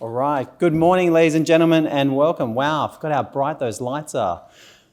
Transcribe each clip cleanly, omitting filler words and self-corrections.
All right. Good morning, ladies and gentlemen, and welcome. Wow, I forgot how bright those lights are.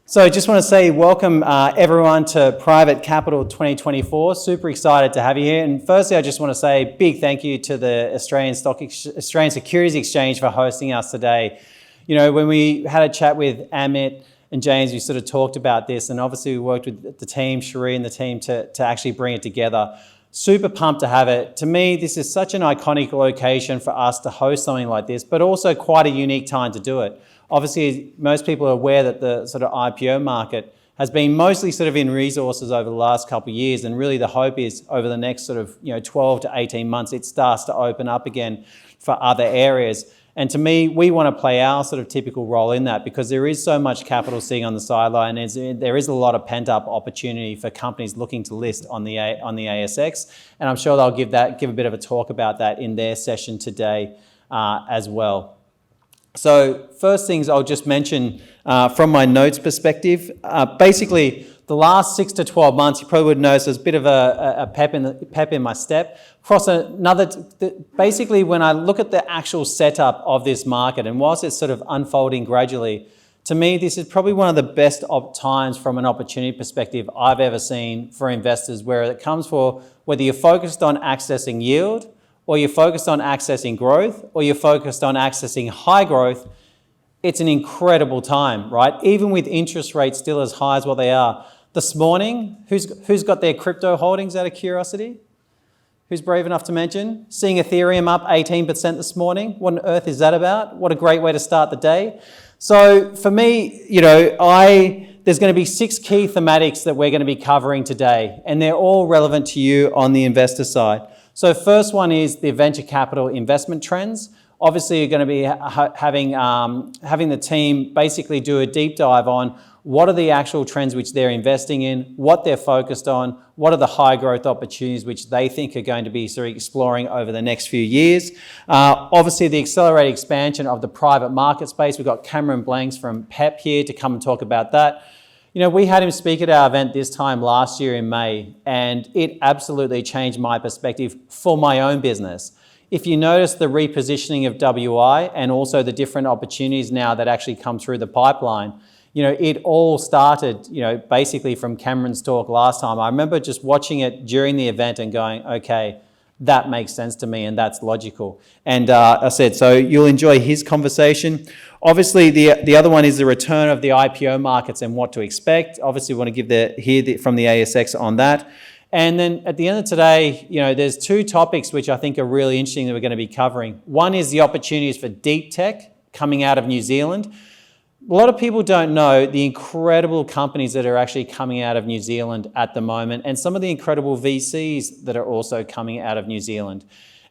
So I just want to say welcome everyone to Private Capital 2024. Super excited to have you here. And firstly, I just want to say a big thank you to the Australian Securities Exchange for hosting us today. You know, when we had a chat with Amit and James, we sort of talked about this, and obviously we worked with the team, Cherie and the team, to actually bring it together. Super pumped to have it. To me, this is such an iconic location for us to host something like this, but also quite a unique time to do it. Obviously, most people are aware that the sort of IPO market has been mostly sort of in resources over the last couple of years, and really the hope is over the next sort of 12 to 18 months, it starts to open up again for other areas. And to me, we want to play our sort of typical role in that because there is so much capital sitting on the sideline. There is a lot of pent-up opportunity for companies looking to list on the ASX, and I'm sure they'll give a bit of a talk about that in their session today as well. So first things I'll just mention from my notes perspective, basically the last 6 to 12 months, you probably would notice there's a bit of a pep in my step. Basically when I look at the actual setup of this market, and whilst it's sort of unfolding gradually, to me this is probably one of the best times from an opportunity perspective I've ever seen for investors, where it comes for whether you're focused on accessing yield, or you're focused on accessing growth, or you're focused on accessing high growth. It's an incredible time, right? Even with interest rates still as high as what they are. This morning, who's got their crypto holdings out of curiosity? Who's brave enough to mention? Seeing Ethereum up 18% this morning. What on earth is that about? What a great way to start the day. So for me, there's going to be 6 key thematics that we're going to be covering today, and they're all relevant to you on the investor side. So first one is the venture capital investment trends. Obviously, you're going to be having the team basically do a deep dive on what are the actual trends which they're investing in, what they're focused on, what are the high growth opportunities which they think are going to be sort of exploring over the next few years. Obviously, the accelerated expansion of the private market space. We've got Cameron Blanks from PEP here to come and talk about that. You know, we had him speak at our event this time last year in May, and it absolutely changed my perspective for my own business. If you notice the repositioning of WI and also the different opportunities now that actually come through the pipeline, it all started, basically from Cameron's talk last time. I remember just watching it during the event and going, okay, that makes sense to me and that's logical. And I said, so you'll enjoy his conversation. Obviously, the other one is the return of the IPO markets and what to expect. Obviously, we want to hear from the ASX on that. And then at the end of today, there's 2 topics which I think are really interesting that we're going to be covering. One is the opportunities for deep tech coming out of New Zealand. A lot of people don't know the incredible companies that are actually coming out of New Zealand at the moment, and some of the incredible VCs that are also coming out of New Zealand.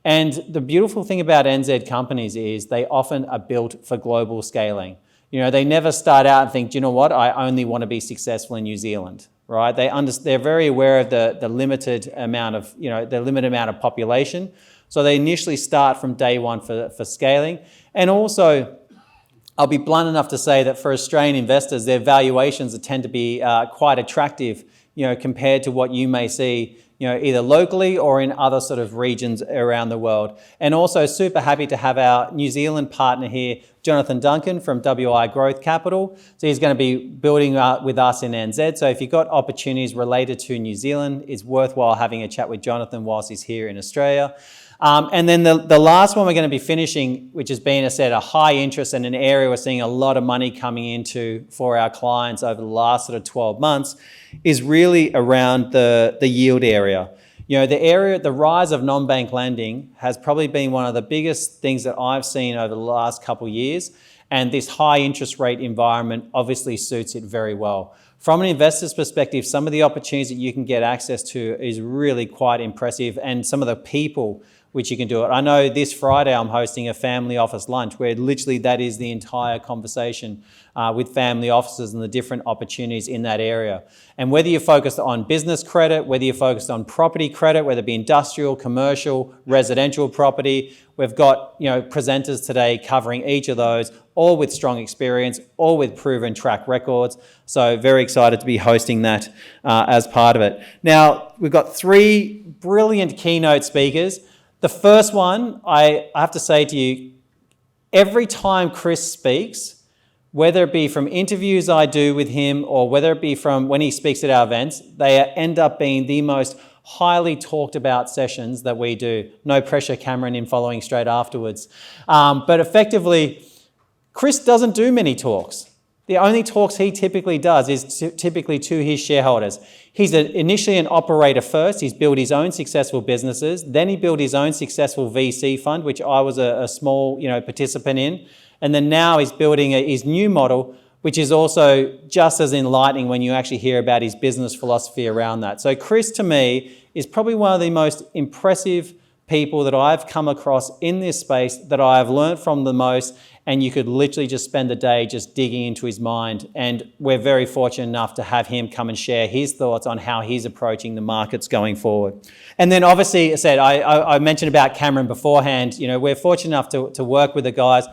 And the beautiful thing about NZ companies is they often are built for global scaling. They never start out and think, do you know what, I only want to be successful in New Zealand, right? They're very aware of the limited amount of population. So they initially start from day one for scaling. And also, I'll be blunt enough to say that for Australian investors, their valuations tend to be quite attractive, compared to what you may see, either locally or in other sort of regions around the world. And also super happy to have our New Zealand partner here, Jonathan Duncan from WI Growth Capital. So he's going to be building with us in NZ. So if you've got opportunities related to New Zealand, it's worthwhile having a chat with Jonathan whilst he's here in Australia. And then the last one we're going to be finishing, which has been, I said, a high interest and an area we're seeing a lot of money coming into for our clients over the last sort of 12 months, is really around the yield area. The rise of non-bank lending has probably been one of the biggest things that I've seen over the last couple of years, and this high interest rate environment obviously suits it very well. From an investor's perspective, some of the opportunities that you can get access to is really quite impressive, and some of the people which you can do it. I know this Friday I'm hosting a family office lunch where literally that is the entire conversation with family offices and the different opportunities in that area. And whether you're focused on business credit, whether you're focused on property credit, whether it be industrial, commercial, residential property, we've got presenters today covering each of those, all with strong experience, all with proven track records. So very excited to be hosting that as part of it. Now, we've got 3 brilliant keynote speakers. The first one, I have to say to you, every time Chris speaks, whether it be from interviews I do with him or whether it be from when he speaks at our events, they end up being the most highly talked about sessions that we do. No pressure, Cameron, in following straight afterwards. But effectively, Chris doesn't do many talks. The only talks he typically does is typically to his shareholders. He's initially an operator first. He's built his own successful businesses. Then he built his own successful VC fund, which I was a small participant in. And then now he's building his new model, which is also just as enlightening when you actually hear about his business philosophy around that. So Chris, to me, is probably one of the most impressive people that I've come across in this space, that I've learned from the most, and you could literally just spend the day just digging into his mind. And we're very fortunate enough to have him come and share his thoughts on how he's approaching the markets going forward. And then obviously, I mentioned about Cameron beforehand. We're fortunate enough to work with the guys.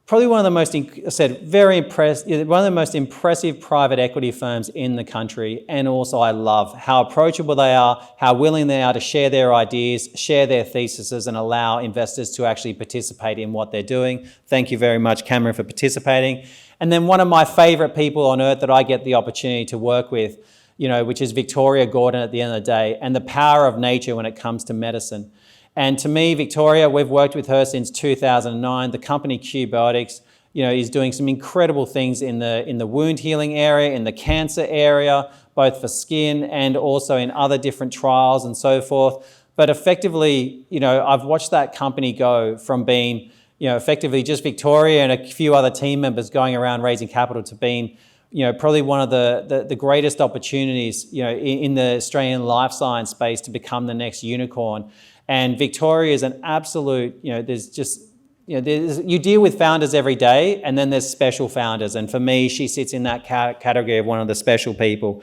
Probably one of the most, one of the most impressive private equity firms in the country. And also I love how approachable they are, how willing they are to share their ideas, share their theses, and allow investors to actually participate in what they're doing. Thank you very much, Cameron, for participating. And then one of my favorite people on earth that I get the opportunity to work with, which is Victoria Gordon at the end of the day, and the power of nature when it comes to medicine. And to me, Victoria, we've worked with her since 2009. The company Qbiotics, is doing some incredible things in the wound healing area, in the cancer area, both for skin and also in other different trials and so forth. But effectively, I've watched that company go from being, effectively just Victoria and a few other team members going around raising capital to being, probably one of the greatest opportunities, in the Australian life science space to become the next unicorn. And Victoria is an absolute, you deal with founders every day, and then there's special founders. And for me, she sits in that category of one of the special people.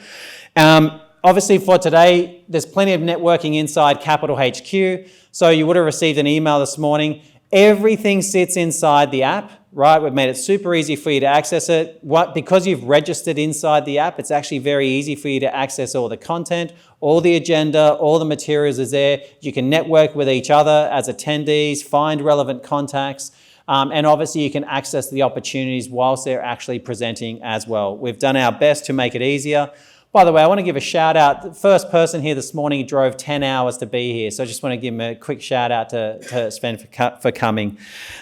Obviously for today, there's plenty of networking inside Capital HQ. So you would have received an email this morning. Everything sits inside the app, right? We've made it super easy for you to access it. Because you've registered inside the app, it's actually very easy for you to access all the content, all the agenda, all the materials is there. You can network with each other as attendees, find relevant contacts, and obviously you can access the opportunities whilst they're actually presenting as well. We've done our best to make it easier. By the way, I want to give a shout out. The first person here this morning drove 10 hours to be here. So I just want to give him a quick shout out to Sven for coming.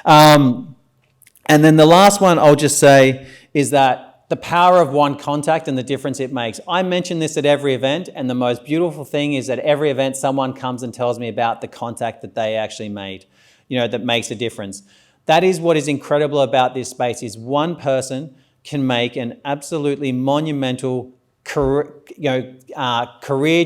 And then the last one I'll just say is that the power of one contact and the difference it makes. I mention this at every event, and the most beautiful thing is at every event someone comes and tells me about the contact that they actually made, that makes a difference. That is what is incredible about this space, is one person can make an absolutely monumental career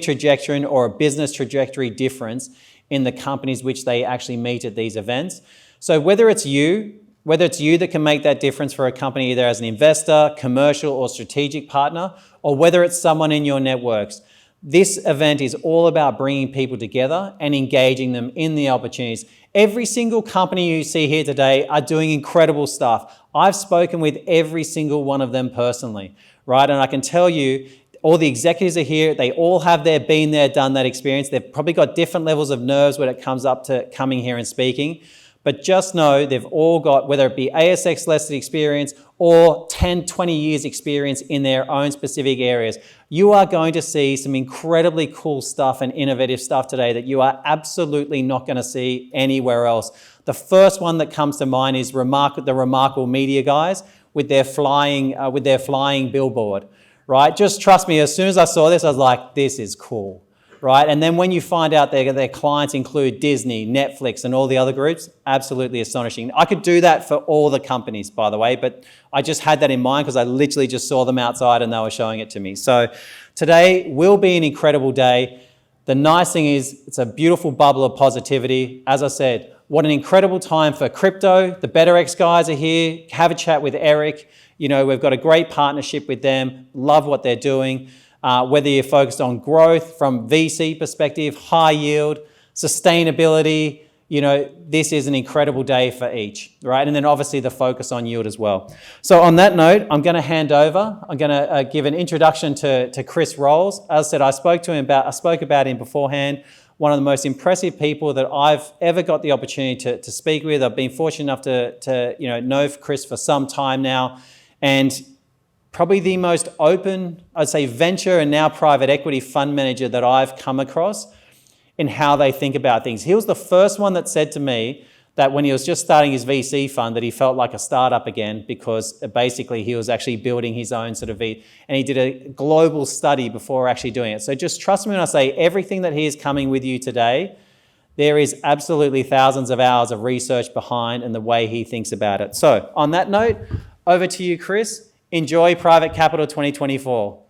trajectory or a business trajectory difference in the companies which they actually meet at these events. So whether it's you that can make that difference for a company, either as an investor, commercial or strategic partner, or whether it's someone in your networks, this event is all about bringing people together and engaging them in the opportunities. Every single company you see here today are doing incredible stuff. I've spoken with every single one of them personally, right? And I can tell you, all the executives are here. They all have been there, done that experience. They've probably got different levels of nerves when it comes up to coming here and speaking. But just know they've all got, whether it be ASX listed experience or 10, 20 years experience in their own specific areas. You are going to see some incredibly cool stuff and innovative stuff today that you are absolutely not going to see anywhere else. The first one that comes to mind is the Remarkable Media guys with their flying billboard, right? Just trust me, as soon as I saw this, I was like, this is cool. Right? And then when you find out their clients include Disney, Netflix, and all the other groups, absolutely astonishing. I could do that for all the companies, by the way, but I just had that in mind because I literally just saw them outside and they were showing it to me. So today will be an incredible day. The nice thing is it's a beautiful bubble of positivity. As I said, what an incredible time for crypto. The BetterX guys are here. Have a chat with Eric. We've got a great partnership with them. Love what they're doing. Whether you're focused on growth from VC perspective, high yield, sustainability, this is an incredible day for each, right? And then obviously the focus on yield as well. So on that note, I'm going to hand over. I'm going to give an introduction to Chris Rolls. As I said, I spoke about him beforehand. One of the most impressive people that I've ever got the opportunity to speak with. I've been fortunate enough to know Chris for some time now, and probably the most open, I'd say, venture and now private equity fund manager that I've come across in how they think about things. He was the first one that said to me that when he was just starting his VC fund that he felt like a startup again, because basically he was actually building his own sort of and he did a global study before actually doing it. So just trust me when I say everything that he is coming with you today, there is absolutely thousands of hours of research behind and the way he thinks about it. So on that note, over to you, Chris. Enjoy Private Capital 2024.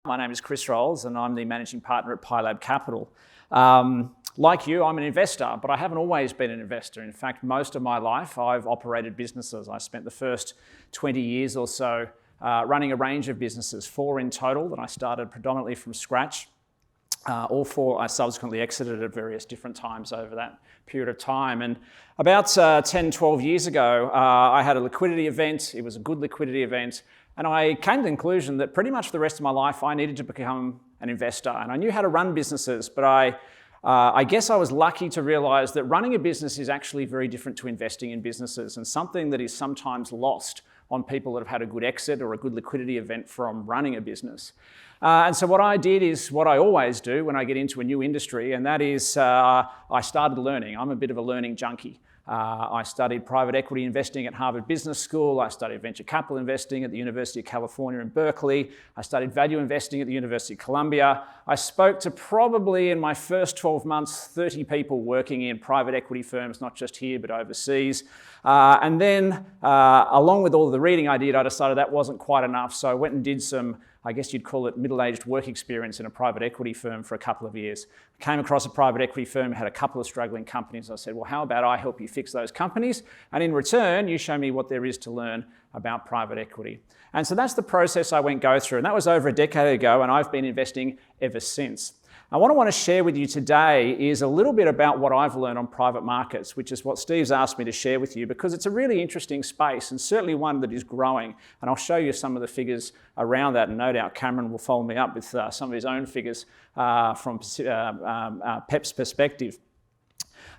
My name is Chris Rolls and I'm the managing partner at PiLab Capital. Like you, I'm an investor, but I haven't always been an investor. In fact, most of my life I've operated businesses. I spent the first 20 years or so running a range of businesses, 4 in total that I started predominantly from scratch. All 4 I subsequently exited at various different times over that period of time. And about 10, 12 years ago, I had a liquidity event. It was a good liquidity event. And I came to the conclusion that pretty much for the rest of my life, I needed to become an investor. And I knew how to run businesses, but I guess I was lucky to realize that running a business is actually very different to investing in businesses, and something that is sometimes lost on people that have had a good exit or a good liquidity event from running a business. And so what I did is what I always do when I get into a new industry, and that is I started learning. I'm a bit of a learning junkie. I studied private equity investing at Harvard Business School. I studied venture capital investing at the University of California in Berkeley. I studied value investing at the University of Columbia. I spoke to probably in my first 12 months, 30 people working in private equity firms, not just here, but overseas. And then along with all of the reading I did, I decided that wasn't quite enough. So I went and did some, I guess you'd call it middle-aged work experience in a private equity firm for a couple of years. Came across a private equity firm, had a couple of struggling companies. I said, well, how about I help you fix those companies? And in return, you show me what there is to learn about private equity. And so that's the process I went go through. And that was over a decade ago, and I've been investing ever since. Now, what I want to share with you today is a little bit about what I've learned on private markets, which is what Steve's asked me to share with you, because it's a really interesting space and certainly one that is growing. And I'll show you some of the figures around that, and no doubt Cameron will follow me up with some of his own figures from PEP's perspective.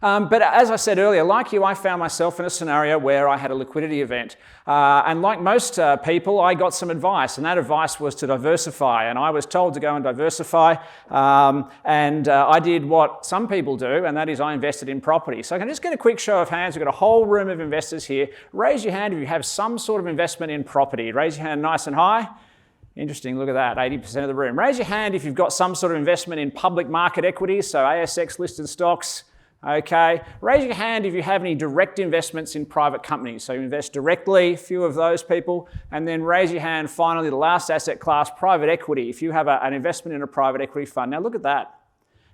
But as I said earlier, like you, I found myself in a scenario where I had a liquidity event. And like most people, I got some advice, and that advice was to diversify. And I was told to go and diversify. I did what some people do, and that is I invested in property. So I can just get a quick show of hands. We've got a whole room of investors here. Raise your hand if you have some sort of investment in property. Raise your hand nice and high. Interesting, look at that, 80% of the room. Raise your hand if you've got some sort of investment in public market equities, so ASX listed stocks. Okay, raise your hand if you have any direct investments in private companies. So you invest directly, a few of those people, and then raise your hand, finally, the last asset class, private equity, if you have an investment in a private equity fund. Now look at that.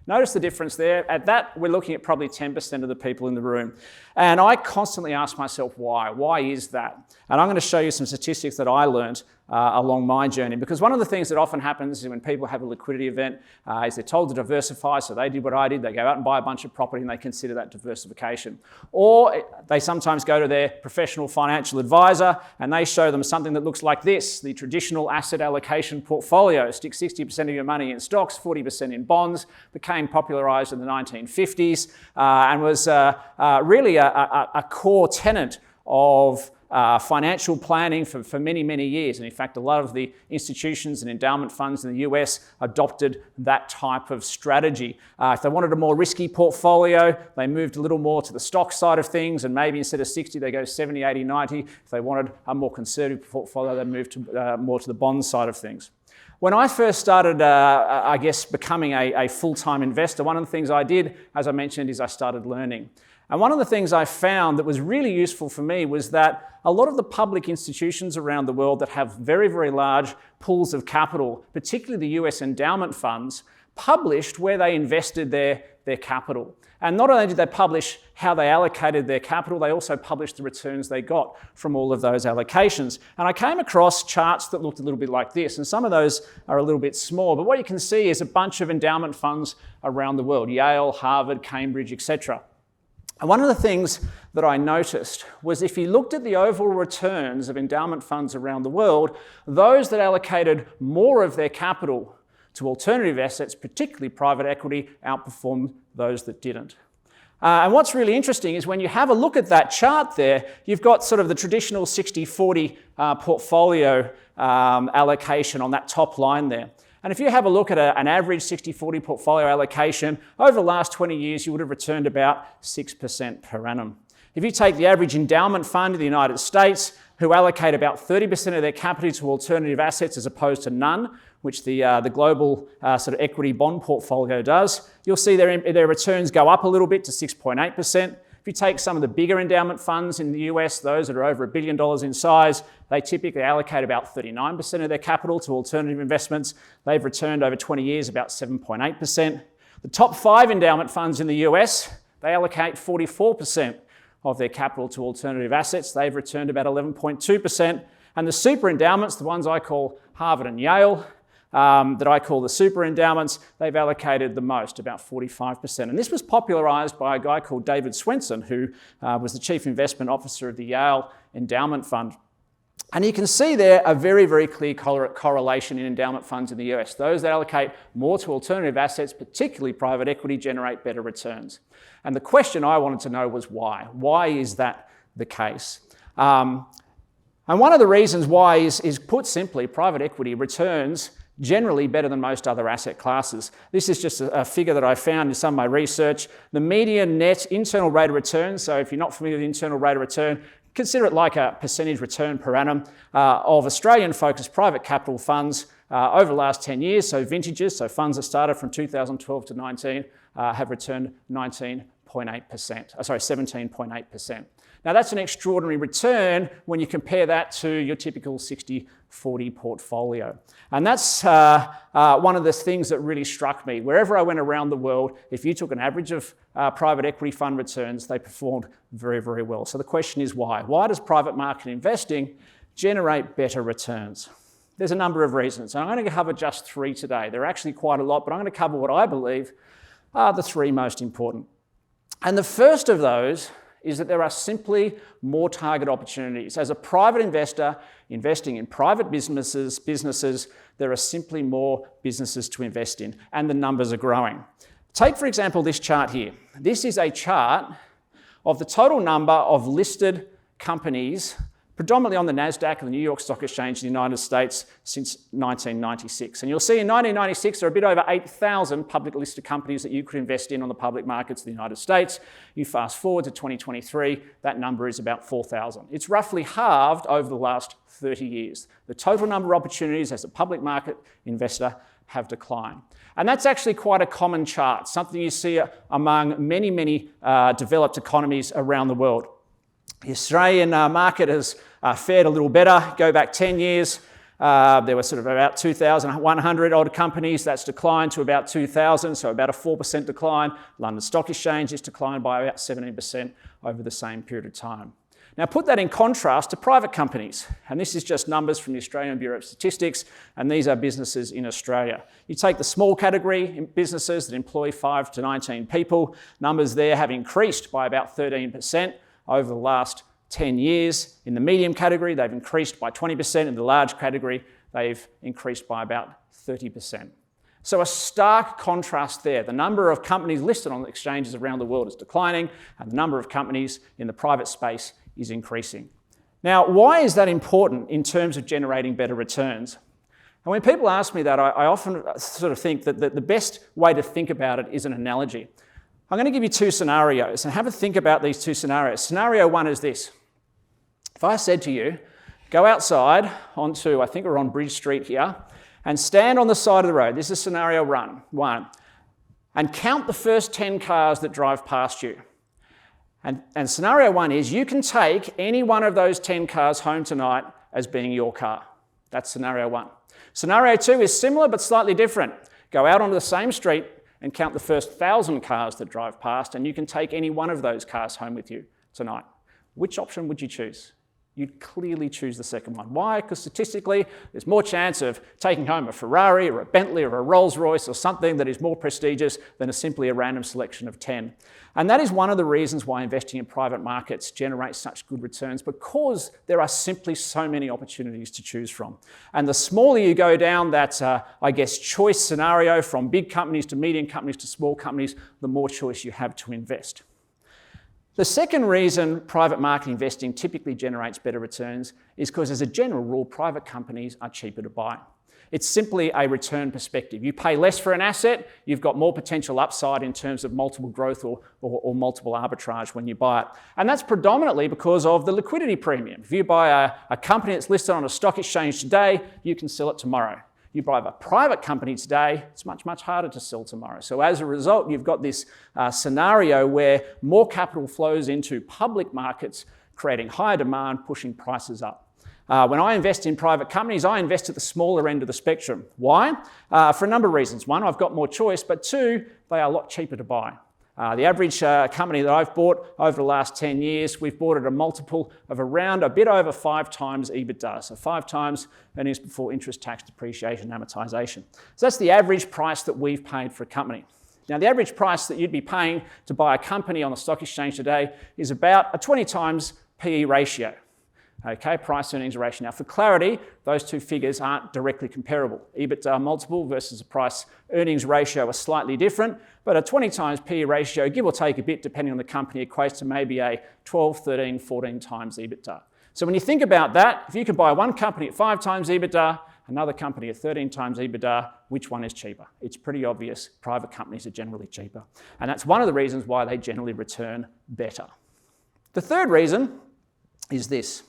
Notice the difference there. At that, we're looking at probably 10% of the people in the room. And I constantly ask myself why. Why is that? And I'm going to show you some statistics that I learned along my journey. Because one of the things that often happens is when people have a liquidity event is they're told to diversify. So they did what I did. They go out and buy a bunch of property and they consider that diversification. Or they sometimes go to their professional financial advisor and they show them something that looks like this, the traditional asset allocation portfolio. Stick 60% of your money in stocks, 40% in bonds, became popularized in the 1950s and was really a core tenet of financial planning for many, many years. And in fact, a lot of the institutions and endowment funds in the US adopted that type of strategy. If they wanted a more risky portfolio, they moved a little more to the stock side of things, and maybe instead of 60, they go 70, 80, 90. If they wanted a more conservative portfolio, they moved to, more to the bond side of things. When I first started, I guess, becoming a full-time investor, one of the things I did, as I mentioned, is I started learning. And one of the things I found that was really useful for me was that a lot of the public institutions around the world that have very, very large pools of capital, particularly the US endowment funds, published where they invested their their capital. And not only did they publish how they allocated their capital, they also published the returns they got from all of those allocations. And I came across charts that looked a little bit like this, and some of those are a little bit small, but what you can see is a bunch of endowment funds around the world: Yale, Harvard, Cambridge, etc. And one of the things that I noticed was if you looked at the overall returns of endowment funds around the world, those that allocated more of their capital to alternative assets, particularly private equity, outperformed those that didn't. And what's really interesting is when you have a look at that chart there, you've got sort of the traditional 60-40 portfolio allocation on that top line there. And if you have a look at an average 60-40 portfolio allocation, over the last 20 years, you would have returned about 6% per annum. If you take the average endowment fund in the United States, who allocate about 30% of their capital to alternative assets as opposed to none, which the global sort of equity bond portfolio does, you'll see their returns go up a little bit to 6.8%. If you take some of the bigger endowment funds in the US, those that are over $1 billion in size, they typically allocate about 39% of their capital to alternative investments. They've returned over 20 years about 7.8%. The top 5 endowment funds in the US, they allocate 44% of their capital to alternative assets. They've returned about 11.2%. And the super endowments, the ones I call Harvard and Yale, that I call the super endowments, they've allocated the most, about 45%. And this was popularized by a guy called David Swenson, who was the chief investment officer of the Yale Endowment Fund. And you can see there a very, very clear correlation in endowment funds in the US. Those that allocate more to alternative assets, particularly private equity, generate better returns. And the question I wanted to know was why? Why is that the case? And one of the reasons why is put simply, private equity returns generally better than most other asset classes. This is just a figure that I found in some of my research. The median net internal rate of return, so if you're not familiar with internal rate of return, consider it like a percentage return per annum of Australian-focused private capital funds over the last 10 years, so vintages, so funds that started from 2012 to 19, have returned 17.8%. Now that's an extraordinary return when you compare that to your typical 60-40 portfolio. And that's one of the things that really struck me. Wherever I went around the world, if you took an average of private equity fund returns, they performed very, very well. So the question is why? Why does private market investing generate better returns? There's a number of reasons, and I'm going to cover just 3 today. There are actually quite a lot, but I'm going to cover what I believe are the 3 most important. And the first of those is that there are simply more target opportunities. As a private investor investing in private businesses, there are simply more businesses to invest in, and the numbers are growing. Take, for example, this chart here. This is a chart of the total number of listed companies, predominantly on the NASDAQ and the New York Stock Exchange in the United States since 1996. And you'll see in 1996, there are a bit over 8,000 public listed companies that you could invest in on the public markets of the United States. You fast forward to 2023, that number is about 4,000. It's roughly halved over the last 30 years. The total number of opportunities as a public market investor have declined. And that's actually quite a common chart, something you see among many developed economies around the world. The Australian market has fared a little better. Go back 10 years, there were sort of about 2,100 odd companies. That's declined to about 2,000, so about a 4% decline. London Stock Exchange has declined by about 17% over the same period of time. Now put that in contrast to private companies, and this is just numbers from the Australian Bureau of Statistics, and these are businesses in Australia. You take the small category in businesses that employ 5 to 19 people, numbers there have increased by about 13% over the last 10 years. In the medium category, they've increased by 20%. In the large category, they've increased by about 30%. So a stark contrast there. The number of companies listed on exchanges around the world is declining, and the number of companies in the private space is increasing. Now, why is that important in terms of generating better returns? And when people ask me that, I often sort of think that the best way to think about it is an analogy. I'm going to give you 2 scenarios, and have a think about these 2 scenarios. Scenario 1 is this. If I said to you, go outside onto, I think we're on Bridge Street here, and stand on the side of the road. This is scenario 1. And count the first 10 cars that drive past you. And scenario 1 is you can take any one of those 10 cars home tonight as being your car. That's scenario 1. Scenario 2 is similar but slightly different. Go out onto the same street and count the first 1,000 cars that drive past, and you can take any one of those cars home with you tonight. Which option would you choose? You'd clearly choose the second one. Why? Because statistically, there's more chance of taking home a Ferrari or a Bentley or a Rolls Royce or something that is more prestigious than simply a random selection of 10. And that is one of the reasons why investing in private markets generates such good returns, because there are simply so many opportunities to choose from. And the smaller you go down that, choice scenario, from big companies to medium companies to small companies, the more choice you have to invest. The second reason private market investing typically generates better returns is because, as a general rule, private companies are cheaper to buy. It's simply a return perspective. You pay less for an asset, you've got more potential upside in terms of multiple growth or multiple arbitrage when you buy it. And that's predominantly because of the liquidity premium. If you buy a company that's listed on a stock exchange today, you can sell it tomorrow. You buy a private company today, it's much, much harder to sell tomorrow. So as a result, you've got this scenario where more capital flows into public markets, creating higher demand, pushing prices up. When I invest in private companies, I invest at the smaller end of the spectrum. Why? For a number of reasons. One, I've got more choice, but two, they are a lot cheaper to buy. The average company that I've bought over the last 10 years, we've bought at a multiple of around a bit over 5 times EBITDA. So 5 times earnings before interest, tax, depreciation, and amortization. So that's the average price that we've paid for a company. Now, the average price that you'd be paying to buy a company on the stock exchange today is about a 20 times PE ratio. Okay, price earnings ratio. Now, for clarity, those two figures aren't directly comparable. EBITDA multiple versus a price earnings ratio are slightly different, but a 20 times PE ratio, give or take a bit depending on the company, equates to maybe a 12, 13, 14 times EBITDA. So when you think about that, if you can buy one company at 5 times EBITDA, another company at 13 times EBITDA, which one is cheaper? It's pretty obvious. Private companies are generally cheaper. And that's one of the reasons why they generally return better. The third reason is this.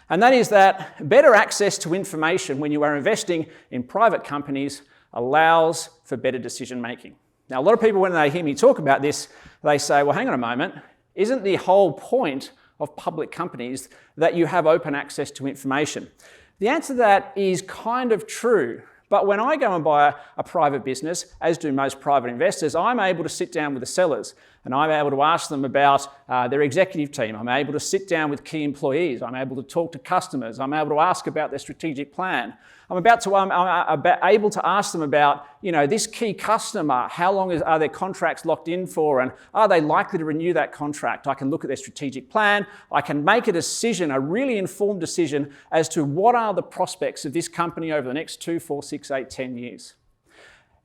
And that is that better access to information when you are investing in private companies allows for better decision making. Now, a lot of people, when they hear me talk about this, they say, well, hang on a moment, isn't the whole point of public companies that you have open access to information? The answer to that is kind of true. But when I go and buy a private business, as do most private investors, I'm able to sit down with the sellers and I'm able to ask them about their executive team. I'm able to sit down with key employees. I'm able to talk to customers. I'm able to ask about their strategic plan. I'm able to ask them about, this key customer, how long are their contracts locked in for, and are they likely to renew that contract? I can look at their strategic plan. I can make a decision, a really informed decision, as to what are the prospects of this company over the next 2, 4, 6, 8, 10 years.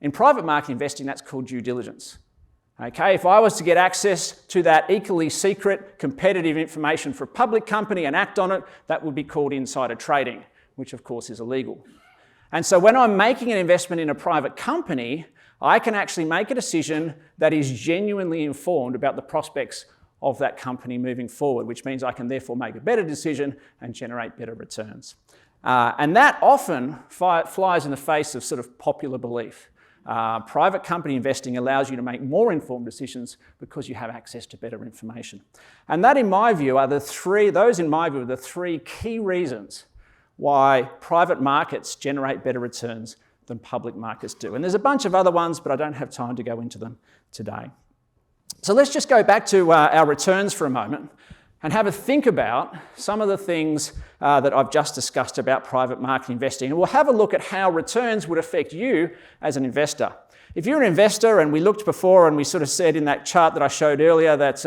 In private market investing, that's called due diligence. Okay, if I was to get access to that equally secret, competitive information for a public company and act on it, that would be called insider trading, which of course is illegal. And so when I'm making an investment in a private company, I can actually make a decision that is genuinely informed about the prospects of that company moving forward, which means I can therefore make a better decision and generate better returns. And that often flies in the face of sort of popular belief. Private company investing allows you to make more informed decisions because you have access to better information. And that, in my view, are the three key reasons why private markets generate better returns than public markets do. And there's a bunch of other ones, but I don't have time to go into them today. So let's just go back to our returns for a moment and have a think about some of the things that I've just discussed about private market investing. And we'll have a look at how returns would affect you as an investor. If you're an investor, and we looked before and we sort of said in that chart that I showed earlier that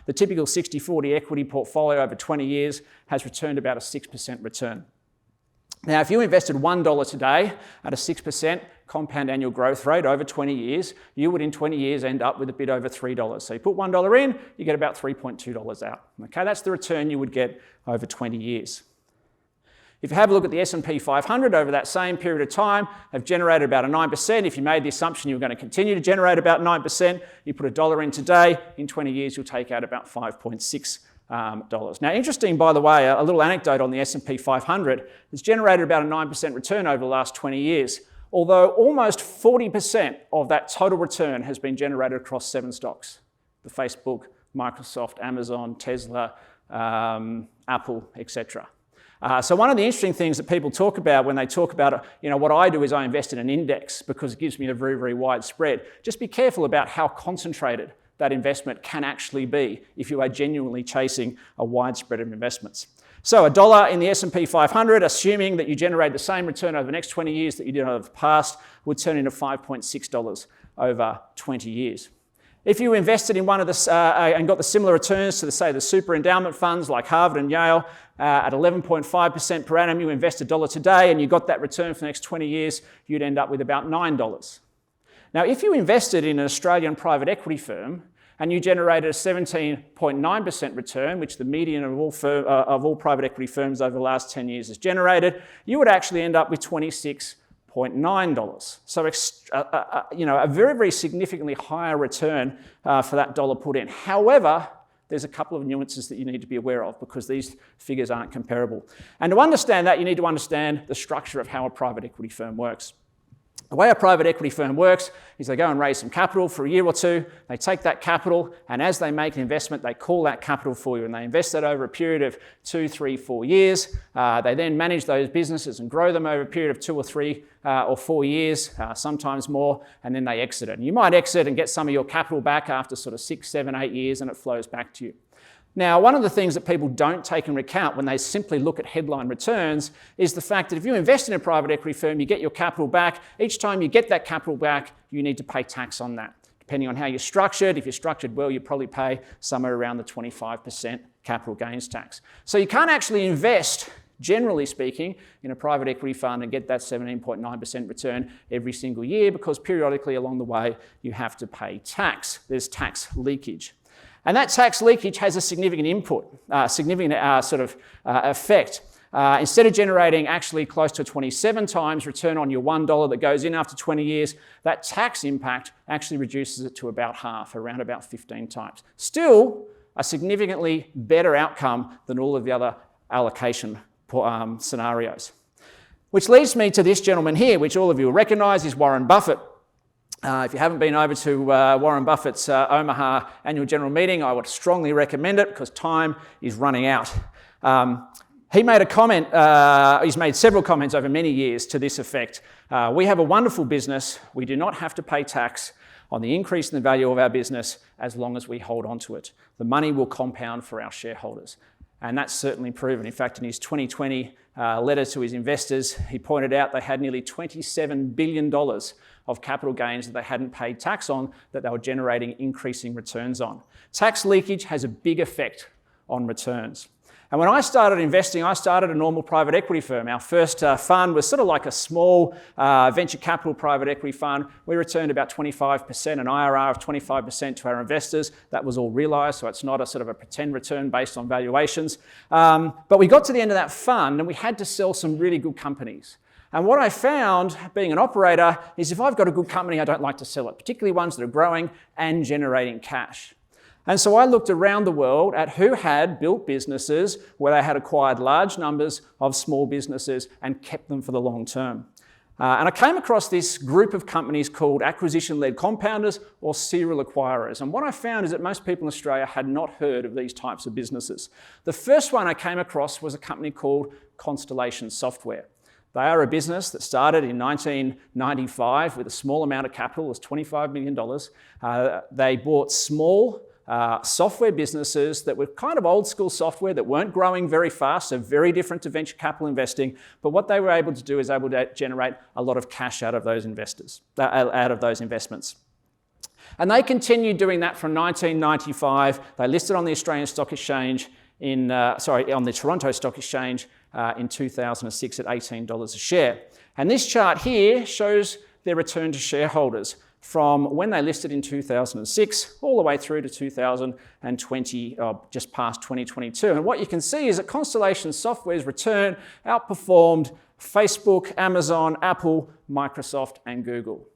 the typical 60-40 equity portfolio over 20 years has returned about a 6% return. Now, if you invested $1 today at a 6% compound annual growth rate over 20 years, you would in 20 years end up with a bit over $3. So you put $1 in, you get about $3.2 out. Okay, that's the return you would get over 20 years. If you have a look at the S&P 500 over that same period of time, have generated about a 9%. If you made the assumption you were going to continue to generate about 9%, you put $1 in today, in 20 years you'll take out about $5.6. Now, interesting, by the way, a little anecdote on the S&P 500. It's generated about a 9% return over the last 20 years, although almost 40% of that total return has been generated across 7 stocks: the Facebook, Microsoft, Amazon, Tesla, Apple, etc. So one of the interesting things that people talk about when they talk about, what I do is I invest in an index because it gives me a very, very wide spread. Just be careful about how concentrated that investment can actually be if you are genuinely chasing a wide spread of investments. So $1 in the S&P 500, assuming that you generate the same return over the next 20 years that you did over the past, would turn into $5.6 over 20 years. If you invested in one of the, and got the similar returns to, say, the super endowment funds like Harvard and Yale at 11.5% per annum, you invest $1 today and you got that return for the next 20 years, you'd end up with about $9. Now, if you invested in an Australian private equity firm and you generated a 17.9% return, which the median of all private equity firms over the last 10 years has generated, you would actually end up with $26.9. So, a very, very significantly higher return for that dollar put in. However, there's a couple of nuances that you need to be aware of because these figures aren't comparable. And to understand that, you need to understand the structure of how a private equity firm works. The way a private equity firm works is they go and raise some capital for a year or two, they take that capital, and as they make an investment, they call that capital for you, and they invest that over a period of 2, 3, 4 years. They then manage those businesses and grow them over a period of 2 or 3 or 4 years, sometimes more, and then they exit it. And you might exit and get some of your capital back after sort of 6, 7, 8 years, and it flows back to you. Now, one of the things that people don't take into account when they simply look at headline returns is the fact that if you invest in a private equity firm, you get your capital back. Each time you get that capital back, you need to pay tax on that. Depending on how you're structured, if you're structured well, you probably pay somewhere around the 25% capital gains tax. So you can't actually invest, generally speaking, in a private equity fund and get that 17.9% return every single year because periodically along the way, you have to pay tax. There's tax leakage. And that tax leakage has a significant effect. Instead of generating actually close to 27 times return on your $1 that goes in after 20 years, that tax impact actually reduces it to about half, around about 15 times. Still, a significantly better outcome than all of the other allocation scenarios. Which leads me to this gentleman here, which all of you will recognise is Warren Buffett. If you haven't been over to Warren Buffett's Omaha annual general meeting, I would strongly recommend it because time is running out. He made a comment, he's made several comments over many years to this effect. We have a wonderful business. We do not have to pay tax on the increase in the value of our business as long as we hold on to it. The money will compound for our shareholders. And that's certainly proven. In fact, in his 2020 letter to his investors, he pointed out they had nearly $27 billion of capital gains that they hadn't paid tax on, that they were generating increasing returns on. Tax leakage has a big effect on returns. And when I started investing, I started a normal private equity firm. Our first fund was sort of like a small venture capital private equity fund. We returned about 25%, an IRR of 25% to our investors. That was all realised, so it's not a sort of a pretend return based on valuations. But we got to the end of that fund and we had to sell some really good companies. And what I found, being an operator, is if I've got a good company, I don't like to sell it, particularly ones that are growing and generating cash. And so I looked around the world at who had built businesses where they had acquired large numbers of small businesses and kept them for the long term. And I came across this group of companies called acquisition-led compounders or serial acquirers. And what I found is that most people in Australia had not heard of these types of businesses. The first one I came across was a company called Constellation Software. They are a business that started in 1995 with a small amount of capital, it was $25 million. They bought small software businesses that were kind of old school software that weren't growing very fast, so very different to venture capital investing. But what they were able to do is able to generate a lot of cash out of those investments. And they continued doing that from 1995. They listed on the Australian Stock Exchange on the Toronto Stock Exchange in 2006 at $18 a share. And this chart here shows their return to shareholders from when they listed in 2006 all the way through to 2020, just past 2022. And what you can see is that Constellation Software's return outperformed Facebook, Amazon, Apple, Microsoft, and Google.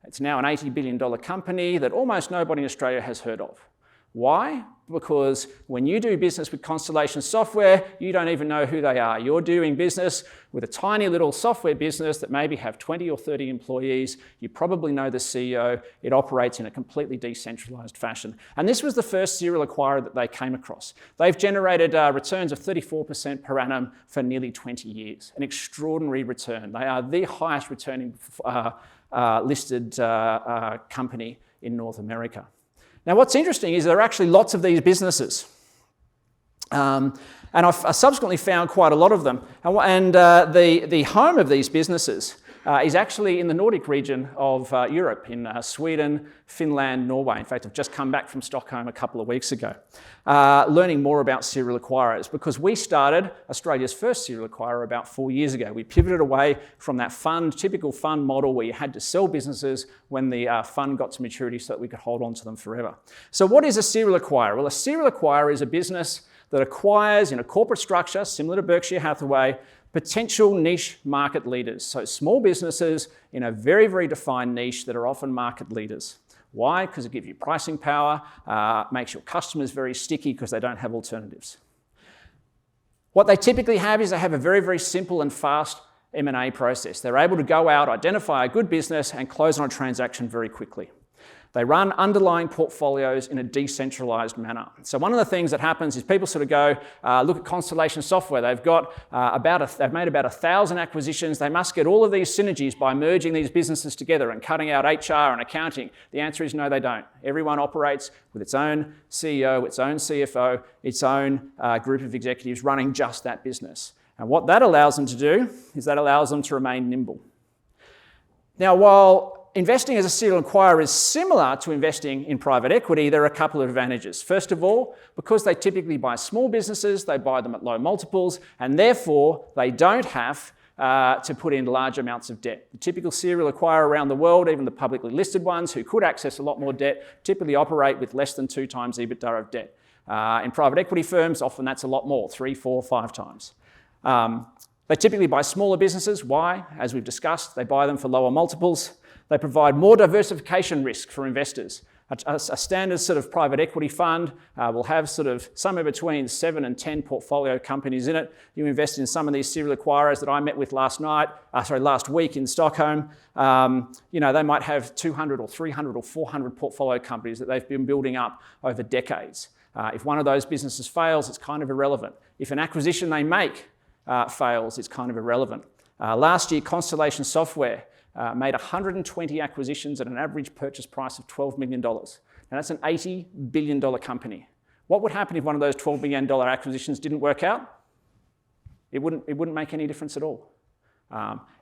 It's now an $80 billion company that almost nobody in Australia has heard of. Why? Because when you do business with Constellation Software, you don't even know who they are. You're doing business with a tiny little software business that maybe have 20 or 30 employees. You probably know the CEO. It operates in a completely decentralized fashion. And this was the first serial acquirer that they came across. They've generated returns of 34% per annum for nearly 20 years. An extraordinary return. They are the highest returning listed company in North America. Now, what's interesting is there are actually lots of these businesses. And I subsequently found quite a lot of them. And the home of these businesses is actually in the Nordic region of Europe, in Sweden, Finland, Norway. In fact, I've just come back from Stockholm a couple of weeks ago, learning more about serial acquirers, because we started Australia's first serial acquirer about 4 years ago. We pivoted away from that typical fund model where you had to sell businesses when the fund got to maturity so that we could hold on to them forever. So what is a serial acquirer? Well, a serial acquirer is a business that acquires in a corporate structure, similar to Berkshire Hathaway, potential niche market leaders. So small businesses in a very, very defined niche that are often market leaders. Why? Because it gives you pricing power, makes your customers very sticky because they don't have alternatives. What they typically have is they have a very, very simple and fast M&A process. They're able to go out, identify a good business and close on a transaction very quickly. They run underlying portfolios in a decentralized manner. So one of the things that happens is people sort of go, look at Constellation Software. They've got they've made about 1,000 acquisitions. They must get all of these synergies by merging these businesses together and cutting out HR and accounting. The answer is no, they don't. Everyone operates with its own CEO, its own CFO, its own group of executives running just that business. And what that allows them to do is that allows them to remain nimble. Now, while investing as a serial acquirer is similar to investing in private equity, there are a couple of advantages. First of all, because they typically buy small businesses, they buy them at low multiples, and therefore they don't have to put in large amounts of debt. The typical serial acquirer around the world, even the publicly listed ones who could access a lot more debt, typically operate with less than 2 times EBITDA of debt. In private equity firms, often that's a lot more, 3, 4, 5 times. They typically buy smaller businesses. Why? As we've discussed, they buy them for lower multiples. They provide more diversification risk for investors. A standard sort of private equity fund will have sort of somewhere between 7 and 10 portfolio companies in it. You invest in some of these serial acquirers that I met with last week in Stockholm. They might have 200 or 300 or 400 portfolio companies that they've been building up over decades. If one of those businesses fails, it's kind of irrelevant. If an acquisition they make fails, it's kind of irrelevant. Last year, Constellation Software made 120 acquisitions at an average purchase price of $12 million. Now that's an $80 billion company. What would happen if one of those $12 million acquisitions didn't work out? It wouldn't make any difference at all.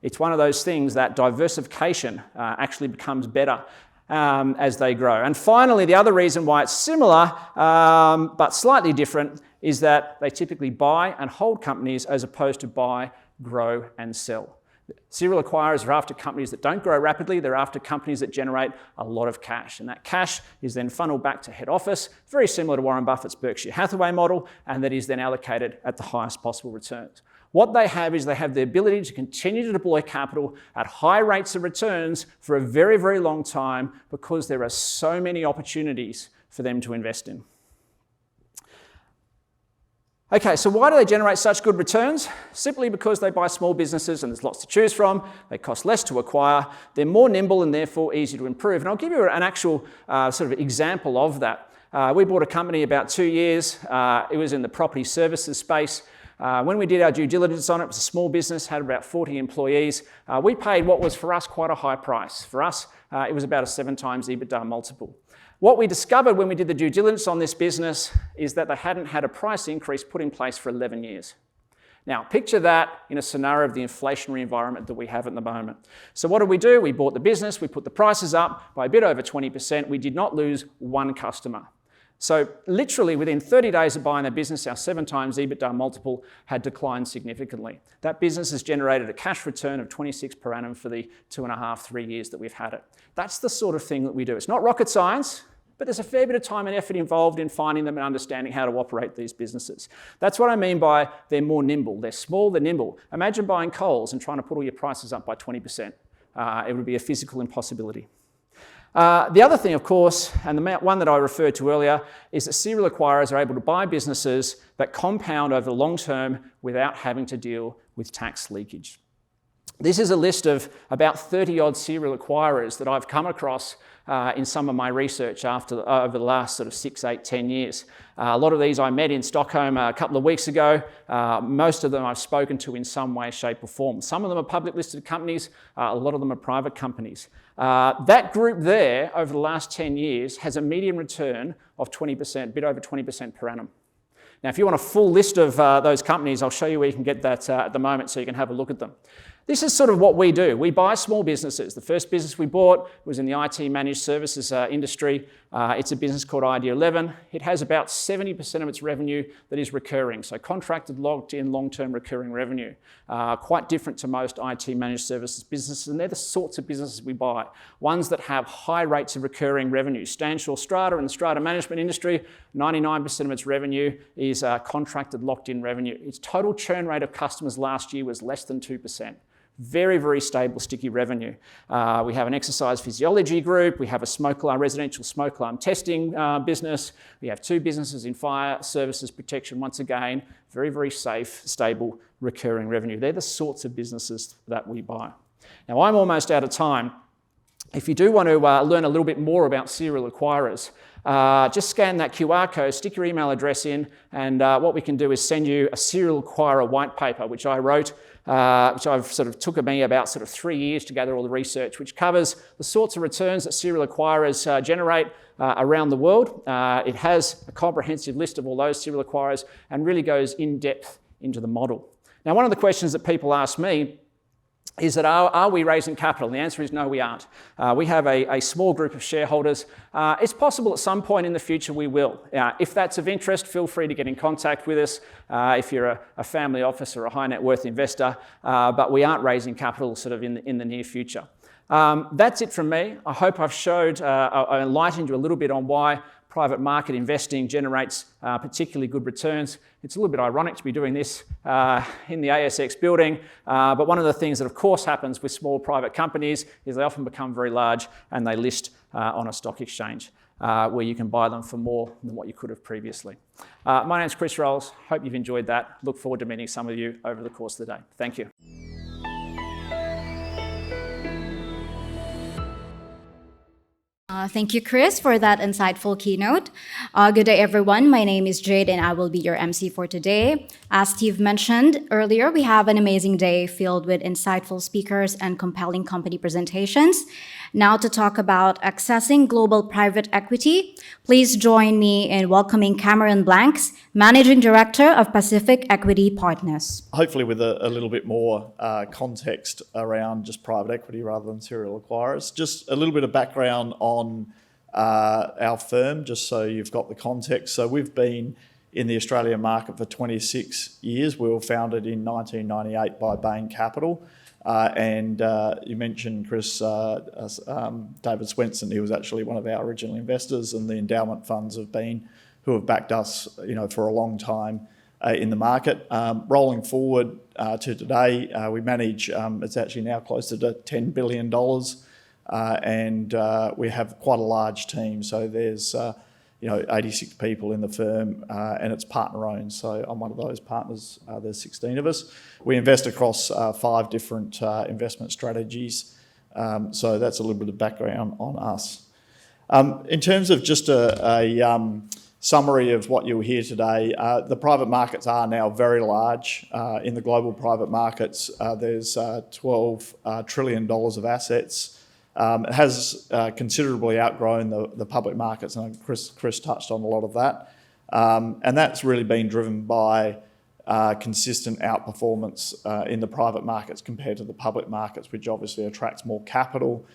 It's one of those things that diversification actually becomes better as they grow. And finally, the other reason why it's similar but slightly different is that they typically buy and hold companies as opposed to buy, grow, and sell. Serial acquirers are after companies that don't grow rapidly. They're after companies that generate a lot of cash. And that cash is then funneled back to head office, very similar to Warren Buffett's Berkshire Hathaway model, and that is then allocated at the highest possible returns. What they have is they have the ability to continue to deploy capital at high rates of returns for a very, very long time because there are so many opportunities for them to invest in. Okay, so why do they generate such good returns? Simply because they buy small businesses and there's lots to choose from. They cost less to acquire. They're more nimble and therefore easy to improve. And I'll give you an actual sort of example of that. We bought a company about 2 years. It was in the property services space. When we did our due diligence on it, it was a small business, had about 40 employees. We paid what was for us quite a high price. For us, it was about a 7 times EBITDA multiple. What we discovered when we did the due diligence on this business is that they hadn't had a price increase put in place for 11 years. Now, picture that in a scenario of the inflationary environment that we have at the moment. So what did we do? We bought the business, we put the prices up by a bit over 20%. We did not lose one customer. So literally within 30 days of buying the business, our 7 times EBITDA multiple had declined significantly. That business has generated a cash return of 26 per annum for the 2.5, 3 years that we've had it. That's the sort of thing that we do. It's not rocket science, but there's a fair bit of time and effort involved in finding them and understanding how to operate these businesses. That's what I mean by they're more nimble. They're small, they're nimble. Imagine buying Coles and trying to put all your prices up by 20%. It would be a physical impossibility. The other thing, of course, and the one that I referred to earlier, is that serial acquirers are able to buy businesses that compound over the long term without having to deal with tax leakage. This is a list of about 30-odd serial acquirers that I've come across in some of my research over the last sort of 6, 8, 10 years. A lot of these I met in Stockholm a couple of weeks ago. Most of them I've spoken to in some way, shape or form. Some of them are public listed companies, a lot of them are private companies. That group there over the last 10 years has a median return of 20%, a bit over 20% per annum. Now, if you want a full list of those companies, I'll show you where you can get that at the moment so you can have a look at them. This is sort of what we do. We buy small businesses. The first business we bought was in the IT managed services industry. It's a business called ID11. It has about 70% of its revenue that is recurring, so contracted, locked in, long-term recurring revenue. Quite different to most IT managed services businesses, and they're the sorts of businesses we buy. Ones that have high rates of recurring revenue. Stanshall Strata in the strata management industry, 99% of its revenue is contracted, locked-in revenue. Its total churn rate of customers last year was less than 2%. Very, very stable, sticky revenue. We have an exercise physiology group. We have a residential smoke alarm testing business. We have 2 businesses in fire services protection. Once again, very, very safe, stable, recurring revenue. They're the sorts of businesses that we buy. Now, I'm almost out of time. If you do want to learn a little bit more about serial acquirers, just scan that QR code, stick your email address in, and what we can do is send you a serial acquirer white paper, which I wrote, which I've sort of took me about sort of 3 years to gather all the research, which covers the sorts of returns that serial acquirers generate around the world. It has a comprehensive list of all those serial acquirers and really goes in depth into the model. Now, one of the questions that people ask me is that are we raising capital? And the answer is no, we aren't. We have a small group of shareholders. It's possible at some point in the future we will. If that's of interest, feel free to get in contact with us if you're a family office or a high net worth investor, but we aren't raising capital sort of in the near future. That's it from me. I hope I've enlightened you a little bit on why private market investing generates particularly good returns. It's a little bit ironic to be doing this in the ASX building, but one of the things that of course happens with small private companies is they often become very large and they list on a stock exchange where you can buy them for more than what you could have previously. My name's Chris Rolls. Hope you've enjoyed that. Look forward to meeting some of you over the course of the day. Thank you. Thank you, Chris, for that insightful keynote. Good day, everyone. My name is Jade, and I will be your MC for today. As Steve mentioned earlier, we have an amazing day filled with insightful speakers and compelling company presentations. Now to talk about accessing global private equity, please join me in welcoming Cameron Blanks, Managing Director of Pacific Equity Partners. Hopefully with a little bit more context around just private equity rather than serial acquirers. Just a little bit of background on our firm, just so you've got the context. So we've been in the Australian market for 26 years. We were founded in 1998 by Bain Capital. And you mentioned, Chris, David Swenson. He was actually one of our original investors, and the endowment funds who have backed us, for a long time in the market. Rolling forward to today, we manage, it's actually now closer to $10 billion, and we have quite a large team. So there's 86 people in the firm, and it's partner-owned. So I'm one of those partners. There's 16 of us. We invest across 5 different investment strategies. So that's a little bit of background on us. In terms of just a summary of what you'll hear today, the private markets are now very large. In the global private markets, there's $12 trillion of assets. It has considerably outgrown the public markets, and Chris touched on a lot of that. And that's really been driven by consistent outperformance in the private markets compared to the public markets, which obviously attracts more capital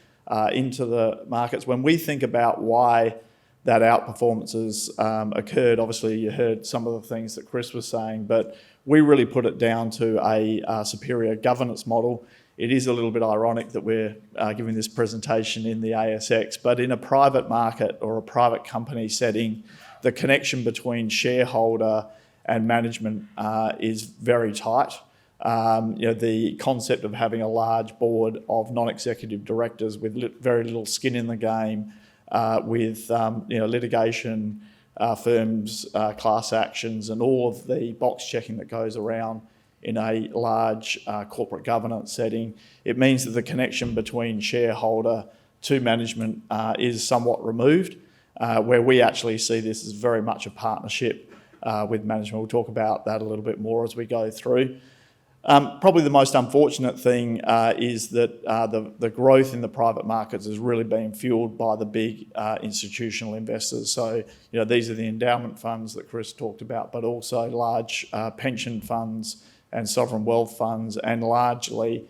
into the markets. When we think about why that outperformance has occurred, obviously you heard some of the things that Chris was saying, but we really put it down to a superior governance model. It is a little bit ironic that we're giving this presentation in the ASX, but in a private market or a private company setting, the connection between shareholder and management is very tight. The concept of having a large board of non-executive directors with very little skin in the game, with litigation, firms, class actions, and all of the box checking that goes around in a large corporate governance setting. It means that the connection between shareholder to management is somewhat removed, where we actually see this as very much a partnership with management. We'll talk about that a little bit more as we go through. Probably the most unfortunate thing is that the growth in the private markets has really been fueled by the big institutional investors. So, these are the endowment funds that Chris talked about, but also large pension funds and sovereign wealth funds, and largely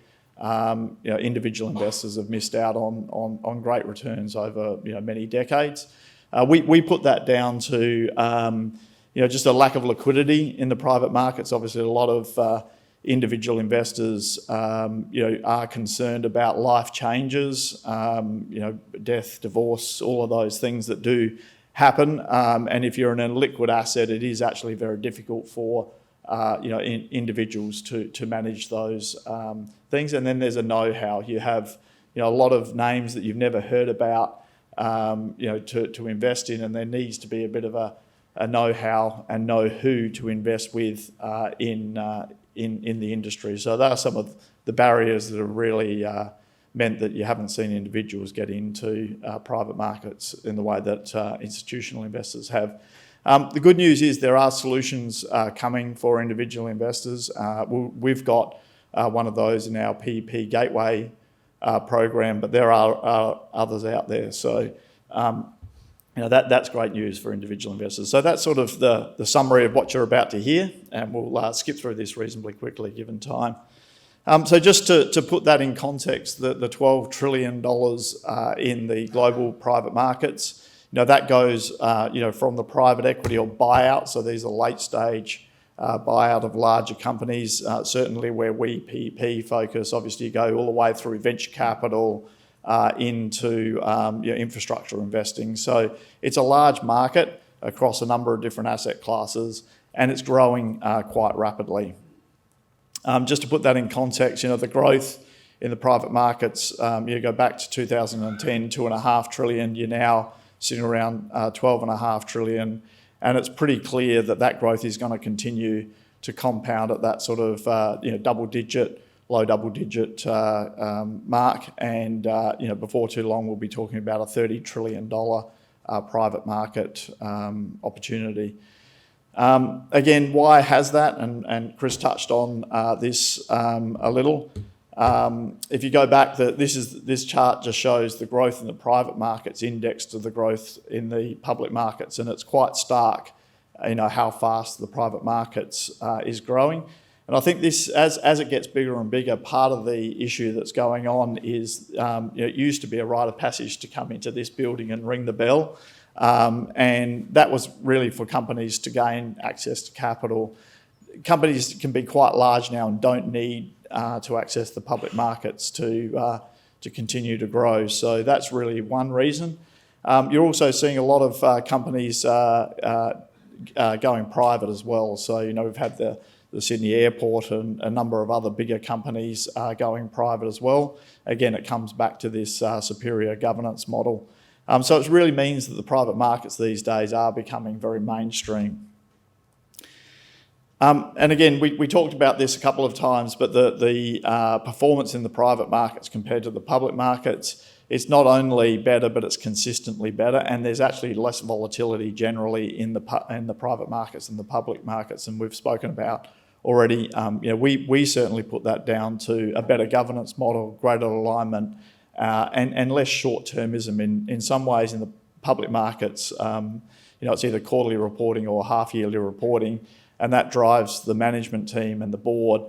individual investors have missed out on great returns over many decades. We put that down to just a lack of liquidity in the private markets. Obviously, a lot of individual investors, are concerned about life changes, death, divorce, all of those things that do happen. And if you're in a liquid asset, it is actually very difficult for individuals to manage those things. And then there's a know-how. You have a lot of names that you've never heard about, to invest in, and there needs to be a bit of a know-how and know who to invest with in the industry. So there are some of the barriers that have really meant that you haven't seen individuals get into private markets in the way that institutional investors have. The good news is there are solutions coming for individual investors. We've got one of those in our PEP Gateway program, but there are others out there. So that's great news for individual investors. So that's sort of the summary of what you're about to hear, and we'll skip through this reasonably quickly given time. So just to put that in context, the $12 trillion in the global private markets, that goes from the private equity or buyout. So these are late stage buyout of larger companies, certainly where we PEP focus. Obviously, you go all the way through venture capital into infrastructure investing. So it's a large market across a number of different asset classes, and it's growing quite rapidly. Just to put that in context, the growth in the private markets, you go back to 2010, $2.5 trillion, you're now sitting around $12.5 trillion, and it's pretty clear that growth is going to continue to compound at that sort of low double-digit mark, and before too long we'll be talking about a $30 trillion private market opportunity. Again, why has that? And Chris touched on this a little. If you go back, this chart just shows the growth in the private markets indexed to the growth in the public markets, and it's quite stark, how fast the private markets is growing. And I think this, as it gets bigger and bigger, part of the issue that's going on is it used to be a rite of passage to come into this building and ring the bell, and that was really for companies to gain access to capital. Companies can be quite large now and don't need to access the public markets to continue to grow. So that's really one reason. You're also seeing a lot of companies going private as well. So we've had the Sydney Airport and a number of other bigger companies going private as well. Again, it comes back to this superior governance model. So it really means that the private markets these days are becoming very mainstream. And again, we talked about this a couple of times, but the performance in the private markets compared to the public markets, it's not only better, but it's consistently better, and there's actually less volatility generally in the private markets than the public markets, and we've spoken about already. We certainly put that down to a better governance model, greater alignment, and less short-termism. In some ways, in the public markets, it's either quarterly reporting or half-yearly reporting, and that drives the management team and the board,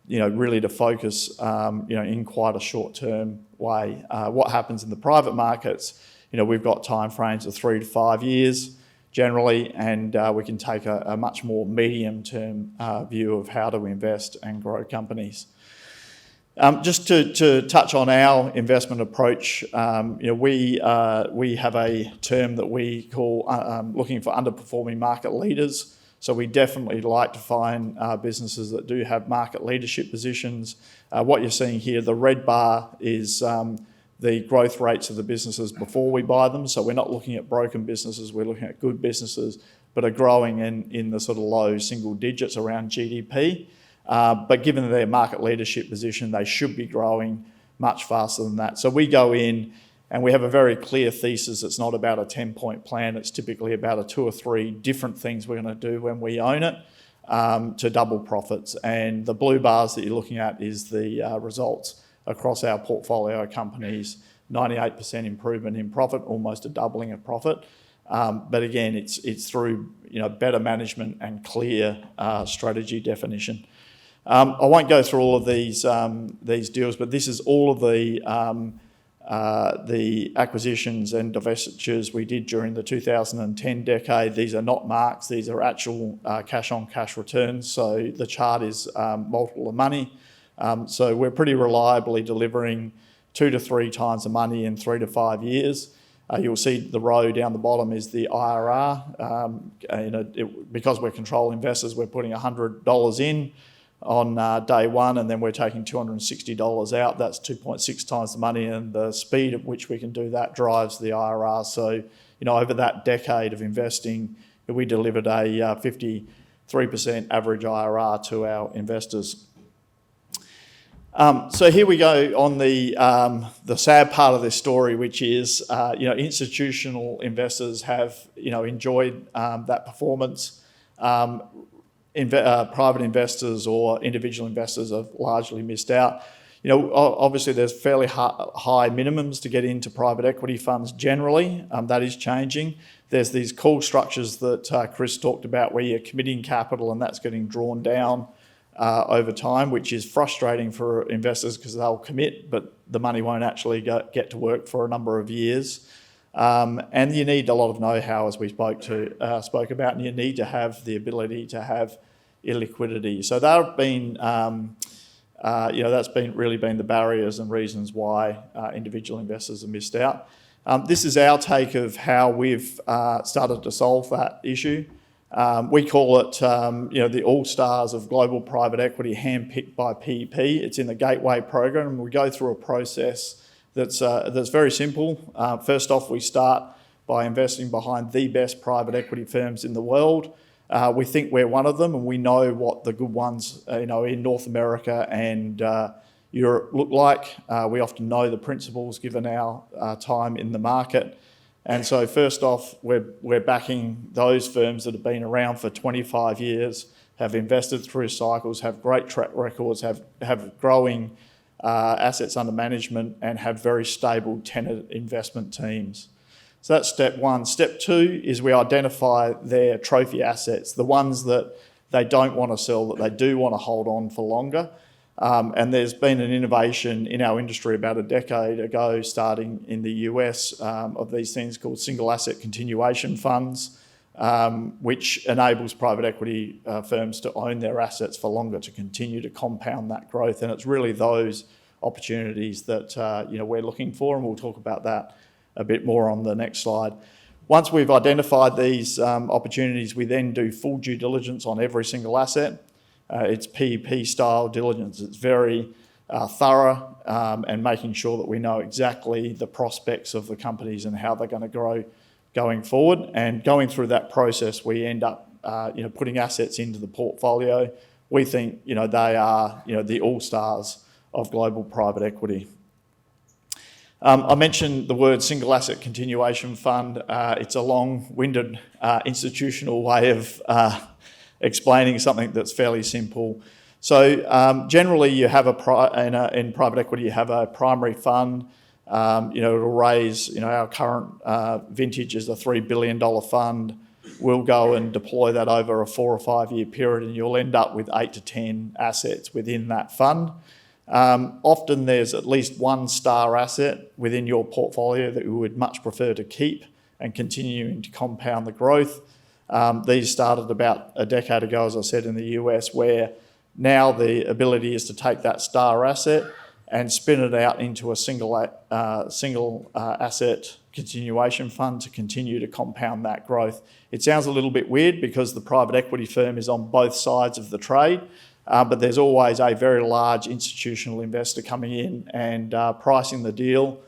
really to focus, in quite a short-term way. What happens in the private markets, we've got timeframes of 3 to 5 years generally, and we can take a much more medium-term view of how to invest and grow companies. Just to touch on our investment approach, we have a term that we call looking for underperforming market leaders. So we definitely like to find businesses that do have market leadership positions. What you're seeing here, the red bar is the growth rates of the businesses before we buy them. So we're not looking at broken businesses, we're looking at good businesses, but are growing in the sort of low single digits around GDP. But given their market leadership position, they should be growing much faster than that. So we go in and we have a very clear thesis. It's not about a 10-point plan. It's typically about a 2 or 3 different things we're going to do when we own it to double profits. And the blue bars that you're looking at is the results across our portfolio companies. 98% improvement in profit, almost a doubling of profit. But again, it's through better management and clear strategy definition. I won't go through all of these deals, but this is all of the acquisitions and divestitures we did during the 2010 decade. These are not marks, these are actual cash-on-cash returns. So the chart is multiple of money. So we're pretty reliably delivering 2 to 3 times the money in 3 to 5 years. You'll see the row down the bottom is the IRR. Because we're control investors, we're putting $100 in on day one, and then we're taking $260 out. That's 2.6 times the money, and the speed at which we can do that drives the IRR. So, over that decade of investing, we delivered a 53% average IRR to our investors. So here we go on the sad part of this story, which is institutional investors have enjoyed that performance. Private investors or individual investors have largely missed out. Obviously there's fairly high minimums to get into private equity funds generally. That is changing. There's these call structures that Chris talked about where you're committing capital and that's getting drawn down over time, which is frustrating for investors because they'll commit, but the money won't actually get to work for a number of years. And you need a lot of know-how, as we spoke about, and you need to have the ability to have illiquidity. So that have been, that's really been the barriers and reasons why individual investors have missed out. This is our take of how we've started to solve that issue. We call it, the all-stars of global private equity handpicked by PEP. It's in the Gateway program, and we go through a process that's very simple. First off, we start by investing behind the best private equity firms in the world. We think we're one of them, and we know what the good ones, in North America and Europe look like. We often know the principals given our time in the market. And so first off, we're backing those firms that have been around for 25 years, have invested through cycles, have great track records, have growing assets under management, and have very stable tenant investment teams. So that's step one. Step two is we identify their trophy assets, the ones that they don't want to sell, that they do want to hold on for longer. And there's been an innovation in our industry about a decade ago, starting in the US, of these things called single asset continuation funds, which enables private equity firms to own their assets for longer, to continue to compound that growth. And it's really those opportunities that we're looking for, and we'll talk about that a bit more on the next slide. Once we've identified these opportunities, we then do full due diligence on every single asset. It's PEP style diligence. It's very thorough and making sure that we know exactly the prospects of the companies and how they're going to grow going forward. And going through that process, we end up putting assets into the portfolio. We think they are the all-stars of global private equity. I mentioned the word single asset continuation fund. It's a long-winded institutional way of explaining something that's fairly simple. So generally you have in private equity, you have a primary fund. It'll raise, our current vintage is a $3 billion fund. We'll go and deploy that over a 4 or 5 year period, and you'll end up with 8 to 10 assets within that fund. Often there's at least one star asset within your portfolio that you would much prefer to keep and continuing to compound the growth. These started about a decade ago, as I said, in the US, where now the ability is to take that star asset and spin it out into a single asset continuation fund to continue to compound that growth. It sounds a little bit weird because the private equity firm is on both sides of the trade, but there's always a very large institutional investor coming in and pricing the deal.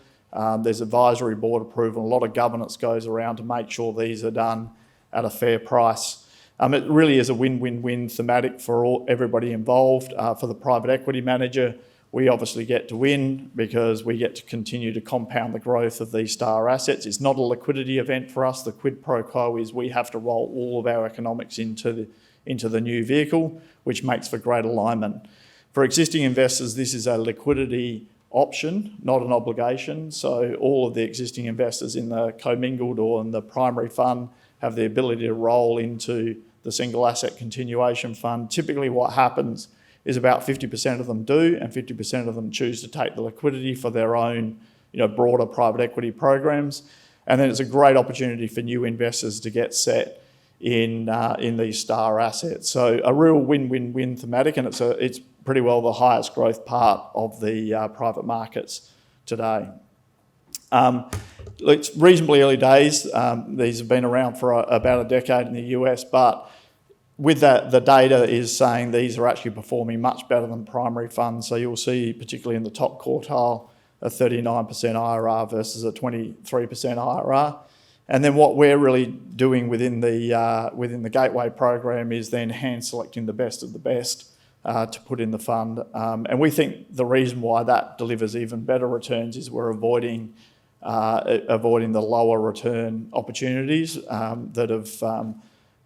There's advisory board approval. A lot of governance goes around to make sure these are done at a fair price. It really is a win-win-win thematic for everybody involved. For the private equity manager, we obviously get to win because we get to continue to compound the growth of these star assets. It's not a liquidity event for us. The quid pro quo is we have to roll all of our economics into the new vehicle, which makes for great alignment. For existing investors, this is a liquidity option, not an obligation. So all of the existing investors in the commingled or in the primary fund have the ability to roll into the single asset continuation fund. Typically what happens is about 50% of them do, and 50% of them choose to take the liquidity for their own, broader private equity programs. And then it's a great opportunity for new investors to get set in these star assets. So a real win-win-win thematic, and it's pretty well the highest growth part of the private markets today. It's reasonably early days. These have been around for about a decade in the US, but with that, the data is saying these are actually performing much better than primary funds. So you'll see, particularly in the top quartile, a 39% IRR versus a 23% IRR. And then what we're really doing within the Gateway program is then hand selecting the best of the best to put in the fund. And we think the reason why that delivers even better returns is we're avoiding the lower return opportunities that have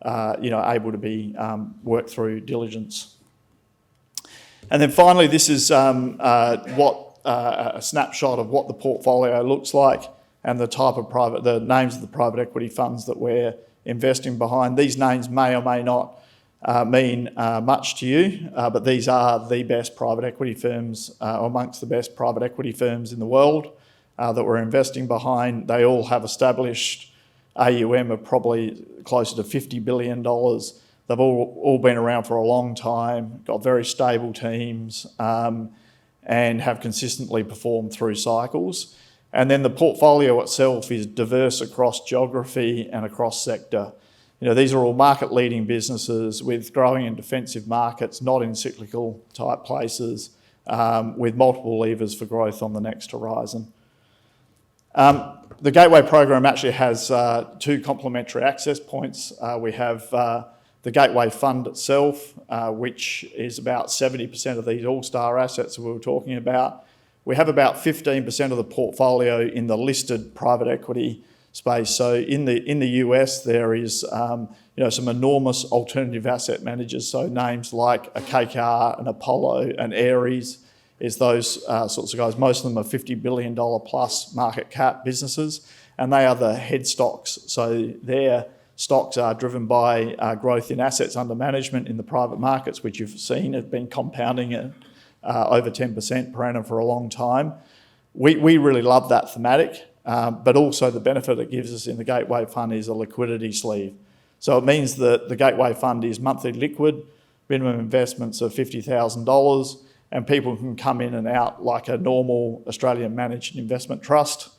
able to be worked through diligence. And then finally, this is a snapshot of what the portfolio looks like and the names of the private equity funds that we're investing behind. These names may or may not mean much to you, but these are the best private equity firms, amongst the best private equity firms in the world that we're investing behind. They all have established AUM of probably closer to $50 billion. They've all been around for a long time, got very stable teams, and have consistently performed through cycles. And then the portfolio itself is diverse across geography and across sector. These are all market-leading businesses with growing and defensive markets, not in cyclical type places, with multiple levers for growth on the next horizon. The Gateway program actually has two complementary access points. We have the Gateway Fund itself, which is about 70% of these all-star assets that we were talking about. We have about 15% of the portfolio in the listed private equity space. So in the US, there is some enormous alternative asset managers. So names like a KKR, an Apollo, an Ares is those sorts of guys. Most of them are $50 billion plus market cap businesses, and they are the head stocks. So their stocks are driven by growth in assets under management in the private markets, which you've seen have been compounding at over 10% per annum for a long time. We really love that thematic, but also the benefit it gives us in the Gateway Fund is a liquidity sleeve. So it means that the Gateway Fund is monthly liquid, minimum investments of $50,000, and people can come in and out like a normal Australian managed investment trust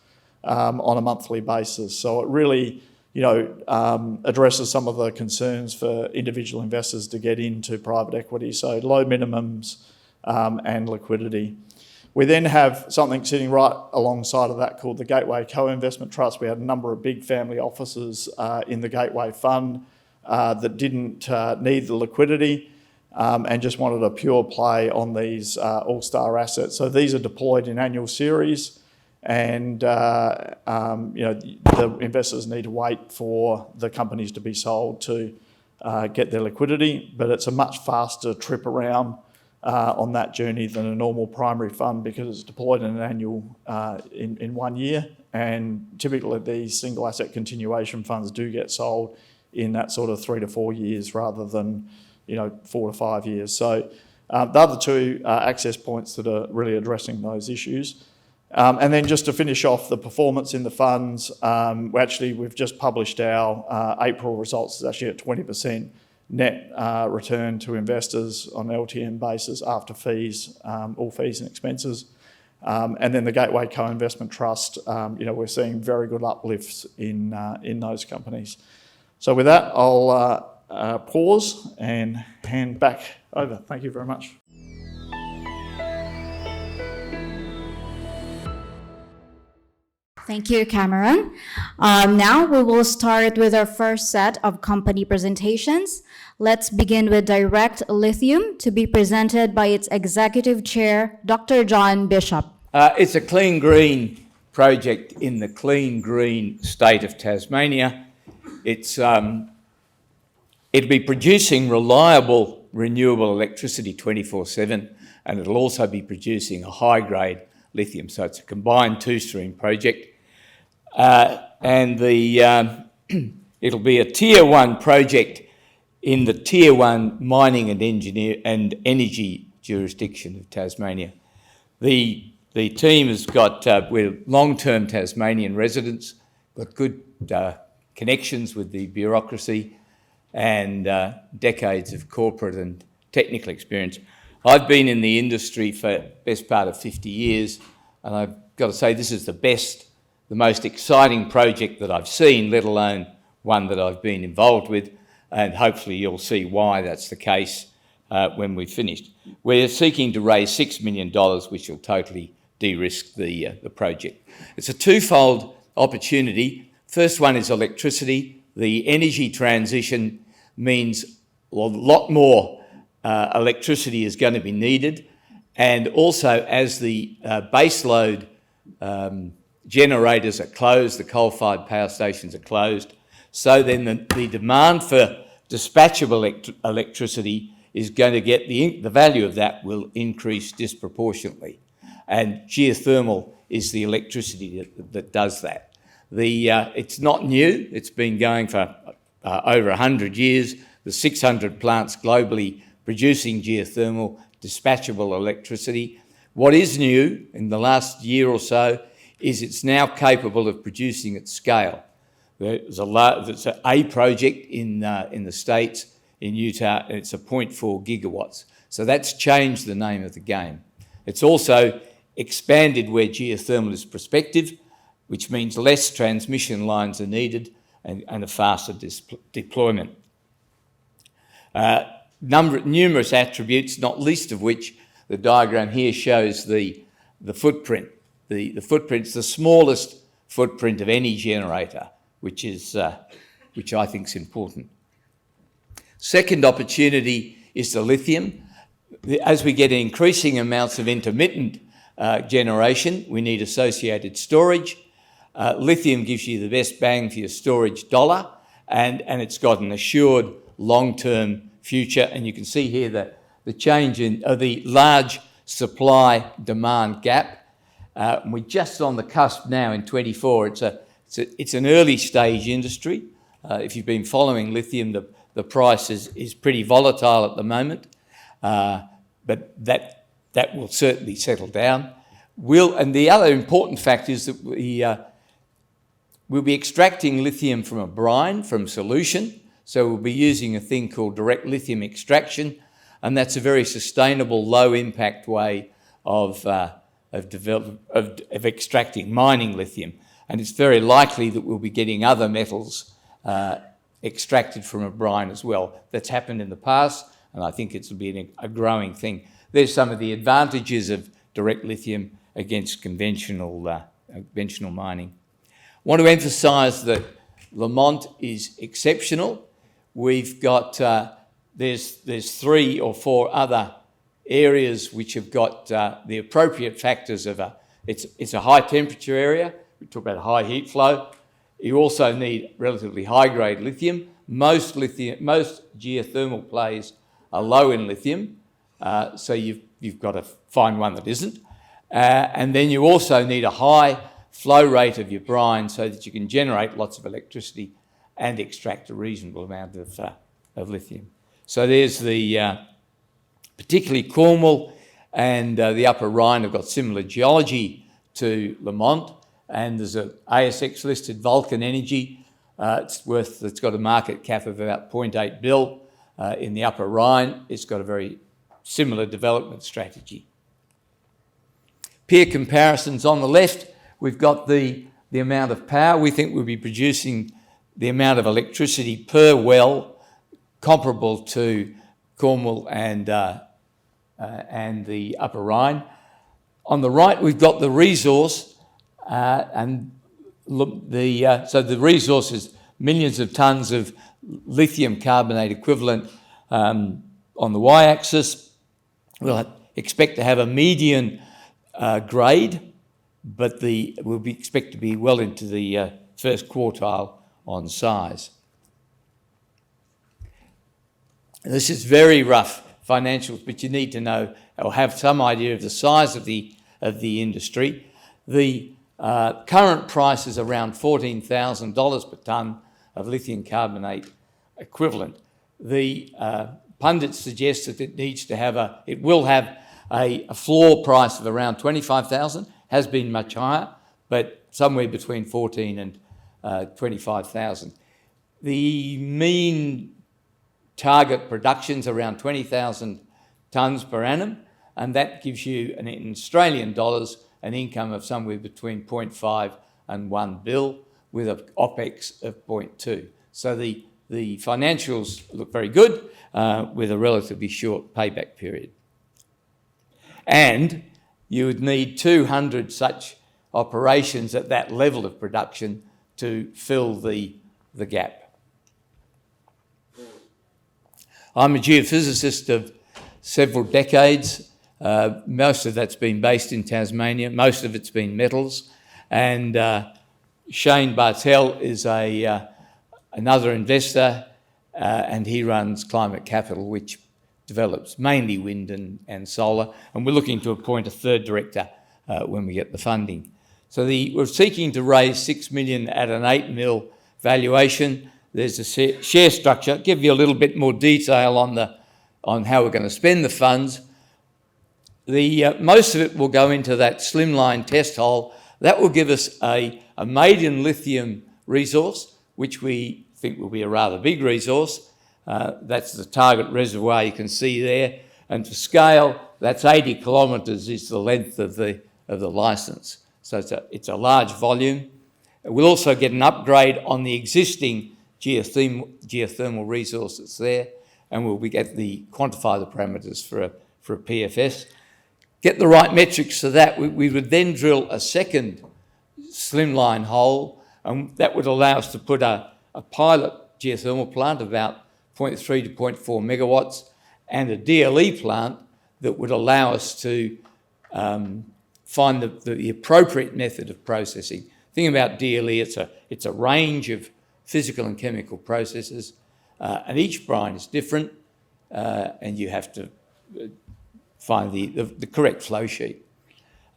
on a monthly basis. So it really addresses some of the concerns for individual investors to get into private equity. So low minimums and liquidity. We then have something sitting right alongside of that called the Gateway Co-Investment Trust. We had a number of big family offices in the Gateway Fund that didn't need the liquidity and just wanted a pure play on these all-star assets. So these are deployed in annual series, and the investors need to wait for the companies to be sold to get their liquidity, but it's a much faster trip around on that journey than a normal primary fund because it's deployed in an annual in 1 year, and typically these single asset continuation funds do get sold in that sort of 3 to 4 years rather than 4 to 5 years. So the other two access points that are really addressing those issues. And then just to finish off the performance in the funds, we've just published our April results. It's actually at 20% net return to investors on an LTM basis after fees, all fees and expenses. And then the Gateway Co-Investment Trust, we're seeing very good uplifts in those companies. So with that, I'll pause and hand back over. Thank you very much. Thank you, Cameron. Now we will start with our first set of company presentations. Let's begin with Direct Lithium, to be presented by its Executive Chair, Dr. John Bishop. It's a clean green project in the clean green state of Tasmania. It'll be producing reliable, renewable electricity 24/7, and it'll also be producing a high-grade lithium. So it's a combined two-stream project. It'll be a Tier 1 project in the Tier 1 mining and energy jurisdiction of Tasmania. The team has got, we're long-term Tasmanian residents, got good connections with the bureaucracy and decades of corporate and technical experience. I've been in the industry for the best part of 50 years, and I've got to say this is the most exciting project that I've seen, let alone one that I've been involved with, and hopefully you'll see why that's the case when we've finished. We're seeking to raise $6 million, which will totally de-risk the project. It's a twofold opportunity. First one is electricity. The energy transition means a lot more electricity is going to be needed, and also as the baseload generators are closed, the coal-fired power stations are closed, so then the demand for dispatchable electricity is going to get, the value of that will increase disproportionately. And geothermal is the electricity that does that. It's not new, it's been going for over 100 years. There's 600 plants globally producing geothermal, dispatchable electricity. What is new in the last year or so is it's now capable of producing at scale. There's a project in the States, in Utah, and it's a 0.4 gigawatts. So that's changed the name of the game. It's also expanded where geothermal is prospective, which means less transmission lines are needed and a faster deployment. Numerous attributes, not least of which the diagram here shows the footprint. The footprint's the smallest footprint of any generator, which I think is important. Second opportunity is the lithium. As we get increasing amounts of intermittent generation, we need associated storage. Lithium gives you the best bang for your storage dollar, and it's got an assured long-term future. And you can see here that the change in the large supply-demand gap. We're just on the cusp now in 24. It's an early stage industry. If you've been following lithium, the price is pretty volatile at the moment, but that will certainly settle down. And the other important fact is that we'll be extracting lithium from a brine, from solution. So we'll be using a thing called direct lithium extraction, and that's a very sustainable, low impact way of extracting mining lithium. And it's very likely that we'll be getting other metals extracted from a brine as well. That's happened in the past, and I think it'll be a growing thing. There's some of the advantages of direct lithium against conventional mining. I want to emphasise that Lamont is exceptional. We've got, there's 3 or 4 other areas which have got the appropriate factors of it's a high temperature area. We talk about high heat flow. You also need relatively high grade lithium. Most geothermal plays are low in lithium, so you've got to find one that isn't. And then you also need a high flow rate of your brine so that you can generate lots of electricity and extract a reasonable amount of lithium. So there's particularly Cornwall and the Upper Rhine have got similar geology to Lamont, and there's an ASX listed Vulcan Energy. It's got a market cap of about 0.8 bill in the Upper Rhine. It's got a very similar development strategy. peer comparisons on the left, we've got the amount of power. We think we'll be producing the amount of electricity per well comparable to Cornwall and the Upper Rhine. On the right, we've got the resource, so the resource is millions of tonnes of lithium carbonate equivalent on the y-axis. We'll expect to have a median grade, but we'll expect to be well into the first quartile on size. This is very rough financials, but you need to know or have some idea of the size of the industry. The current price is around $14,000 per tonne of lithium carbonate equivalent. The pundits suggest that it will have a floor price of around $25,000, has been much higher, but somewhere between $14,000 and $25,000. The mean target production's around 20,000 tonnes per annum, and that gives you, in Australian dollars, an income of somewhere between 0.5 and 1 bill with an OPEX of 0.2. So the financials look very good with a relatively short payback period. And you would need 200 such operations at that level of production to fill the gap. I'm a geophysicist of several decades. Most of that's been based in Tasmania. Most of it's been metals. And Shane Bartell is another investor, and he runs Climate Capital, which develops mainly wind and solar. And we're looking to appoint a third director when we get the funding. So we're seeking to raise $6 million at an $8 million valuation. There's a share structure. I'll give you a little bit more detail on how we're going to spend the funds. Most of it will go into that slimline test hole. That will give us a maiden lithium resource, which we think will be a rather big resource. That's the target reservoir you can see there. And to scale, that's 80 kilometres is the length of the licence. So it's a large volume. We'll also get an upgrade on the existing geothermal resource that's there, and we'll quantify the parameters for a PFS. Get the right metrics for that. We would then drill a second slimline hole, and that would allow us to put a pilot geothermal plant about 0.3 to 0.4 megawatts and a DLE plant that would allow us to find the appropriate method of processing. The thing about DLE, it's a range of physical and chemical processes, and each brine is different, and you have to find the correct flow sheet.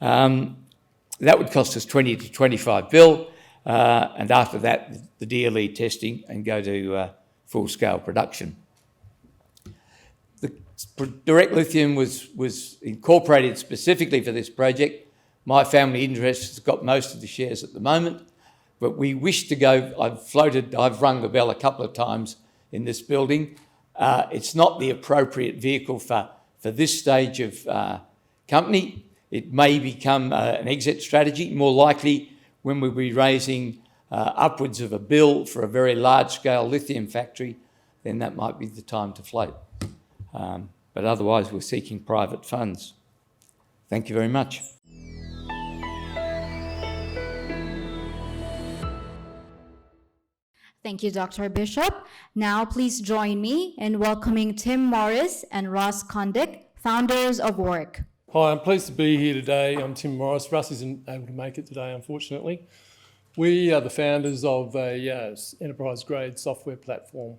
That would cost us 20 to 25 bill, and after that, the DLE testing and go to full-scale production. The direct lithium was incorporated specifically for this project. My family interest has got most of the shares at the moment, but we wish to go. I've rung the bell a couple of times in this building. It's not the appropriate vehicle for this stage of company. It may become an exit strategy, more likely when we'll be raising upwards of $1 billion for a very large-scale lithium factory, then that might be the time to float. But otherwise, we're seeking private funds. Thank you very much. Thank you, Dr. Bishop. Now, please join me in welcoming Tim Morris and Ross Condick, founders of Work. Hi, I'm pleased to be here today. I'm Tim Morris. Russ isn't able to make it today, unfortunately. We are the founders of a enterprise-grade software platform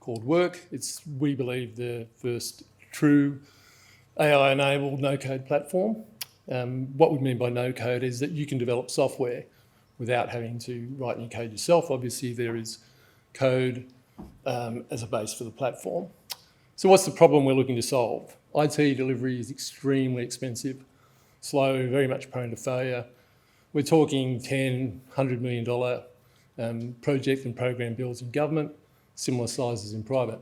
called Work. It's, we believe, the first true AI-enabled no-code platform. What we mean by no-code is that you can develop software without having to write any code yourself. Obviously, there is code as a base for the platform. So what's the problem we're looking to solve? IT delivery is extremely expensive, slow, very much prone to failure. We're talking $10, $100 million project and program builds in government, similar sizes in private.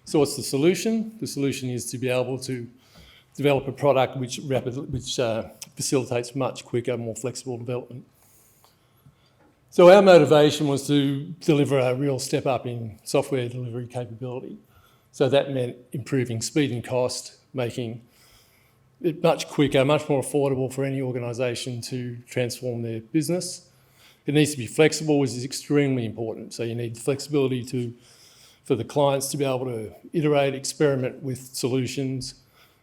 So what's the solution? The solution is to be able to develop a product which facilitates much quicker, more flexible development. So our motivation was to deliver a real step up in software delivery capability. So that meant improving speed and cost, making it much quicker, much more affordable for any organisation to transform their business. It needs to be flexible, which is extremely important. So you need flexibility for the clients to be able to iterate, experiment with solutions,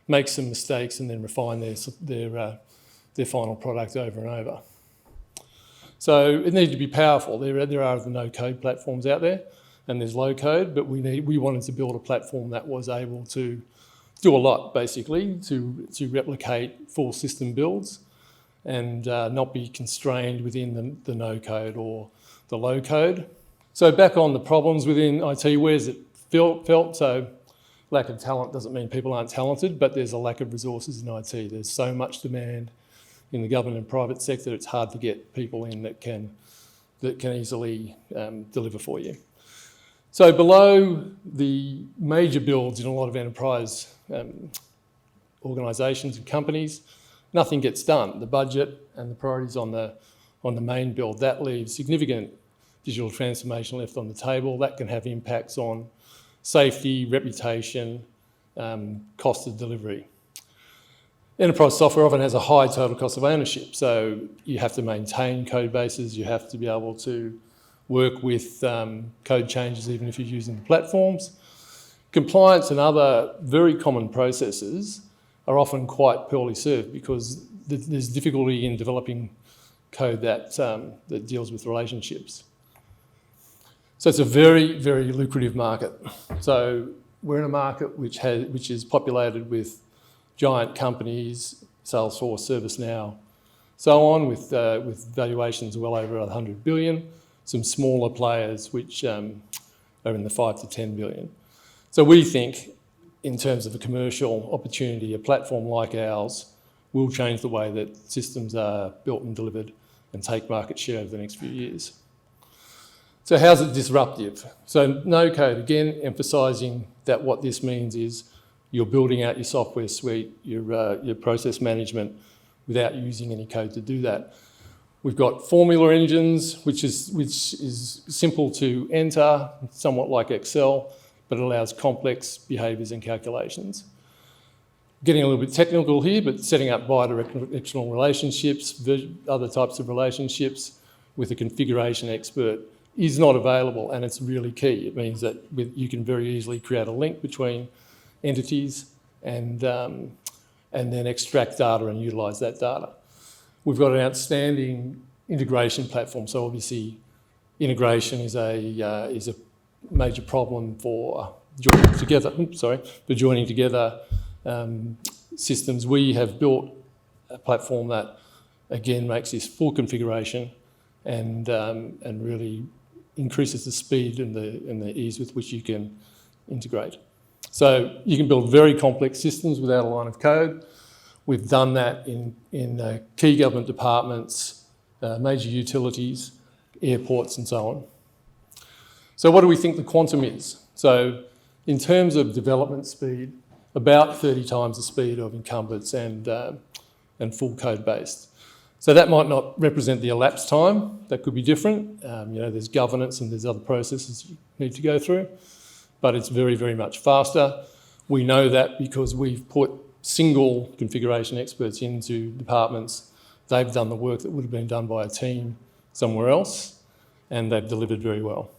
make some mistakes, and then refine their final product over and over. So it needed to be powerful. There are the no-code platforms out there, and there's low-code, but we wanted to build a platform that was able to do a lot, basically, to replicate full system builds and not be constrained within the no-code or the low-code. So back on the problems within IT, where's it felt? So lack of talent doesn't mean people aren't talented, but there's a lack of resources in IT. There's so much demand in the government and private sector, it's hard to get people in that can easily deliver for you. So below the major builds in a lot of enterprise organisations and companies, nothing gets done. The budget and the priorities on the main build, that leaves significant digital transformation left on the table. That can have impacts on safety, reputation, cost of delivery. Enterprise software often has a high total cost of ownership, so you have to maintain code bases, you have to be able to work with code changes even if you're using the platforms. Compliance and other very common processes are often quite poorly served because there's difficulty in developing code that deals with relationships. So it's a very, very lucrative market. So we're in a market which is populated with giant companies, Salesforce, ServiceNow, so on, with valuations well over 100 billion, some smaller players which are in the 5 to 10 billion. So we think, in terms of a commercial opportunity, a platform like ours will change the way that systems are built and delivered and take market share over the next few years. So how's it disruptive? So no code, again, emphasising that what this means is you're building out your software suite, your process management without using any code to do that. We've got formula engines, which is simple to enter, somewhat like Excel, but it allows complex behaviours and calculations. Getting a little bit technical here, but setting up bidirectional relationships, other types of relationships with a configuration expert is not available, and it's really key. It means that you can very easily create a link between entities and then extract data and utilise that data. We've got an outstanding integration platform, so obviously integration is a major problem for joining together systems. We have built a platform that again makes this full configuration and really increases the speed and the ease with which you can integrate. So you can build very complex systems without a line of code. We've done that in key government departments, major utilities, airports and so on. So what do we think the quantum is? So in terms of development speed, about 30 times the speed of incumbents and full code based. So that might not represent the elapsed time, that could be different. There's governance and there's other processes you need to go through, but it's very, very much faster. We know that because we've put single configuration experts into departments. They've done the work that would have been done by a team somewhere else, and they've delivered very well.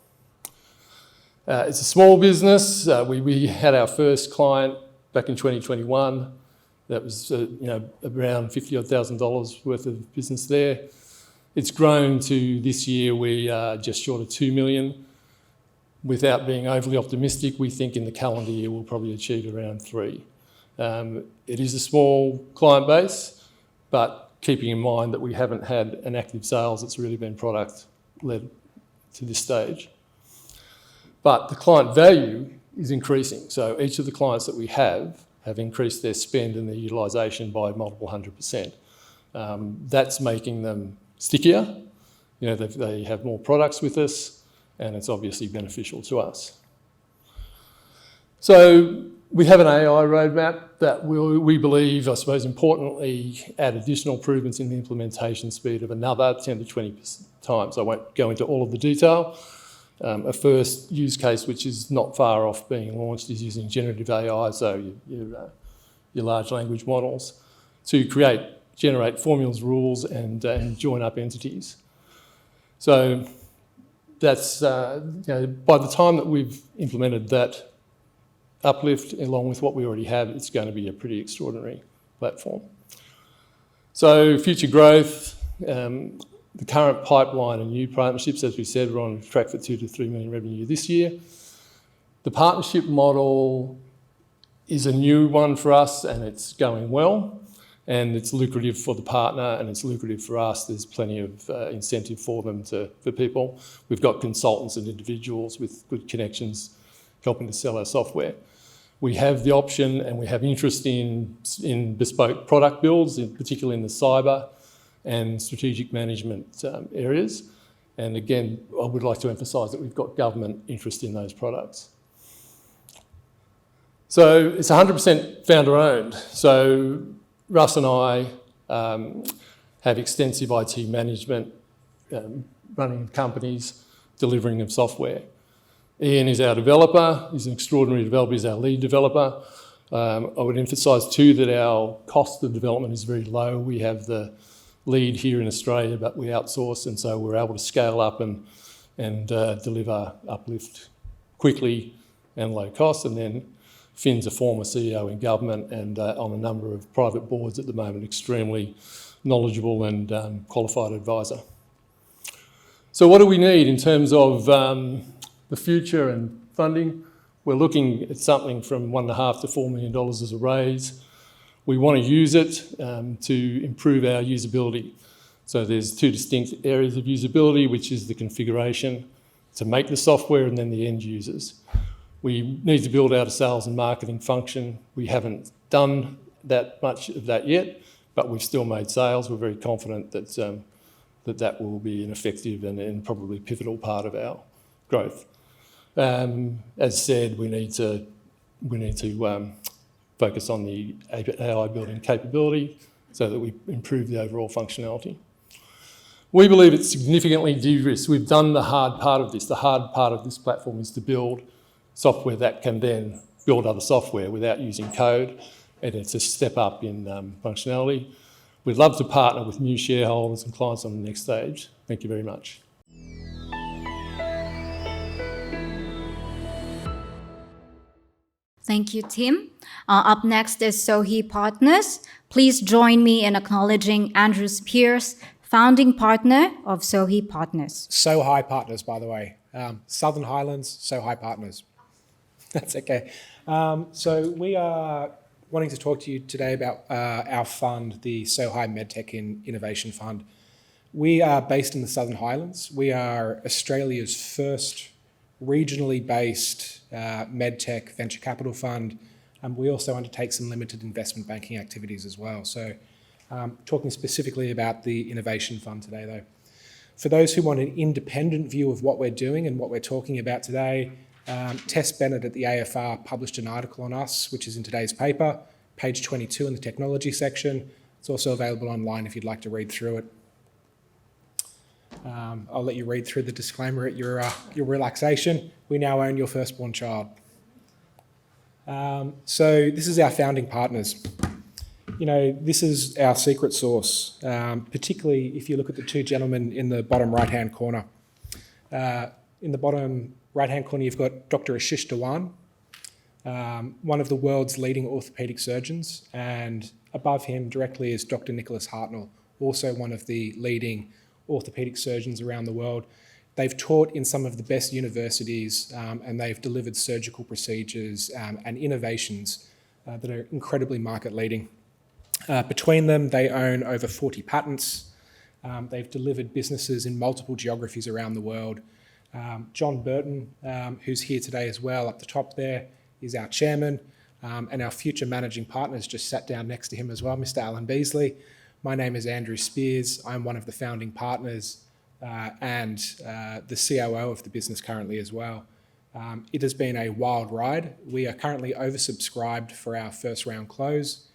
It's a small business. We had our first client back in 2021. That was around $50,000 worth of business there. It's grown to this year, we are just short of 2 million. Without being overly optimistic, we think in the calendar year we'll probably achieve around 3. It is a small client base, but keeping in mind that we haven't had an active sales, it's really been product-led to this stage. But the client value is increasing. So each of the clients that we have increased their spend and their utilisation by multiple 100%. That's making them stickier. They have more products with us, and it's obviously beneficial to us. So We have an AI roadmap that we believe, I suppose importantly, add additional improvements in the implementation speed of another 10 to 20 times. I won't go into all of the detail. A first use case, which is not far off being launched, is using generative AI, so your large language models, to generate formulas, rules, and join up entities. So that's, by the time that we've implemented that uplift, along with what we already have, it's going to be a pretty extraordinary platform. So future growth, the current pipeline and new partnerships, as we said, we're on track for 2 to 3 million revenue this year. The partnership model is a new one for us, and it's going well, and it's lucrative for the partner and it's lucrative for us. There's plenty of incentive for them, for people. We've got consultants and individuals with good connections helping to sell our software. We have the option and we have interest in bespoke product builds, particularly in the cyber and strategic management areas. And again, I would like to emphasise that we've got government interest in those products. So it's 100% founder owned. So Russ and I have extensive IT management, running companies, delivering of software. Ian is our developer. He's an extraordinary developer. He's our lead developer. I would emphasise too that our cost of development is very low. We have the lead here in Australia, but we outsource, and so we're able to scale up and deliver uplift quickly and low cost. And then Finn's a former CEO in government and on a number of private boards at the moment, extremely knowledgeable and qualified advisor. So what do we need in terms of the future and funding? We're looking at something from $1.5 to $4 million as a raise. We want to use it to improve our usability. So there's 2 distinct areas of usability, which is the configuration to make the software and then the end users. We need to build out a sales and marketing function. We haven't done that much of that yet, but we've still made sales. We're very confident that that will be an effective and probably pivotal part of our growth. As said, we need to focus on the AI building capability so that we improve the overall functionality. We believe it's significantly de-risked. We've done the hard part of this. The hard part of this platform is to build software that can then build other software without using code, and it's a step up in functionality. We'd love to partner with new shareholders and clients on the next stage. Thank you very much. Thank you, Tim. Up next is Sohi Partners. Please join me in acknowledging Andrew Spears, founding partner of Sohi Partners. Sohi Partners, by the way. Southern Highlands, Sohi Partners. That's okay. So we are wanting to talk to you today about our fund, the Sohi MedTech Innovation Fund. We are based in the Southern Highlands. We are Australia's first regionally based medtech venture capital fund. We also undertake some limited investment banking activities as well. So talking specifically about the innovation fund today though. For those who want an independent view of what we're doing and what we're talking about today, Tess Bennett at the AFR published an article on us, which is in today's paper, page 22 in the technology section. It's also available online if you'd like to read through it. I'll let you read through the disclaimer at your relaxation. We now own your firstborn child. So this is our founding partners. You know, this is our secret sauce, particularly if you look at the 2 gentlemen in the bottom right-hand corner. In the bottom right-hand corner, you've got Dr. Ashish Dhawan, one of the world's leading orthopaedic surgeons, and above him directly is Dr. Nicholas Hartnell, also one of the leading orthopaedic surgeons around the world. They've taught in some of the best universities and they've delivered surgical procedures and innovations that are incredibly market leading. Between them, they own over 40 patents. They've delivered businesses in multiple geographies around the world. John Burton, who's here today as well, up the top there, is our chairman, and our future managing partners just sat down next to him as well, Mr. Alan Beasley. My name is Andrew Spears. I'm one of the founding partners and the COO of the business currently as well. It has been a wild ride. We are currently oversubscribed for our first round close,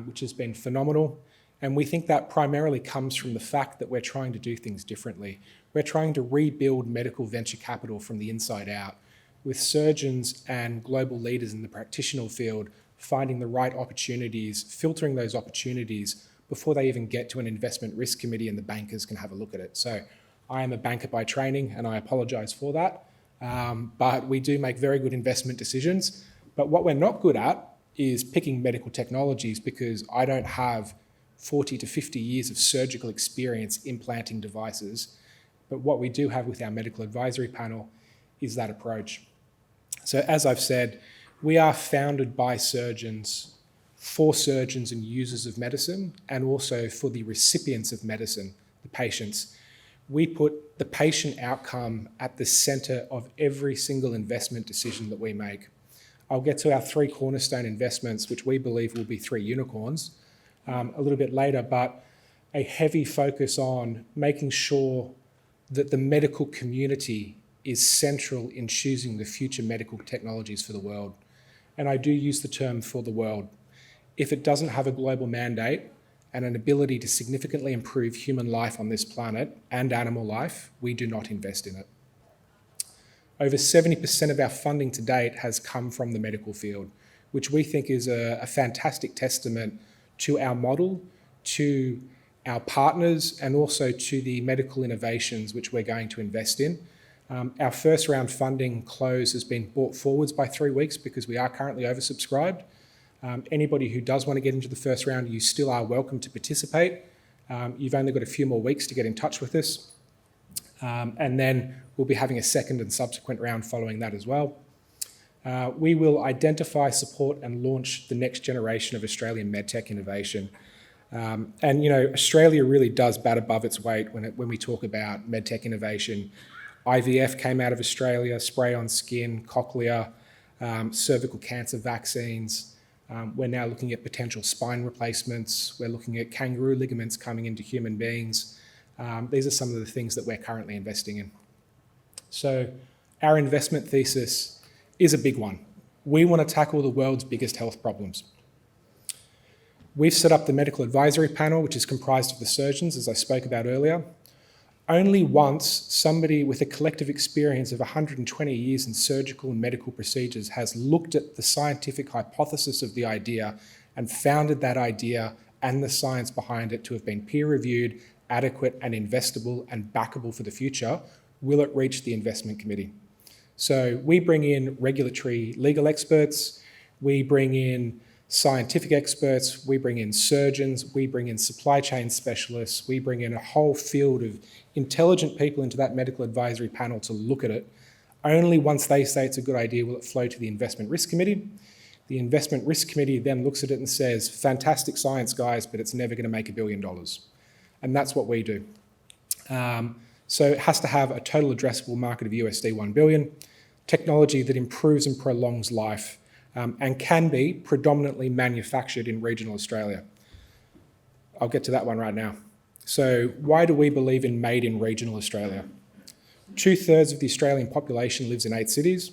which has been phenomenal. And we think that primarily comes from the fact that we're trying to do things differently. We're trying to rebuild medical venture capital from the inside out, with surgeons and global leaders in the practitioner field finding the right opportunities, filtering those opportunities before they even get to an investment risk committee and the bankers can have a look at it. So I am a banker by training and I apologise for that. But we do make very good investment decisions. But what we're not good at is picking medical technologies, because I don't have 40 to 50 years of surgical experience implanting devices. But what we do have with our medical advisory panel is that approach. So as I've said, we are founded by surgeons, for surgeons and users of medicine, and also for the recipients of medicine, the patients. We put the patient outcome at the centre of every single investment decision that we make. I'll get to our 3 cornerstone investments, which we believe will be 3 unicorns, a little bit later, but a heavy focus on making sure that the medical community is central in choosing the future medical technologies for the world. And I do use the term for the world. If it doesn't have a global mandate and an ability to significantly improve human life on this planet and animal life, we do not invest in it. Over 70% of our funding to date has come from the medical field, which we think is a fantastic testament to our model, to our partners, and also to the medical innovations which we're going to invest in. Our first round funding close has been brought forwards by 3 weeks because we are currently oversubscribed. Anybody who does want to get into the first round, you still are welcome to participate. You've only got a few more weeks to get in touch with us. And then we'll be having a second and subsequent round following that as well. We will identify, support and launch the next generation of Australian medtech innovation. And you know, Australia really does bat above its weight when we talk about medtech innovation. IVF came out of Australia, spray on skin, cochlea, cervical cancer vaccines. We're now looking at potential spine replacements. We're looking at kangaroo ligaments coming into human beings. These are some of the things that we're currently investing in. So our investment thesis is a big one. We want to tackle the world's biggest health problems. We've set up the medical advisory panel, which is comprised of the surgeons, as I spoke about earlier. Only once somebody with a collective experience of 120 years in surgical and medical procedures has looked at the scientific hypothesis of the idea and founded that idea and the science behind it to have been peer-reviewed, adequate and investable and backable for the future, will it reach the investment committee. So we bring in regulatory legal experts, we bring in scientific experts, we bring in surgeons, we bring in supply chain specialists, we bring in a whole field of intelligent people into that medical advisory panel to look at it. Only once they say it's a good idea will it flow to the investment risk committee. The investment risk committee then looks at it and says, fantastic science, guys, but it's never going to make $1 billion. And that's what we do. So it has to have a total addressable market of USD 1 billion, technology that improves and prolongs life, and can be predominantly manufactured in regional Australia. I'll get to that one right now. So why do we believe in made in regional Australia? 2/3 of the Australian population lives in 8 cities.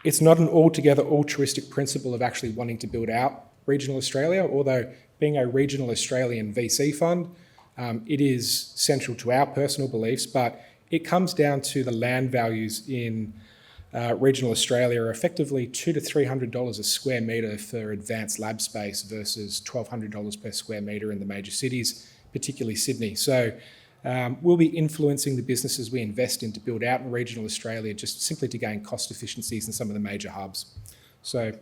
It's not an altogether altruistic principle of actually wanting to build out regional Australia, although being a regional Australian VC fund, it is central to our personal beliefs, but it comes down to the land values in regional Australia are effectively $200 to $300 a square metre for advanced lab space versus $1,200 per square metre in the major cities, particularly Sydney. So we'll be influencing the businesses we invest in to build out in regional Australia just simply to gain cost efficiencies in some of the major hubs. So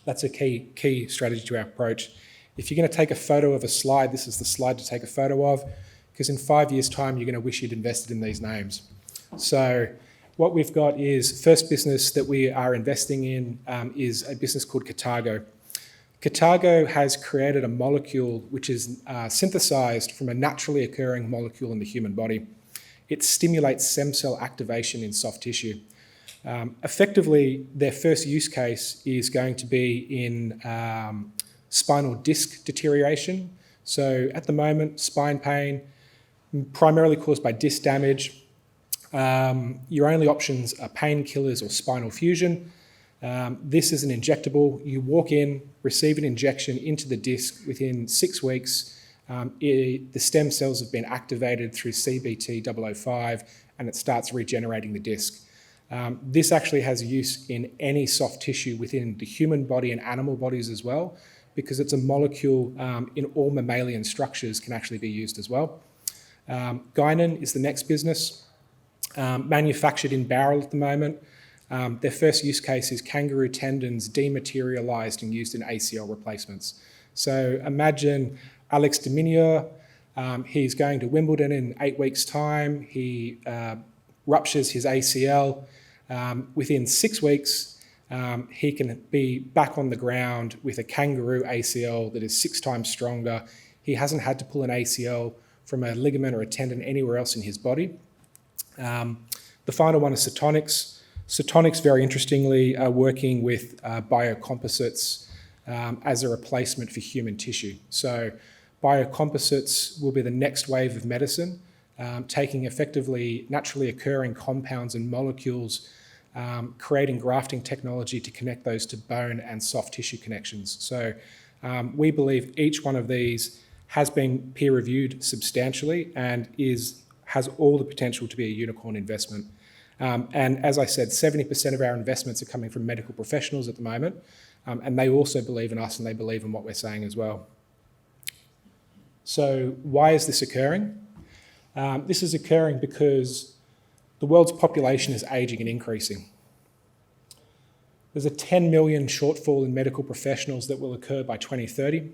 that's a key strategy to our approach. If you're going to take a photo of a slide, this is the slide to take a photo of, because in 5 years' time, you're going to wish you'd invested in these names. So what we've got is, first business that we are investing in is a business called Cartago. Cartago has created a molecule which is synthesized from a naturally occurring molecule in the human body. It stimulates stem cell activation in soft tissue. Effectively, their first use case is going to be in spinal disc deterioration. So at the moment, spine pain, primarily caused by disc damage. Your only options are painkillers or spinal fusion. This is an injectable. You walk in, receive an injection into the disc. Within 6 weeks, the stem cells have been activated through CBT005 and it starts regenerating the disc. This actually has use in any soft tissue within the human body and animal bodies as well, because it's a molecule in all mammalian structures can actually be used as well. Guinan is the next business, manufactured in Barrel at the moment. Their first use case is kangaroo tendons dematerialised and used in ACL replacements. So imagine Alex de Minaur, he's going to Wimbledon in 8 weeks' time. He ruptures his ACL. Within 6 weeks, he can be back on the ground with a kangaroo ACL that is 6 times stronger. He hasn't had to pull an ACL from a ligament or a tendon anywhere else in his body. The final one is Cetonics. Cetonics, very interestingly, are working with biocomposites as a replacement for human tissue. So biocomposites will be the next wave of medicine, taking effectively naturally occurring compounds and molecules, creating grafting technology to connect those to bone and soft tissue connections. So we believe each one of these has been peer-reviewed substantially and has all the potential to be a unicorn investment. And as I said, 70% of our investments are coming from medical professionals at the moment, and they also believe in us and they believe in what we're saying as well. So why is this occurring? This is occurring because the world's population is aging and increasing. There's a 10 million shortfall in medical professionals that will occur by 2030.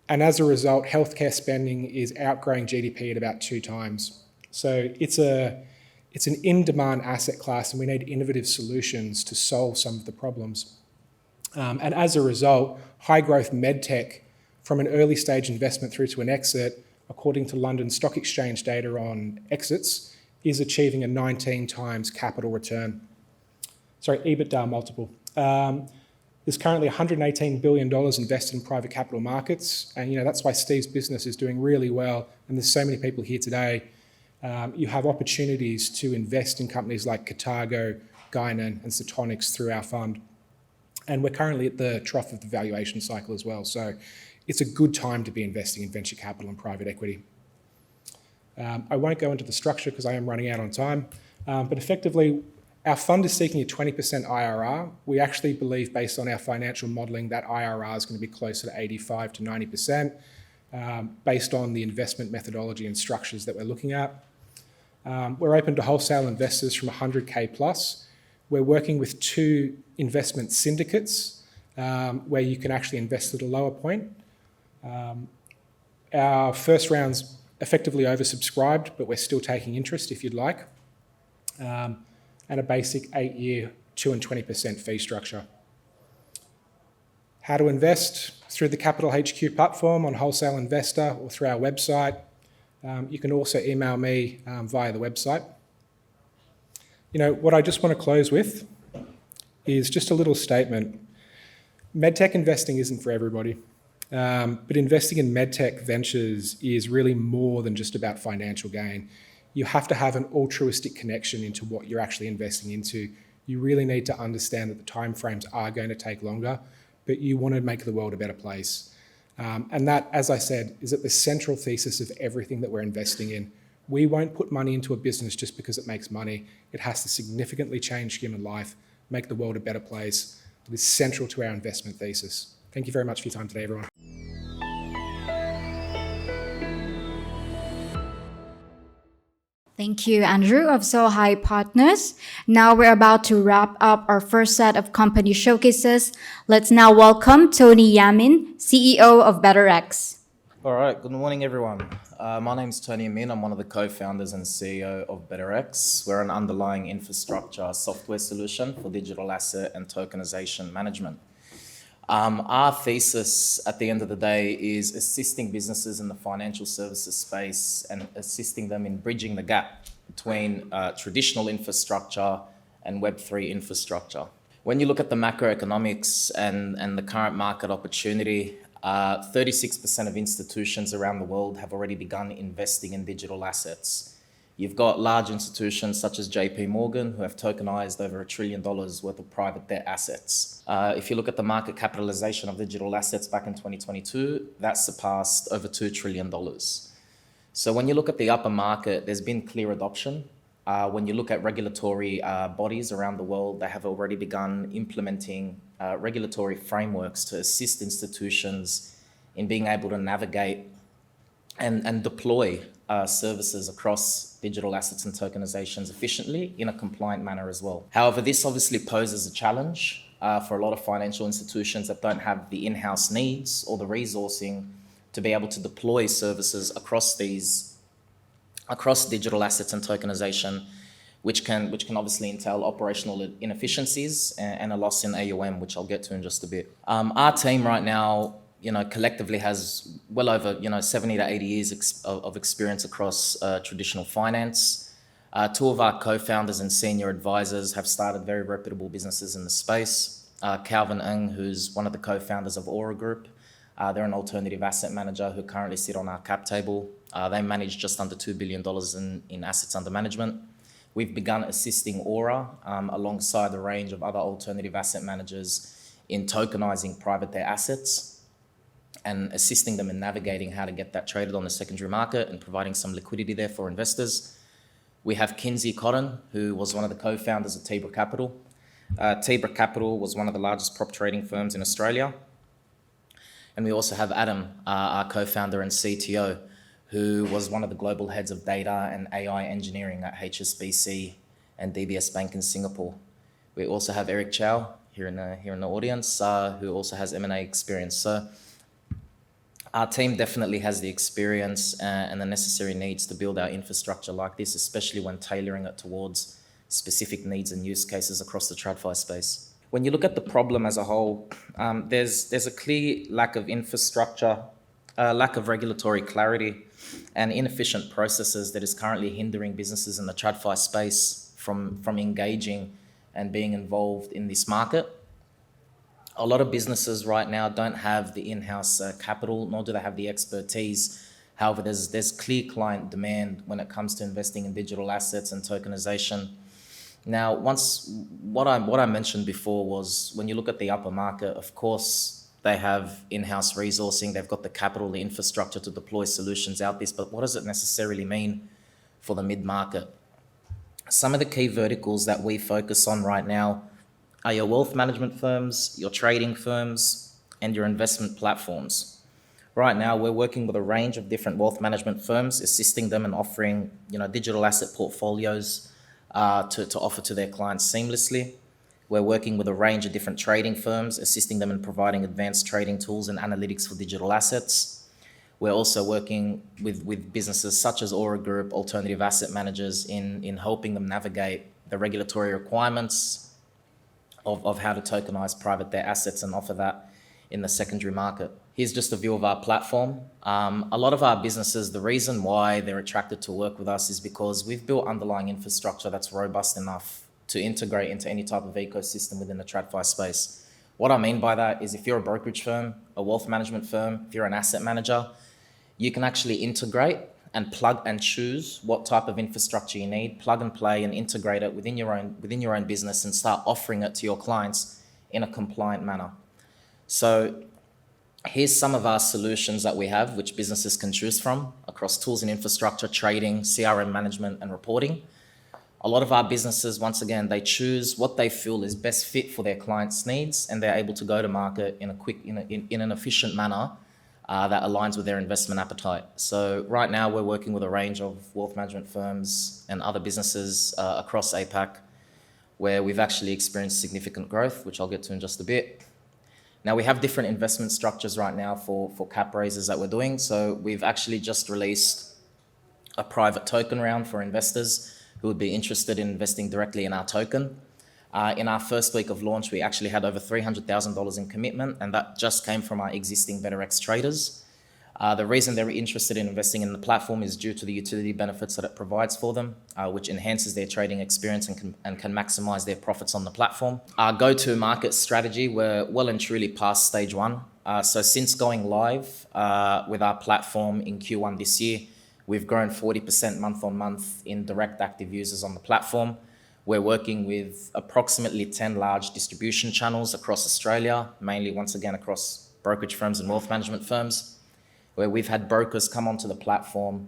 And as a result, healthcare spending is outgrowing GDP at about 2 times. So it's an in-demand asset class, and we need innovative solutions to solve some of the problems. And as a result, high-growth medtech, from an early-stage investment through to an exit, according to London Stock Exchange data on exits, is achieving a 19 times capital return. Sorry, EBITDA multiple. There's currently $118 billion invested in private capital markets, and that's why Steve's business is doing really well, and there's so many people here today. You have opportunities to invest in companies like Cartago, Guinan and Cetonics through our fund. And we're currently at the trough of the valuation cycle as well. So it's a good time to be investing in venture capital and private equity. I won't go into the structure because I am running out on time, but effectively our fund is seeking a 20% IRR. We actually believe, based on our financial modelling, that IRR is going to be closer to 85 to 90%, based on the investment methodology and structures that we're looking at. We're open to wholesale investors from 100K plus. We're working with 2 investment syndicates where you can actually invest at a lower point. Our first round's effectively oversubscribed, but we're still taking interest if you'd like. And a basic 8-year 2 and 20% fee structure. How to invest? Through the Capital HQ platform on Wholesale Investor or through our website. You can also email me via the website. What I just want to close with is just a little statement. Medtech investing isn't for everybody, but investing in medtech ventures is really more than just about financial gain. You have to have an altruistic connection into what you're actually investing into. You really need to understand that the timeframes are going to take longer, but you want to make the world a better place. And that, as I said, is at the central thesis of everything that we're investing in. We won't put money into a business just because it makes money. It has to significantly change human life, make the world a better place. It is central to our investment thesis. Thank you very much for your time today, everyone. Thank you, Andrew of So High Partners. Now we're about to wrap up our first set of company showcases. Let's now welcome Tony Yamin, CEO of BetterX. All right, good morning, everyone. My name's Tony Yamin. I'm one of the co-founders and CEO of BetterX. We're an underlying infrastructure software solution for digital asset and tokenization management. Our thesis at the end of the day is assisting businesses in the financial services space and assisting them in bridging the gap between traditional infrastructure and Web3 infrastructure. When you look at the macroeconomics and the current market opportunity, 36% of institutions around the world have already begun investing in digital assets. You've got large institutions such as JP Morgan who have tokenized over $1 trillion worth of private debt assets. If you look at the market capitalization of digital assets back in 2022, that surpassed over $2 trillion. So when you look at the upper market, there's been clear adoption. When you look at regulatory bodies around the world, they have already begun implementing regulatory frameworks to assist institutions in being able to navigate and deploy services across digital assets and tokenizations efficiently in a compliant manner as well. However, this obviously poses a challenge for a lot of financial institutions that don't have the in-house needs or the resourcing to be able to deploy services across digital assets and tokenization, which can obviously entail operational inefficiencies and a loss in AUM, which I'll get to in just a bit. Our team right now, collectively has well over 70 to 80 years of experience across traditional finance. Two of our co-founders and senior advisors have started very reputable businesses in the space. Calvin Ng, who's one of the co-founders of Aura Group. They're an alternative asset manager who currently sit on our cap table. They manage just under $2 billion in assets under management. We've begun assisting Aura alongside a range of other alternative asset managers in tokenizing private debt assets and assisting them in navigating how to get that traded on the secondary market and providing some liquidity there for investors. We have Kinsey Cotton, who was one of the co-founders of Tibra Capital. Tibra Capital was one of the largest prop trading firms in Australia. And we also have Adam, our co-founder and CTO, who was one of the global heads of data and AI engineering at HSBC and DBS Bank in Singapore. We also have Eric Chow here in the audience, who also has M&A experience. So our team definitely has the experience and the necessary needs to build our infrastructure like this, especially when tailoring it towards specific needs and use cases across the TradFi space. When you look at the problem as a whole, there's a clear lack of infrastructure, lack of regulatory clarity, and inefficient processes that is currently hindering businesses in the TradFi space from engaging and being involved in this market. A lot of businesses right now don't have the in-house capital, nor do they have the expertise. However, there's clear client demand when it comes to investing in digital assets and tokenization. Now, what I mentioned before was when you look at the upper market, of course, they have in-house resourcing, they've got the capital, the infrastructure to deploy solutions out this, but what does it necessarily mean for the mid-market? Some of the key verticals that we focus on right now are your wealth management firms, your trading firms, and your investment platforms. Right now, we're working with a range of different wealth management firms, assisting them in offering, digital asset portfolios to offer to their clients seamlessly. We're working with a range of different trading firms, assisting them in providing advanced trading tools and analytics for digital assets. We're also working with businesses such as Aura Group, alternative asset managers, in helping them navigate the regulatory requirements of how to tokenize private debt assets and offer that in the secondary market. Here's just a view of our platform. A lot of our businesses, the reason why they're attracted to work with us is because we've built underlying infrastructure that's robust enough to integrate into any type of ecosystem within the TradFi space. What I mean by that is if you're a brokerage firm, a wealth management firm, if you're an asset manager, you can actually integrate and plug and choose what type of infrastructure you need, plug and play and integrate it within your own business and start offering it to your clients in a compliant manner. So here's some of our solutions that we have, which businesses can choose from across tools and infrastructure, trading, CRM management, and reporting. A lot of our businesses, once again, they choose what they feel is best fit for their clients' needs, and they're able to go to market in an efficient manner that aligns with their investment appetite. So right now we're working with a range of wealth management firms and other businesses across APAC where we've actually experienced significant growth, which I'll get to in just a bit. Now we have different investment structures right now for cap raises that we're doing. So we've actually just released a private token round for investors who would be interested in investing directly in our token. In our first week of launch, we actually had over $300,000 in commitment, and that just came from our existing BetterX traders. The reason they're interested in investing in the platform is due to the utility benefits that it provides for them, which enhances their trading experience and can maximize their profits on the platform. Our go-to-market strategy, we're well and truly past stage one. So since going live with our platform in Q1 this year, We've grown 40% month on month in direct active users on the platform. We're working with approximately 10 large distribution channels across Australia, mainly once again across brokerage firms and wealth management firms, where we've had brokers come onto the platform,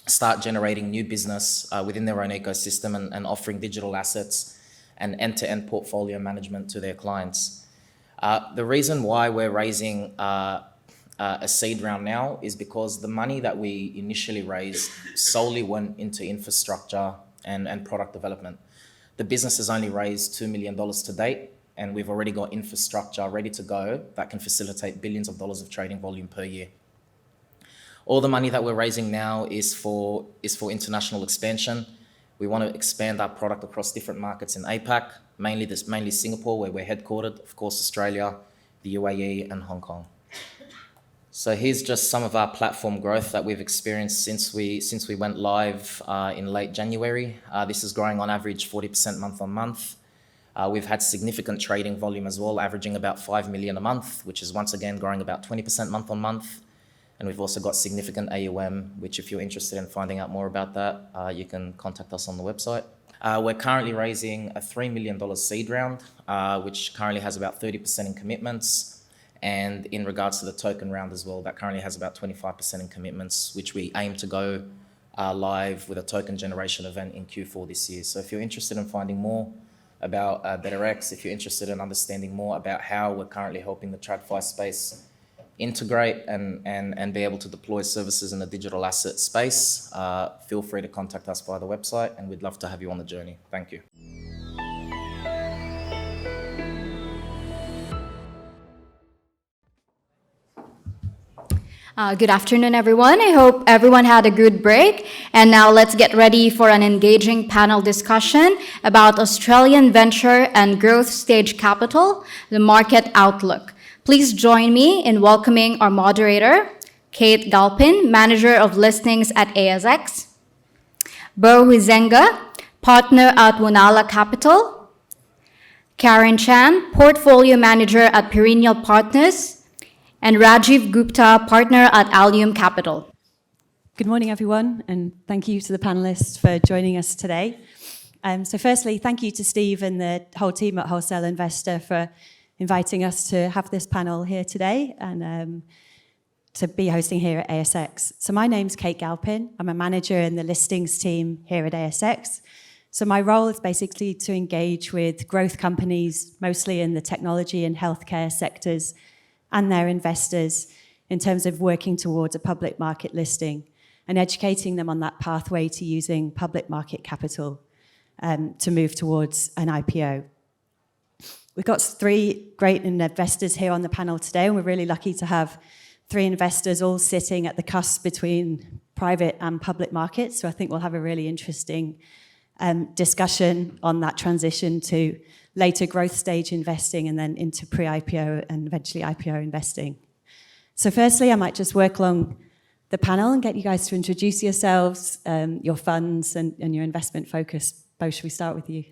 start generating new business within their own ecosystem and offering digital assets and end-to-end portfolio management to their clients. The reason why we're raising a seed round now is because the money that we initially raised solely went into infrastructure and product development. The business has only raised $2 million to date, and we've already got infrastructure ready to go that can facilitate billions of dollars of trading volume per year. All the money that we're raising now is for international expansion. We want to expand our product across different markets in APAC, mainly Singapore, where we're headquartered, of course, Australia, the UAE, and Hong Kong. So here's just some of our platform growth that we've experienced since we went live in late January. This is growing on average 40% month on month. We've had significant trading volume as well, averaging about 5 million a month, which is once again growing about 20% month on month. And we've also got significant AUM, which if you're interested in finding out more about that, you can contact us on the website. We're currently raising a $3 million seed round, which currently has about 30% in commitments. And in regards to the token round as well, that currently has about 25% in commitments, which we aim to go live with a token generation event in Q4 this year. So if you're interested in finding more about BetterX, if you're interested in understanding more about how we're currently helping the TradFi space integrate and be able to deploy services in the digital asset space, feel free to contact us via the website, and we'd love to have you on the journey. Thank you. Good afternoon, everyone. I hope everyone had a good break. And now let's get ready for an engaging panel discussion about Australian venture and growth stage capital, the market outlook. Please join me in welcoming our moderator, Kate Galpin, Manager of Listings at ASX, Bo Huizenga, Partner at Wunala Capital, Karen Chan, Portfolio Manager at Perennial Partners, and Rajiv Gupta, Partner at Allium Capital. Good morning, everyone, and thank you to the panelists for joining us today. So firstly, thank you to Steve and the whole team at Wholesale Investor for inviting us to have this panel here today and to be hosting here at ASX. So my name's Kate Galpin. I'm a manager in the listings team here at ASX. So my role is basically to engage with growth companies, mostly in the technology and healthcare sectors, and their investors in terms of working towards a public market listing and educating them on that pathway to using public market capital to move towards an IPO. We've got 3 great investors here on the panel today, and we're really lucky to have 3 investors all sitting at the cusp between private and public markets. So I think we'll have a really interesting discussion on that transition to later growth stage investing and then into pre-IPO and eventually IPO investing. So firstly, I might just work along the panel and get you guys to introduce yourselves, your funds and your investment focus. Bo, should we start with you?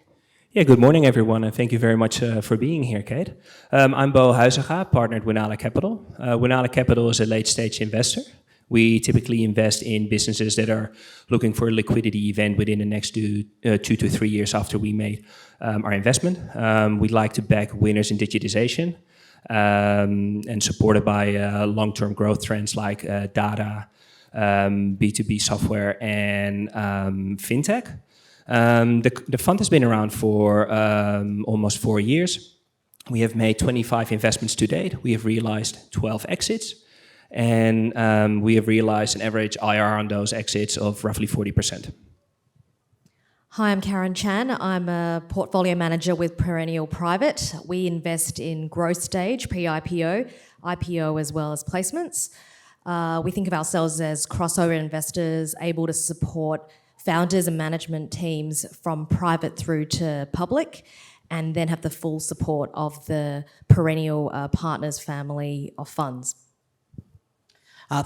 Yeah, good morning, everyone, and thank you very much for being here, Kate. I'm Bo Huizenga, partner at Wunala Capital. Wunala Capital is a late-stage investor. We typically invest in businesses that are looking for a liquidity event within the next 2 to 3 years after we made our investment. We like to back winners in digitization and supported by long-term growth trends like data, B2B software, and fintech. The fund has been around for almost 4 years. We have made 25 investments to date. We have realized 12 exits. And we have realized an average IR on those exits of roughly 40%. Hi, I'm Karen Chan. I'm a portfolio manager with Perennial Private. We invest in growth stage, pre-IPO, IPO, as well as placements. We think of ourselves as crossover investors able to support founders and management teams from private through to public, and then have the full support of the Perennial Partners family of funds.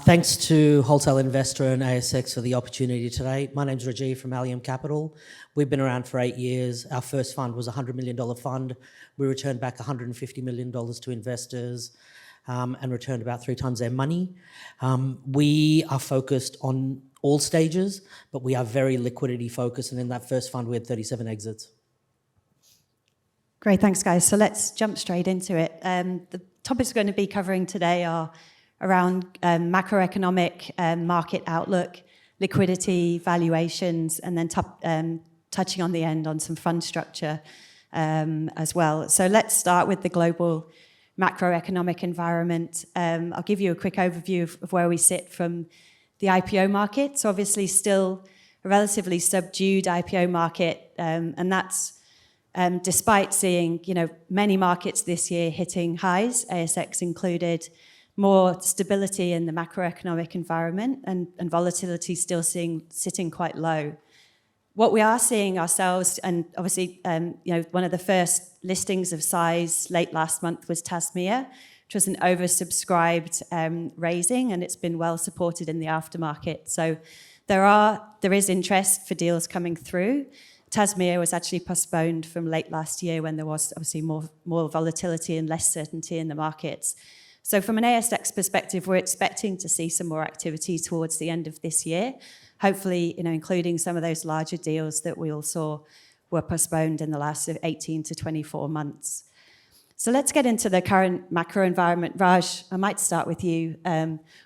Thanks to Wholesale Investor and ASX for the opportunity today. My name's Rajiv from Allium Capital. We've been around for 8 years. Our first fund was a $100 million fund. We returned back $150 million to investors. and returned about 3 times their money. We are focused on all stages, but we are very liquidity focused, and in that first fund we had 37 exits. Great, thanks guys. So let's jump straight into it. The topics we're going to be covering today are around macroeconomic market outlook, liquidity, valuations, and then touching on the end on some fund structure as well. So let's start with the global macroeconomic environment. I'll give you a quick overview of where we sit from the IPO market. So obviously still a relatively subdued IPO market, and that's despite seeing many markets this year hitting highs, ASX included, more stability in the macroeconomic environment and volatility still sitting quite low. What we are seeing ourselves, and obviously one of the first listings of size late last month was Tasmea, which was an oversubscribed raising, and it's been well supported in the aftermarket. So there is interest for deals coming through. Tasmea was actually postponed from late last year when there was obviously more volatility and less certainty in the markets. So from an ASX perspective, we're expecting to see some more activity towards the end of this year, hopefully including some of those larger deals that we all saw were postponed in the last 18 to 24 months. So let's get into the current macro environment. Raj, I might start with you.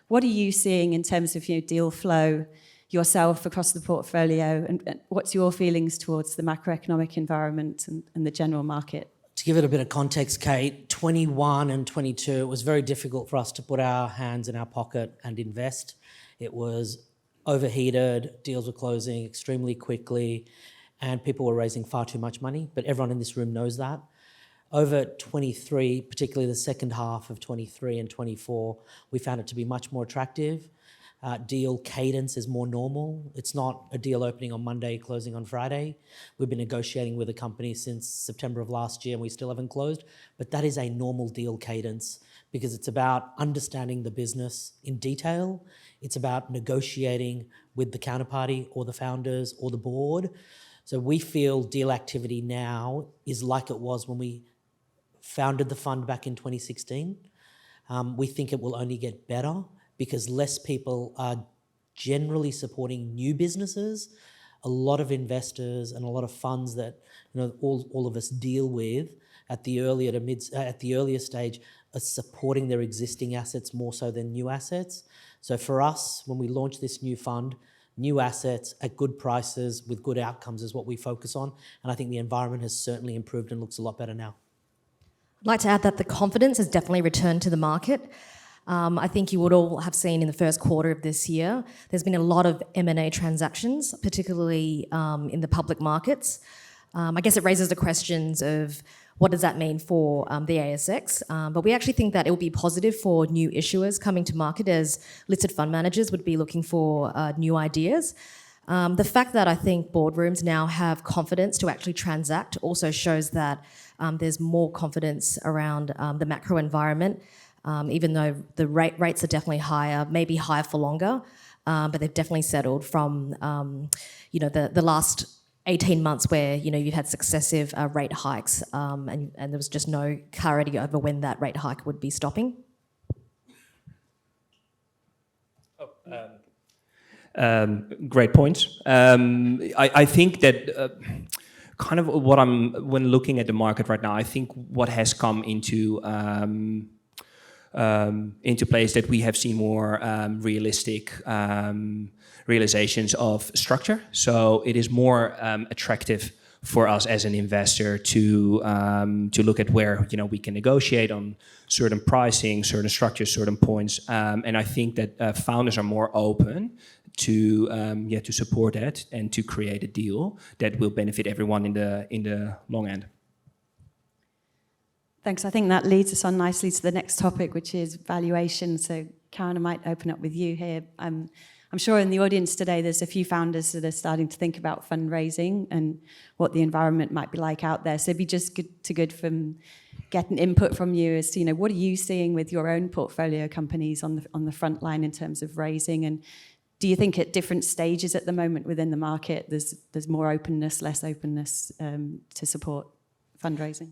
What are you seeing in terms of deal flow yourself across the portfolio, and what's your feelings towards the macroeconomic environment and the general market? To give it a bit of context, Kate, 21 and 22, it was very difficult for us to put our hands in our pocket and invest. It was overheated, deals were closing extremely quickly, and people were raising far too much money, but everyone in this room knows that. Over 23, particularly the second half of 23 and 24, we found it to be much more attractive. Deal cadence is more normal. It's not a deal opening on Monday, closing on Friday. We've been negotiating with a company since September of last year and we still haven't closed, but that is a normal deal cadence because it's about understanding the business in detail. It's about negotiating with the counterparty or the founders or the board. So we feel deal activity now is like it was when we founded the fund back in 2016. We think it will only get better because less people are generally supporting new businesses. A lot of investors and a lot of funds that all of us deal with at the earlier stage are supporting their existing assets more so than new assets. So for us, when we launch this new fund, new assets at good prices with good outcomes is what we focus on. And I think the environment has certainly improved and looks a lot better now. I'd like to add that the confidence has definitely returned to the market. I think you would all have seen in the first quarter of this year, there's been a lot of M&A transactions, particularly in the public markets. I guess it raises the questions of what does that mean for the ASX? But we actually think that it will be positive for new issuers coming to market as listed fund managers would be looking for new ideas. The fact that I think boardrooms now have confidence to actually transact also shows that there's more confidence around the macro environment. Even though the rates are definitely higher, maybe higher for longer, but they've definitely settled from the last 18 months where you've had successive rate hikes, and there was just no clarity over when that rate hike would be stopping. Great points. I think that kind of when looking at the market right now, I think what has come into place that we have seen more realistic realizations of structure. So it is more attractive for us as an investor to look at where we can negotiate on certain pricing, certain structures, certain points, and I think that founders are more open to support that and to create a deal that will benefit everyone in the long end. Thanks. I think that leads us on nicely to the next topic, which is valuation. So Karen, I might open up with you here. I'm sure in the audience today there's a few founders that are starting to think about fundraising and what the environment might be like out there. So it'd be just good from getting input from you as to what are you seeing with your own portfolio companies on the front line in terms of raising, and do you think at different stages at the moment within the market there's more openness, less openness to support fundraising?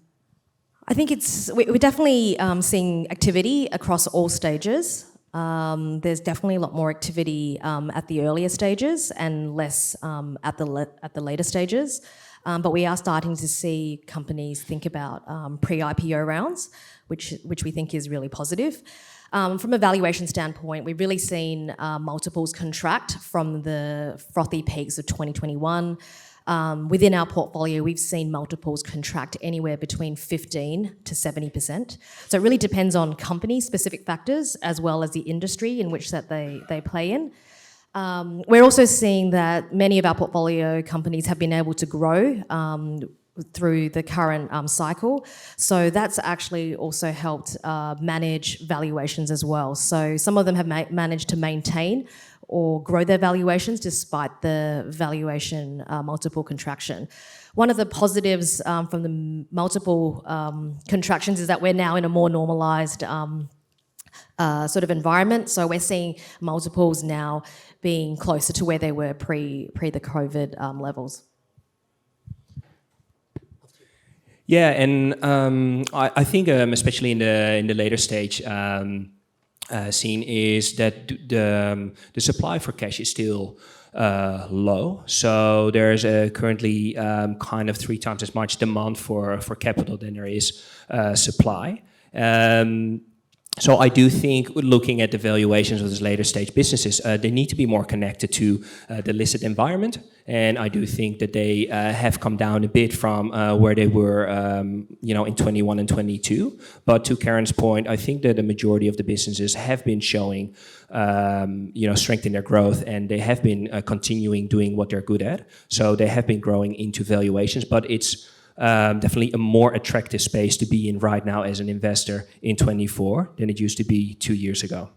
I think we're definitely seeing activity across all stages. There's definitely a lot more activity at the earlier stages and less at the later stages. But we are starting to see companies think about pre-IPO rounds, which we think is really positive. From a valuation standpoint, we've really seen multiples contract from the frothy peaks of 2021. Within our portfolio, we've seen multiples contract anywhere between 15 to 70%. So it really depends on company-specific factors as well as the industry in which that they play in. We're also seeing that many of our portfolio companies have been able to grow through the current cycle. So that's actually also helped manage valuations as well. So some of them have managed to maintain or grow their valuations despite the valuation multiple contraction. One of the positives from the multiple contractions is that we're now in a more normalized sort of environment. So we're seeing multiples now being closer to where they were pre the COVID levels. Yeah, and I think especially in the later stage scene is that the supply for cash is still low. So there's currently kind of 3 times as much demand for capital than there is supply. So I do think looking at the valuations of these later stage businesses, they need to be more connected to the listed environment. And I do think that they have come down a bit from where they were, in 21 and 22. But to Karen's point, I think that the majority of the businesses have been showing, strength in their growth, and they have been continuing doing what they're good at. So they have been growing into valuations, but it's definitely a more attractive space to be in right now as an investor in 24 than it used to be 2 years ago.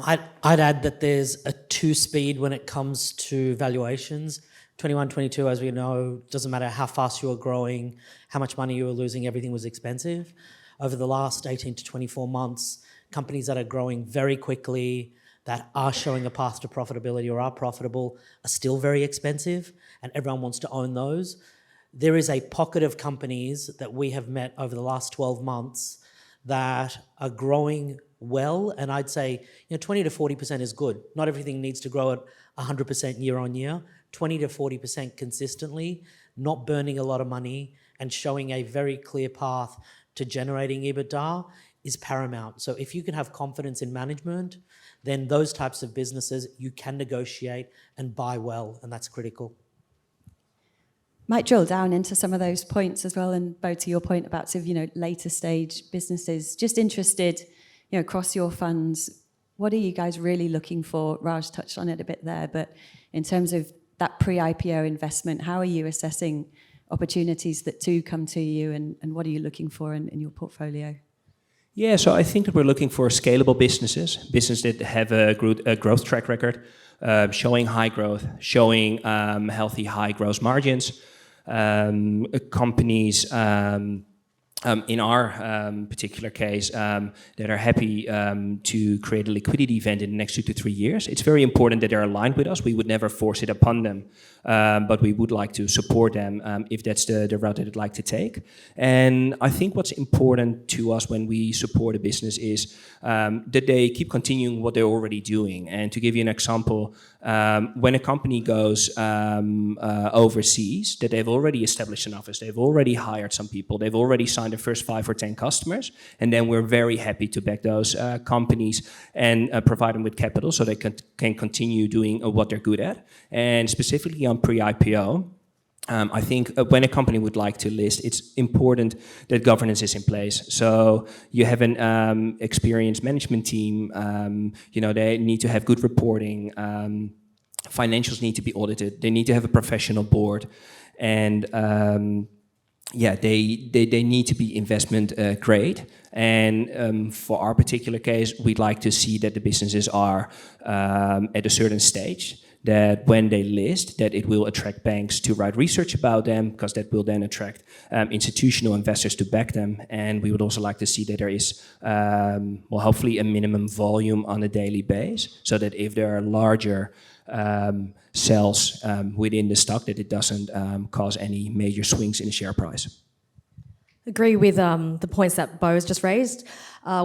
I'd add that there's a two-speed when it comes to valuations. 21, 22, as we know, doesn't matter how fast you were growing, how much money you were losing, everything was expensive. Over the last 18 to 24 months, companies that are growing very quickly, that are showing a path to profitability or are profitable, are still very expensive, and everyone wants to own those. There is a pocket of companies that we have met over the last 12 months that are growing well, and I'd say 20 to 40% is good. Not everything needs to grow at 100% year on year. 20 to 40% consistently, not burning a lot of money and showing a very clear path to generating EBITDA is paramount. So if you can have confidence in management, then those types of businesses you can negotiate and buy well, and that's critical. Might drill down into some of those points as well, and Bo, to your point about sort of, later stage businesses. Just interested, across your funds, what are you guys really looking for? Raj touched on it a bit there, but in terms of that pre-IPO investment, how are you assessing opportunities that do come to you, and what are you looking for in your portfolio? Yeah, so I think that we're looking for scalable businesses that have a growth track record, showing high growth, showing healthy high gross margins. Companies in our particular case that are happy to create a liquidity event in the next 2 to 3 years. It's very important that they're aligned with us. We would never force it upon them, but we would like to support them if that's the route that they'd like to take. And I think what's important to us when we support a business is that they keep continuing what they're already doing. And to give you an example, when a company goes overseas, that they've already established an office, they've already hired some people, they've already signed the first 5 or 10 customers, and then we're very happy to back those companies and provide them with capital so they can continue doing what they're good at. And specifically on pre-IPO, I think when a company would like to list, it's important that governance is in place. So you have an experienced management team, they need to have good reporting, financials need to be audited, they need to have a professional board, and they need to be investment grade. And for our particular case, we'd like to see that the businesses are at a certain stage, that when they list, that it will attract banks to write research about them, because that will then attract institutional investors to back them. And we would also like to see that there is, hopefully a minimum volume on a daily base, so that if there are larger sells within the stock, that it doesn't cause any major swings in the share price. Agree with the points that Bo's just raised.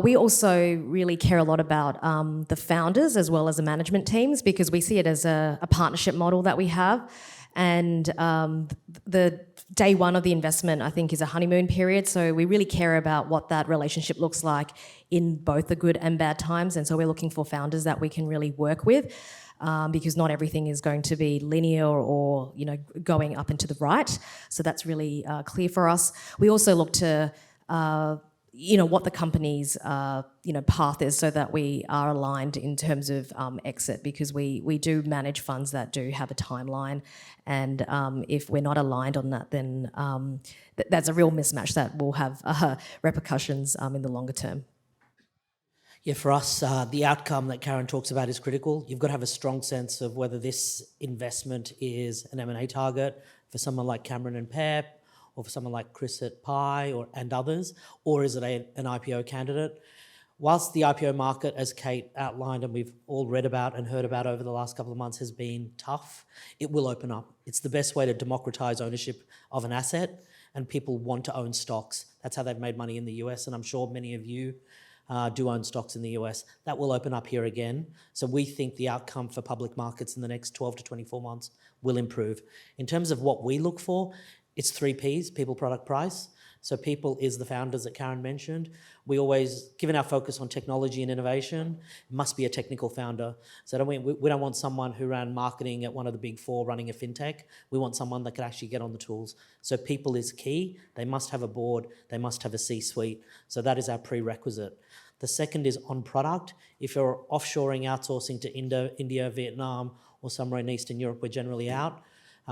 We also really care a lot about the founders as well as the management teams, because we see it as a partnership model that we have. And the day one of the investment, I think, is a honeymoon period. So we really care about what that relationship looks like in both the good and bad times. And so we're looking for founders that we can really work with. Because not everything is going to be linear or going up and to the right. So that's really clear for us. We also look to what the company's path is, so that we are aligned in terms of exit, because we do manage funds that do have a timeline, and if we're not aligned on that, then that's a real mismatch that will have repercussions in the longer term. Yeah, for us, the outcome that Karen talks about is critical. You've got to have a strong sense of whether this investment is an M&A target for someone like Cameron and Pep, or for someone like Chris at Pi and others, or is it an IPO candidate? Whilst the IPO market, as Kate outlined and we've all read about and heard about over the last couple of months, has been tough, it will open up. It's the best way to democratise ownership of an asset, and people want to own stocks. That's how they've made money in the US, and I'm sure many of you do own stocks in the US. That will open up here again. So we think the outcome for public markets in the next 12 to 24 months will improve. In terms of what we look for, it's 3 Ps, people, product, price. So people is the founders that Karen mentioned. We always, given our focus on technology and innovation, it must be a technical founder. So we don't want someone who ran marketing at one of the big 4 running a fintech. We want someone that could actually get on the tools. So people is key. They must have a board. They must have a C-suite. So that is our prerequisite. The second is on product. If you're offshoring, outsourcing to India, Vietnam, or somewhere in Eastern Europe, we're generally out.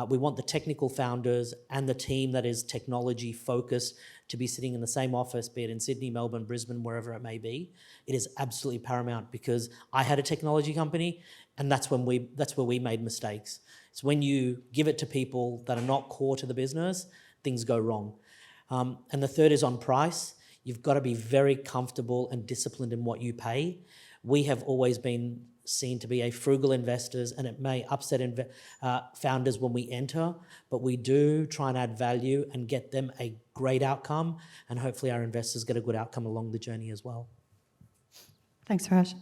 We want the technical founders and the team that is technology focused to be sitting in the same office, be it in Sydney, Melbourne, Brisbane, wherever it may be. It is absolutely paramount, because I had a technology company, and that's where we made mistakes. It's when you give it to people that are not core to the business, things go wrong. And the third is on price. You've got to be very comfortable and disciplined in what you pay. We have always been seen to be a frugal investors, and it may upset founders when we enter, but we do try and add value and get them a great outcome, and hopefully our investors get a good outcome along the journey as well. Thanks, Raj.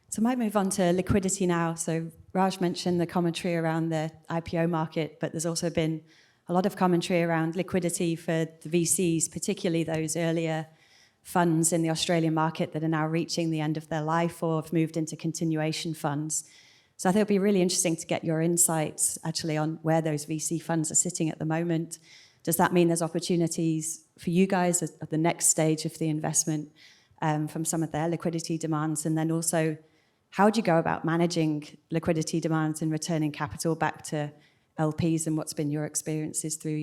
So I might move on to liquidity now. So Raj mentioned the commentary around the IPO market, but there's also been a lot of commentary around liquidity for the VCs, particularly those earlier funds in the Australian market that are now reaching the end of their life or have moved into continuation funds. So I think it'll be really interesting to get your insights actually on where those VC funds are sitting at the moment. Does that mean there's opportunities for you guys at the next stage of the investment from some of their liquidity demands? And then also, how do you go about managing liquidity demands and returning capital back to LPs, and what's been your experiences through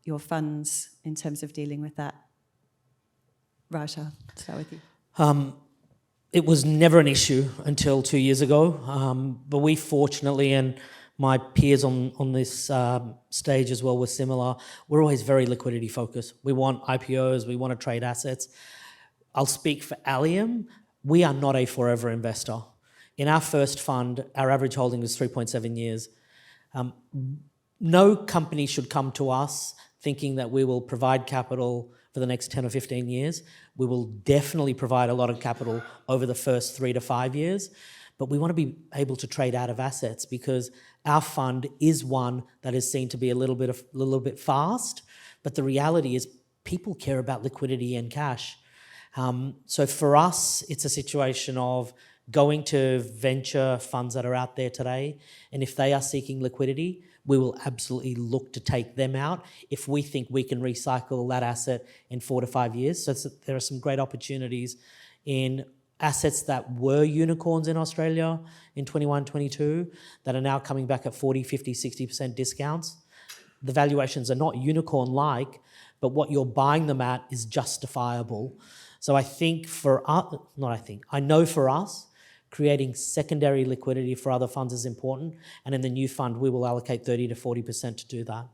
your funds in terms of dealing with that? Raj, I'll start with you. It was never an issue until 2 years ago, but we fortunately, and my peers on this stage as well were similar, we're always very liquidity focused. We want IPOs, we want to trade assets. I'll speak for Allium. We are not a forever investor. In our first fund, our average holding was 3.7 years. No company should come to us thinking that we will provide capital for the next 10 or 15 years. We will definitely provide a lot of capital over the first 3 to 5 years, but we want to be able to trade out of assets, because our fund is one that is seen to be a little bit fast, but the reality is people care about liquidity and cash. So for us, it's a situation of going to venture funds that are out there today, and if they are seeking liquidity, we will absolutely look to take them out if we think we can recycle that asset in 4 to 5 years. So there are some great opportunities in assets that were unicorns in Australia in 21, 22 that are now coming back at 40, 50, 60% discounts. The valuations are not unicorn-like, but what you're buying them at is justifiable. So I think I know for us, creating secondary liquidity for other funds is important, and in the new fund, we will allocate 30 to 40% to do that.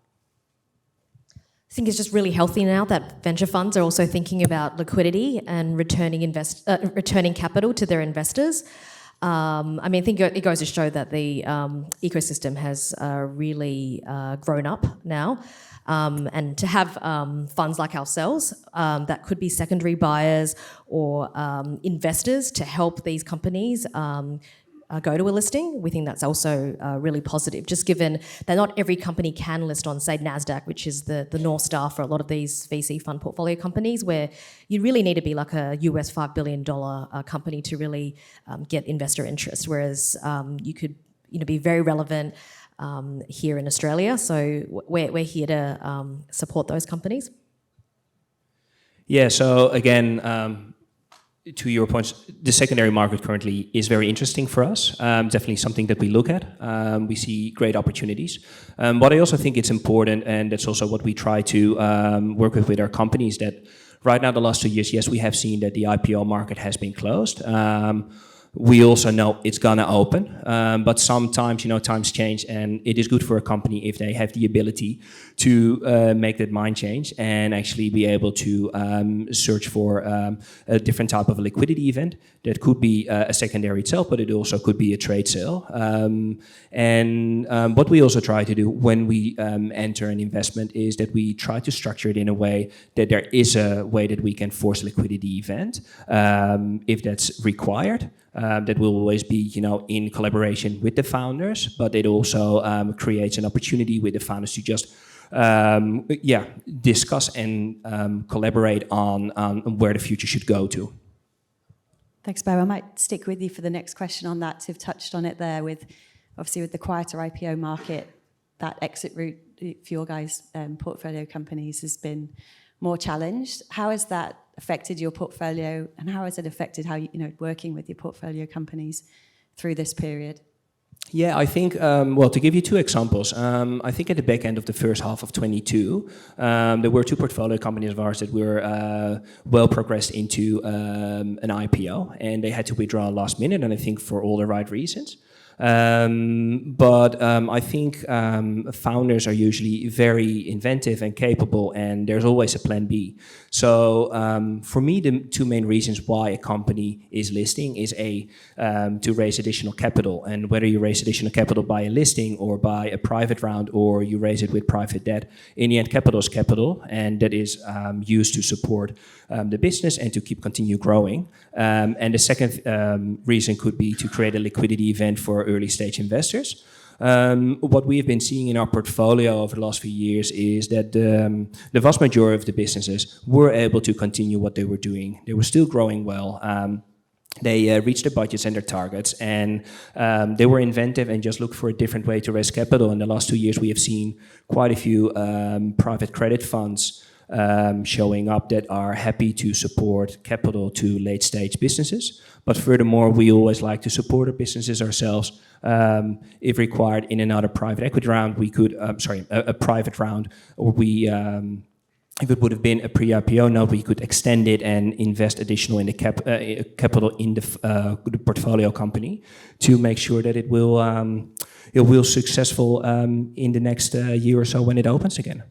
I think it's just really healthy now that venture funds are also thinking about liquidity and returning capital to their investors. I mean, I think it goes to show that the ecosystem has really grown up now. And to have funds like ourselves that could be secondary buyers or investors to help these companies go to a listing, we think that's also really positive, just given that not every company can list on, say, NASDAQ, which is the North Star for a lot of these VC fund portfolio companies, where you really need to be like a US $5 billion company to really get investor interest, whereas you could be very relevant here in Australia. So we're here to support those companies. Yeah, so again, to your points, the secondary market currently is very interesting for us. Definitely something that we look at. We see great opportunities. But I also think it's important, and that's also what we try to work with our companies, that right now, the last 2 years, yes, we have seen that the IPO market has been closed. We also know it's gonna open, but sometimes, times change, and it is good for a company if they have the ability to make that mind change and actually be able to search for a different type of a liquidity event. That could be a secondary itself, but it also could be a trade sale. And what we also try to do when we enter an investment is that we try to structure it in a way that there is a way that we can force a liquidity event if that's required. That will always be, in collaboration with the founders, but it also creates an opportunity with the founders to just, discuss and collaborate on where the future should go to. Thanks, Bo. I might stick with you for the next question on that. You've touched on it there with the quieter IPO market, that exit route for your guys' portfolio companies has been more challenged. How has that affected your portfolio, and how has it affected how working with your portfolio companies through this period? Yeah, I think, to give you two examples, I think at the back end of the first half of 22, there were two portfolio companies of ours that were well progressed into an IPO, and they had to withdraw last minute, and I think for all the right reasons. But I think founders are usually very inventive and capable, and there's always a plan B. So for me, the two main reasons why a company is listing is to raise additional capital. And whether you raise additional capital by a listing or by a private round, or you raise it with private debt, in the end, capital is capital, and that is used to support the business and to continue growing. And the second reason could be to create a liquidity event for early stage investors. What we've been seeing in our portfolio over the last few years is that the vast majority of the businesses were able to continue what they were doing. They were still growing well. They reached their budgets and their targets, and they were inventive and just looked for a different way to raise capital. In the last 2 years, we have seen quite a few private credit funds showing up that are happy to support capital to late stage businesses. But furthermore, we always like to support our businesses ourselves. If required in another private equity round, we could, a private round, or if it would have been a pre-IPO note, we could extend it and invest additional in the capital in the portfolio company to make sure that it will successful in the next year or so when it opens again.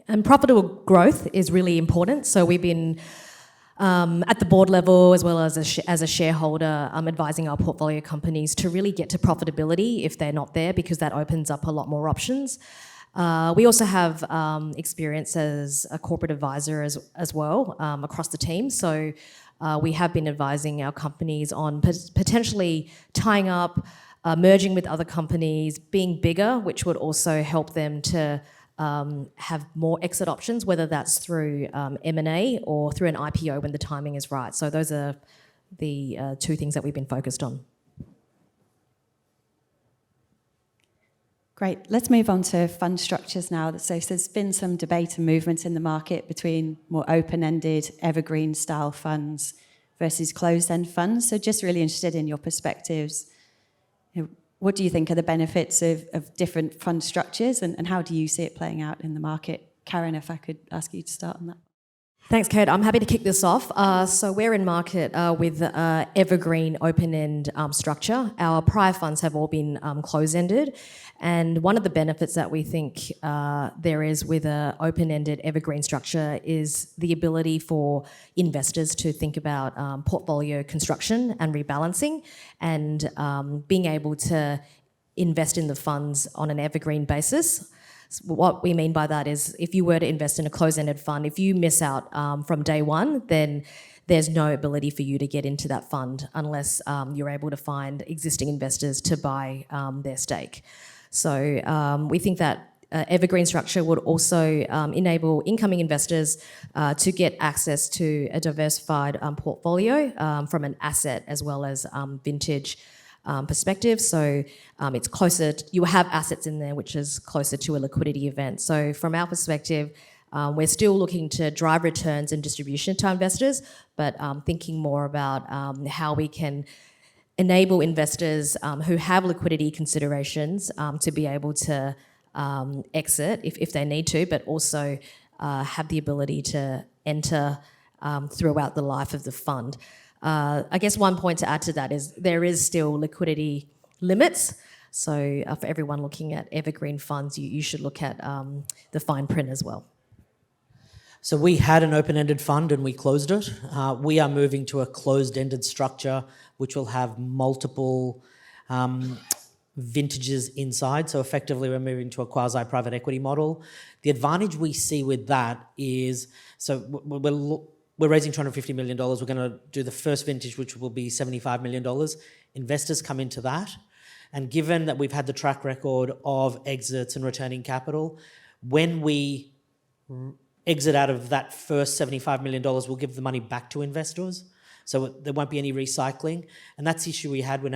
And profitable growth is really important. So we've been at the board level, as well as a shareholder, advising our portfolio companies to really get to profitability if they're not there, because that opens up a lot more options. We also have experience as a corporate advisor as well across the team. So we have been advising our companies on potentially tying up, merging with other companies, being bigger, which would also help them to have more exit options, whether that's through M&A or through an IPO when the timing is right. So those are the two things that we've been focused on. Great. Let's move on to fund structures now. So there's been some debate and movement in the market between more open-ended, evergreen style funds versus closed-end funds. So just really interested in your perspectives. What do you think are the benefits of different fund structures, and how do you see it playing out in the market? Karen, if I could ask you to start on that. Thanks, Kate. I'm happy to kick this off. So we're in market with evergreen open-end structure. Our prior funds have all been close-ended, and one of the benefits that we think there is with an open-ended evergreen structure is the ability for investors to think about portfolio construction and rebalancing, and being able to invest in the funds on an evergreen basis. What we mean by that is if you were to invest in a closed-ended fund, if you miss out from day one, then there's no ability for you to get into that fund unless you're able to find existing investors to buy their stake. So we think that evergreen structure would also enable incoming investors to get access to a diversified portfolio from an asset as well as vintage perspective. So it's closer, you have assets in there which is closer to a liquidity event. So from our perspective, we're still looking to drive returns and distribution to investors, but thinking more about how we can enable investors who have liquidity considerations to be able to exit if they need to, but also have the ability to enter throughout the life of the fund. I guess one point to add to that is there is still liquidity limits. So for everyone looking at evergreen funds, you should look at the fine print as well. So we had an open-ended fund and we closed it. We are moving to a closed-ended structure which will have multiple vintages inside. So effectively we're moving to a quasi-private equity model. The advantage we see with that is, so we're raising $250 million. We're going to do the first vintage, which will be $75 million. Investors come into that. And given that we've had the track record of exits and returning capital, when we exit out of that first $75 million, we'll give the money back to investors. So there won't be any recycling. And that's the issue we had with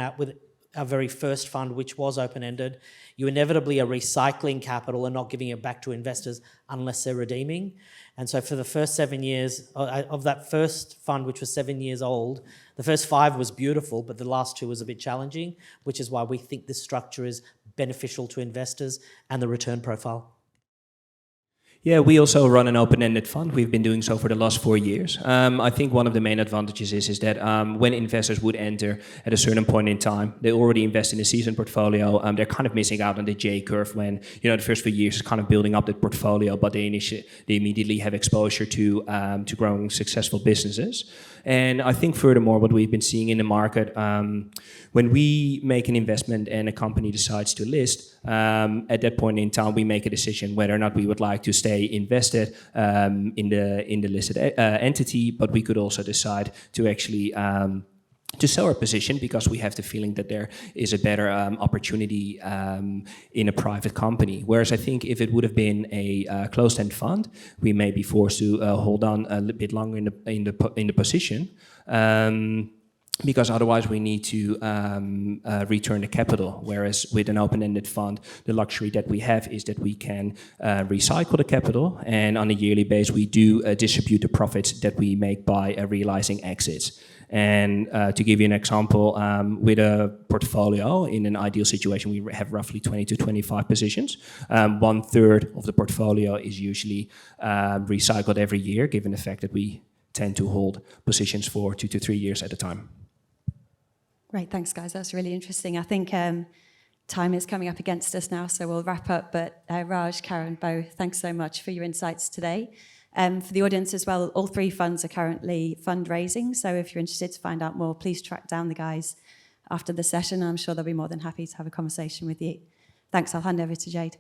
our very first fund, which was open-ended. You inevitably are recycling capital and not giving it back to investors unless they're redeeming. And so for the first 7 years of that first fund, which was 7 years old, the first 5 was beautiful, but the last 2 was a bit challenging, which is why we think this structure is beneficial to investors and the return profile. Yeah, we also run an open-ended fund. We've been doing so for the last 4 years. I think one of the main advantages is that when investors would enter at a certain point in time, they already invest in a seasoned portfolio. They're kind of missing out on the J curve when, the first few years is kind of building up that portfolio, but they immediately have exposure to growing successful businesses. And I think furthermore, what we've been seeing in the market, when we make an investment and a company decides to list, at that point in time, we make a decision whether or not we would like to stay invested in the listed entity, but we could also decide to actually to sell our position because we have the feeling that there is a better opportunity in a private company. Whereas I think if it would have been a closed-end fund, we may be forced to hold on a little bit longer in the position. Because otherwise we need to return the capital. Whereas with an open-ended fund, the luxury that we have is that we can recycle the capital, and on a yearly basis we do distribute the profits that we make by realizing exits. And to give you an example, with a portfolio, in an ideal situation, we have roughly 20 to 25 positions. 1/3 of the portfolio is usually recycled every year, given the fact that we tend to hold positions for 2 to 3 years at a time. Great, thanks guys, that's really interesting. I think time is coming up against us now, so we'll wrap up. But Raj, Karen, Bo, thanks so much for your insights today. For the audience as well, all 3 funds are currently fundraising, so if you're interested to find out more, please track down the guys after the session. I'm sure they'll be more than happy to have a conversation with you. Thanks, I'll hand over to Jade.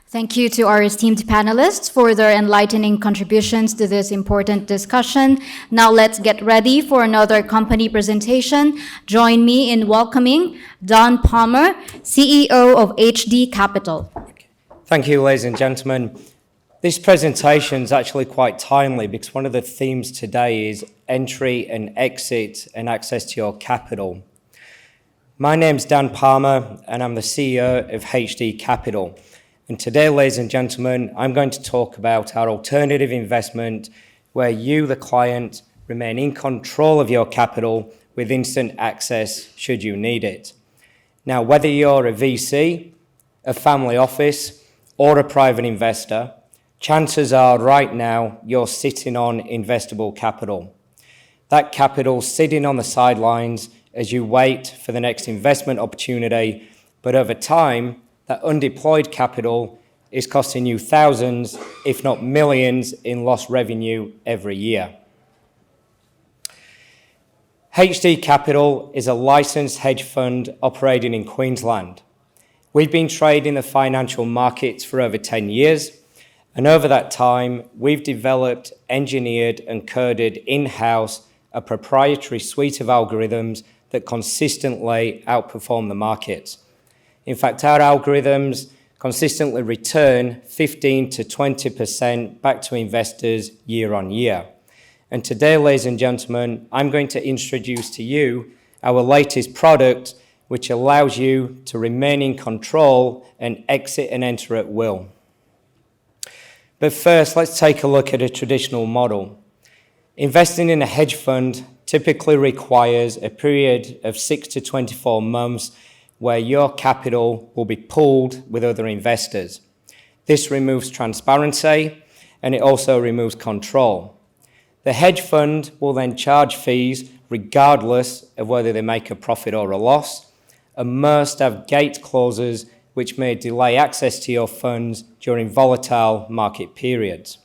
Thank you to our esteemed panelists for their enlightening contributions to this important discussion. Now let's get ready for another company presentation. Join me in welcoming Don Palmer, CEO of HD Capital. Thank you, ladies and gentlemen. This presentation is actually quite timely because one of the themes today is entry and exit and access to your capital. My name's Dan Palmer and I'm the CEO of HD Capital. And today, ladies and gentlemen, I'm going to talk about our alternative investment where you, the client, remain in control of your capital with instant access should you need it. Now, whether you're a VC, a family office, or a private investor, chances are right now you're sitting on investable capital. That capital sitting on the sidelines as you wait for the next investment opportunity, but over time, that undeployed capital is costing you thousands, if not millions, in lost revenue every year. HD Capital is a licensed hedge fund operating in Queensland. We've been trading the financial markets for over 10 years, and over that time, we've developed, engineered, and coded in-house a proprietary suite of algorithms that consistently outperform the market. In fact, our algorithms consistently return 15 to 20% back to investors year on year. And today, ladies and gentlemen, I'm going to introduce to you our latest product, which allows you to remain in control and exit and enter at will. But first, let's take a look at a traditional model. Investing in a hedge fund typically requires a period of 6 to 24 months where your capital will be pooled with other investors. This removes transparency and it also removes control. The hedge fund will then charge fees regardless of whether they make a profit or a loss, and must have gate clauses which may delay access to your funds during volatile market periods.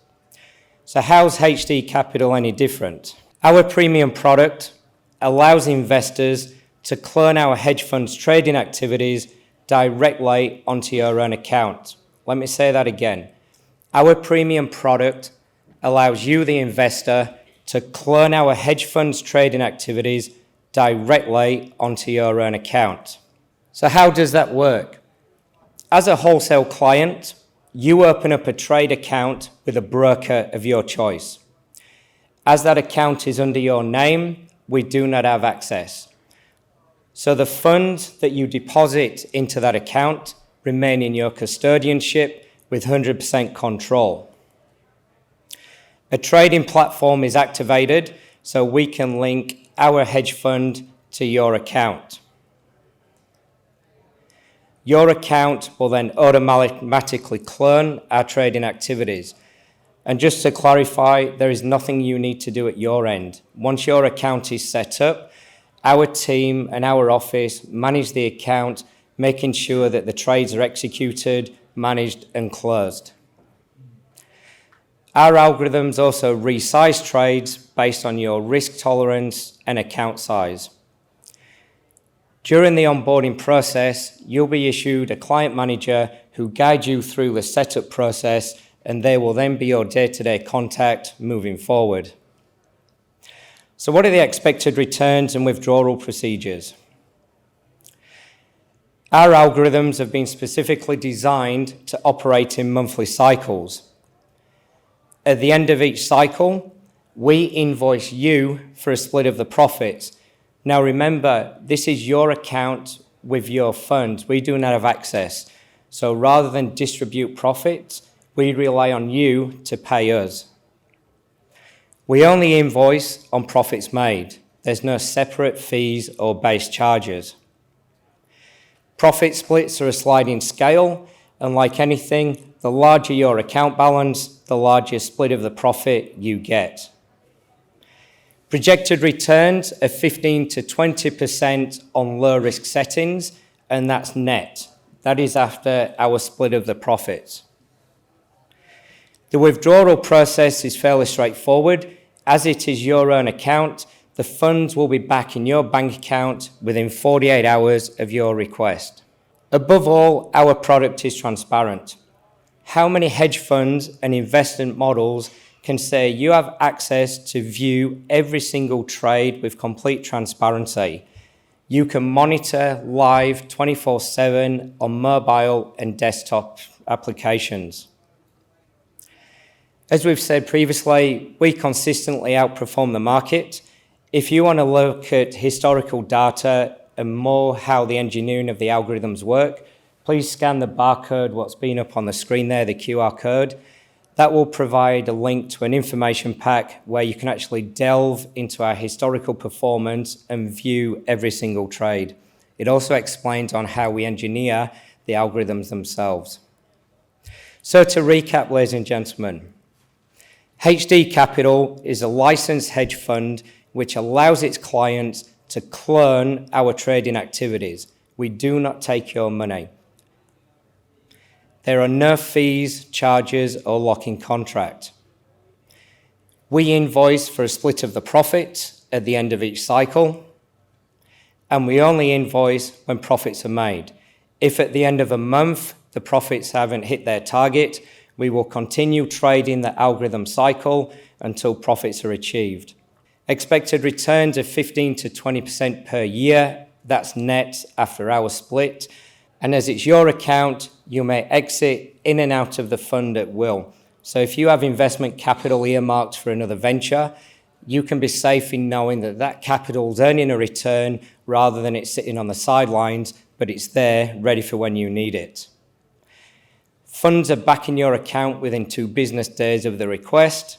So how's HD Capital any different? Our premium product allows investors to clone our hedge fund's trading activities directly onto your own account. Let me say that again. Our premium product allows you, the investor, to clone our hedge fund's trading activities directly onto your own account. So how does that work? As a wholesale client, you open up a trade account with a broker of your choice. As that account is under your name, we do not have access. So the funds that you deposit into that account remain in your custodianship with 100% control. A trading platform is activated so we can link our hedge fund to your account. Your account will then automatically clone our trading activities. And just to clarify, there is nothing you need to do at your end. Once your account is set up, our team and our office manage the account, making sure that the trades are executed, managed, and closed. Our algorithms also resize trades based on your risk tolerance and account size. During the onboarding process, you'll be issued a client manager who guides you through the setup process, and they will then be your day-to-day contact moving forward. So what are the expected returns and withdrawal procedures? Our algorithms have been specifically designed to operate in monthly cycles. At the end of each cycle, we invoice you for a split of the profits. Now remember, this is your account with your funds. We do not have access. So rather than distribute profits, we rely on you to pay us. We only invoice on profits made. There's no separate fees or base charges. Profit splits are a sliding scale, and like anything, the larger your account balance, the larger split of the profit you get. Projected returns are 15 to 20% on low risk settings, and that's net. That is after our split of the profits. The withdrawal process is fairly straightforward. As it is your own account, the funds will be back in your bank account within 48 hours of your request. Above all, our product is transparent. How many hedge funds and investment models can say you have access to view every single trade with complete transparency? You can monitor live 24/7 on mobile and desktop applications. As we've said previously, we consistently outperform the market. If you want to look at historical data and more how the engineering of the algorithms work, please scan the barcode, what's been up on the screen there, the QR code. That will provide a link to an information pack where you can actually delve into our historical performance and view every single trade. It also explains on how we engineer the algorithms themselves. So to recap, ladies and gentlemen, HD Capital is a licensed hedge fund which allows its clients to clone our trading activities. We do not take your money. There are no fees, charges, or lock-in contract. We invoice for a split of the profit at the end of each cycle, and we only invoice when profits are made. If at the end of a month the profits haven't hit their target, we will continue trading the algorithm cycle until profits are achieved. Expected returns of 15 to 20% per year, that's net after our split. And as it's your account, you may exit in and out of the fund at will. So if you have investment capital earmarked for another venture, you can be safe in knowing that that capital is earning a return rather than it sitting on the sidelines, but it's there ready for when you need it. Funds are back in your account within 2 business days of the request.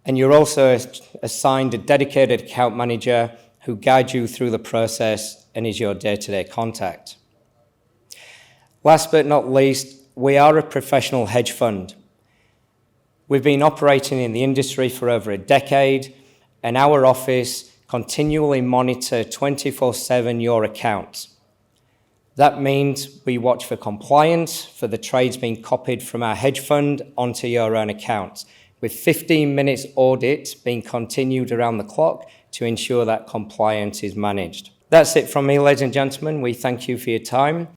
And you're also assigned a dedicated account manager who guides you through the process and is your day-to-day contact. Last but not least, we are a professional hedge fund. We've been operating in the industry for over a decade, and our office continually monitor 24/7 your accounts. That means we watch for compliance, for the trades being copied from our hedge fund onto your own accounts, with 15 minutes audit being continued around the clock to ensure that compliance is managed. That's it from me, ladies and gentlemen. We thank you for your time.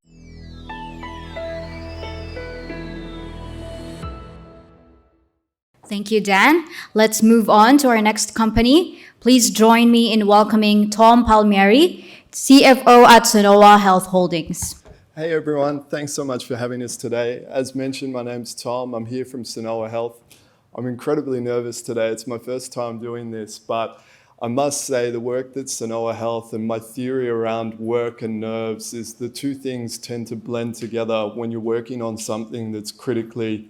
Thank you, Dan. Let's move on to our next company. Please join me in welcoming Tom Palmieri, CFO at Sanoa Health Holdings. Hey everyone, thanks so much for having us today. As mentioned, my name's Tom. I'm here from Sanoa Health. I'm incredibly nervous today. It's my first time doing this, but I must say the work that Sanoa Health and my theory around work and nerves is the two things tend to blend together when you're working on something that's critically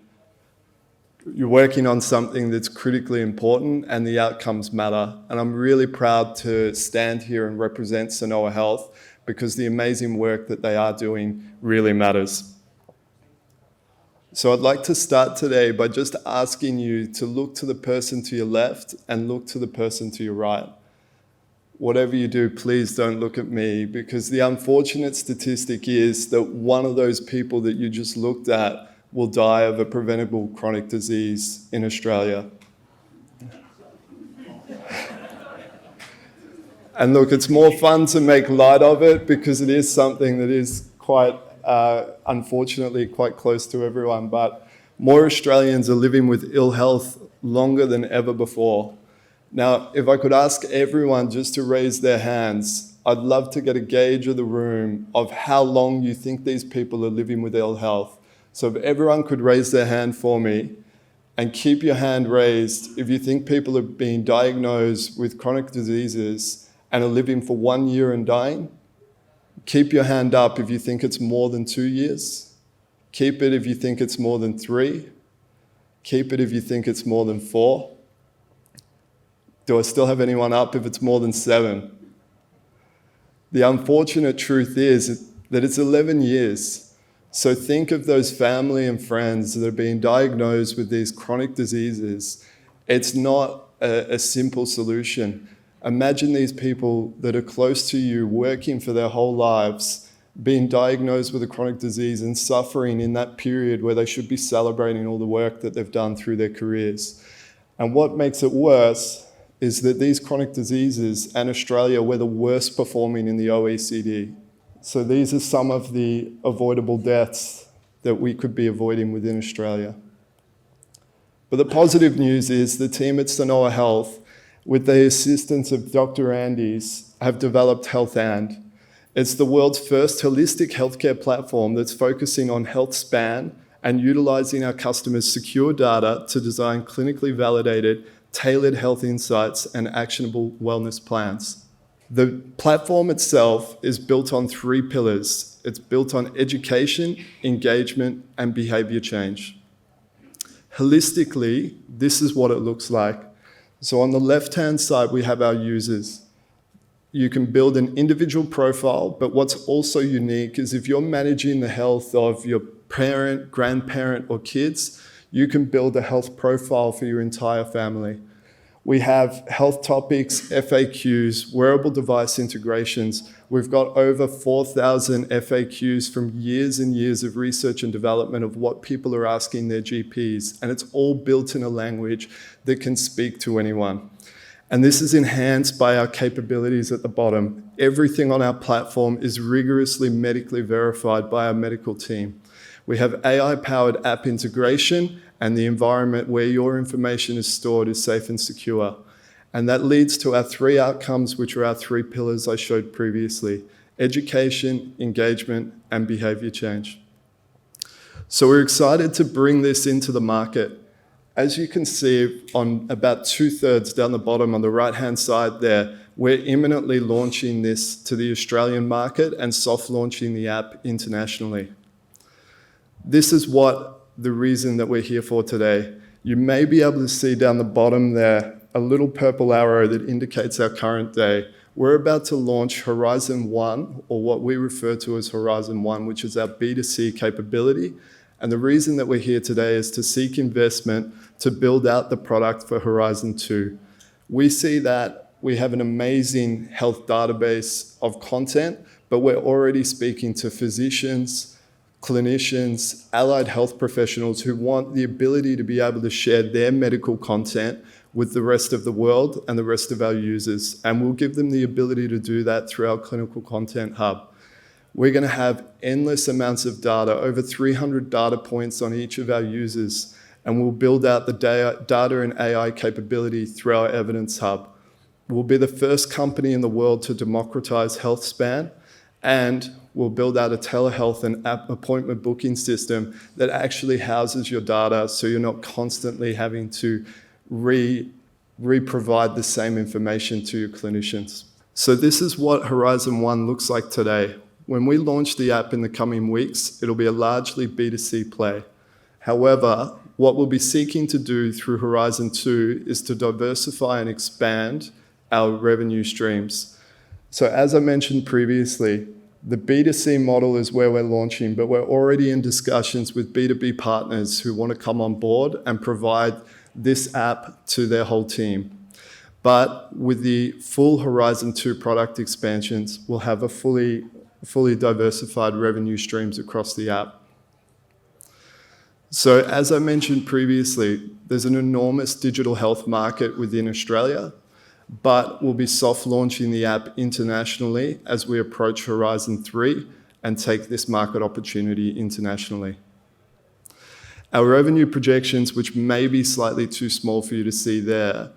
important and the outcomes matter. And I'm really proud to stand here and represent Sanoa Health because the amazing work that they are doing really matters. So I'd like to start today by just asking you to look to the person to your left and look to the person to your right. Whatever you do, please don't look at me, because the unfortunate statistic is that one of those people that you just looked at will die of a preventable chronic disease in Australia. And look, it's more fun to make light of it because it is something that is quite, unfortunately, quite close to everyone. But more Australians are living with ill health longer than ever before. Now, if I could ask everyone just to raise their hands, I'd love to get a gauge of the room of how long you think these people are living with ill health. So if everyone could raise their hand for me, and keep your hand raised if you think people are being diagnosed with chronic diseases and are living for 1 year and dying. Keep your hand up if you think it's more than 2 years. Keep it if you think it's more than 3. Keep it if you think it's more than 4. Do I still have anyone up if it's more than 7? The unfortunate truth is that it's 11 years. So think of those family and friends that are being diagnosed with these chronic diseases. It's not a simple solution. Imagine these people that are close to you, working for their whole lives, being diagnosed with a chronic disease and suffering in that period where they should be celebrating all the work that they've done through their careers. And what makes it worse is that these chronic diseases, and Australia, we're the worst performing in the OECD. So these are some of the avoidable deaths that we could be avoiding within Australia. But the positive news is the team at Sanoa Health, with the assistance of Dr. Andes, have developed HealthAnd. It's the world's first holistic healthcare platform that's focusing on health span and utilizing our customers' secure data to design clinically validated, tailored health insights and actionable wellness plans. The platform itself is built on 3 pillars. It's built on education, engagement, and behavior change. Holistically, this is what it looks like. So on the left-hand side, we have our users. you can build an individual profile, but what's also unique is if you're managing the health of your parent, grandparent, or kids, you can build a health profile for your entire family. We have health topics, FAQs, wearable device integrations. We've got over 4,000 FAQs from years and years of research and development of what people are asking their GPs, and it's all built in a language that can speak to anyone. And this is enhanced by our capabilities at the bottom. Everything on our platform is rigorously medically verified by our medical team. We have AI-powered app integration, and the environment where your information is stored is safe and secure. And that leads to our 3 outcomes, which are our 3 pillars I showed previously: education, engagement, and behavior change. So we're excited to bring this into the market. As you can see on about 2/3 down the bottom on the right-hand side there, we're imminently launching this to the Australian market and soft launching the app internationally. This is the reason that we're here for today. You may be able to see down the bottom there a little purple arrow that indicates our current day. We're about to launch Horizon 1, or what we refer to as Horizon 1, which is our B2C capability. And the reason that we're here today is to seek investment to build out the product for Horizon 2. We see that we have an amazing health database of content, but we're already speaking to physicians, clinicians, allied health professionals who want the ability to be able to share their medical content with the rest of the world and the rest of our users. And we'll give them the ability to do that through our clinical content hub. We're going to have endless amounts of data, over 300 data points on each of our users, and we'll build out the data and AI capability through our evidence hub. We'll be the first company in the world to democratize health span, and we'll build out a telehealth and app appointment booking system that actually houses your data so you're not constantly having to re-provide the same information to your clinicians. So this is what Horizon 1 looks like today. When we launch the app in the coming weeks, it'll be a largely B2C play. However, what we'll be seeking to do through Horizon 2 is to diversify and expand our revenue streams. So as I mentioned previously, the B2C model is where we're launching, but we're already in discussions with B2B partners who want to come on board and provide this app to their whole team. But with the full Horizon 2 product expansions, we'll have a fully diversified revenue streams across the app. So as I mentioned previously, there's an enormous digital health market within Australia, but we'll be soft launching the app internationally as we approach Horizon 3 and take this market opportunity internationally. Our revenue projections, which may be slightly too small for you to see there,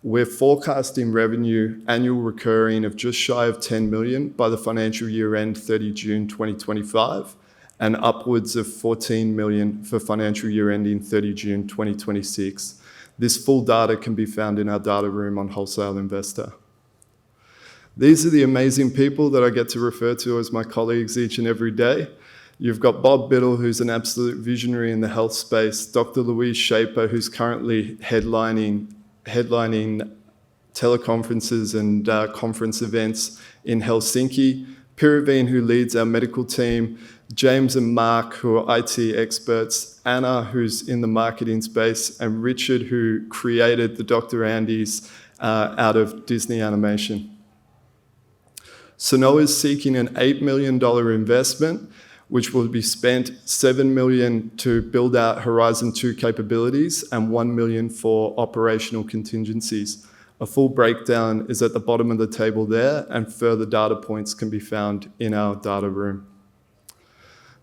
we're forecasting revenue annual recurring of just shy of 10 million by the financial year end 30 June 2025, and upwards of 14 million for financial year ending 30 June 2026. This full data can be found in our data room on Wholesale Investor. These are the amazing people that I get to refer to as my colleagues each and every day. You've got Bob Biddle, who's an absolute visionary in the health space, Dr. Louise Shaper, who's currently headlining teleconferences and conference events in Helsinki, Piraveen, who leads our medical team, James and Mark, who are IT experts, Anna, who's in the marketing space, and Richard, who created the Dr. Andy's out of Disney animation. Sanoa is seeking an $8 million investment, which will be spent $7 million to build out Horizon 2 capabilities and $1 million for operational contingencies. A full breakdown is at the bottom of the table there, and further data points can be found in our data room.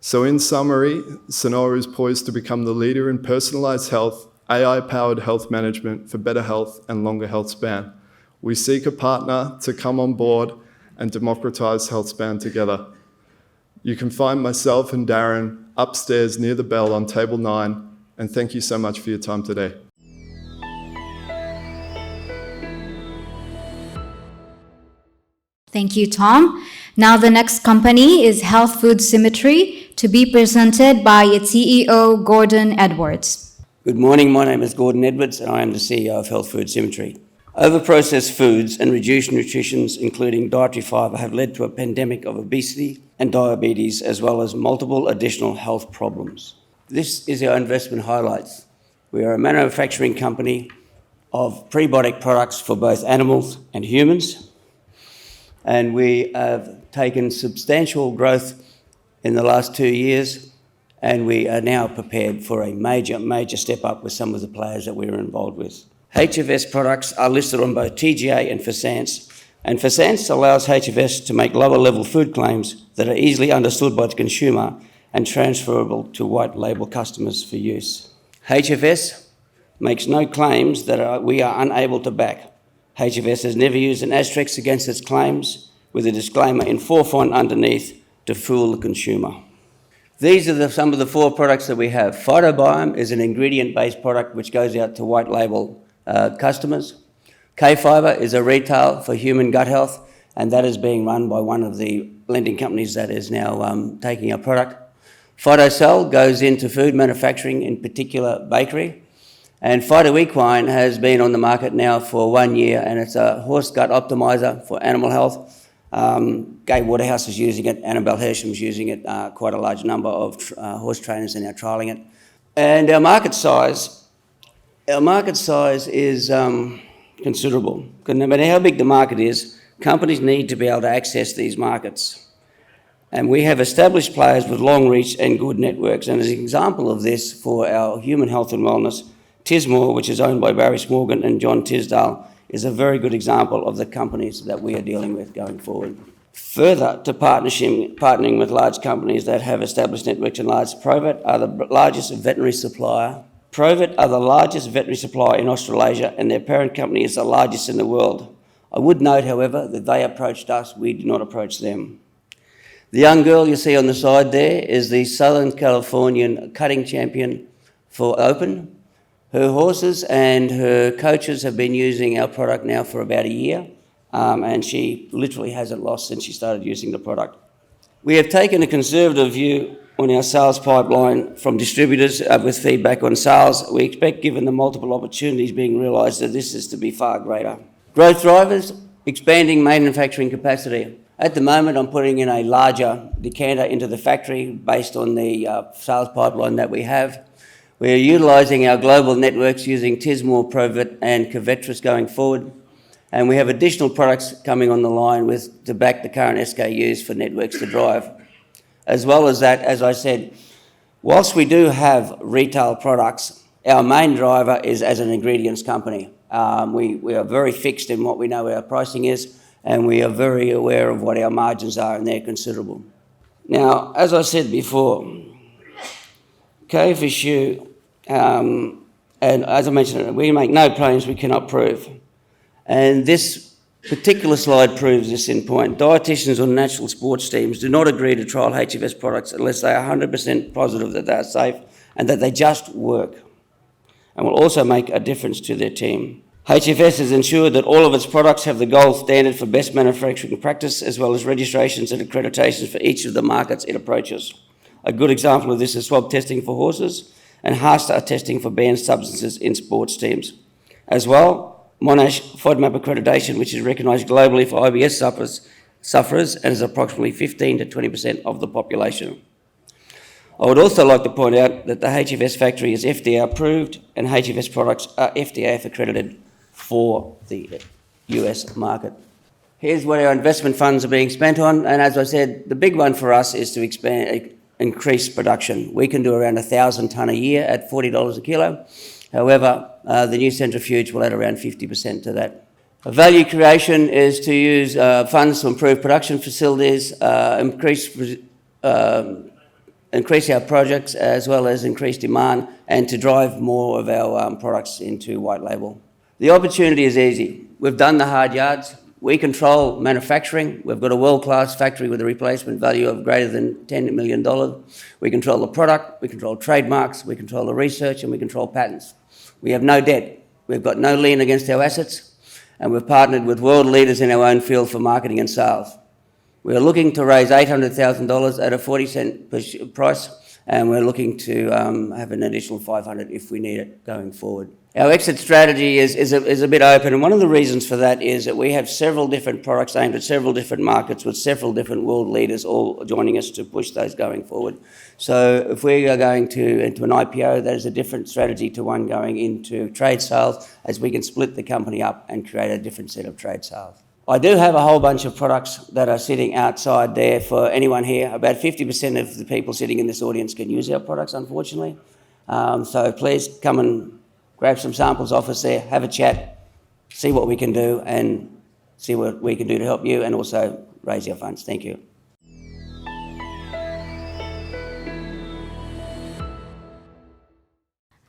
So in summary, Sanoa is poised to become the leader in personalised health, AI-powered health management for better health and longer health span. We seek a partner to come on board and democratise health span together. You can find myself and Darren upstairs near the bell on table 9, and thank you so much for your time today. Thank you, Tom. Now the next company is Health Food Symmetry, to be presented by its CEO, Gordon Edwards. Good morning, my name is Gordon Edwards and I am the CEO of Health Food Symmetry. Overprocessed foods and reduced nutrition, including dietary fibre, have led to a pandemic of obesity and diabetes, as well as multiple additional health problems. This is our investment highlights. We are a manufacturing company of prebiotic products for both animals and humans, and we have taken substantial growth in the last 2 years, and we are now prepared for a major step up with some of the players that we're involved with. HFS products are listed on both TGA and FSANS, and FSANS allows HFS to make lower level food claims that are easily understood by the consumer and transferable to white label customers for use. HFS makes no claims that we are unable to back. HFS has never used an asterisk against its claims, with a disclaimer in forefront underneath to fool the consumer. These are some of the 4 products that we have. Phytobiome is an ingredient-based product which goes out to white label customers. K-Fibre is a retail for human gut health, and that is being run by one of the lending companies that is now taking our product. Phytocell goes into food manufacturing, in particular bakery. And Phytoequine has been on the market now for 1 year, and it's a horse gut optimizer for animal health. Gay Waterhouse is using it, Annabelle Hersham's using it, quite a large number of horse trainers are now trialling it. And our market size is considerable. No matter how big the market is, companies need to be able to access these markets. And we have established players with long reach and good networks. And as an example of this, for our human health and wellness, Tismore, which is owned by Barry Smorgan and John Tisdale, is a very good example of the companies that we are dealing with going forward. Further to partnering with large companies that have established networks and large, Provet are the largest veterinary supplier. Provet are the largest veterinary supplier in Australasia, and their parent company is the largest in the world. I would note, however, that they approached us, we did not approach them. The young girl you see on the side there is the Southern Californian cutting champion for Open. Her horses and her coaches have been using our product now for about a year, and she literally hasn't lost since she started using the product. We have taken a conservative view on our sales pipeline from distributors with feedback on sales. We expect, given the multiple opportunities being realised, that this is to be far greater. Growth drivers, expanding manufacturing capacity. At the moment, I'm putting in a larger decanter into the factory based on the sales pipeline that we have. We are utilising our global networks using Tismore, Provet and Covetrus going forward. And we have additional products coming on the line to back the current SKUs for networks to drive. As well as that, as I said, whilst we do have retail products, our main driver is as an ingredients company. We are very fixed in what we know our pricing is, and we are very aware of what our margins are, and they're considerable. Now, as I said before, KFSU, and as I mentioned, we make no claims we cannot prove. And this particular slide proves this in point. Dietitians on national sports teams do not agree to trial HFS products unless they are 100% positive that they are safe and that they just work and will also make a difference to their team. HFS has ensured that all of its products have the gold standard for best manufacturing practice, as well as registrations and accreditations for each of the markets it approaches. A good example of this is swab testing for horses and HASTA testing for banned substances in sports teams. As well, Monash FODMAP accreditation, which is recognised globally for IBS sufferers and is approximately 15 to 20% of the population. I would also like to point out that the HFS factory is FDA approved and HFS products are FDAF accredited for the US market. Here's what our investment funds are being spent on, and as I said, the big one for us is to increase production. We can do around 1,000 tonne a year at $40 a kilo. However, the new centrifuge will add around 50% to that. Value creation is to use funds to improve production facilities, increase our projects, as well as increase demand, and to drive more of our products into white label. The opportunity is easy. We've done the hard yards. We control manufacturing. We've got a world-class factory with a replacement value of greater than $10 million. We control the product, we control trademarks, we control the research, and we control patents. We have no debt. We've got no lien against our assets, and we've partnered with world leaders in our own field for marketing and sales. We are looking to raise $800,000 at a 40-cent price, and we're looking to have an additional 500 if we need it going forward. Our exit strategy is a bit open, and one of the reasons for that is that we have several different products aimed at several different markets with several different world leaders all joining us to push those going forward. So if we are going into an IPO, there's a different strategy to one going into trade sales, as we can split the company up and create a different set of trade sales. I do have a whole bunch of products that are sitting outside there for anyone here. About 50% of the people sitting in this audience can use our products, unfortunately. So please come and grab some samples off us there, have a chat, see what we can do and see what we can do to help you and also raise your funds. Thank you.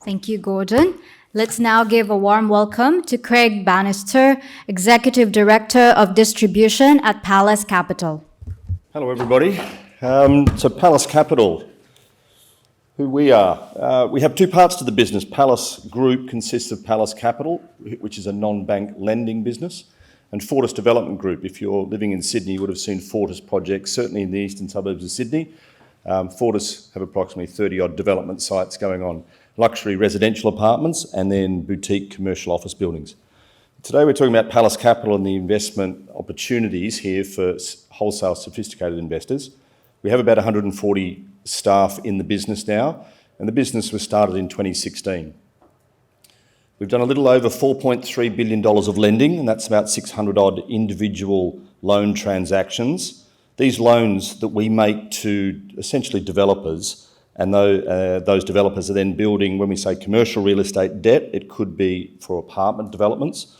Thank you, Gordon. Let's now give a warm welcome to Craig Bannister, Executive Director of Distribution at Palace Capital. Hello, everybody. So Palace Capital, who we are. We have two parts to the business. Palace Group consists of Palace Capital, which is a non-bank lending business, and Fortis Development Group. If you're living in Sydney, you would have seen Fortis projects, certainly in the eastern suburbs of Sydney. Fortis have approximately 30-odd development sites going on, luxury residential apartments and then boutique commercial office buildings. Today we're talking about Palace Capital and the investment opportunities here for wholesale sophisticated investors. We have about 140 staff in the business now, and the business was started in 2016. We've done a little over $4.3 billion of lending, and that's about 600-odd individual loan transactions. These loans that we make to essentially developers, and those developers are then building, when we say commercial real estate debt, it could be for apartment developments,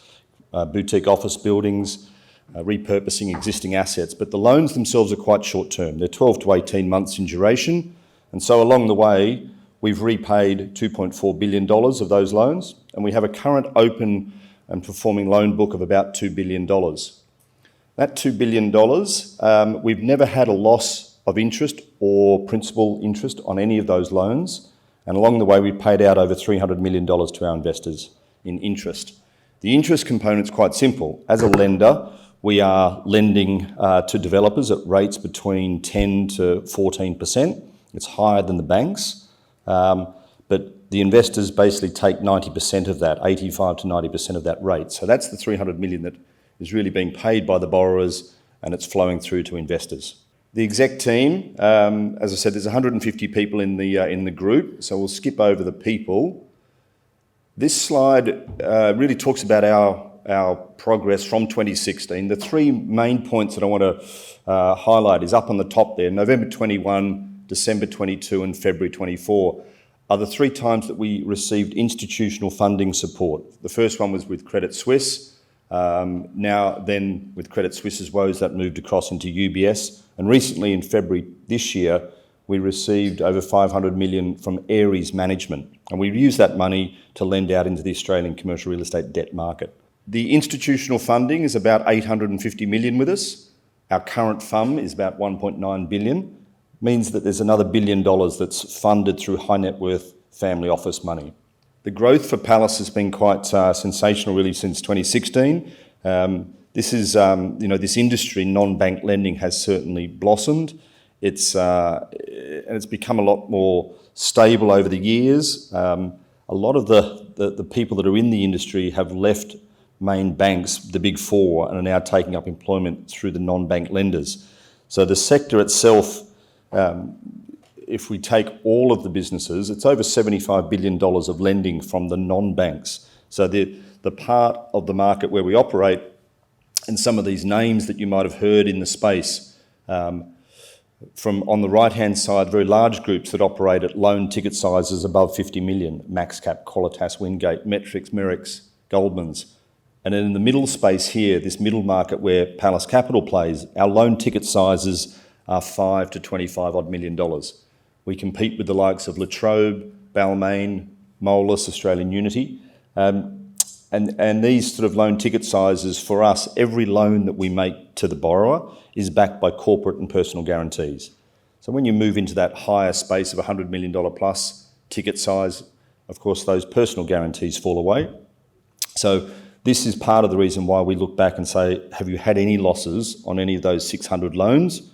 boutique office buildings, repurposing existing assets, but the loans themselves are quite short term. They're 12 to 18 months in duration, and so along the way we've repaid $2.4 billion of those loans, and we have a current open and performing loan book of about $2 billion. That $2 billion, we've never had a loss of interest or principal interest on any of those loans, and along the way we paid out over $300 million to our investors in interest. The interest component's quite simple. As a lender, we are lending to developers at rates between 10 to 14%. It's higher than the banks, but the investors basically take 90% of that, 85 to 90% of that rate. So that's the $300 million that is really being paid by the borrowers, and it's flowing through to investors. The exec team, as I said, there's 150 people in the group, so we'll skip over the people. This slide really talks about our progress from 2016. The three main points that I want to highlight is up on the top there. November 21, December 22 and February 24 are the three times that we received institutional funding support. The first one was with Credit Suisse. Then with Credit Suisse's woes, that moved across into UBS. And recently in February this year, we received over $500 million from Ares Management. And we used that money to lend out into the Australian commercial real estate debt market. The institutional funding is about $850 million with us. Our current FUM is about $1.9 billion. Means that there's another $1 billion that's funded through high net worth family office money. The growth for Palace has been quite sensational really since 2016. This is, this industry, non-bank lending, has certainly blossomed. And it's become a lot more stable over the years. A lot of the people that are in the industry have left main banks, the big four, and are now taking up employment through the non-bank lenders. So the sector itself, if we take all of the businesses, it's over $75 billion of lending from the non-banks. So the part of the market where we operate, and some of these names that you might have heard in the space, from on the right-hand side, very large groups that operate at loan ticket sizes above 50 million, MaxCap, Qualitas, Wingate, Metrics, Merricks, Goldman's. And then in the middle space here, this middle market where Palace Capital plays, our loan ticket sizes are $5 to $25 million. We compete with the likes of La Trobe, Balmain, Moelis, Australian Unity. And these sort of loan ticket sizes, for us, every loan that we make to the borrower is backed by corporate and personal guarantees. So when you move into that higher space of $100 million plus ticket size, of course, those personal guarantees fall away. So this is part of the reason why we look back and say, have you had any losses on any of those 600 loans?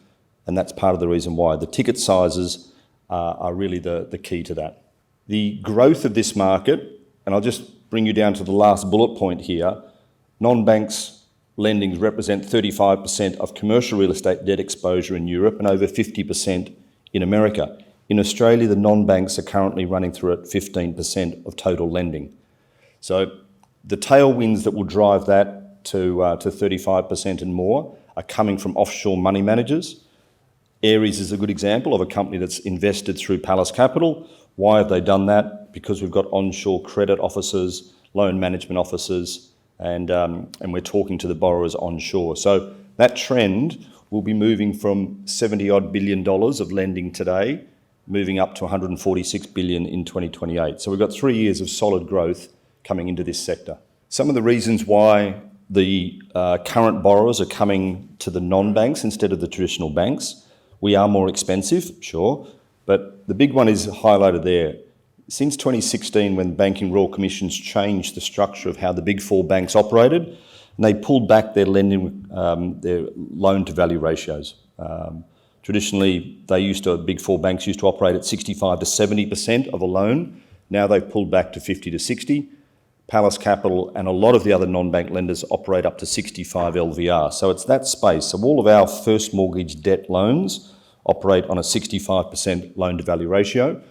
And that's part of the reason why. The ticket sizes are really the key to that. The growth of this market, and I'll just bring you down to the last bullet point here, non-banks lendings represent 35% of commercial real estate debt exposure in Europe and over 50% in America. In Australia, the non-banks are currently running through at 15% of total lending. So the tailwinds that will drive that to 35% and more are coming from offshore money managers. Ares is a good example of a company that's invested through Palace Capital. Why have they done that? Because we've got onshore credit officers, loan management officers, and we're talking to the borrowers onshore. So that trend will be moving from $70-odd billion of lending today, moving up to 146 billion in 2028. So we've got 3 years of solid growth coming into this sector. Some of the reasons why the current borrowers are coming to the non-banks instead of the traditional banks. We are more expensive, sure, but the big one is highlighted there. Since 2016, when banking royal commissions changed the structure of how the big four banks operated, and they pulled back their lending, their loan-to-value ratios. Traditionally, big four banks used to operate at 65 to 70% of a loan. Now they've pulled back to 50 to 60. Palace Capital and a lot of the other non-bank lenders operate up to 65 LVR. So it's that space. So all of our first mortgage debt loans operate on a 65% loan-to-value ratio,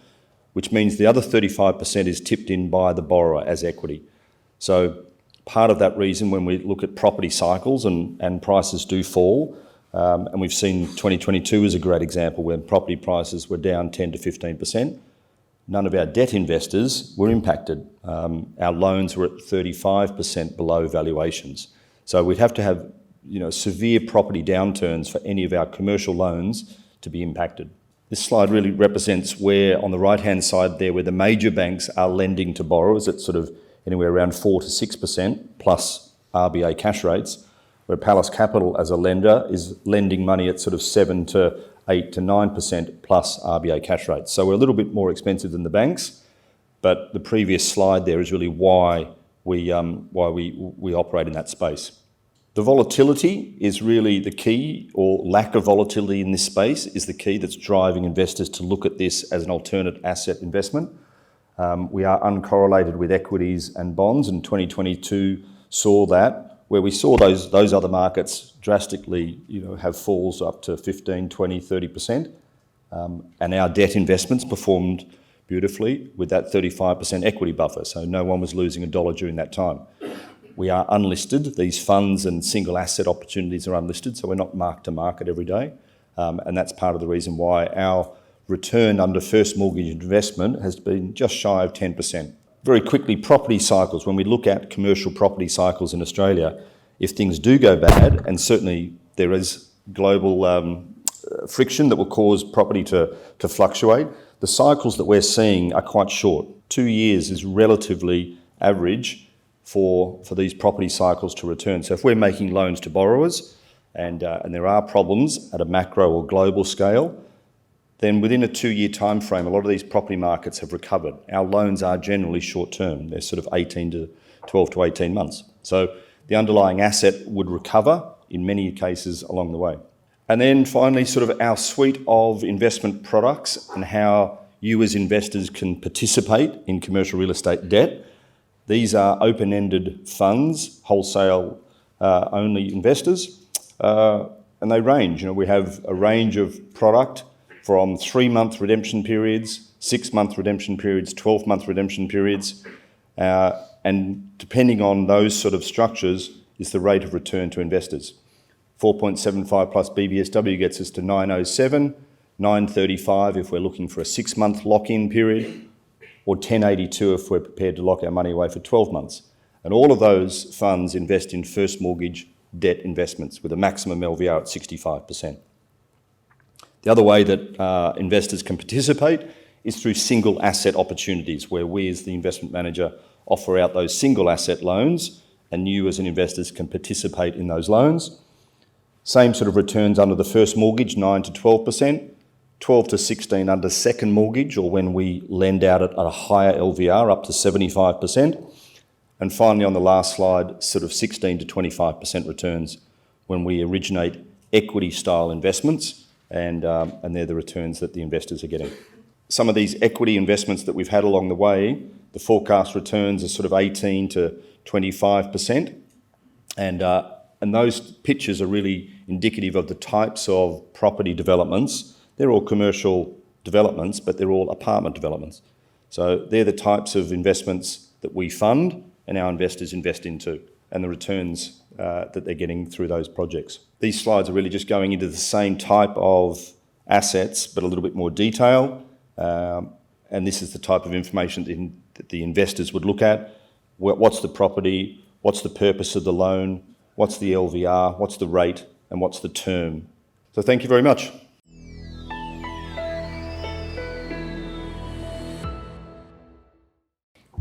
which means the other 35% is tipped in by the borrower as equity. So part of that reason when we look at property cycles and prices do fall, and we've seen 2022 as a great example when property prices were down 10 to 15%, none of our debt investors were impacted. Our loans were at 35% below valuations. So we'd have to have severe property downturns for any of our commercial loans to be impacted. This slide really represents where, on the right-hand side there, where the major banks are lending to borrowers at sort of anywhere around 4 to 6% plus RBA cash rates, where Palace Capital as a lender is lending money at sort of 7 to 8 to 9% plus RBA cash rates. So we're a little bit more expensive than the banks, but the previous slide there is really why we operate in that space. The volatility is really the key, or lack of volatility in this space is the key that's driving investors to look at this as an alternate asset investment. We are uncorrelated with equities and bonds, and 2022 saw that, where we saw those other markets drastically have falls up to 15, 20, 30%. And our debt investments performed beautifully with that 35% equity buffer, so no one was losing a dollar during that time. We are unlisted. These funds and single asset opportunities are unlisted, so we're not mark to market every day. And that's part of the reason why our return under first mortgage investment has been just shy of 10%. Very quickly, property cycles. When we look at commercial property cycles in Australia, if things do go bad, and certainly there is global friction that will cause property to fluctuate, the cycles that we're seeing are quite short. 2 years is relatively average for these property cycles to return. So if we're making loans to borrowers and there are problems at a macro or global scale, then within a 2-year time frame, a lot of these property markets have recovered. Our loans are generally short term. They're sort of 12 to 18 months. So the underlying asset would recover in many cases along the way. And then finally, sort of our suite of investment products and how you as investors can participate in commercial real estate debt. These are open-ended funds, wholesale only investors, and they range. We have a range of product from 3-month redemption periods, 6-month redemption periods, 12-month redemption periods, and depending on those sort of structures is the rate of return to investors. 4.75 plus BBSW gets us to 907, 935 if we're looking for a 6-month lock-in period, or 1082 if we're prepared to lock our money away for 12 months. And all of those funds invest in first mortgage debt investments with a maximum LVR at 65%. The other way that investors can participate is through single asset opportunities, where we as the investment manager offer out those single asset loans, and you as an investors can participate in those loans. Same sort of returns under the first mortgage, 9 to 12%. 12 to 16 under second mortgage, or when we lend out at a higher LVR up to 75%. And finally on the last slide, sort of 16 to 25% returns when we originate equity style investments, and they're the returns that the investors are getting. some of these equity investments that we've had along the way, the forecast returns are sort of 18 to 25%. And those pictures are really indicative of the types of property developments. They're all commercial developments, but they're all apartment developments. So they're the types of investments that we fund and our investors invest into, and the returns that they're getting through those projects. These slides are really just going into the same type of assets, but a little bit more detail. And this is the type of information that the investors would look at. What's the property? What's the purpose of the loan? What's the LVR? What's the rate? And what's the term? So thank you very much.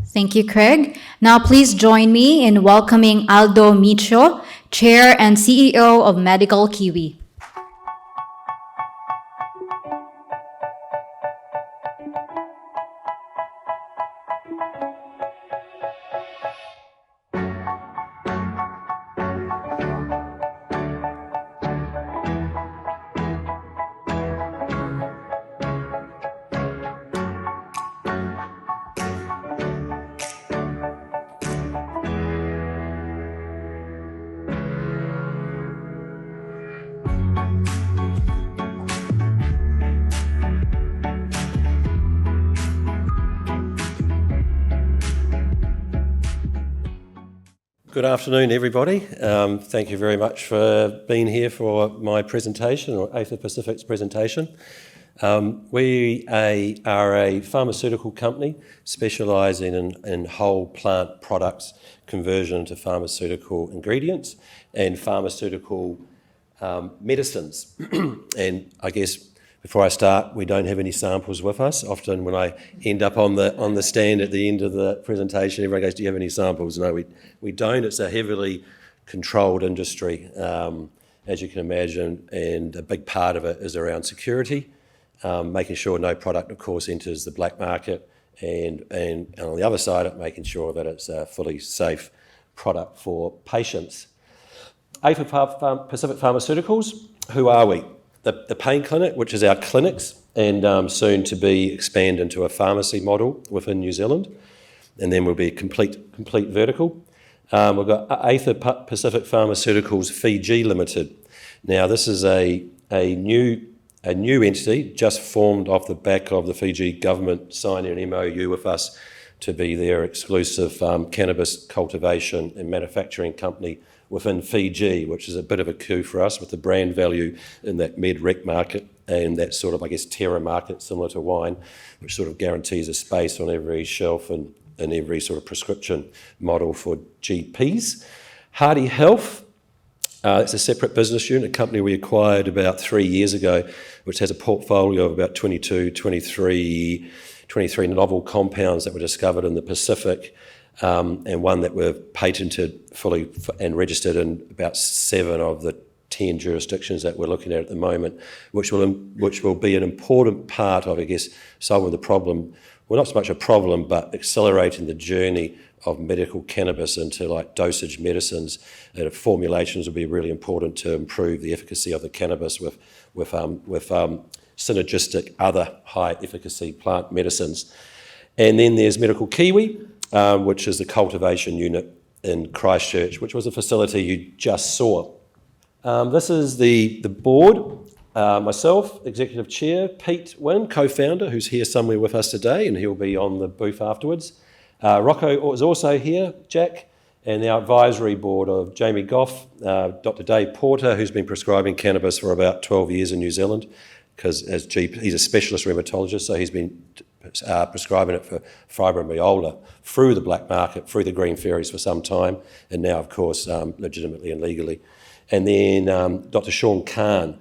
Thank you, Craig. Now please join me in welcoming Aldo Micho, Chair and CEO of Medical Kiwi. Good afternoon, everybody. Thank you very much for being here for my presentation, or AFA Pacific's presentation. We are a pharmaceutical company specialising in whole plant products conversion into pharmaceutical ingredients and pharmaceutical medicines. And I guess before I start, we don't have any samples with us. Often when I end up on the stand at the end of the presentation, everyone goes, "Do you have any samples?" No, we don't. It's a heavily controlled industry, as you can imagine, and a big part of it is around security, making sure no product, of course, enters the black market, and on the other side, it making sure that it's a fully safe product for patients. AFA Pacific Pharmaceuticals, who are we? The pain clinic, which is our clinics, and soon to be expand into a pharmacy model within New Zealand, and then we'll be a complete vertical. We've got AFA Pacific Pharmaceuticals Fiji Limited. Now, this is a new entity just formed off the back of the Fiji government signing an MOU with us to be their exclusive cannabis cultivation and manufacturing company within Fiji, which is a bit of a coup for us with the brand value in that med-rec market and that sort of, I guess, terra market similar to wine, which sort of guarantees a space on every shelf and every sort of prescription model for GPs. Hardy Health, it's a separate business unit, a company we acquired about 3 years ago, which has a portfolio of about 23 novel compounds that were discovered in the Pacific, and one that we've patented fully and registered in about 7 of the 10 jurisdictions that we're looking at the moment, which will be an important part of, I guess, solving the problem. Well, not so much a problem, but accelerating the journey of medical cannabis into like dosage medicines. Formulations will be really important to improve the efficacy of the cannabis with synergistic other high efficacy plant medicines. And then there's Medical Kiwi, which is the cultivation unit in Christchurch, which was a facility you just saw. This is the board, myself, Executive Chair, Pete Wynn, co-founder, who's here somewhere with us today, and he'll be on the booth afterwards. Rocco is also here, Jack, and our advisory board of Jamie Goff, Dr. Dave Porter, who's been prescribing cannabis for about 12 years in New Zealand, because as GP, he's a specialist rheumatologist, so he's been prescribing it for fibromyalgia through the black market, through the green ferries for some time, and now, of course, legitimately and legally. And then Dr. Sean Kahn,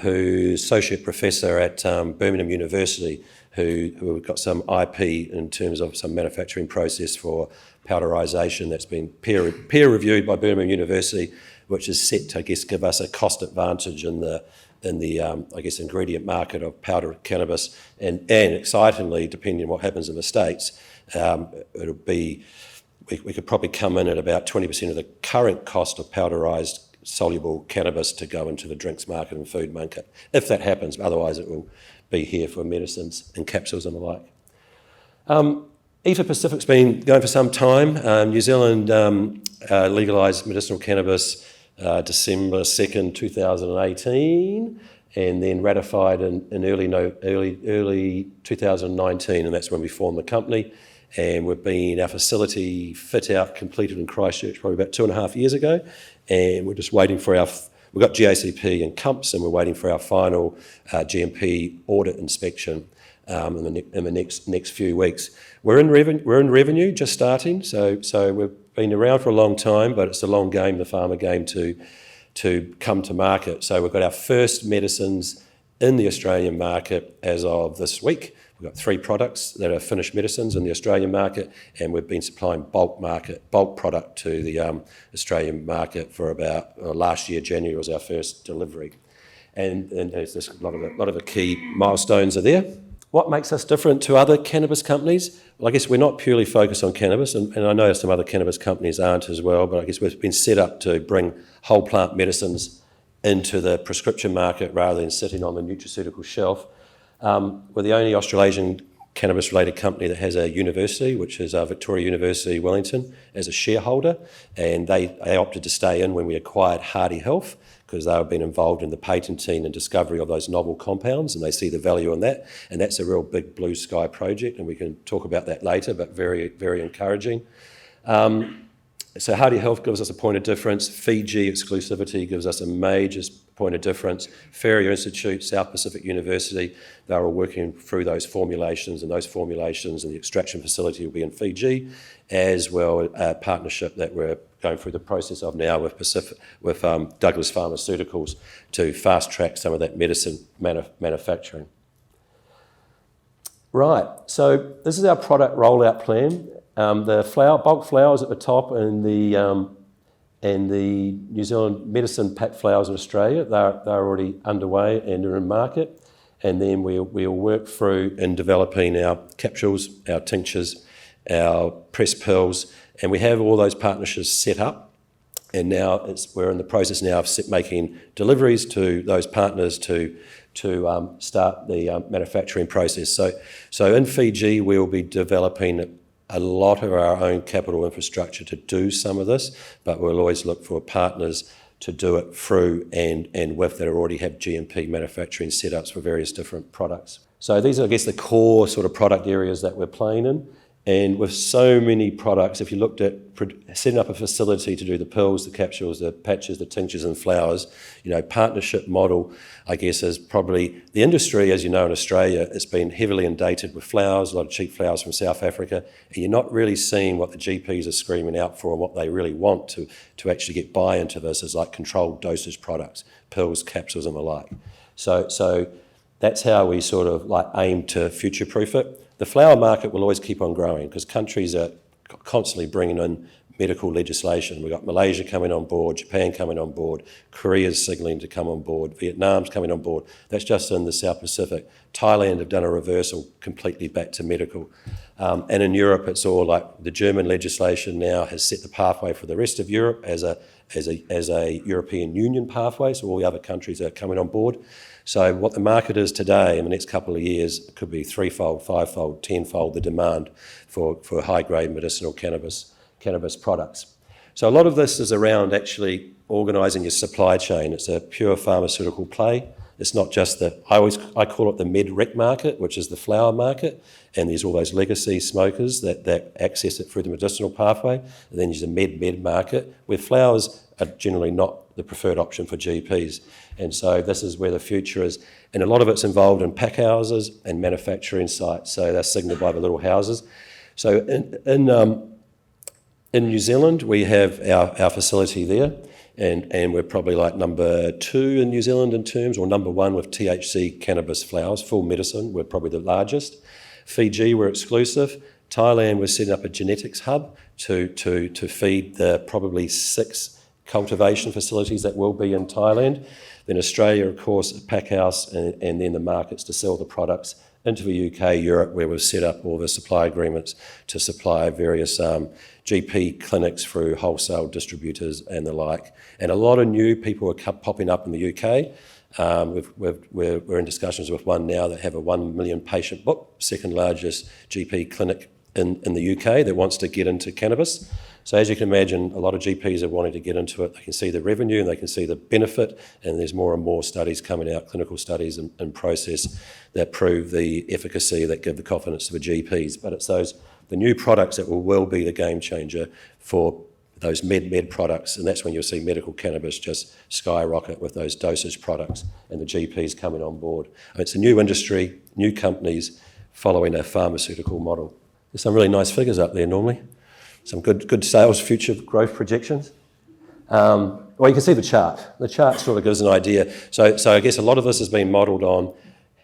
who's Associate Professor at Birmingham University, who got some IP in terms of some manufacturing process for powderisation that's been peer-reviewed by Birmingham University, which is set to, I guess, give us a cost advantage in the I guess, ingredient market of powdered cannabis, and excitingly, depending on what happens in the States, it'll be, we could probably come in at about 20% of the current cost of powderised soluble cannabis to go into the drinks market and food market, if that happens. Otherwise, it will be here for medicines and capsules and the like. EFA Pacific's been going for some time. New Zealand legalised medicinal cannabis December 2nd, 2018, and then ratified in early 2019, and that's when we formed the company. And we've been, our facility fit out completed in Christchurch probably about 2.5 years ago, and we're just waiting for we've got GACP and CUMPS, and we're waiting for our final GMP audit inspection in the next few weeks. We're in revenue, just starting, so we've been around for a long time, but it's a long game, the pharma game, to come to market. So we've got our first medicines in the Australian market as of this week. We've got 3 products that are finished medicines in the Australian market, and we've been supplying bulk product to the Australian market for about last year. January was our first delivery, and there's just a lot of the key milestones are there. What makes us different to other cannabis companies? Well, I guess we're not purely focused on cannabis, and I know some other cannabis companies aren't as well, but I guess we've been set up to bring whole plant medicines into the prescription market rather than sitting on the nutraceutical shelf. We're the only Australasian cannabis-related company that has a university, which is Victoria University, Wellington, as a shareholder, and they opted to stay in when we acquired Hardy Health, because they've been involved in the patenting and discovery of those novel compounds, and they see the value in that, and that's a real big blue sky project, and we can talk about that later, but very, very encouraging. So Hardy Health gives us a point of difference. Fiji exclusivity gives us a major point of difference. Ferrier Institute, South Pacific University, they're all working through those formulations, and the extraction facility will be in Fiji, as well a partnership that we're going through the process of now with Douglas Pharmaceuticals to fast track some of that medicine manufacturing. Right, so this is our product rollout plan. The bulk flowers at the top and the New Zealand medicine pack flowers in Australia, they're already underway and are in market. And then we'll work through in developing our capsules, our tinctures, our pressed pills, and we have all those partnerships set up. And now we're in the process now of making deliveries to those partners to start the manufacturing process. So in Fiji, we'll be developing a lot of our own capital infrastructure to do some of this, but we'll always look for partners to do it through and with that already have GMP manufacturing setups for various different products. So these are, I guess, the core sort of product areas that we're playing in. And with so many products, if you looked at setting up a facility to do the pills, the capsules, the patches, the tinctures and flowers, partnership model, I guess, is probably the industry, as you know, in Australia, it's been heavily inundated with flowers, a lot of cheap flowers from South Africa, and you're not really seeing what the GPs are screaming out for and what they really want to actually get buy-in to this is like controlled dosage products, pills, capsules and the like. So that's how we sort of like aim to future-proof it. The flower market will always keep on growing because countries are constantly bringing in medical legislation. We've got Malaysia coming on board, Japan coming on board, Korea's signalling to come on board, Vietnam's coming on board. That's just in the South Pacific. Thailand have done a reversal completely back to medical. And in Europe, it's all like the German legislation now has set the pathway for the rest of Europe as a European Union pathway, so all the other countries are coming on board. So what the market is today in the next couple of years could be 3-fold, 5-fold, 10-fold the demand for high-grade medicinal cannabis products. So a lot of this is around actually organising your supply chain. It's a pure pharmaceutical play. It's not just I call it the med-rec market, which is the flower market, and there's all those legacy smokers that access it through the medicinal pathway. And then there's a med market, where flowers are generally not the preferred option for GPs. And so this is where the future is. And a lot of it's involved in pack houses and manufacturing sites. So they're signalled by the little houses. So in New Zealand, we have our facility there. And we're probably like number 2 in New Zealand in terms, or number 1 with THC cannabis flowers, full medicine. We're probably the largest. Fiji, we're exclusive. Thailand, we're setting up a genetics hub to feed the probably 6 cultivation facilities that will be in Thailand. Then Australia, of course, a pack house, and then the markets to sell the products into the UK, Europe, where we've set up all the supply agreements to supply various GP clinics through wholesale distributors and the like. And a lot of new people are popping up in the UK. We're in discussions with one now that have a 1 million patient book, second largest GP clinic in the UK that wants to get into cannabis. So as you can imagine, a lot of GPs are wanting to get into it. They can see the revenue and they can see the benefit, and there's more and more studies coming out, clinical studies in process that prove the efficacy, that give the confidence to the GPs. But it's the new products that will well be the game changer for those med products, and that's when you'll see medical cannabis just skyrocket with those dosage products and the GPs coming on board. It's a new industry, new companies following a pharmaceutical model. There's some really nice figures up there normally. Some good sales future growth projections. Well, you can see the chart. The chart sort of gives an idea. So I guess a lot of this has been modelled on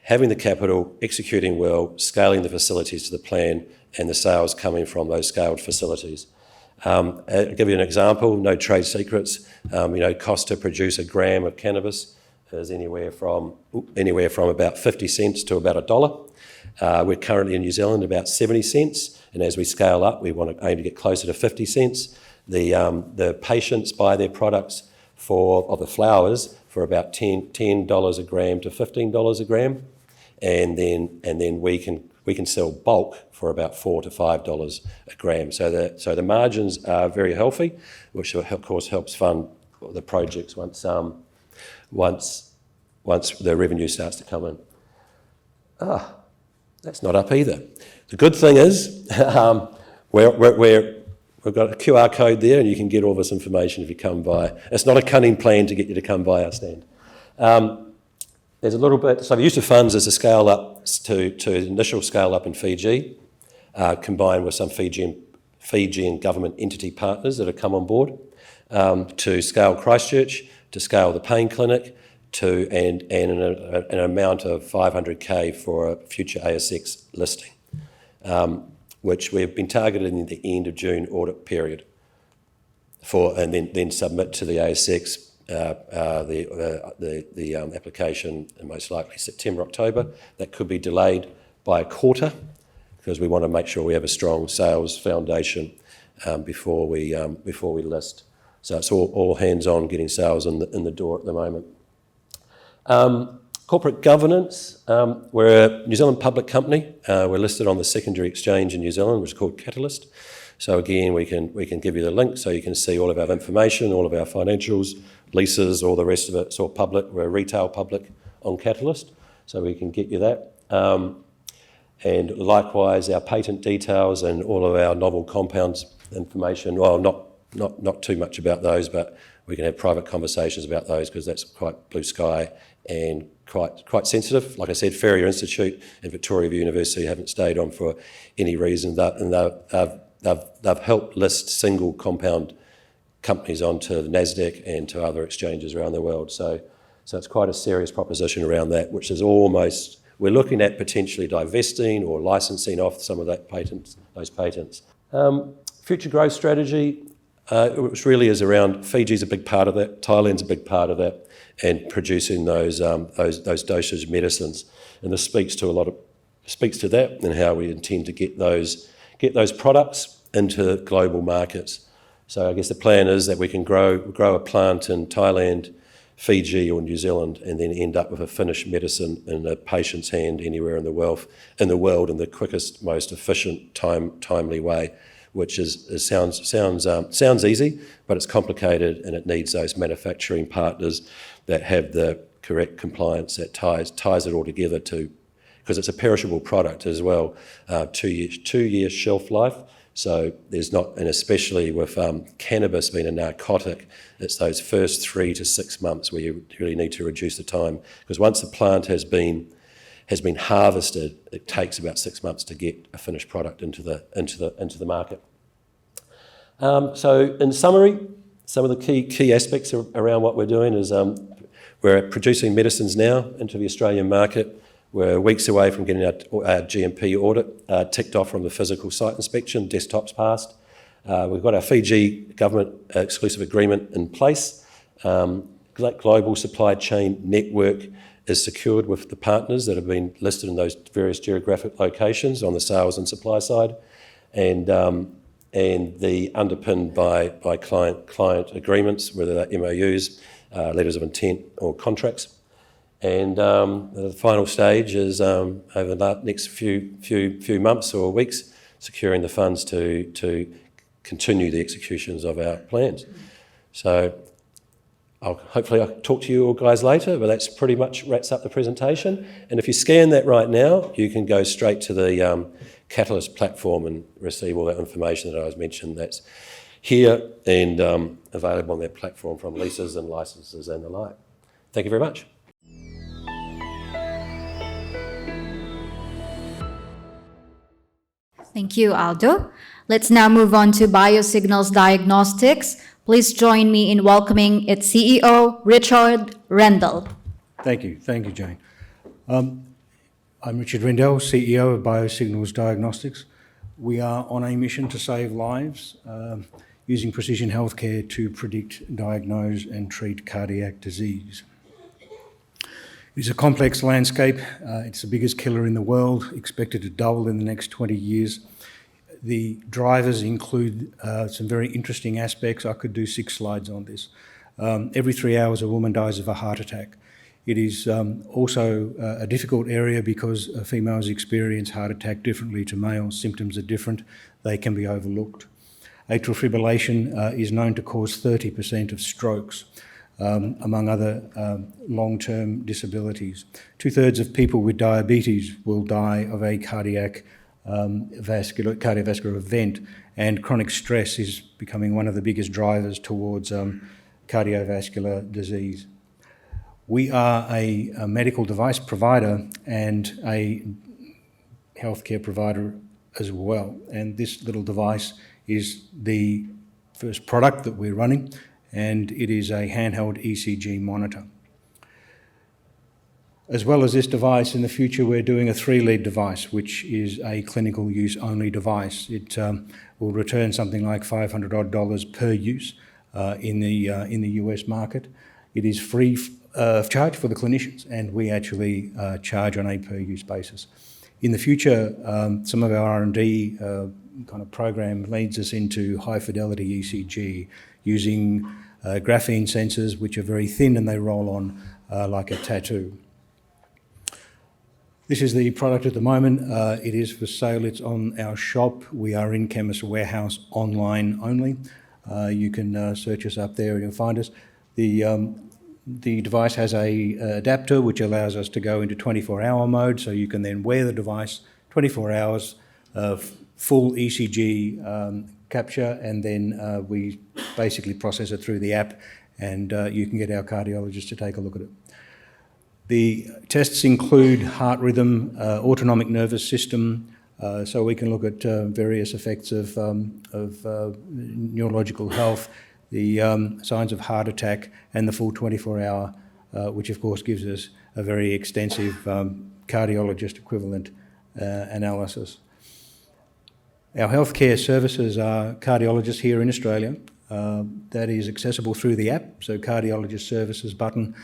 having the capital, executing well, scaling the facilities to the plan, and the sales coming from those scaled facilities. I'll give you an example, no trade secrets. Cost to produce a gram of cannabis is anywhere from about 50 cents to about $1. We're currently in New Zealand about 70 cents, and as we scale up, we want to aim to get closer to 50 cents. The patients buy their products of the flowers for about $10 a gram to $15 a gram, and then we can sell bulk for about $4 to $5 a gram. So the margins are very healthy, which of course helps fund the projects once the revenue starts to come in. That's not up either. The good thing is we've got a QR code there, and you can get all this information if you come by. It's not a cunning plan to get you to come by our stand. There's a little bit, so the use of funds is a scale up to initial scale up in Fiji, combined with some Fijian government entity partners that have come on board, to scale Christchurch, to scale the pain clinic, and an amount of 500K for a future ASX listing, which we've been targeting in the end of June audit period and then submit to the ASX the application in most likely September, October. That could be delayed by a quarter because we want to make sure we have a strong sales foundation before we list. So it's all hands on getting sales in the door at the moment. Corporate governance, we're a New Zealand public company. We're listed on the secondary exchange in New Zealand, which is called Catalyst. So again, we can give you the link so you can see all of our information, all of our financials, leases, all the rest of it. It's all public. We're a retail public on Catalyst, so we can get you that. And likewise, our patent details and all of our novel compounds information. Well, not too much about those, but we can have private conversations about those because that's quite blue sky and quite sensitive. Like I said, Ferrier Institute and Victoria University haven't stayed on for any reason, and they've helped list single compound companies onto the NASDAQ and to other exchanges around the world. So it's quite a serious proposition around that, which is almost, we're looking at potentially divesting or licensing off some of those patents. Future growth strategy, which really is around, Fiji's a big part of that, Thailand's a big part of that, and producing those dosage medicines. And this speaks to that and how we intend to get those products into global markets. So I guess the plan is that we can grow a plant in Thailand, Fiji or New Zealand, and then end up with a finished medicine in a patient's hand anywhere in the world in the quickest, most efficient, timely way, which sounds easy, but it's complicated, and it needs those manufacturing partners that have the correct compliance that ties it all together because it's a perishable product as well, 2 years shelf life. So there's not, and especially with cannabis being a narcotic, it's those first 3 to 6 months where you really need to reduce the time, because once the plant has been harvested, it takes about 6 months to get a finished product into the market. So in summary, some of the key aspects around what we're doing is we're producing medicines now into the Australian market. We're weeks away from getting our GMP audit ticked off from the physical site inspection, desktops passed. We've got our Fiji government exclusive agreement in place. Global supply chain network is secured with the partners that have been listed in those various geographic locations on the sales and supply side, and the underpinned by client agreements, whether they're MOUs, letters of intent or contracts. And the final stage is over the next few months or weeks, securing the funds to continue the executions of our plans. So hopefully I'll talk to you all guys later, but that's pretty much wraps up the presentation. And if you scan that right now, you can go straight to the Catalyst platform and receive all that information that I was mentioned. That's here and available on that platform from leases and licenses and the like. Thank you very much. Thank you, Aldo. Let's now move on to Biosignals Diagnostics. Please join me in welcoming its CEO, Richard Rendell. Thank you, Jane. I'm Richard Rendell, CEO of Biosignals Diagnostics. We are on a mission to save lives using precision healthcare to predict, diagnose and treat cardiac disease. It is a complex landscape. It's the biggest killer in the world, expected to double in the next 20 years. The drivers include some very interesting aspects. I could do 6 slides on this. Every 3 hours, a woman dies of a heart attack. It is also a difficult area because females experience heart attack differently to males. Symptoms are different. They can be overlooked. Atrial fibrillation is known to cause 30% of strokes, among other long-term disabilities. 2/3 of people with diabetes will die of a cardiovascular event, and chronic stress is becoming one of the biggest drivers towards cardiovascular disease. We are a medical device provider and a healthcare provider as well, and this little device is the first product that we're running, and it is a handheld ECG monitor. As well as this device, in the future we're doing a 3-lead device, which is a clinical use only device. It will return something like $500 per use in the US market. It is free of charge for the clinicians, and we actually charge on a per use basis. In the future, some of our R&D kind of program leads us into high fidelity ECG using graphene sensors, which are very thin and they roll on like a tattoo. This is the product at the moment. It is for sale. It's on our shop. We are in Chemist Warehouse online only. You can search us up there and you'll find us. The device has a adapter which allows us to go into 24-hour mode, so you can then wear the device 24 hours of full ECG capture, and then we basically process it through the app, and you can get our cardiologist to take a look at it. The tests include heart rhythm, autonomic nervous system, so we can look at various effects of neurological health, the signs of heart attack, and the full 24-hour, which of course gives us a very extensive cardiologist equivalent analysis. Our healthcare services are cardiologists here in Australia. That is accessible through the app, so cardiologist services button.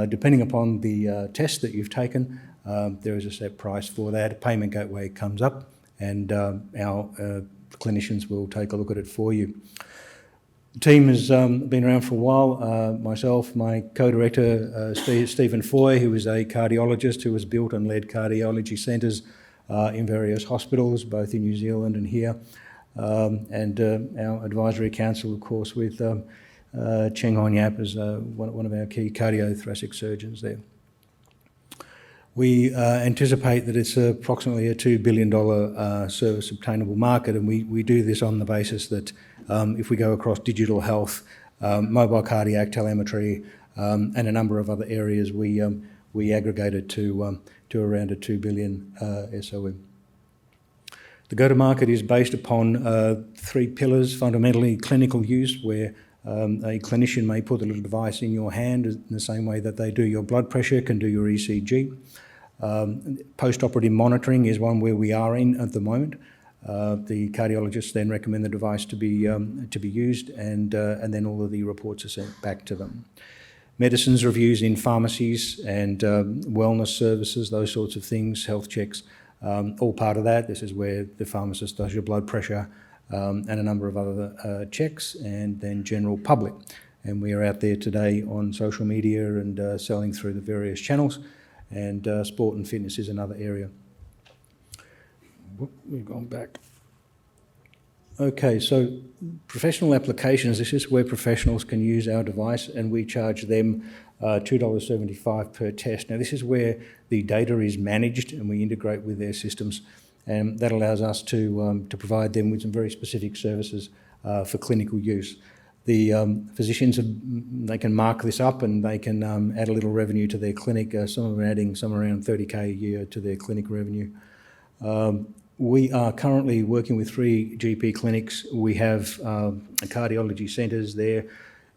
Depending upon the test that you've taken, there is a set price for that. A payment gateway comes up, and our clinicians will take a look at it for you. The team has been around for a while. Myself, my co-director, Stephen Foy, who is a cardiologist who has built and led cardiology centres in various hospitals, both in New Zealand and here. And our advisory council, of course, with Cheng Hon Yap as one of our key cardiothoracic surgeons there. We anticipate that it's approximately a $2 billion service obtainable market, and we do this on the basis that if we go across digital health, mobile cardiac telemetry, and a number of other areas, we aggregate it to around a $2 billion SOM. The go-to-market is based upon 3 pillars, fundamentally clinical use, where a clinician may put a little device in your hand in the same way that they do your blood pressure, can do your ECG. Post-operative monitoring is one where we are in at the moment. The cardiologists then recommend the device to be used, and then all of the reports are sent back to them. Medicines reviews in pharmacies and wellness services, those sorts of things, health checks, all part of that. This is where the pharmacist does your blood pressure and a number of other checks, and then general public. and we are out there today on social media and selling through the various channels, and sport and fitness is another area. Whoop, we've gone back. Okay, so professional applications, this is where professionals can use our device, and we charge them $2.75 per test. Now, this is where the data is managed and we integrate with their systems, and that allows us to provide them with some very specific services for clinical use. The physicians, they can mark this up and they can add a little revenue to their clinic. Some of them are adding somewhere around $30K a year to their clinic revenue. We are currently working with 3 GP clinics. We have cardiology centres there.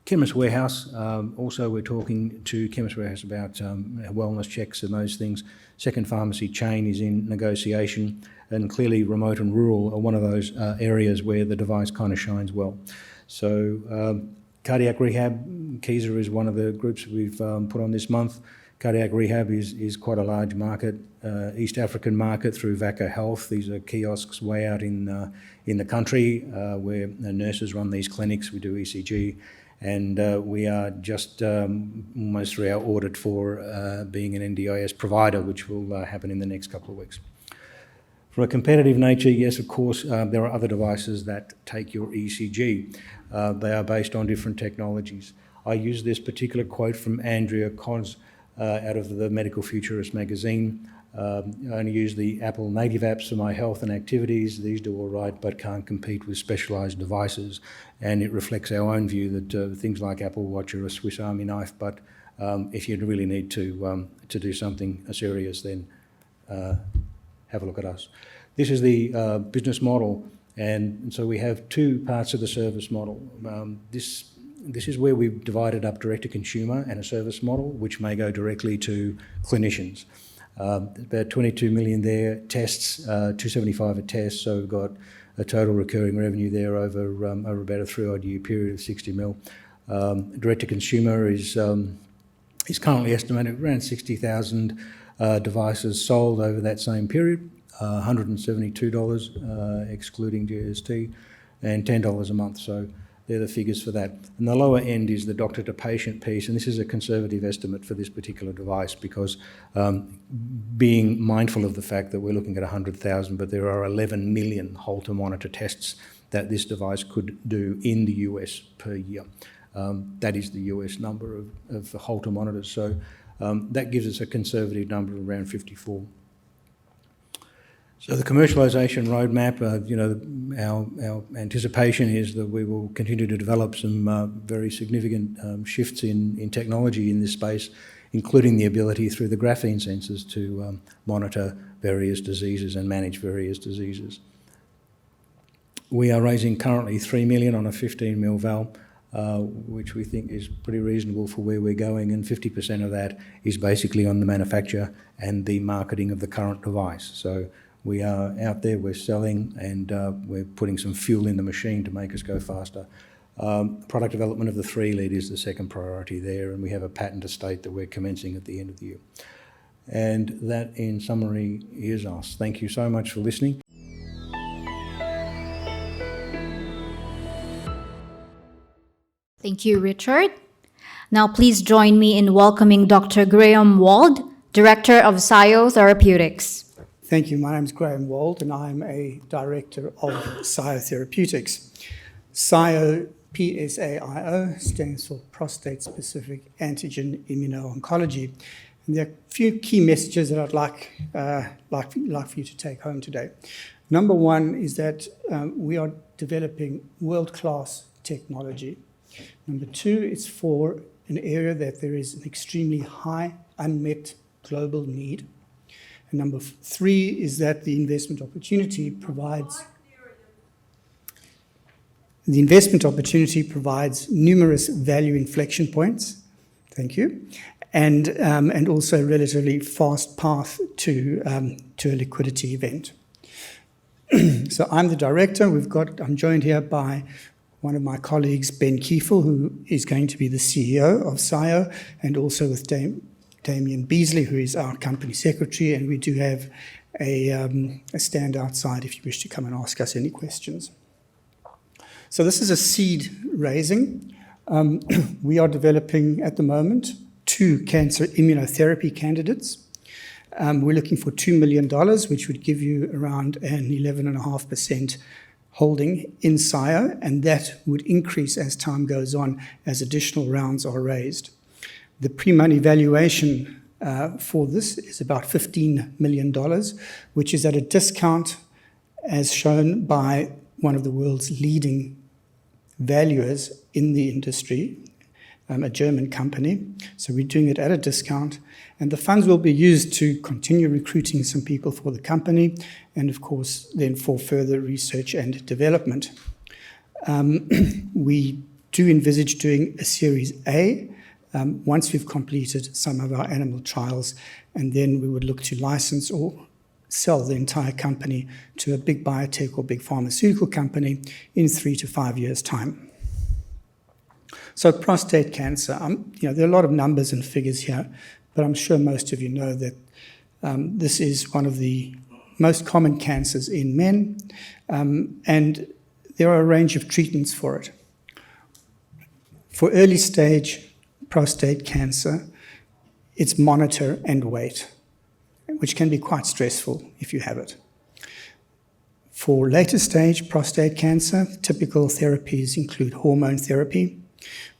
Chemist Warehouse, also we're talking to Chemist Warehouse about wellness checks and those things. Second pharmacy chain is in negotiation, and clearly remote and rural are one of those areas where the device kind of shines well. So cardiac rehab, Keyser is one of the groups we've put on this month. Cardiac rehab is quite a large market, East African market through Vaca Health. These are kiosks way out in the country where nurses run these clinics. We do ECG, and we are just almost through our audit for being an NDIS provider, which will happen in the next couple of weeks. From a competitive nature, yes, of course, there are other devices that take your ECG. They are based on different technologies. I use this particular quote from Andrea Cons out of the Medical Futurist magazine. I only use the Apple native apps for my health and activities. These do all right, but can't compete with specialised devices. And it reflects our own view that things like Apple Watch are a Swiss Army knife, but if you really need to do something serious, then have a look at us. This is the business model, and so we have 2 parts of the service model. This is where we've divided up direct to consumer and a service model, which may go directly to clinicians. About 22 million there, tests, $2.75 a test, so we've got a total recurring revenue there over about a 3-odd year period of 60 mil. Direct to consumer is currently estimated around 60,000 devices sold over that same period, $172 excluding GST, and $10 a month. So they're the figures for that. And the lower end is the doctor to patient piece, and this is a conservative estimate for this particular device because being mindful of the fact that we're looking at 100,000, but there are 11 million Holter monitor tests that this device could do in the US per year. That is the US number of the Holter monitors. So that gives us a conservative number of around 54. So the commercialisation roadmap, our anticipation is that we will continue to develop some very significant shifts in technology in this space, including the ability through the graphene sensors to monitor various diseases and manage various diseases. We are raising currently $3 million on a 15 mil valve, which we think is pretty reasonable for where we're going, and 50% of that is basically on the manufacture and the marketing of the current device. So we are out there, we're selling, and we're putting some fuel in the machine to make us go faster. Product development of the 3-lead is the second priority there, and we have a patent estate that we're commencing at the end of the year. And that, in summary, is us. Thank you so much for listening. Thank you, Richard. Now please join me in welcoming Dr. Graham Wald, Director of SIO Therapeutics. Thank you. My name is Graham Wald, and I'm a Director of SIO Therapeutics. SIO, PSAIO, stands for Prostate Specific Antigen Immuno-Oncology. And there are a few key messages that I'd like for you to take home today. Number one is that we are developing world-class technology. Number two, it's for an area that there is an extremely high unmet global need. And number three is that the investment opportunity provides numerous value inflection points. Thank you. And also a relatively fast path to a liquidity event. So I'm the director. I'm joined here by one of my colleagues, Ben Kiefel, who is going to be the CEO of SIO, and also with Damien Beasley, who is our company secretary, and we do have a stand outside if you wish to come and ask us any questions. So this is a seed raising. We are developing at the moment 2 cancer immunotherapy candidates. We're looking for $2 million, which would give you around an 11.5% holding in SIO, and that would increase as time goes on as additional rounds are raised. The pre-money valuation for this is about $15 million, which is at a discount as shown by one of the world's leading valuers in the industry, a German company. So we're doing it at a discount, and the funds will be used to continue recruiting some people for the company, and of course then for further research and development. We do envisage doing a Series A once we've completed some of our animal trials, and then we would look to license or sell the entire company to a big biotech or big pharmaceutical company in 3 to 5 years' time. So prostate cancer, there are a lot of numbers and figures here, but I'm sure most of you know that this is one of the most common cancers in men, and there are a range of treatments for it. For early stage prostate cancer, it's monitor and wait, which can be quite stressful if you have it. For later stage prostate cancer, typical therapies include hormone therapy,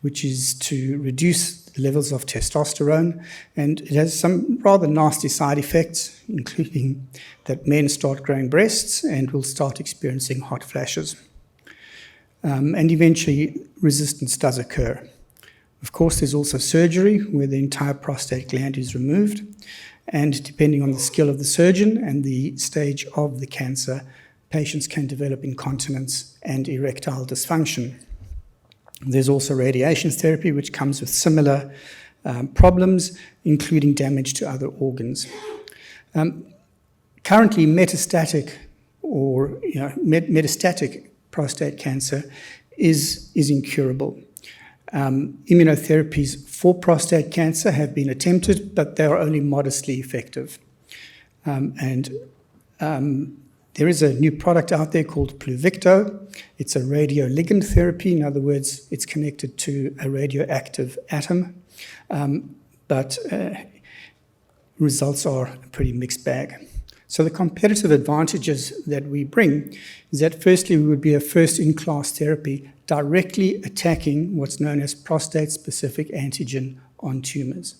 which is to reduce the levels of testosterone, and it has some rather nasty side effects, including that men start growing breasts and will start experiencing hot flashes. And eventually resistance does occur. Of course, there's also surgery where the entire prostate gland is removed, and depending on the skill of the surgeon and the stage of the cancer, patients can develop incontinence and erectile dysfunction. There's also radiation therapy, which comes with similar problems, including damage to other organs. Currently, metastatic prostate cancer is incurable. Immunotherapies for prostate cancer have been attempted, but they are only modestly effective. There is a new product out there called Pluvicto. It's a radioligand therapy. In other words, it's connected to a radioactive atom, but results are a pretty mixed bag. So the competitive advantages that we bring is that firstly, we would be a first-in-class therapy directly attacking what's known as prostate-specific antigen on tumors.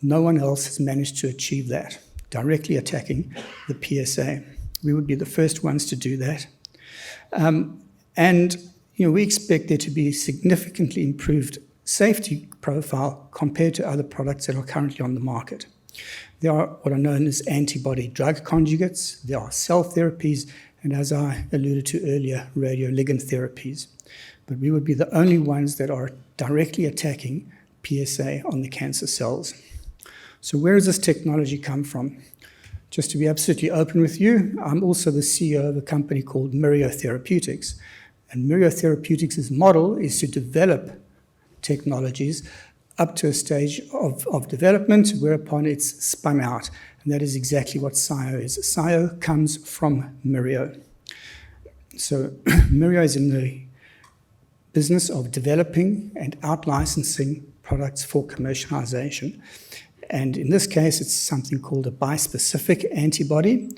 No one else has managed to achieve that, directly attacking the PSA. We would be the first ones to do that. We expect there to be a significantly improved safety profile compared to other products that are currently on the market. There are what are known as antibody-drug conjugates, there are cell therapies, and as I alluded to earlier, radioligand therapies. But we would be the only ones that are directly attacking PSA on the cancer cells. So where does this technology come from? Just to be absolutely open with you, I'm also the CEO of a company called Myrio Therapeutics. And Myrio Therapeutics' model is to develop technologies up to a stage of development whereupon it's spun out. And that is exactly what SIO is. SIO comes from Myrio. So Myrio is in the business of developing and out-licensing products for commercialization. And in this case, it's something called a bispecific antibody.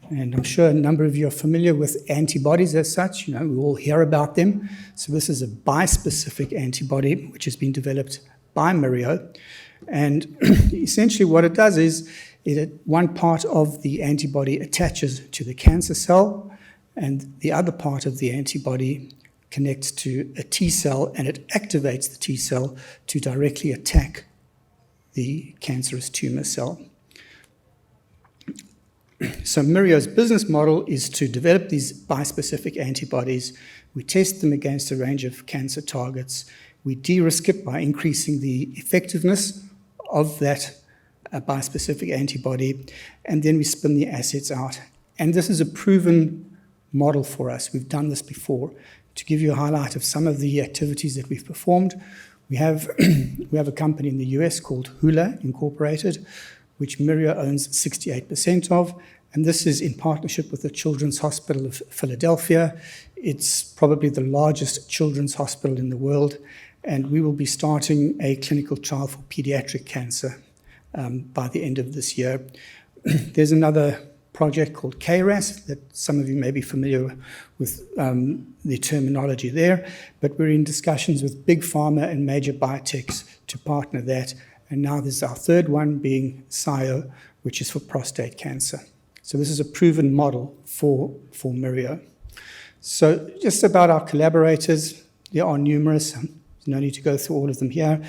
And I'm sure a number of you are familiar with antibodies as such. We all hear about them. So this is a bispecific antibody, which has been developed by Myrio. And essentially what it does is one part of the antibody attaches to the cancer cell, and the other part of the antibody connects to a T cell, and it activates the T cell to directly attack the cancerous tumor cell. So Myrio's business model is to develop these bispecific antibodies. We test them against a range of cancer targets. We de-risk it by increasing the effectiveness of that bispecific antibody, and then we spin the assets out. And this is a proven model for us. We've done this before. To give you a highlight of some of the activities that we've performed, we have a company in the US called Hula Incorporated, which Myrio owns 68% of, and this is in partnership with the Children's Hospital of Philadelphia. It's probably the largest children's hospital in the world, and we will be starting a clinical trial for pediatric cancer by the end of this year. There's another project called KRAS that some of you may be familiar with the terminology there, but we're in discussions with big pharma and major biotechs to partner that. And now there's our third one being SIO, which is for prostate cancer. So this is a proven model for Myrio. So just about our collaborators, there are numerous. There's no need to go through all of them here.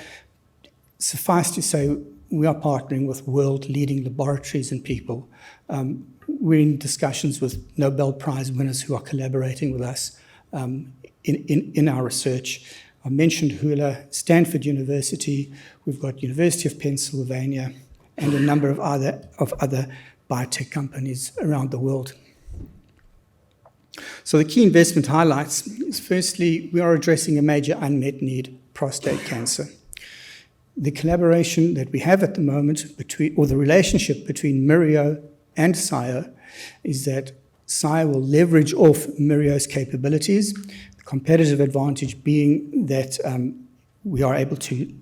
Suffice to say, we are partnering with world-leading laboratories and people. We're in discussions with Nobel Prize winners who are collaborating with us in our research. I mentioned Hula, Stanford University, we've got University of Pennsylvania, and a number of other biotech companies around the world. So the key investment highlights is, firstly, we are addressing a major unmet need, prostate cancer. The collaboration that we have at the moment, or the relationship between Myrio and SIO, is that SIO will leverage off Myrio's capabilities, the competitive advantage being that we are able to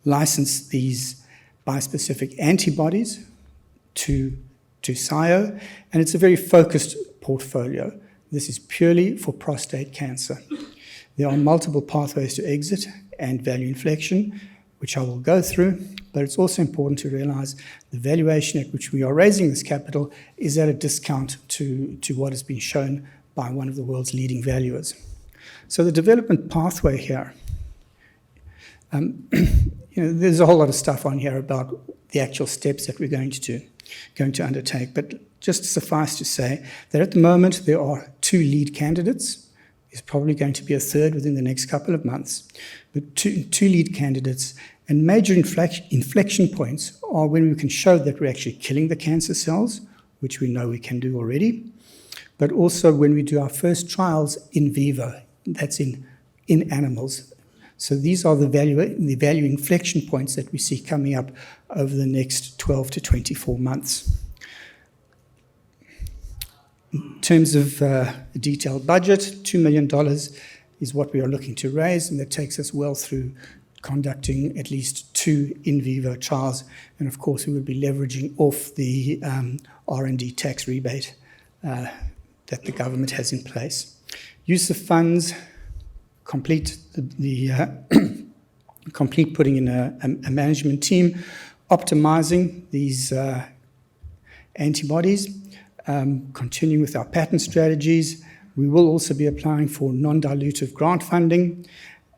license these bispecific antibodies to SIO, and it's a very focused portfolio. This is purely for prostate cancer. There are multiple pathways to exit and value inflection, which I will go through, but it's also important to realize the valuation at which we are raising this capital is at a discount to what has been shown by one of the world's leading valuers. So the development pathway here, there's a whole lot of stuff on here about the actual steps that we're going to undertake, but just suffice to say that at the moment there are 2 lead candidates. There's probably going to be a third within the next couple of months, but two lead candidates. And major inflection points are when we can show that we're actually killing the cancer cells, which we know we can do already, but also when we do our first trials in vivo, that's in animals. So these are the value inflection points that we see coming up over the next 12 to 24 months. In terms of a detailed budget, $2 million is what we are looking to raise, and that takes us well through conducting at least 2 in vivo trials. And of course, we will be leveraging off the R&D tax rebate that the government has in place. Use of funds, complete putting in a management team, optimizing these antibodies, continuing with our patent strategies. We will also be applying for non-dilutive grant funding,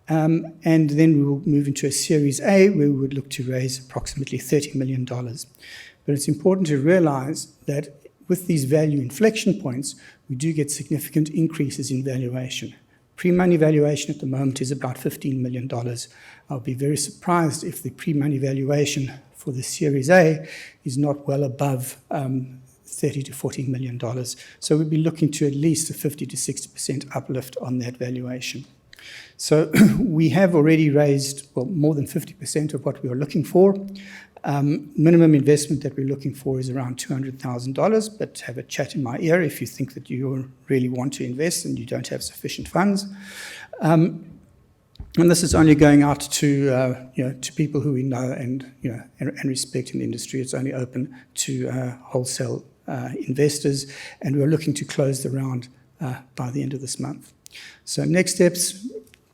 and then we will move into a Series A where we would look to raise approximately $30 million. But it's important to realize that with these value inflection points, we do get significant increases in valuation. Pre-money valuation at the moment is about $15 million. I'll be very surprised if the pre-money valuation for the Series A is not well above $30 to $40 million. So we'll be looking to at least a 50 to 60% uplift on that valuation. So we have already raised, well, more than 50% of what we are looking for. Minimum investment that we're looking for is around $200,000, but have a chat in my ear if you think that you really want to invest and you don't have sufficient funds. And this is only going out to people who we know and respect in the industry. It's only open to wholesale investors, and we're looking to close the round by the end of this month. So next steps,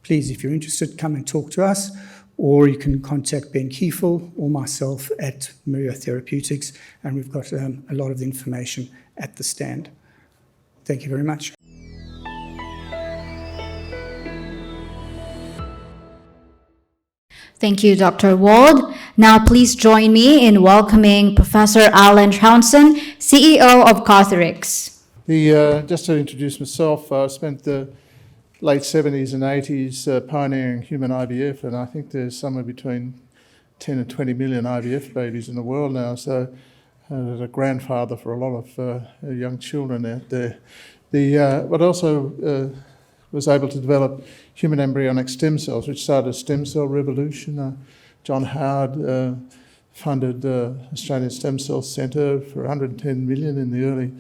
please, if you're interested, come and talk to us, or you can contact Ben Kiefel or myself at Myrio Therapeutics, and we've got a lot of the information at the stand. Thank you very much. Thank you, Dr. Wald. Now please join me in welcoming Professor Alan Trounston, CEO of Carthrix. Just to introduce myself, I spent the late 70s and 80s pioneering human IVF, and I think there's somewhere between 10 and 20 million IVF babies in the world now, so as a grandfather for a lot of young children out there. But also was able to develop human embryonic stem cells, which started a stem cell revolution. John Howard funded Australian Stem Cell Centre for 110 million in the early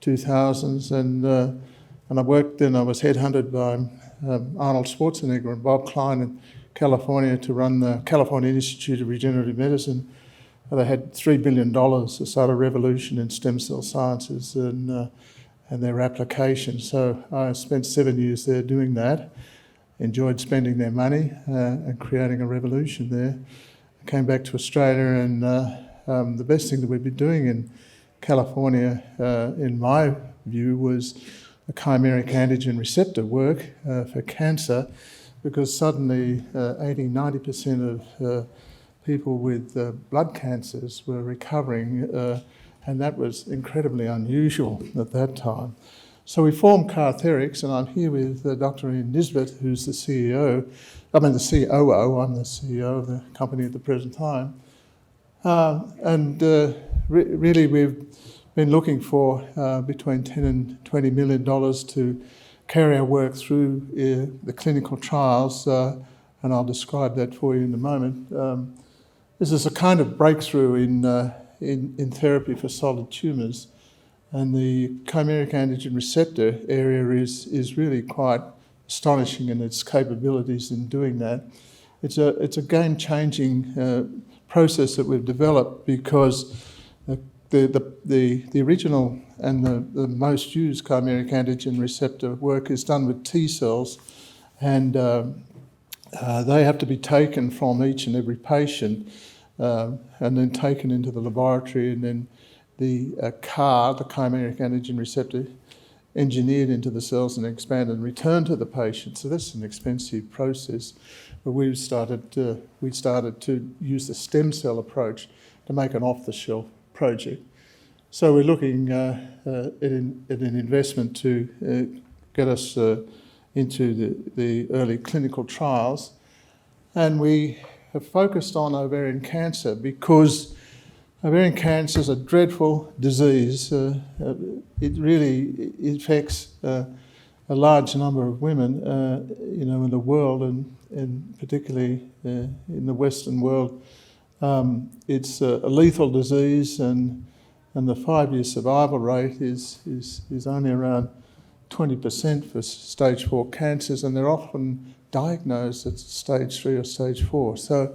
2000s, and I worked then. I was headhunted by Arnold Schwarzenegger and Bob Klein California to run the California Institute of Regenerative Medicine. They had $3 billion to start a revolution in stem cell sciences and their application. So I spent 7 years there doing that, enjoyed spending their money and creating a revolution there. I came back to Australia, and the best thing that we've been doing in California, in my view, was the chimeric antigen receptor work for cancer, because suddenly 80-90% of people with blood cancers were recovering, and that was incredibly unusual at that time. So we formed Cartherix, and I'm here with Dr. Ian Nisbet, who's the COO. I'm the CEO of the company at the present time. Really we've been looking for between $10 and $20 million to carry our work through the clinical trials, and I'll describe that for you in a moment. This is a kind of breakthrough in therapy for solid tumours, and the chimeric antigen receptor area is really quite astonishing in its capabilities in doing that. It's a game-changing process that we've developed, because the original and the most used chimeric antigen receptor work is done with T cells, and they have to be taken from each and every patient and then taken into the laboratory, and then the CAR, the chimeric antigen receptor, engineered into the cells and expanded and returned to the patient. So that's an expensive process. But we started to use the stem cell approach to make an off-the-shelf project. So we're looking at an investment to get us into the early clinical trials. And we have focused on ovarian cancer because ovarian cancer is a dreadful disease. It really affects a large number of women, in the world, and particularly in the Western world. It's a lethal disease, and the 5-year survival rate is only around 20% for stage 4 cancers, and they're often diagnosed at stage 3 or stage 4. So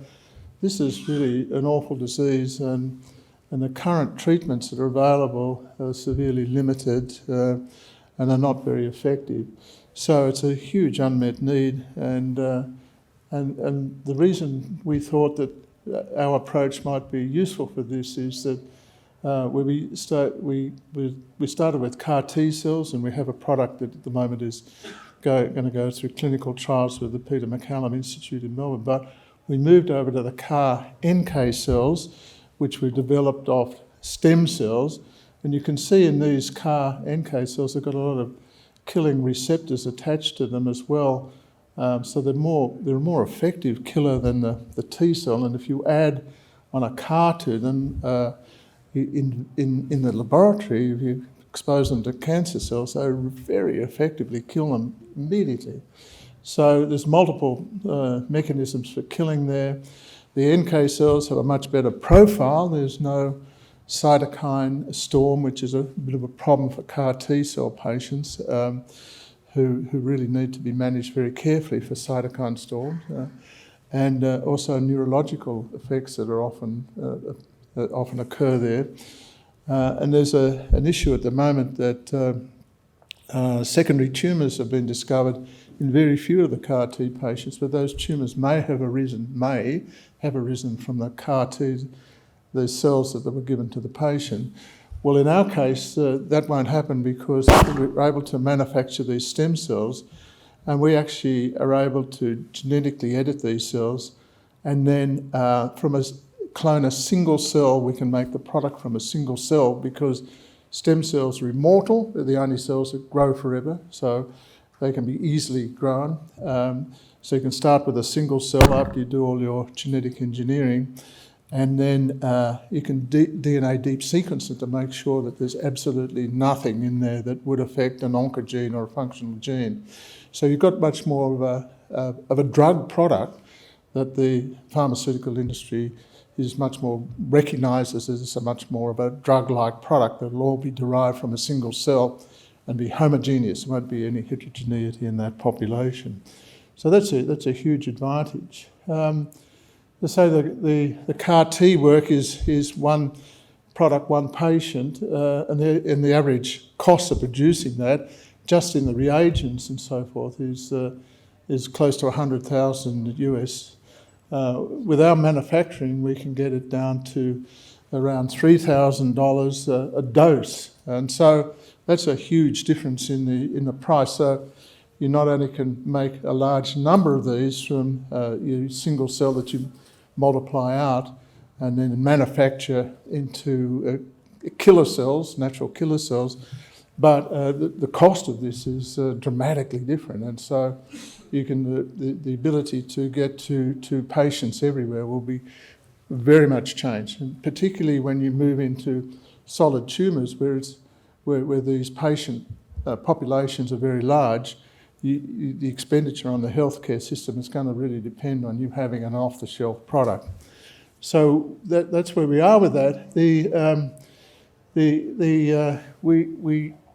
this is really an awful disease, and the current treatments that are available are severely limited and are not very effective. So it's a huge unmet need, and the reason we thought that our approach might be useful for this is that we started with CAR T cells, and we have a product that at the moment is going to go through clinical trials with the Peter MacCallum Institute in Melbourne. But we moved over to the CAR NK cells, which we developed off stem cells. And you can see in these CAR NK cells, they've got a lot of killing receptors attached to them as well. So they're a more effective killer than the T cell. And if you add on a CAR to them, in the laboratory, if you expose them to cancer cells, they very effectively kill them immediately. So there's multiple mechanisms for killing there. The NK cells have a much better profile. There's no cytokine storm, which is a bit of a problem for CAR T cell patients who really need to be managed very carefully for cytokine storms, and also neurological effects that are often occur there. And there's an issue at the moment that secondary tumours have been discovered in very few of the CAR T patients, but those tumours may have arisen from the CAR T, the cells that were given to the patient. Well, in our case, that won't happen because we're able to manufacture these stem cells, and we actually are able to genetically edit these cells, and then clone a single cell. We can make the product from a single cell because stem cells are immortal. They're the only cells that grow forever, so they can be easily grown. So you can start with a single cell after you do all your genetic engineering, and then you can DNA deep sequence it to make sure that there's absolutely nothing in there that would affect an oncogene or a functional gene. So you've got much more of a drug product that the pharmaceutical industry is much more recognises as a much more of a drug-like product that will all be derived from a single cell and be homogeneous. There won't be any heterogeneity in that population. So that's a huge advantage. They say the CAR T work is one product, one patient, and the average cost of producing that, just in the reagents and so forth, is close to $100,000 US. With our manufacturing, we can get it down to around $3,000 a dose, and so that's a huge difference in the price. So you not only can make a large number of these from your single cell that you multiply out and then manufacture into killer cells, natural killer cells, but the cost of this is dramatically different, and so you can the ability to get to patients everywhere will be very much changed, and particularly when you move into solid tumours where these patient populations are very large. The expenditure on the healthcare system is going to really depend on you having an off-the-shelf product. So that's where we are with that. We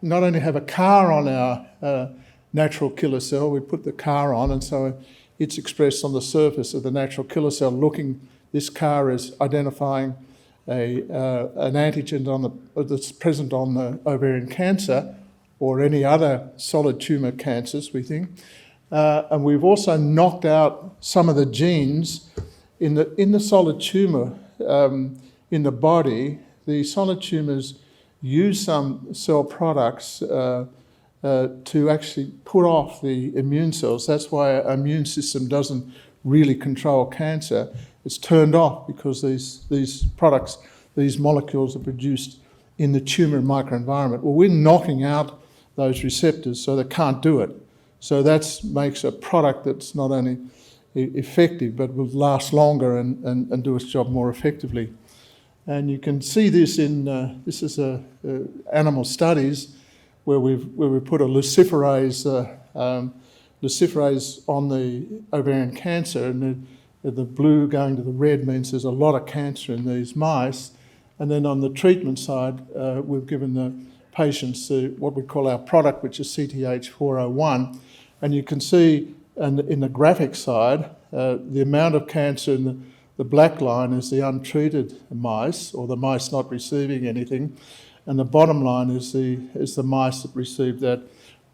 not only have a CAR on our natural killer cell, we put the CAR on, and so it's expressed on the surface of the natural killer cell. This CAR is identifying an antigen that's present on the ovarian cancer, or any other solid tumour cancers, we think. And we've also knocked out some of the genes in the solid tumour in the body. The solid tumours use some cell products to actually put off the immune cells. That's why our immune system doesn't really control cancer. It's turned off because these products, these molecules are produced in the tumour microenvironment. Well, we're knocking out those receptors so they can't do it. So that makes a product that's not only effective but will last longer and do its job more effectively. And you can see this in this is animal studies where we put a luciferase on the ovarian cancer, and the blue going to the red means there's a lot of cancer in these mice. And then on the treatment side, we've given the patients what we call our product, which is CTH401, and you can see in the graphic side the amount of cancer in the black line is the untreated mice, or the mice not receiving anything, and the bottom line is the mice that received that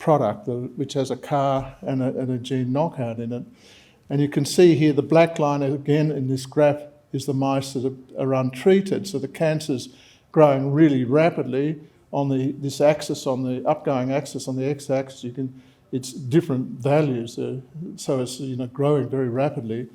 product, which has a CAR and a gene knockout in it. And you can see here the black line again in this graph is the mice that are untreated, so the cancer's growing really rapidly on this axis, on the upgoing axis, on the x-axis. It's different values, so it's growing very rapidly.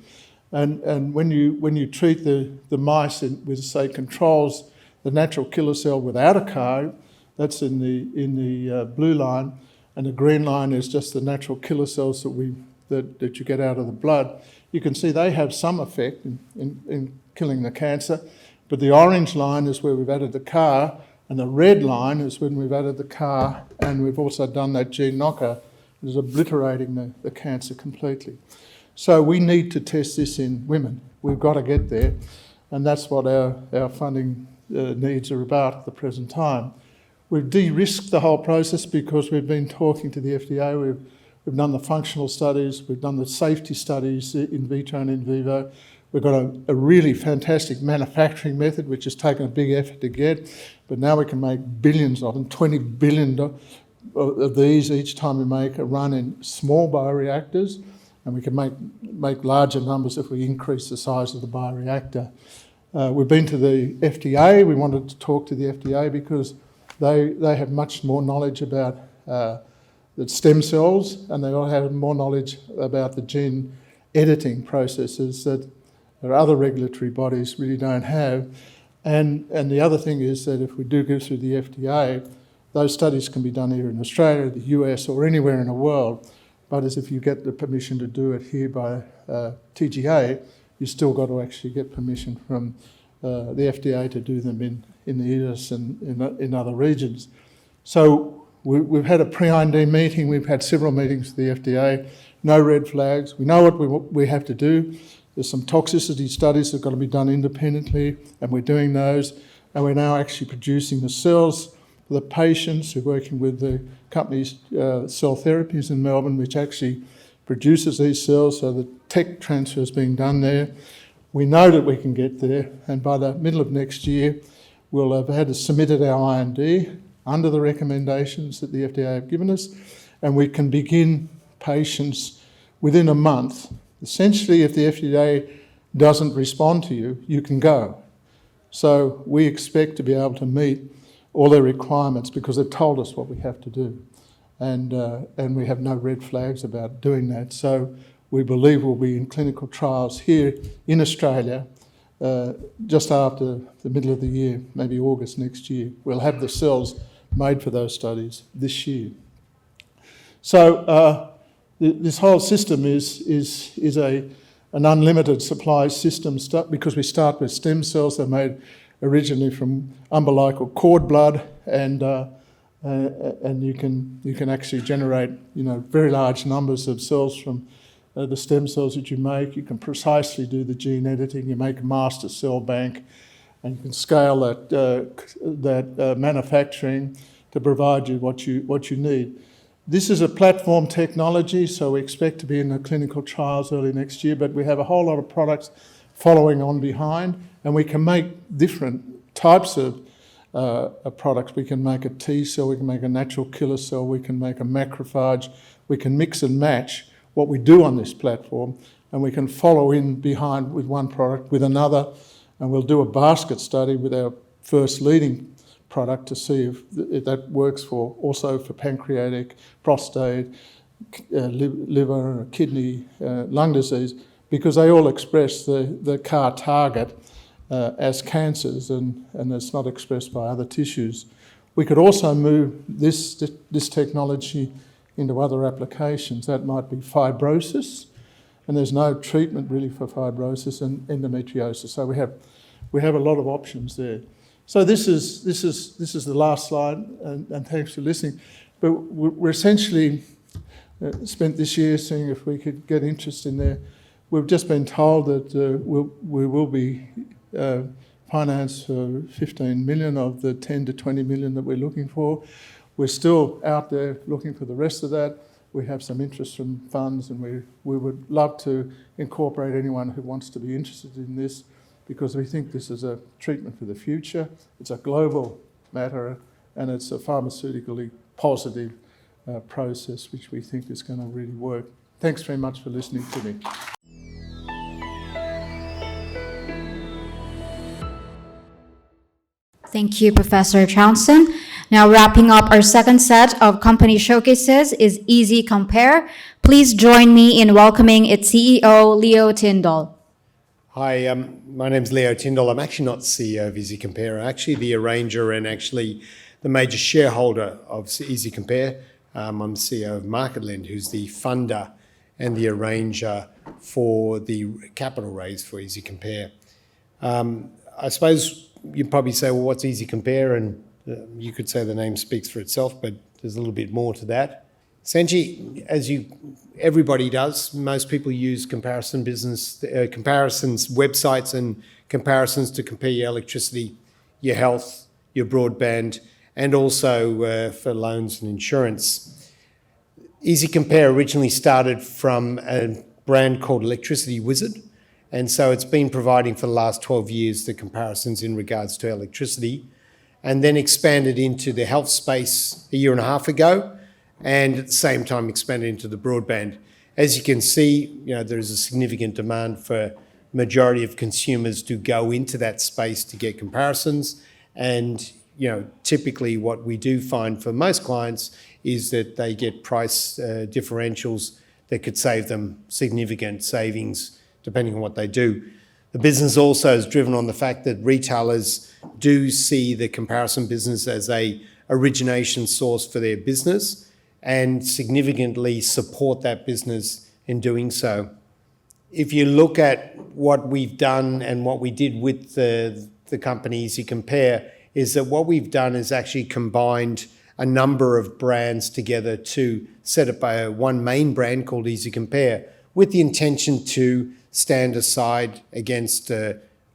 And when you treat the mice with, say, controls, the natural killer cell without a CAR, that's in the blue line, and the green line is just the natural killer cells that you get out of the blood. You can see they have some effect in killing the cancer, but the orange line is where we've added the CAR, and the red line is when we've added the CAR and we've also done that gene knocker, which is obliterating the cancer completely. So we need to test this in women. We've got to get there, and that's what our funding needs are about at the present time. We've de-risked the whole process because we've been talking to the FDA. We've done the functional studies, we've done the safety studies in vitro and in vivo. We've got a really fantastic manufacturing method, which has taken a big effort to get, but now we can make billions of them, 20 billion of these each time we make a run in small bioreactors, and we can make larger numbers if we increase the size of the bioreactor. We've been to the FDA. We wanted to talk to the FDA because they have much more knowledge about the stem cells, and they all have more knowledge about the gene editing processes that other regulatory bodies really don't have. And the other thing is that if we do go through the FDA, those studies can be done here in Australia, the US, or anywhere in the world. But as if you get the permission to do it here by TGA, you still got to actually get permission from the FDA to do them in the US and in other regions. So we've had a pre-IND meeting, we've had several meetings with the FDA, no red flags. We know what we have to do. There's some toxicity studies that have got to be done independently, and we're doing those. And we're now actually producing the cells for the patients. We're working with the company's Cell Therapies in Melbourne, which actually produces these cells, so the tech transfer is being done there. We know that we can get there, and by the middle of next year, we'll have had submitted our IND under the recommendations that the FDA have given us, and we can begin patients within a month. Essentially, if the FDA doesn't respond to you, you can go. So we expect to be able to meet all their requirements because they've told us what we have to do. And we have no red flags about doing that. So we believe we'll be in clinical trials here in Australia just after the middle of the year, maybe August next year. We'll have the cells made for those studies this year. So this whole system is an unlimited supply system because we start with stem cells. They're made originally from umbilical cord blood, and you can actually generate very large numbers of cells from the stem cells that you make. You can precisely do the gene editing. You make a master cell bank, and you can scale that manufacturing to provide you what you need. This is a platform technology, so we expect to be in the clinical trials early next year, but we have a whole lot of products following on behind, and we can make different types of products. We can make a T cell, we can make a natural killer cell, we can make a macrophage, we can mix and match what we do on this platform, and we can follow in behind with one product with another, and we'll do a basket study with our first leading product to see if that works also for pancreatic, prostate, liver, kidney, lung disease, because they all express the CAR target as cancers, and it's not expressed by other tissues. We could also move this technology into other applications. That might be fibrosis, and there's no treatment really for fibrosis and endometriosis. So we have a lot of options there. So this is the last slide, and thanks for listening. But we're essentially spent this year seeing if we could get interest in there. We've just been told that we will be financed for 15 million of the 10 to 20 million that we're looking for. We're still out there looking for the rest of that. We have some interest from funds, and we would love to incorporate anyone who wants to be interested in this, because we think this is a treatment for the future. It's a global matter, and it's a pharmaceutically positive process, which we think is going to really work. Thanks very much for listening to me. Thank you, Professor Townsend. Now, wrapping up our second set of company showcases is Easy Compare. Please join me in welcoming its CEO, Leo Tyndall. Hi, my name's Leo Tyndall. I'm actually not CEO of Easy Compare. I'm actually the arranger and actually the major shareholder of Easy Compare. I'm the CEO of MarketLend, who's the funder and the arranger for the capital raise for Easy Compare. I suppose you'd probably say, well, what's Easy Compare? And you could say the name speaks for itself, but there's a little bit more to that. Essentially, everybody does, most people use comparisons, websites and comparisons to compare your electricity, your health, your broadband, and also for loans and insurance. Easy Compare originally started from a brand called Electricity Wizard, and so it's been providing for the last 12 years the comparisons in regards to electricity, and then expanded into the health space a year and a half ago, and at the same time expanded into the broadband. As you can see, there is a significant demand for majority of consumers to go into that space to get comparisons. And typically what we do find for most clients is that they get price differentials that could save them significant savings depending on what they do. The business also is driven on the fact that retailers do see the comparison business as a origination source for their business, and significantly support that business in doing so. If you look at what we've done and what we did with the company Easy Compare, is that what we've done is actually combined a number of brands together to set up one main brand called Easy Compare, with the intention to stand aside against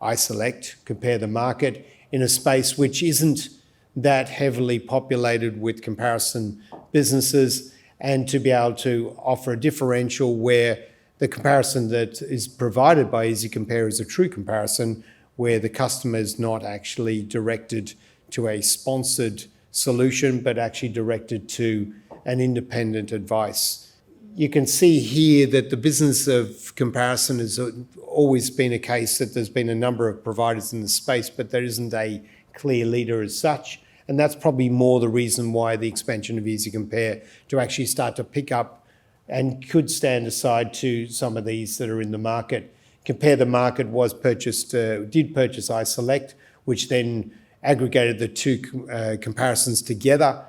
iSelect, compare the market in a space which isn't that heavily populated with comparison businesses, and to be able to offer a differential where the comparison that is provided by Easy Compare is a true comparison, where the customer is not actually directed to a sponsored solution, but actually directed to an independent advice. You can see here that the business of comparison has always been a case that there's been a number of providers in the space, but there isn't a clear leader as such. And that's probably more the reason why the expansion of Easy Compare to actually start to pick up and could stand aside to some of these that are in the market. Compare the Market did purchase iSelect, which then aggregated the two comparisons together.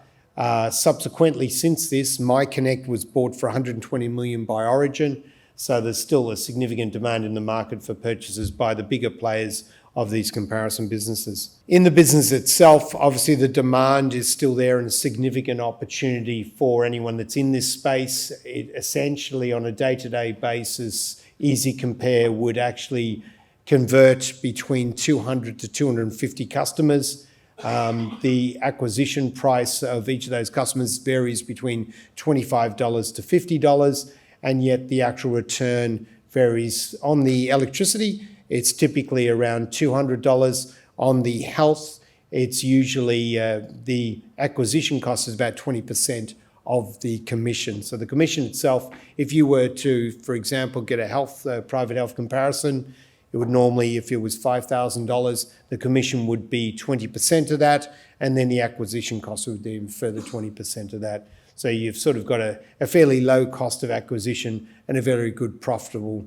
Subsequently, since this, MyConnect was bought for 120 million by Origin. So there's still a significant demand in the market for purchases by the bigger players of these comparison businesses. In the business itself, obviously the demand is still there and a significant opportunity for anyone that's in this space. It essentially, on a day-to-day basis, Easy Compare would actually convert between 200 to 250 customers. The acquisition price of each of those customers varies between $25 to $50, and yet the actual return varies. On the electricity, it's typically around $200. On the health, it's usually the acquisition cost is about 20% of the commission. So the commission itself, if you were to, for example, get a private health comparison, it would normally, if it was $5,000, the commission would be 20% of that, and then the acquisition cost would be a further 20% of that. So you've sort of got a fairly low cost of acquisition and a very good profitable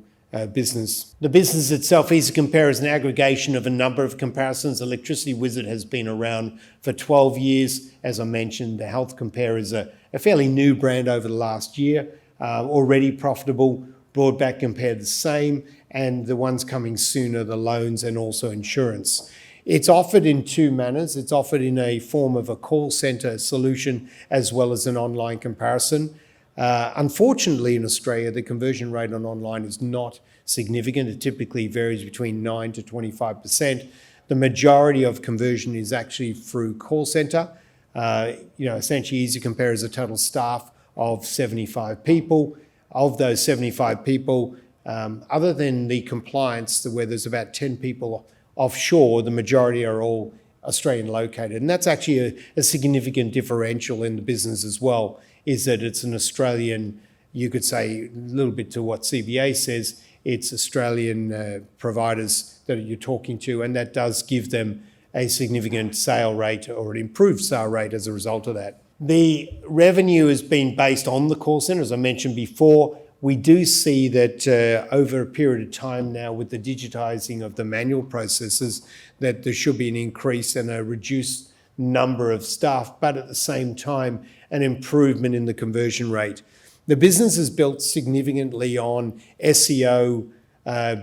business. The business itself, Easy Compare, is an aggregation of a number of comparisons. Electricity Wizard has been around for 12 years. As I mentioned, the Health Compare is a fairly new brand over the last year, already profitable. Broadback Compare the same, and the ones coming soon are the loans and also insurance. It's offered in two manners. It's offered in a form of a call centre solution as well as an online comparison. Unfortunately, in Australia, the conversion rate on online is not significant. It typically varies between 9 to 25%. The majority of conversion is actually through call centre. Essentially, Easy Compare is a total staff of 75 people. Of those 75 people, other than the compliance, where there's about 10 people offshore, the majority are all Australian located. And that's actually a significant differential in the business as well, is that it's an Australian, you could say a little bit to what CBA says, it's Australian providers that you're talking to, and that does give them a significant sale rate or an improved sale rate as a result of that. The revenue has been based on the call centre, as I mentioned before. We do see that over a period of time now, with the digitising of the manual processes, that there should be an increase and a reduced number of staff, but at the same time, an improvement in the conversion rate. The business is built significantly on SEO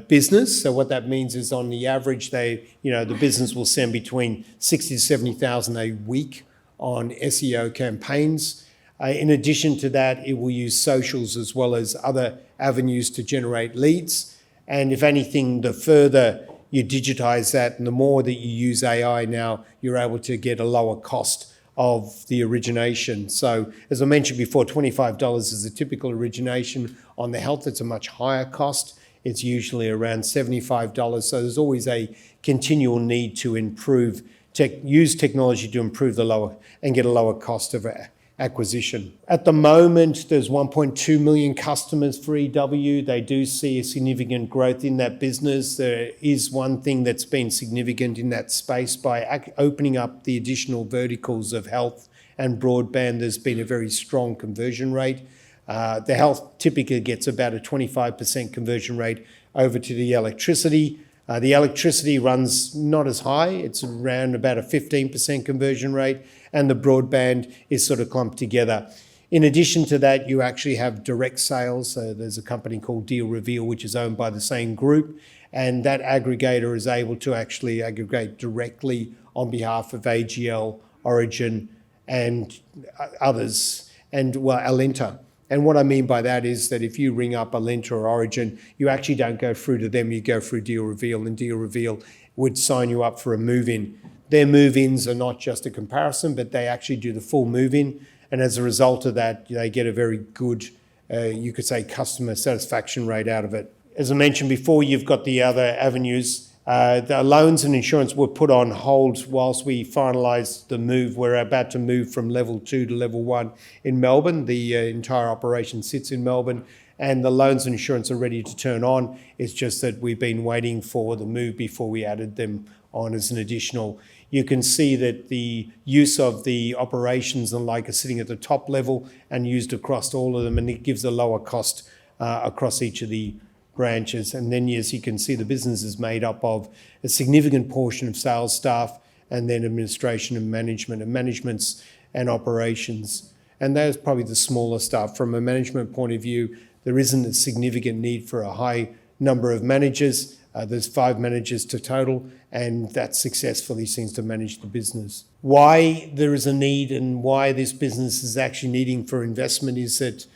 business. So what that means is, on the average, the business will send between 60 to 70,000 a week on SEO campaigns. In addition to that, it will use socials as well as other avenues to generate leads. And if anything, the further you digitize that and the more that you use AI now, you're able to get a lower cost of the origination. So as I mentioned before, $25 is a typical origination. On the health, it's a much higher cost. It's usually around $75. So there's always a continual need to improve, use technology to improve and get a lower cost of acquisition. At the moment, there's 1.2 million customers for EW. They do see a significant growth in that business. There is one thing that's been significant in that space. By opening up the additional verticals of health and broadband, there's been a very strong conversion rate. The health typically gets about a 25% conversion rate over to the electricity. The electricity runs not as high. It's around about a 15% conversion rate, and the broadband is sort of clumped together. In addition to that, you actually have direct sales. So there's a company called Deal Reveal, which is owned by the same group, and that aggregator is able to actually aggregate directly on behalf of AGL, Origin, and others, and Alinta. And what I mean by that is that if you ring up Alinta or Origin, you actually don't go through to them, you go through Deal Reveal, and Deal Reveal would sign you up for a move-in. Their move-ins are not just a comparison, but they actually do the full move-in. And as a result of that, they get a very good, you could say, customer satisfaction rate out of it. As I mentioned before, you've got the other avenues. The loans and insurance were put on hold whilst we finalised the move. We're about to move from level 2 to level 1 in Melbourne. The entire operation sits in Melbourne, and the loans and insurance are ready to turn on. It's just that we've been waiting for the move before we added them on as an additional. You can see that the use of the operations and like are sitting at the top level and used across all of them, and it gives a lower cost across each of the branches. And then, as you can see, the business is made up of a significant portion of sales staff and then administration and managements and operations. And that's probably the smaller stuff. From a management point of view, there isn't a significant need for a high number of managers. There's 5 managers to total, and that successfully seems to manage the business. Why there is a need and why this business is actually needing for investment is that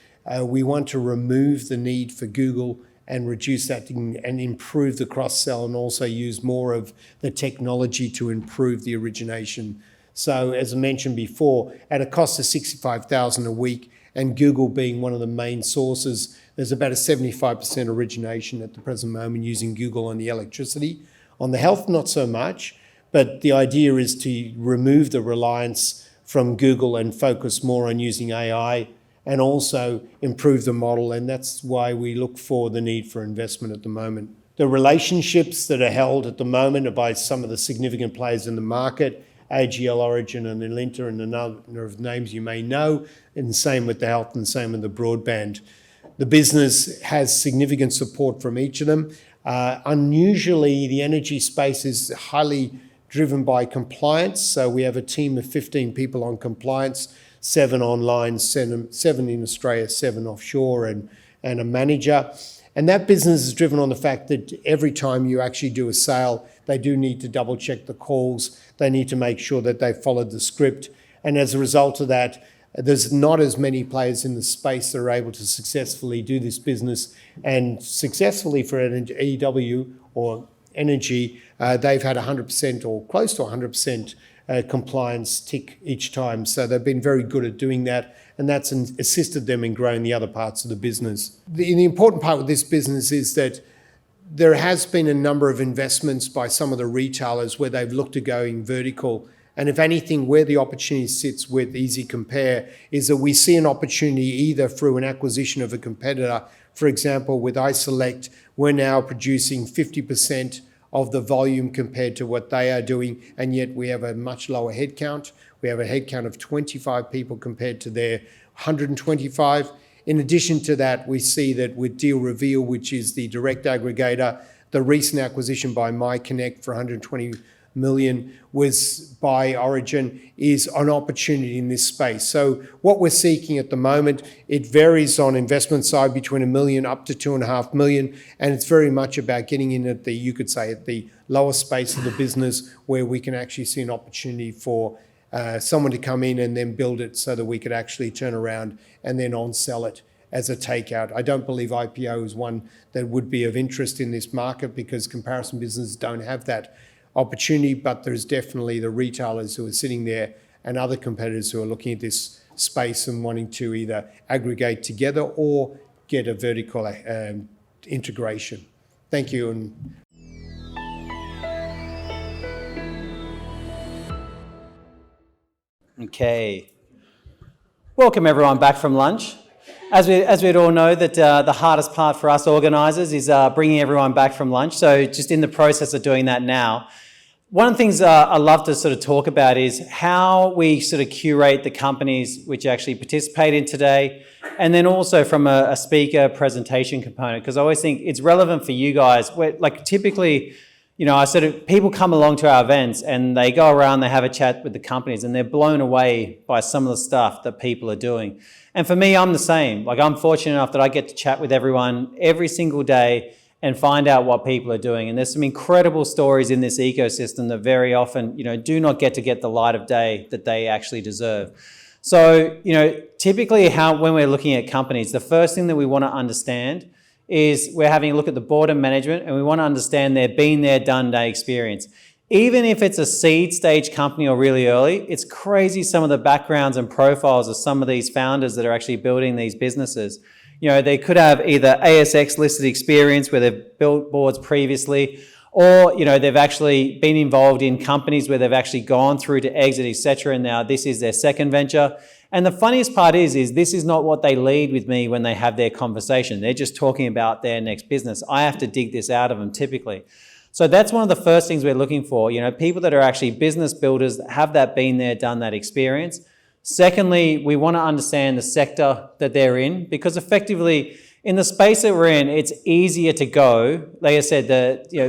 we want to remove the need for Google and reduce that and improve the cross-sell, and also use more of the technology to improve the origination. So as I mentioned before, at a cost of $65,000 a week, and Google being one of the main sources, there's about a 75% origination at the present moment using Google on the electricity. On the health, not so much, but the idea is to remove the reliance from Google and focus more on using AI and also improve the model, and that's why we look for the need for investment at the moment. The relationships that are held at the moment are by some of the significant players in the market, AGL, Origin and Alinta, and a number of names you may know, and the same with the health and the same with the broadband. The business has significant support from each of them. Unusually, the energy space is highly driven by compliance, so we have a team of 15 people on compliance, 7 online, 7 in Australia, 7 offshore, and a manager. And that business is driven on the fact that every time you actually do a sale, they do need to double check the calls. They need to make sure that they followed the script. And as a result of that, there's not as many players in the space that are able to successfully do this business. And successfully for an EW or energy, they've had 100% or close to 100% compliance tick each time. So they've been very good at doing that, and that's assisted them in growing the other parts of the business. The important part with this business is that there has been a number of investments by some of the retailers where they've looked at going vertical. And if anything, where the opportunity sits with Easy Compare is that we see an opportunity either through an acquisition of a competitor. For example, with iSelect, we're now producing 50% of the volume compared to what they are doing, and yet we have a much lower headcount. We have a headcount of 25 people compared to their 125. In addition to that, we see that with Deal Reveal, which is the direct aggregator, the recent acquisition by MyConnect for 120 million was by Origin, is an opportunity in this space. So what we're seeking at the moment, it varies on investment side between $1 million up to $2.5 million, and it's very much about getting in at the, you could say, at the lower space of the business where we can actually see an opportunity for someone to come in and then build it so that we could actually turn around and then on-sell it as a takeout. I don't believe IPO is one that would be of interest in this market because comparison businesses don't have that opportunity, but there's definitely the retailers who are sitting there and other competitors who are looking at this space and wanting to either aggregate together or get a vertical integration. Thank you. And okay. Welcome everyone back from lunch. As we'd all know, that the hardest part for us organisers is bringing everyone back from lunch. So just in the process of doing that now, one of the things I love to sort of talk about is how we sort of curate the companies which actually participate in today, and then also from a speaker presentation component, because I always think it's relevant for you guys. Like typically, you know, people come along to our events and they go around, they have a chat with the companies and they're blown away by some of the stuff that people are doing. And for me, I'm the same. Like I'm fortunate enough that I get to chat with everyone every single day and find out what people are doing. And there's some incredible stories in this ecosystem that very often, you know, do not get the light of day that they actually deserve. So, you know, typically when we're looking at companies, the first thing that we want to understand is we're having a look at the board and management, and we want to understand their been there, done day experience. Even if it's a seed stage company or really early, it's crazy some of the backgrounds and profiles of some of these founders that are actually building these businesses. You know, they could have either ASX listed experience where they've built boards previously, or, you know, they've actually been involved in companies where they've actually gone through to exit, etc. And now this is their second venture. And the funniest part is this is not what they lead with me when they have their conversation. They're just talking about their next business. I have to dig this out of them typically. So that's one of the first things we're looking for, you know, people that are actually business builders, that have that been there, done that experience. Secondly, we want to understand the sector that they're in, because effectively in the space that we're in, it's easier to go, like I said,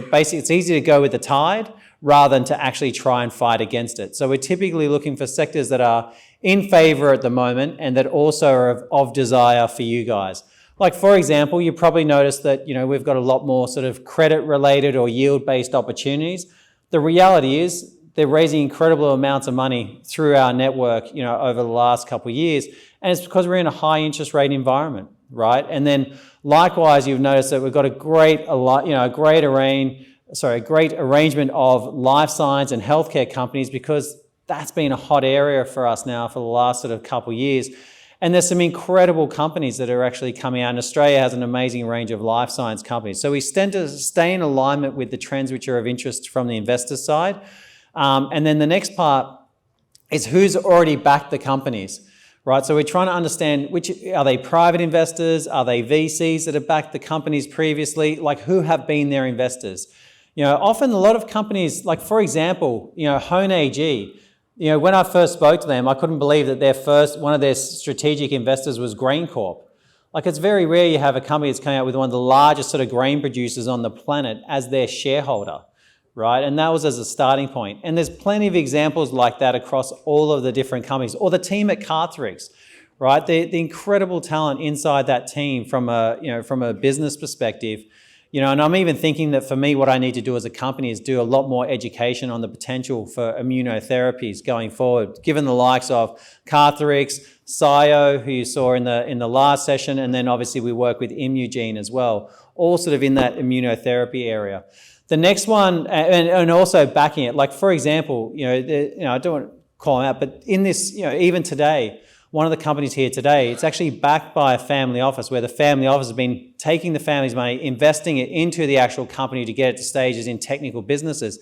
basically it's easier to go with the tide rather than to actually try and fight against it. So we're typically looking for sectors that are in favor at the moment and that also are of desire for you guys. Like, for example, you probably noticed that, you know, we've got a lot more sort of credit-related or yield-based opportunities. The reality is they're raising incredible amounts of money through our network, you know, over the last couple of years. And it's because we're in a high interest rate environment, right? And then likewise, you've noticed that we've got a great arrangement of life science and healthcare companies, because that's been a hot area for us now for the last sort of couple of years. And there's some incredible companies that are actually coming out. And Australia has an amazing range of life science companies. So we tend to stay in alignment with the trends which are of interest from the investor side. And then the next part is who's already backed the companies, right? So we're trying to understand which, are they private investors? Are they VCs that have backed the companies previously? Like, who have been their investors? You know, often a lot of companies, like for example, you know, Hone AG, you know, when I first spoke to them, I couldn't believe that one of their strategic investors was GrainCorp. Like, it's very rare you have a company that's coming out with one of the largest sort of grain producers on the planet as their shareholder, right? And that was as a starting point. And there's plenty of examples like that across all of the different companies, or the team at Carthrix, right? The incredible talent inside that team from a business perspective. You know, and I'm even thinking that for me, what I need to do as a company is do a lot more education on the potential for immunotherapies going forward, given the likes of Carthrix, Scio, who you saw in the last session, and then obviously we work with Imugene as well, all sort of in that immunotherapy area. The next one, and also backing it, like for example, I don't want to call them out, but in this, even today, one of the companies here today, it's actually backed by a family office, where the family office has been taking the family's money, investing it into the actual company to get it to stages in technical businesses.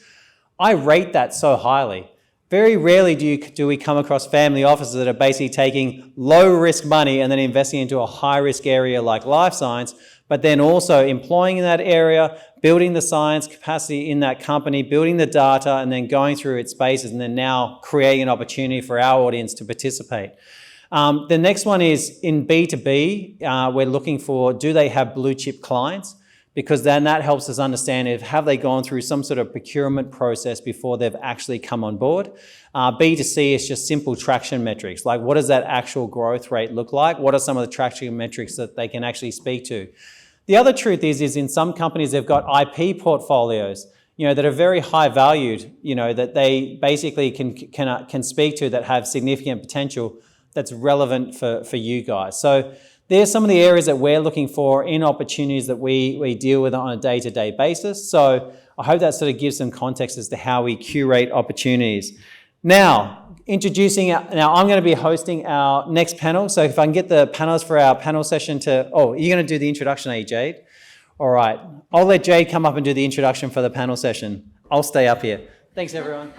I rate that so highly. Very rarely do we come across family offices that are basically taking low risk money and then investing into a high risk area like life science, but then also employing in that area, building the science capacity in that company, building the data, and then going through its spaces, and then now creating an opportunity for our audience to participate. The next one is in B2B, we're looking for, do they have blue chip clients? Because then that helps us understand have they gone through some sort of procurement process before they've actually come on board. B2C is just simple traction metrics. Like, what does that actual growth rate look like? What are some of the traction metrics that they can actually speak to? The other truth is in some companies, they've got IP portfolios, that are very high valued, that they basically can speak to, that have significant potential that's relevant for you guys. So there's some of the areas that we're looking for in opportunities that we deal with on a day-to-day basis. So I hope that sort of gives some context as to how we curate opportunities. Now, I'm going to be hosting our next panel. So if I can get the panelists for our panel session you're going to do the introduction, are you, Jade? All right. I'll let Jade come up and do the introduction for the panel session. I'll stay up here. Thanks, everyone.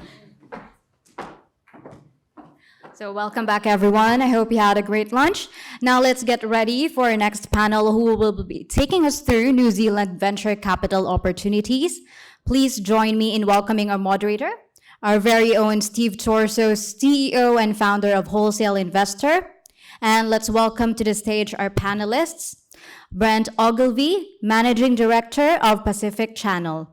So welcome back, everyone. I hope you had a great lunch. Now let's get ready for our next panel, who will be taking us through New Zealand venture capital opportunities. Please join me in welcoming our moderator, our very own Steve Torso, CEO and founder of Wholesale Investor. And let's welcome to the stage our panelists, Brent Ogilvie, Managing Director of Pacific Channel.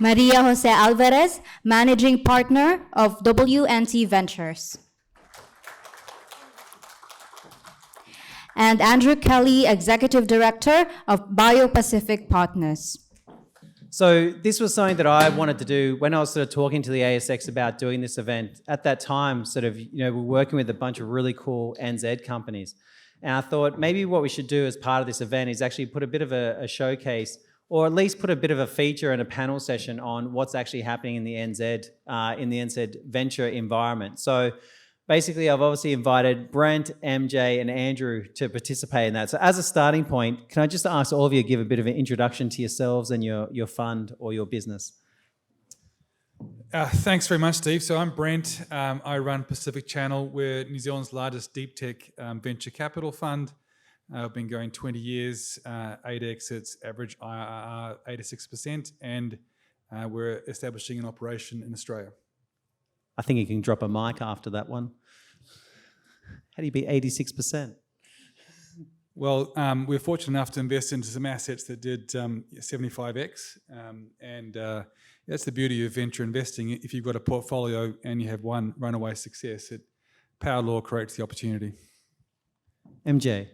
Maria Jose Alvarez, Managing Partner of WNT Ventures. And Andrew Kelly, Executive Director of BioPacific Partners. So this was something that I wanted to do when I was sort of talking to the ASX about doing this event. At that time, we're working with a bunch of really cool NZ companies. And I thought maybe what we should do as part of this event is actually put a bit of a showcase or at least put a bit of a feature and a panel session on what's actually happening in the NZ venture environment. So basically, I've obviously invited Brent, MJ, and Andrew to participate in that. So as a starting point, can I just ask all of you to give a bit of an introduction to yourselves and your fund or your business? Thanks very much, Steve. So I'm Brent. I run Pacific Channel. We're New Zealand's largest deep tech venture capital fund. I've been going 20 years, 8 exits, average IRR 86%, and we're establishing an operation in Australia. I think you can drop a mic after that one. How do you beat 86%? Well, we're fortunate enough to invest into some assets that did 75x, and that's the beauty of venture investing. If you've got a portfolio and you have one runaway success, power law creates the opportunity. MJ.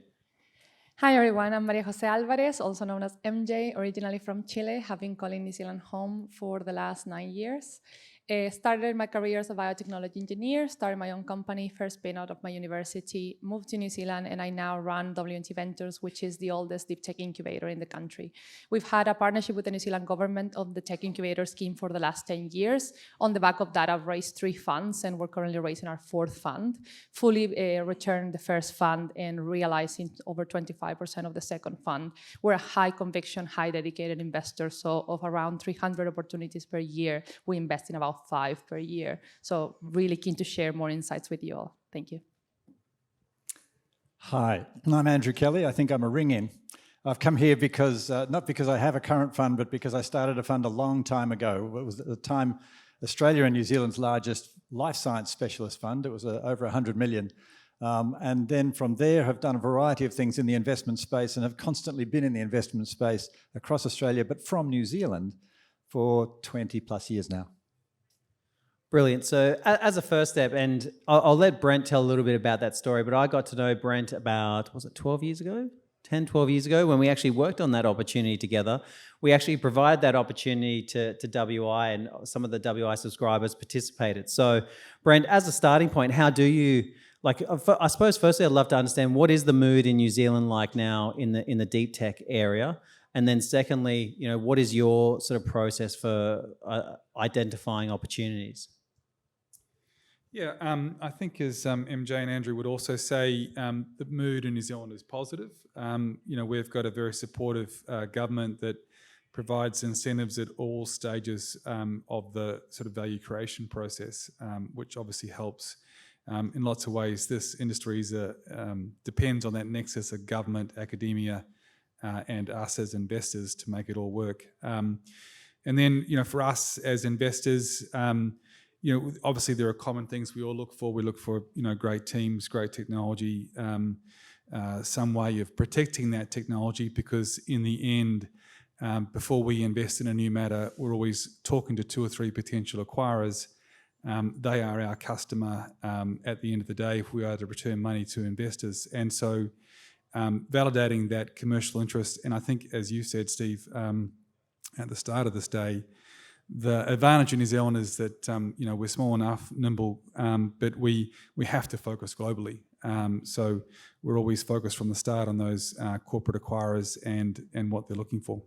Hi everyone, I'm Maria Jose Alvarez, also known as MJ, originally from Chile, have been calling New Zealand home for the last 9 years. Started my career as a biotechnology engineer, started my own company, first paid out of my university, moved to New Zealand, and I now run WNT Ventures, which is the oldest deep tech incubator in the country. We've had a partnership with the New Zealand government of the tech incubator scheme for the last 10 years. On the back of that, I've raised 3 funds, and we're currently raising our 4th fund, fully returned the first fund and realizing over 25% of the second fund. We're a high conviction, high dedicated investor, so of around 300 opportunities per year, we invest in about 5 per year. So really keen to share more insights with you all. Thank you. Hi, I'm Andrew Kelly. I think I'm a ring-in. I've come here because, not because I have a current fund, but because I started a fund a long time ago. It was at the time Australia and New Zealand's largest life science specialist fund. It was over 100 million. And then from there have done a variety of things in the investment space and have constantly been in the investment space across Australia, but from New Zealand for 20 plus years now. Brilliant. So as a first step, and I'll let Brent tell a little bit about that story, but I got to know Brent about, was it 12 years ago? 10, 12 years ago, when we actually worked on that opportunity together. We actually provided that opportunity to WI, and some of the WI subscribers participated. So Brent, as a starting point, how do you, I suppose firstly I'd love to understand what is the mood in New Zealand like now in the deep tech area? And then secondly, what is your sort of process for identifying opportunities? Yeah, I think as MJ and Andrew would also say, the mood in New Zealand is positive. We've got a very supportive government that provides incentives at all stages of the sort of value creation process, which obviously helps in lots of ways. This industry depends on that nexus of government, academia, and us as investors to make it all work. And then, for us as investors, obviously there are common things we all look for. We look for, great teams, great technology, some way of protecting that technology, because in the end, before we invest in a new matter, we're always talking to 2 or 3 potential acquirers. They are our customer at the end of the day if we are to return money to investors. And so validating that commercial interest, and I think, as you said, Steve, at the start of this day, the advantage in New Zealand is that we're small enough, nimble, but we have to focus globally. So we're always focused from the start on those corporate acquirers and what they're looking for.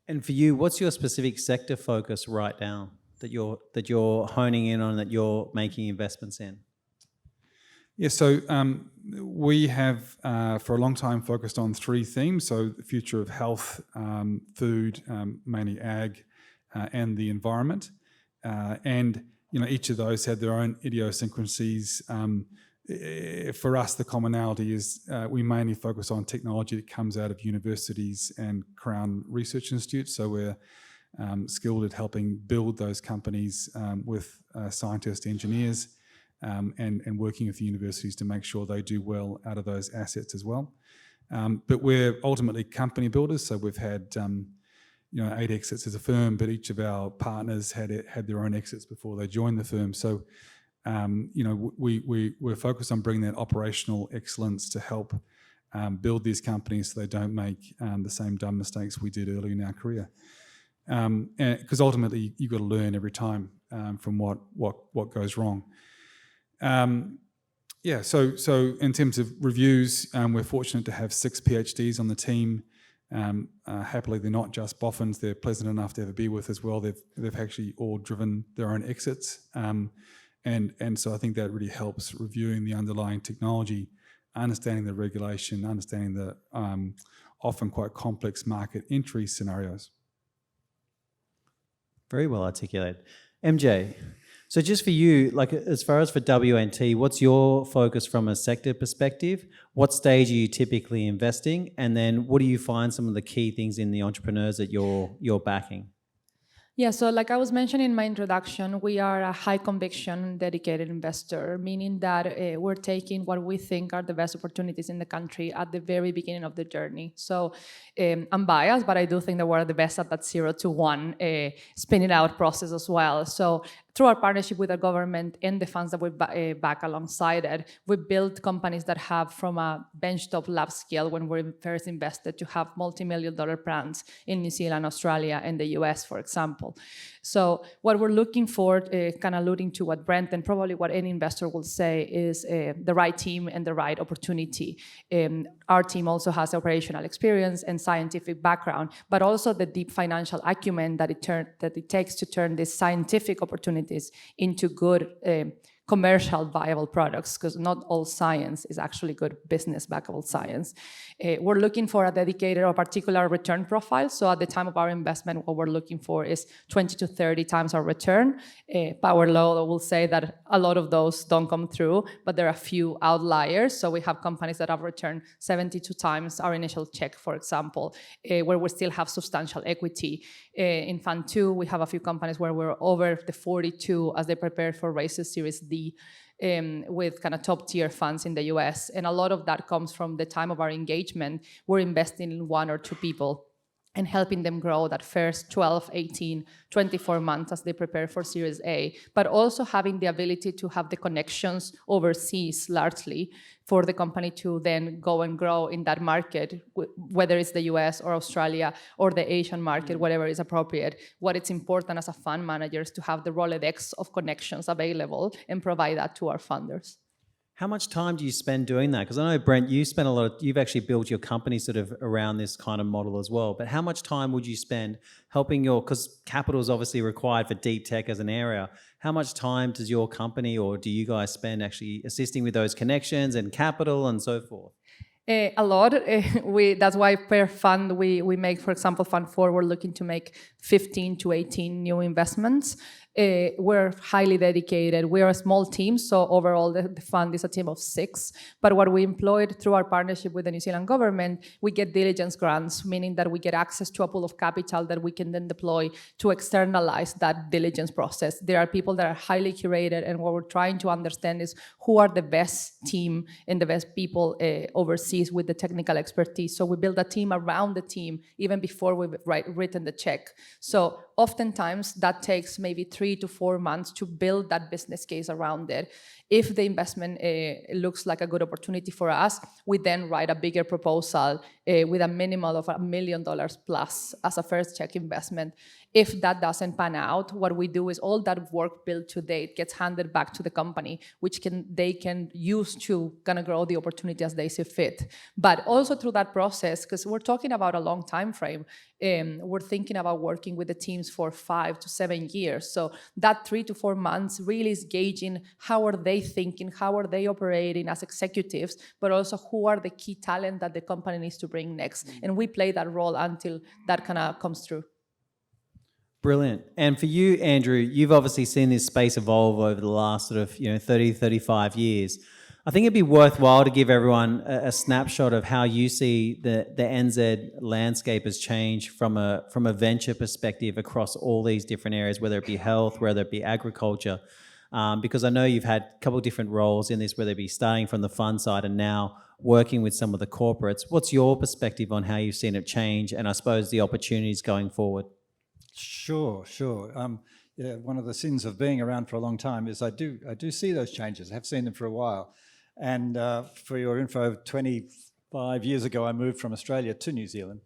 And for you, what's your specific sector focus right now that you're honing in on, that you're making investments in? Yeah, so we have for a long time focused on 3 themes. So the future of health, food, mainly ag, and the environment. And each of those had their own idiosyncrasies. For us, the commonality is we mainly focus on technology that comes out of universities and Crown Research Institutes. So we're skilled at helping build those companies with scientists, engineers, and working with the universities to make sure they do well out of those assets as well. But we're ultimately company builders. So we've had 8 exits as a firm, but each of our partners had their own exits before they joined the firm. So, we're focused on bringing that operational excellence to help build these companies so they don't make the same dumb mistakes we did early in our career. Because ultimately, you've got to learn every time from what goes wrong. So in terms of reviews, we're fortunate to have 6 PhDs on the team. Happily, they're not just boffins, they're pleasant enough to ever be with as well. They've actually all driven their own exits. And so I think that really helps reviewing the underlying technology, understanding the regulation, understanding the often quite complex market entry scenarios. Very well articulated. MJ, so just for you, like as far as for WNT, what's your focus from a sector perspective? What stage are you typically investing? And then what do you find some of the key things in the entrepreneurs that you're backing? Yeah, so like I was mentioning in my introduction, we are a high conviction dedicated investor, meaning that we're taking what we think are the best opportunities in the country at the very beginning of the journey. So I'm biased, but I do think that we're the best at that 0 to 1 spinning out process as well. So through our partnership with the government and the funds that we back alongside it, we built companies that have from a benchtop lab scale when we first invested to have multi-million-dollar brands in New Zealand, Australia, and the US, for example. So what we're looking for, kind of alluding to what Brent and probably what any investor will say, is the right team and the right opportunity. Our team also has operational experience and scientific background, but also the deep financial acumen that it takes to turn these scientific opportunities into good commercial viable products, because not all science is actually good business backable science. We're looking for a dedicated or particular return profile. So at the time of our investment, what we're looking for is 20 to 30 times our return. Power Law will say that a lot of those don't come through, but there are a few outliers. So we have companies that have returned 72 times our initial check, for example, where we still have substantial equity. In Fund 2, we have a few companies where we're over the 42 as they prepare for raises Series D, with kind of top tier funds in the US. And a lot of that comes from the time of our engagement. We're investing in 1 or 2 people and helping them grow that first 12, 18, 24 months as they prepare for Series A, but also having the ability to have the connections overseas largely for the company to then go and grow in that market, whether it's the US or Australia or the Asian market, whatever is appropriate. What it's important as a fund manager is to have the Rolodex of connections available and provide that to our funders. How much time do you spend doing that? Because I know, Brent, you've actually built your company sort of around this kind of model as well. But how much time would you spend helping because capital is obviously required for deep tech as an area. How much time does your company or do you guys spend actually assisting with those connections and capital and so forth? A lot. That's why per fund we make, for example, Fund 4, we're looking to make 15 to 18 new investments. We're highly dedicated. We are a small team, so overall the fund is a team of 6. But what we employed through our partnership with the New Zealand government, we get diligence grants, meaning that we get access to a pool of capital that we can then deploy to externalize that diligence process. There are people that are highly curated, and what we're trying to understand is who are the best team and the best people overseas with the technical expertise. So we build a team around the team even before we've written the check. So oftentimes that takes maybe 3 to 4 months to build that business case around it. If the investment looks like a good opportunity for us, we then write a bigger proposal with a minimum of $1 million plus as a first check investment. If that doesn't pan out, what we do is all that work built to date gets handed back to the company, which they can use to kind of grow the opportunity as they see fit. But also through that process, because we're talking about a long time frame, we're thinking about working with the teams for 5 to 7 years. So that 3 to 4 months really is gauging how are they thinking, how are they operating as executives, but also who are the key talent that the company needs to bring next. And we play that role until that kind of comes through. Brilliant. And for you, Andrew, you've obviously seen this space evolve over the last sort of 30, 35 years. I think it'd be worthwhile to give everyone a snapshot of how you see the NZ landscape has changed from a venture perspective across all these different areas, whether it be health, whether it be agriculture, because I know you've had a couple of different roles in this, whether it be starting from the fund side and now working with some of the corporates. What's your perspective on how you've seen it change and I suppose the opportunities going forward? Sure. Yeah, one of the sins of being around for a long time is I do see those changes. I have seen them for a while. And for your info, 25 years ago, I moved from Australia to New Zealand,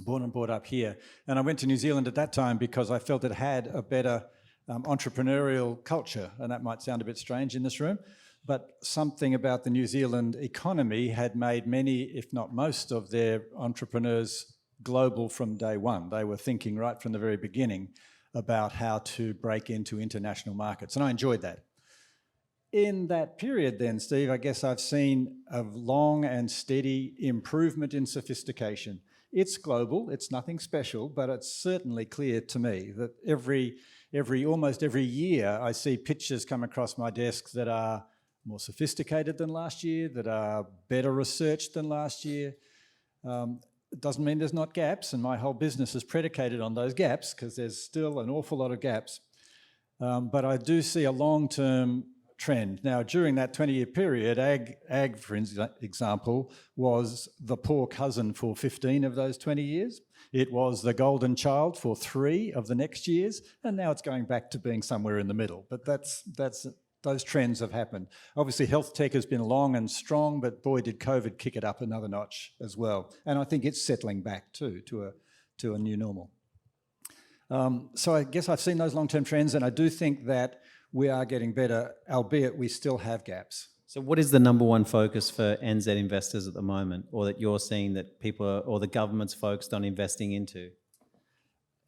born and brought up here. And I went to New Zealand at that time because I felt it had a better entrepreneurial culture. And that might sound a bit strange in this room, but something about the New Zealand economy had made many, if not most, of their entrepreneurs global from day one. They were thinking right from the very beginning about how to break into international markets, and I enjoyed that. In that period then, Steve, I guess I've seen a long and steady improvement in sophistication. It's global, it's nothing special, but it's certainly clear to me that almost every year I see pictures come across my desk that are more sophisticated than last year, that are better researched than last year. It doesn't mean there's not gaps, and my whole business is predicated on those gaps because there's still an awful lot of gaps. But I do see a long-term trend. Now, during that 20-year period, ag, for example, was the poor cousin for 15 of those 20 years. It was the golden child for 3 of the next years, and now it's going back to being somewhere in the middle. But those trends have happened. Obviously, health tech has been long and strong, but boy, did COVID kick it up another notch as well. And I think it's settling back too, to a new normal. So I guess I've seen those long-term trends, and I do think that we are getting better, albeit we still have gaps. So what is the number one focus for NZ investors at the moment, or that you're seeing that people are, or the government's focused on investing into?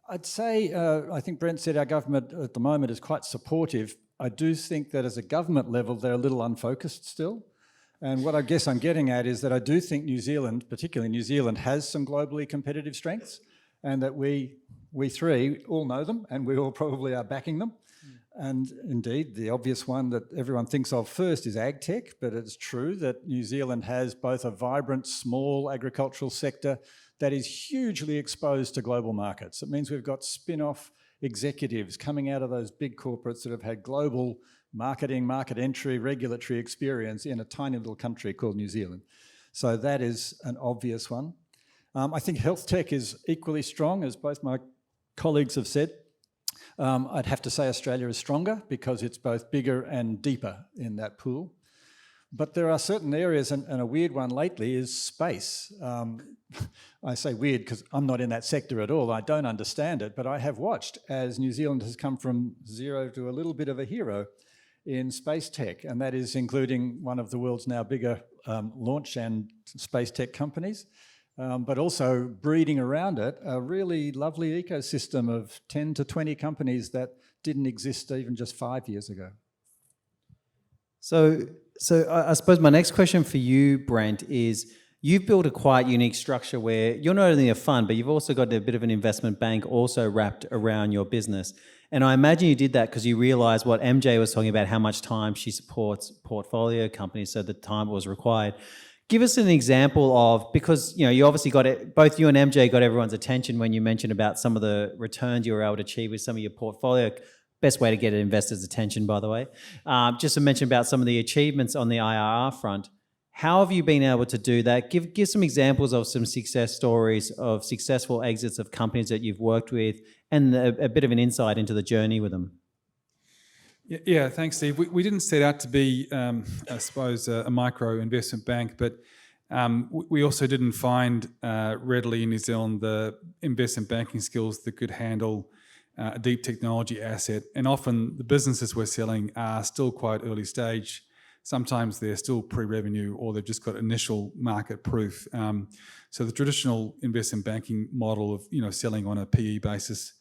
I'd say, I think Brent said our government at the moment is quite supportive. I do think that as a government level, they're a little unfocused still. And what I guess I'm getting at is that I do think New Zealand, particularly New Zealand, has some globally competitive strengths, and that we three all know them, and we all probably are backing them. And indeed, the obvious one that everyone thinks of first is ag tech, but it's true that New Zealand has both a vibrant, small agricultural sector that is hugely exposed to global markets. It means we've got spin-off executives coming out of those big corporates that have had global marketing, market entry, regulatory experience in a tiny little country called New Zealand. So that is an obvious one. I think health tech is equally strong, as both my colleagues have said. I'd have to say Australia is stronger because it's both bigger and deeper in that pool. But there are certain areas, and a weird one lately is space. I say weird because I'm not in that sector at all. I don't understand it, but I have watched as New Zealand has come from zero to a little bit of a hero in space tech, and that is including one of the world's now bigger launch and space tech companies. But also breeding around it a really lovely ecosystem of 10 to 20 companies that didn't exist even just 5 years ago. So I suppose my next question for you, Brent, is you've built a quite unique structure where you're not only a fund, but you've also got a bit of an investment bank also wrapped around your business. And I imagine you did that because you realised what MJ was talking about, how much time she supports portfolio companies, so the time was required. Give us an example of, because you obviously got it, both you and MJ got everyone's attention when you mentioned about some of the returns you were able to achieve with some of your portfolio. Best way to get an investor's attention, by the way. Just to mention about some of the achievements on the IRR front. How have you been able to do that? Give some examples of some success stories of successful exits of companies that you've worked with, and a bit of an insight into the journey with them. Yeah, thanks, Steve. We didn't set out to be, I suppose, a micro investment bank, but we also didn't find readily in New Zealand the investment banking skills that could handle a deep technology asset. And often the businesses we're selling are still quite early stage. Sometimes they're still pre-revenue, or they've just got initial market proof. So the traditional investment banking model of selling on a PE basis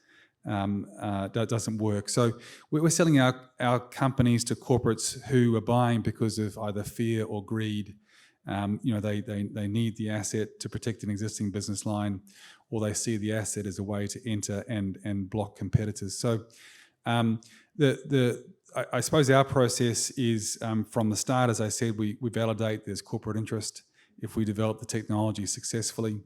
that doesn't work. So we're selling our companies to corporates who are buying because of either fear or greed. They need the asset to protect an existing business line, or they see the asset as a way to enter and block competitors. So I suppose our process is from the start, as I said, we validate there's corporate interest if we develop the technology successfully.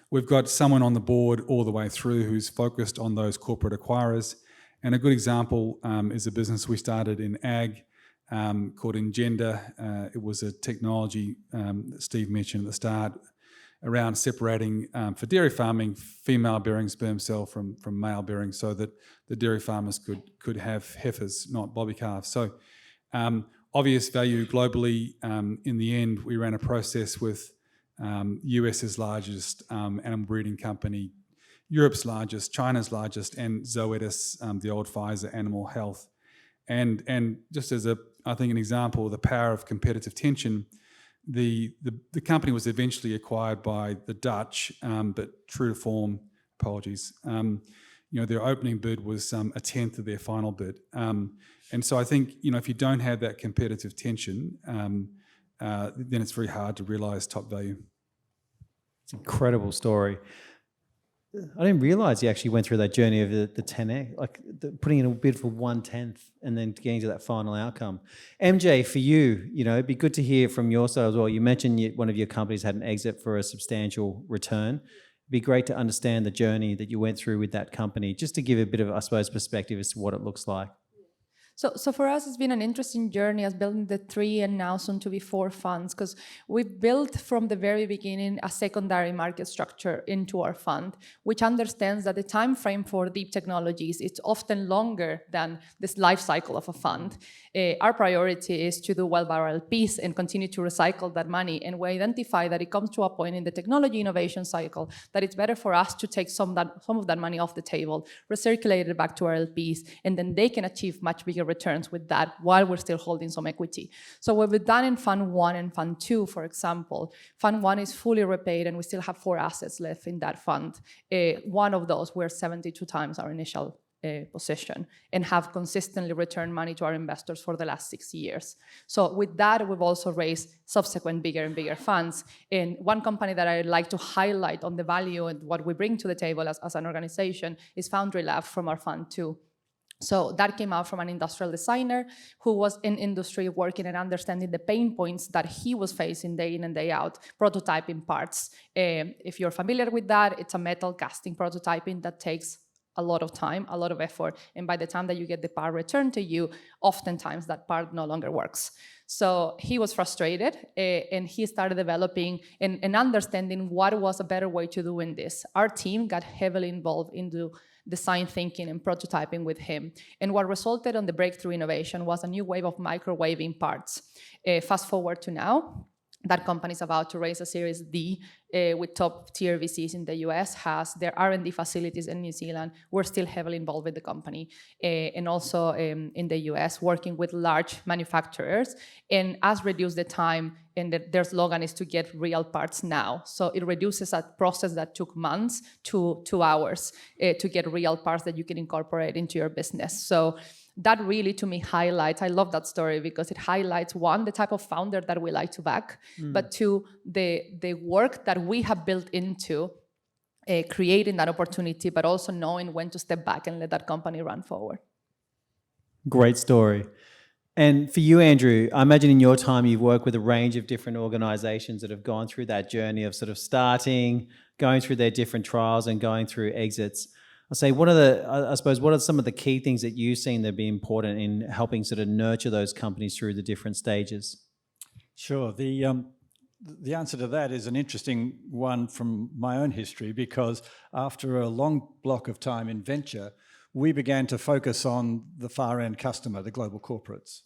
We've got someone on the board all the way through who's focused on those corporate acquirers. And a good example is a business we started in ag called Engender. It was a technology that Steve mentioned at the start around separating, for dairy farming, female-bearing sperm cell from male-bearing, so that the dairy farmers could have heifers, not bobby calves. So obvious value globally. In the end, we ran a process with US's largest animal breeding company, Europe's largest, China's largest, and Zoetis, the old Pfizer Animal Health. And just as I think an example of the power of competitive tension, The company was eventually acquired by the Dutch, but true to form, apologies, their opening bid was a tenth of their final bid. And so I think, if you don't have that competitive tension, then it's very hard to realise top value. It's an incredible story. I didn't realise you actually went through that journey of the 10x, putting in a bid for 1/10 and then getting to that final outcome. MJ, for you, it'd be good to hear from your side as well. You mentioned one of your companies had an exit for a substantial return. It'd be great to understand the journey that you went through with that company, just to give a bit of, I suppose, perspective as to what it looks like. So for us, it's been an interesting journey as building the 3 and now soon to be 4 funds, because we built from the very beginning a secondary market structure into our fund, which understands that the time frame for deep technologies is often longer than this life cycle of a fund. Our priority is to do well by our LPs and continue to recycle that money. And we identify that it comes to a point in the technology innovation cycle that it's better for us to take some of that money off the table, recirculate it back to our LPs, and then they can achieve much bigger returns with that while we're still holding some equity. So what we've done in Fund 1 and Fund 2, for example, Fund 1 is fully repaid and we still have 4 assets left in that fund. One of those, we're 72 times our initial position and have consistently returned money to our investors for the last 6 years. So with that, we've also raised subsequent bigger and bigger funds. And one company that I'd like to highlight on the value and what we bring to the table as an organization is Foundry Lab from our Fund 2. So that came out from an industrial designer who was in industry working and understanding the pain points that he was facing day in and day out, prototyping parts. If you're familiar with that, it's a metal casting prototyping that takes a lot of time, a lot of effort. And by the time that you get the part returned to you, oftentimes that part no longer works. So he was frustrated and he started developing and understanding what was a better way to doing this. Our team got heavily involved into design thinking and prototyping with him. And what resulted on the breakthrough innovation was a new wave of microwaving parts. Fast forward to now, that company is about to raise a Series D with top tier VCs in the US, has their R&D facilities in New Zealand. We're still heavily involved with the company and also in the US, working with large manufacturers. And as reduce the time, and their slogan is to get real parts now. So it reduces a process that took months to 2 hours to get real parts that you can incorporate into your business. So that really, to me, highlights, I love that story because it highlights, 1, the type of founder that we like to back, but 2, the work that we have built into creating that opportunity, but also knowing when to step back and let that company run forward. Great story. And for you, Andrew, I imagine in your time you've worked with a range of different organizations that have gone through that journey of sort of starting, going through their different trials and going through exits. I'll say, what are some of the key things that you've seen that be important in helping sort of nurture those companies through the different stages? Sure. The answer to that is an interesting one from my own history, because after a long block of time in venture, we began to focus on the far-end customer, the global corporates.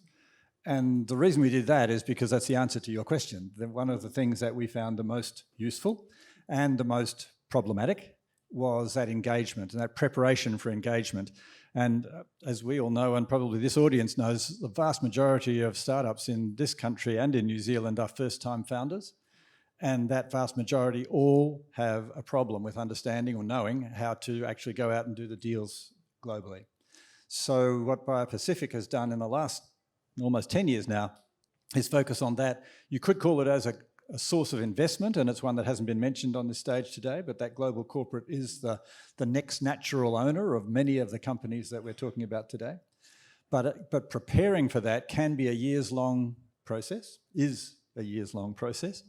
And the reason we did that is because that's the answer to your question. One of the things that we found the most useful and the most problematic was that engagement and that preparation for engagement. And as we all know, and probably this audience knows, the vast majority of startups in this country and in New Zealand are first-time founders. And that vast majority all have a problem with understanding or knowing how to actually go out and do the deals globally. So what BioPacific has done in the last almost 10 years now is focus on that. You could call it as a source of investment, and it's one that hasn't been mentioned on this stage today, but that global corporate is the next natural owner of many of the companies that we're talking about today. But preparing for that can be a years-long process, is a years-long process.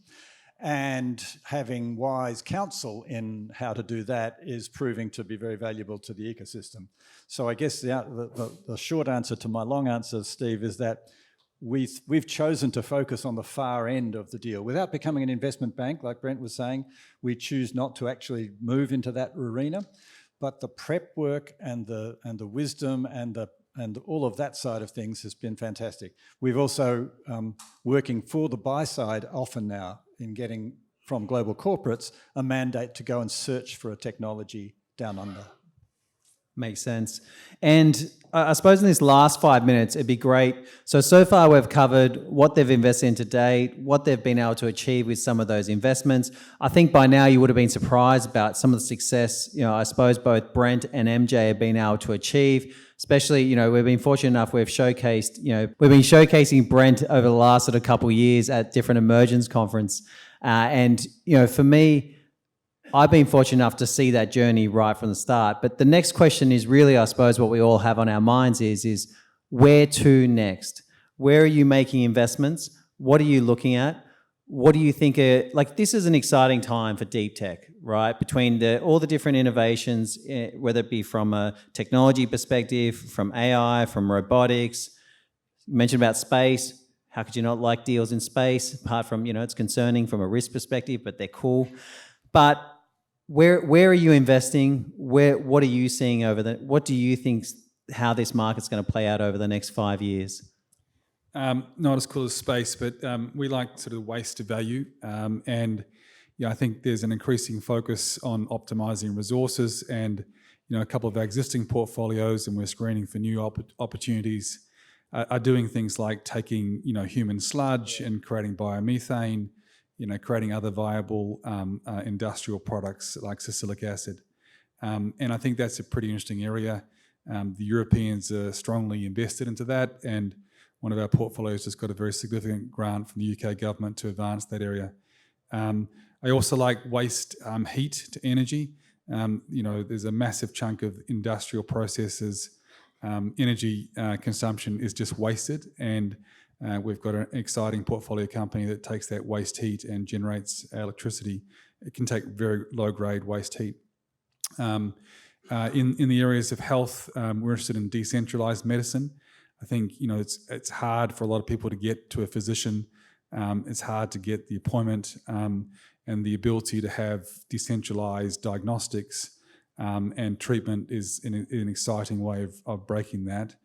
And having wise counsel in how to do that is proving to be very valuable to the ecosystem. So I guess the short answer to my long answer, Steve, is that we've chosen to focus on the far end of the deal. Without becoming an investment bank, like Brent was saying, we choose not to actually move into that arena. But the prep work and the wisdom and all of that side of things has been fantastic. We've also working for the buy side often now in getting from global corporates a mandate to go and search for a technology down under. Makes sense. And I suppose in this last 5 minutes, it'd be great. So far we've covered what they've invested in to date, what they've been able to achieve with some of those investments. I think by now you would have been surprised about some of the success, I suppose both Brent and MJ have been able to achieve. Especially, we've been fortunate enough, we've been showcasing Brent over the last sort of couple of years at different emergence conference. For me, I've been fortunate enough to see that journey right from the start. But the next question is really, I suppose, what we all have on our minds is where to next? Where are you making investments? What are you looking at? What do you think this is an exciting time for deep tech, right? Between all the different innovations, whether it be from a technology perspective, from AI, from robotics. You mentioned about space. How could you not like deals in space? Apart from, it's concerning from a risk perspective, but they're cool. But where are you investing? What are you seeing what do you think how this market's going to play out over the next 5 years? Not as cool as space, but we like sort of waste to value. I think there's an increasing focus on optimizing resources and, a couple of our existing portfolios, and we're screening for new opportunities, are doing things like taking, human sludge and creating biomethane, creating other viable industrial products like salicylic acid. And I think that's a pretty interesting area. The Europeans are strongly invested into that, and one of our portfolios has got a very significant grant from the UK government to advance that area. I also like waste heat to energy. There's a massive chunk of industrial processes. Energy consumption is just wasted, and we've got an exciting portfolio company that takes that waste heat and generates electricity. It can take very low-grade waste heat. In the areas of health, we're interested in decentralized medicine. I think it's hard for a lot of people to get to a physician. It's hard to get the appointment, and the ability to have decentralized diagnostics and treatment is an exciting way of breaking that.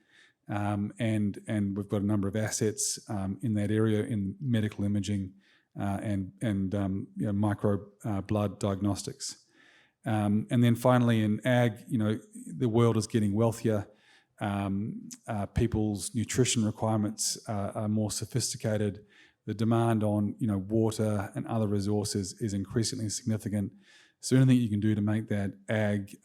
And we've got a number of assets in that area in medical imaging and micro blood diagnostics. And then finally in ag, the world is getting wealthier. People's nutrition requirements are more sophisticated. The demand on water and other resources is increasingly significant. So anything you can do to make that ag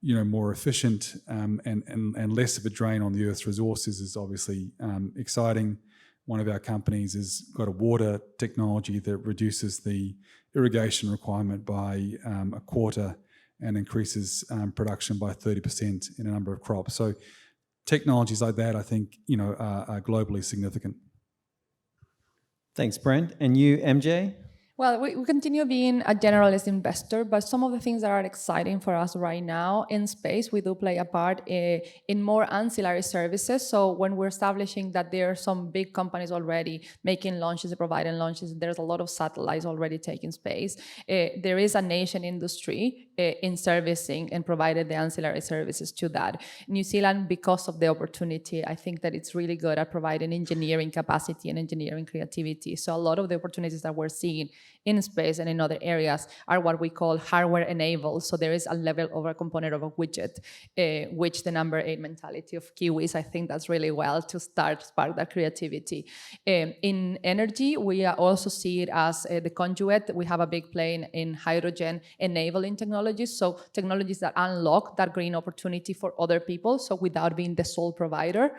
more efficient and less of a drain on the Earth's resources is obviously exciting. One of our companies has got a water technology that reduces the irrigation requirement by a quarter and increases production by 30% in a number of crops. So technologies like that, I think, are globally significant. Thanks, Brent. And you, MJ? Well, we continue being a generalist investor, but some of the things that are exciting for us right now in space, we do play a part in more ancillary services. So when we're establishing that there are some big companies already making launches, providing launches, there's a lot of satellites already taking space. There is a nation industry in servicing and provided the ancillary services to that. New Zealand, because of the opportunity, I think that it's really good at providing engineering capacity and engineering creativity. So a lot of the opportunities that we're seeing in space and in other areas are what we call hardware enabled. So there is a level of a component of a widget, which the number 8 mentality of Kiwis, I think that's really well to spark that creativity. In energy, we also see it as the conduit. We have a big play in hydrogen enabling technologies. So technologies that unlock that green opportunity for other people. So without being the sole provider.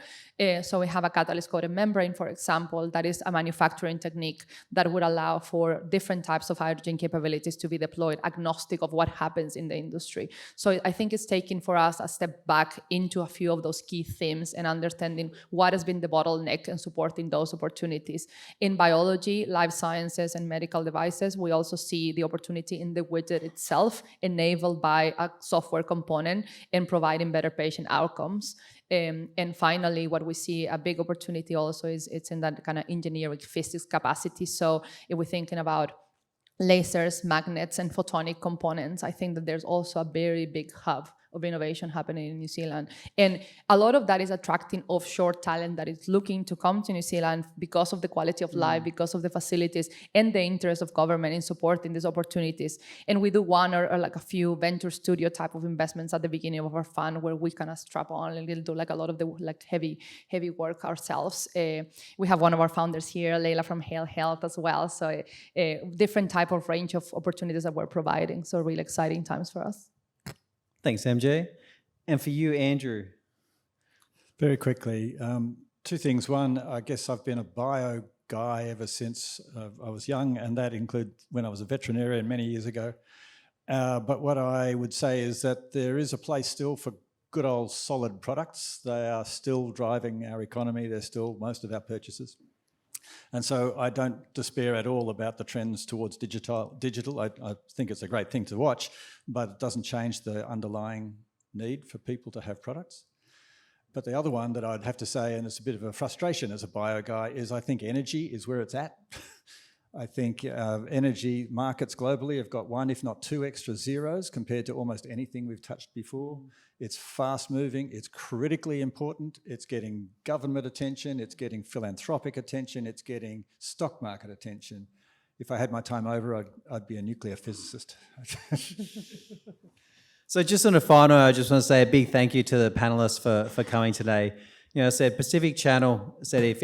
So we have a catalyst coated membrane, for example, that is a manufacturing technique that would allow for different types of hydrogen capabilities to be deployed, agnostic of what happens in the industry. So I think it's taking for us a step back into a few of those key themes and understanding what has been the bottleneck and supporting those opportunities. In biology, life sciences, and medical devices, we also see the opportunity in the widget itself, enabled by a software component and providing better patient outcomes. And finally, what we see a big opportunity also is it's in that kind of engineering physics capacity. So if we're thinking about lasers, magnets, and photonic components, I think that there's also a very big hub of innovation happening in New Zealand. And a lot of that is attracting offshore talent that is looking to come to New Zealand because of the quality of life, because of the facilities, and the interest of government in supporting these opportunities. And we do one or like a few venture studio type of investments at the beginning of our fund where we kind of strap on and we'll do like a lot of the like heavy work ourselves. We have one of our founders here, Leila from Hail Health as well. So different type of range of opportunities that we're providing. So really exciting times for us. Thanks, MJ. And for you, Andrew? Very quickly, two things. One, I guess I've been a bio guy ever since I was young, and that includes when I was a veterinarian many years ago. But what I would say is that there is a place still for good old solid products. They are still driving our economy. They're still most of our purchases. And so I don't despair at all about the trends towards digital. I think it's a great thing to watch, but it doesn't change the underlying need for people to have products. But the other one that I'd have to say, and it's a bit of a frustration as a bio guy, is I think energy is where it's at. I think energy markets globally have got one, if not two extra zeros compared to almost anything we've touched before. It's fast moving, it's critically important, it's getting government attention, it's getting philanthropic attention, it's getting stock market attention. If I had my time over, I'd be a nuclear physicist. So just on a final, I just want to say a big thank you to the panelists for coming today. You know, I said Pacific Channel said if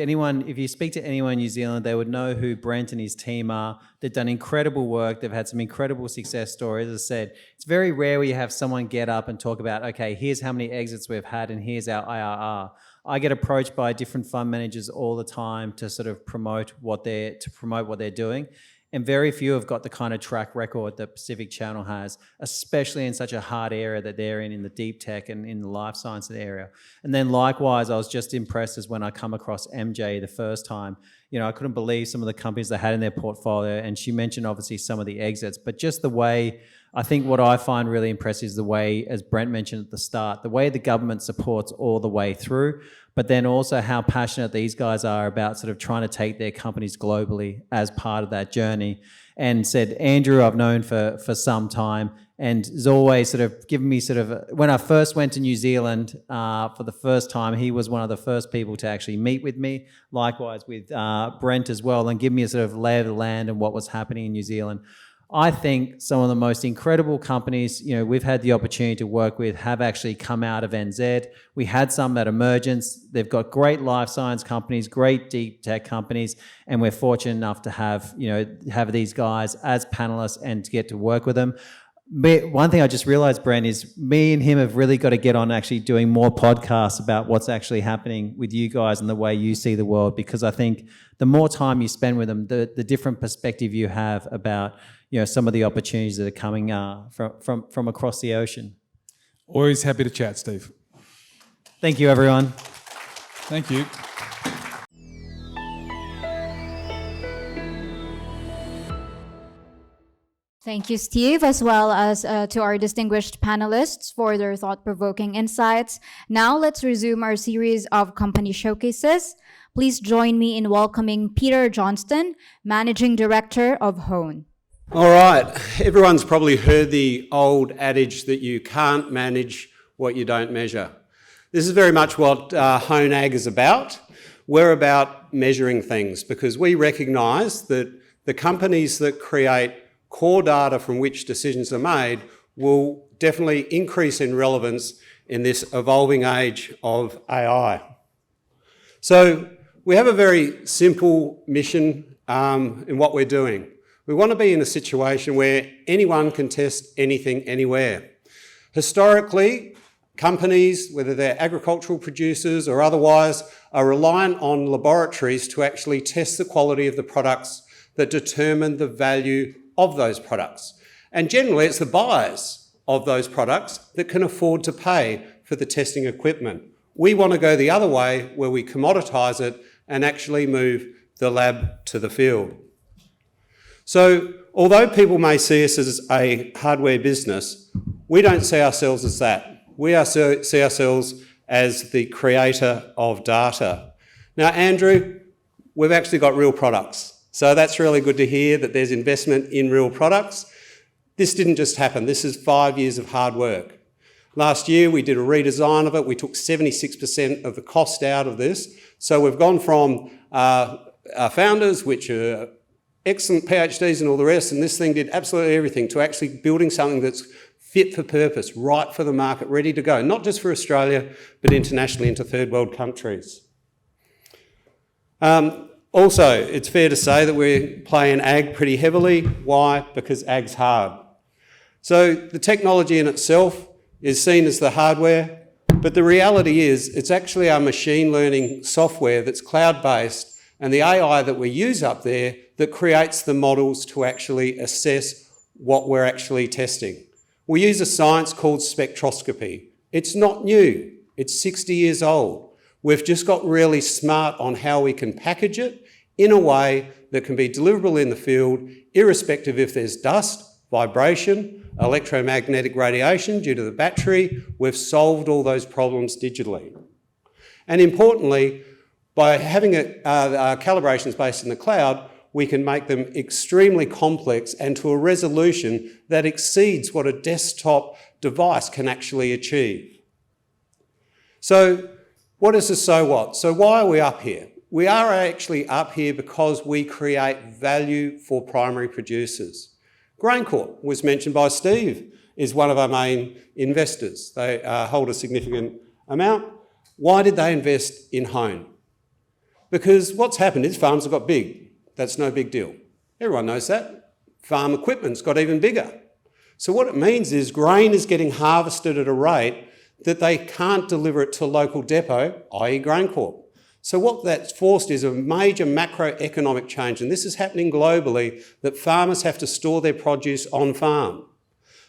you speak to anyone in New Zealand, they would know who Brent and his team are. They've done incredible work. They've had some incredible success stories. As I said, it's very rare where you have someone get up and talk about, okay, here's how many exits we've had and here's our IRR. I get approached by different fund managers all the time to sort of promote what they're doing. And very few have got the kind of track record that Pacific Channel has, especially in such a hard area that they're in the deep tech and in the life sciences area. And then likewise, I was just impressed as when I come across MJ the first time. You know, I couldn't believe some of the companies they had in their portfolio, and she mentioned obviously some of the exits, but just the way, I think what I find really impressive is the way, as Brent mentioned at the start, the way the government supports all the way through, but then also how passionate these guys are about sort of trying to take their companies globally as part of that journey. And said, Andrew, I've known for some time, and has always sort of given me sort of, when I first went to New Zealand for the first time, he was one of the first people to actually meet with me, likewise with Brent as well, and give me a sort of lay of the land and what was happening in New Zealand. I think some of the most incredible companies, you know, we've had the opportunity to work with have actually come out of NZ. We had some at Emergence. They've got great life science companies, great deep tech companies, and we're fortunate enough to have these guys as panelists and to get to work with them. One thing I just realized, Brent, is me and him have really got to get on actually doing more podcasts about what's actually happening with you guys and the way you see the world, because I think the more time you spend with them, the different perspective you have about, you know, some of the opportunities that are coming from across the ocean. Always happy to chat, Steve. Thank you, everyone. Thank you. Thank you, Steve, as well as to our distinguished panelists for their thought-provoking insights. Now let's resume our series of company showcases. Please join me in welcoming Peter Johnston, Managing Director of Hone. All right, everyone's probably heard the old adage that you can't manage what you don't measure. This is very much what Hone Ag is about. We're about measuring things because we recognise that the companies that create core data from which decisions are made will definitely increase in relevance in this evolving age of AI. So we have a very simple mission in what we're doing. We want to be in a situation where anyone can test anything anywhere. Historically, companies, whether they're agricultural producers or otherwise, are reliant on laboratories to actually test the quality of the products that determine the value of those products. And generally, it's the buyers of those products that can afford to pay for the testing equipment. We want to go the other way, where we commoditise it and actually move the lab to the field. So, although people may see us as a hardware business, we don't see ourselves as that. We see ourselves as the creator of data. Now, Andrew, we've actually got real products. So that's really good to hear that there's investment in real products. This didn't just happen. This is 5 years of hard work. Last year, we did a redesign of it. We took 76% of the cost out of this. So we've gone from our founders, which are excellent PhDs and all the rest, and this thing did absolutely everything, to actually building something that's fit for purpose, right for the market, ready to go, not just for Australia, but internationally into third world countries. Also, it's fair to say that we're playing ag pretty heavily. Why? Because ag's hard. So the technology in itself is seen as the hardware, but the reality is it's actually our machine learning software that's cloud-based and the AI that we use up there that creates the models to actually assess what we're actually testing. We use a science called spectroscopy. It's not new. It's 60 years old. We've just got really smart on how we can package it in a way that can be deliverable in the field, irrespective if there's dust, vibration, electromagnetic radiation due to the battery. We've solved all those problems digitally. And importantly, by having calibrations based in the cloud, we can make them extremely complex and to a resolution that exceeds what a desktop device can actually achieve. So what is the so what? So why are we up here? We are actually up here because we create value for primary producers. GrainCorp was mentioned by Steve, is one of our main investors. They hold a significant amount. Why did they invest in Hone? Because what's happened is farms have got big. That's no big deal. Everyone knows that. Farm equipment's got even bigger. So what it means is grain is getting harvested at a rate that they can't deliver it to a local depot, i.e. GrainCorp. So what that's forced is a major macroeconomic change, and this is happening globally, that farmers have to store their produce on farm.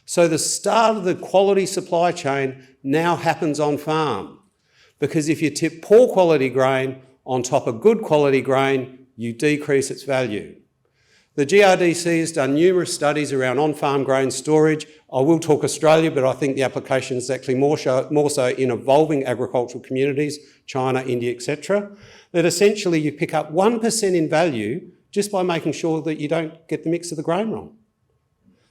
So the start of the quality supply chain now happens on farm, because if you tip poor quality grain on top of good quality grain, you decrease its value. The GRDC has done numerous studies around on-farm grain storage. I will talk Australia, but I think the application is actually more so in evolving agricultural communities, China, India, etc., that essentially you pick up 1% in value just by making sure that you don't get the mix of the grain wrong.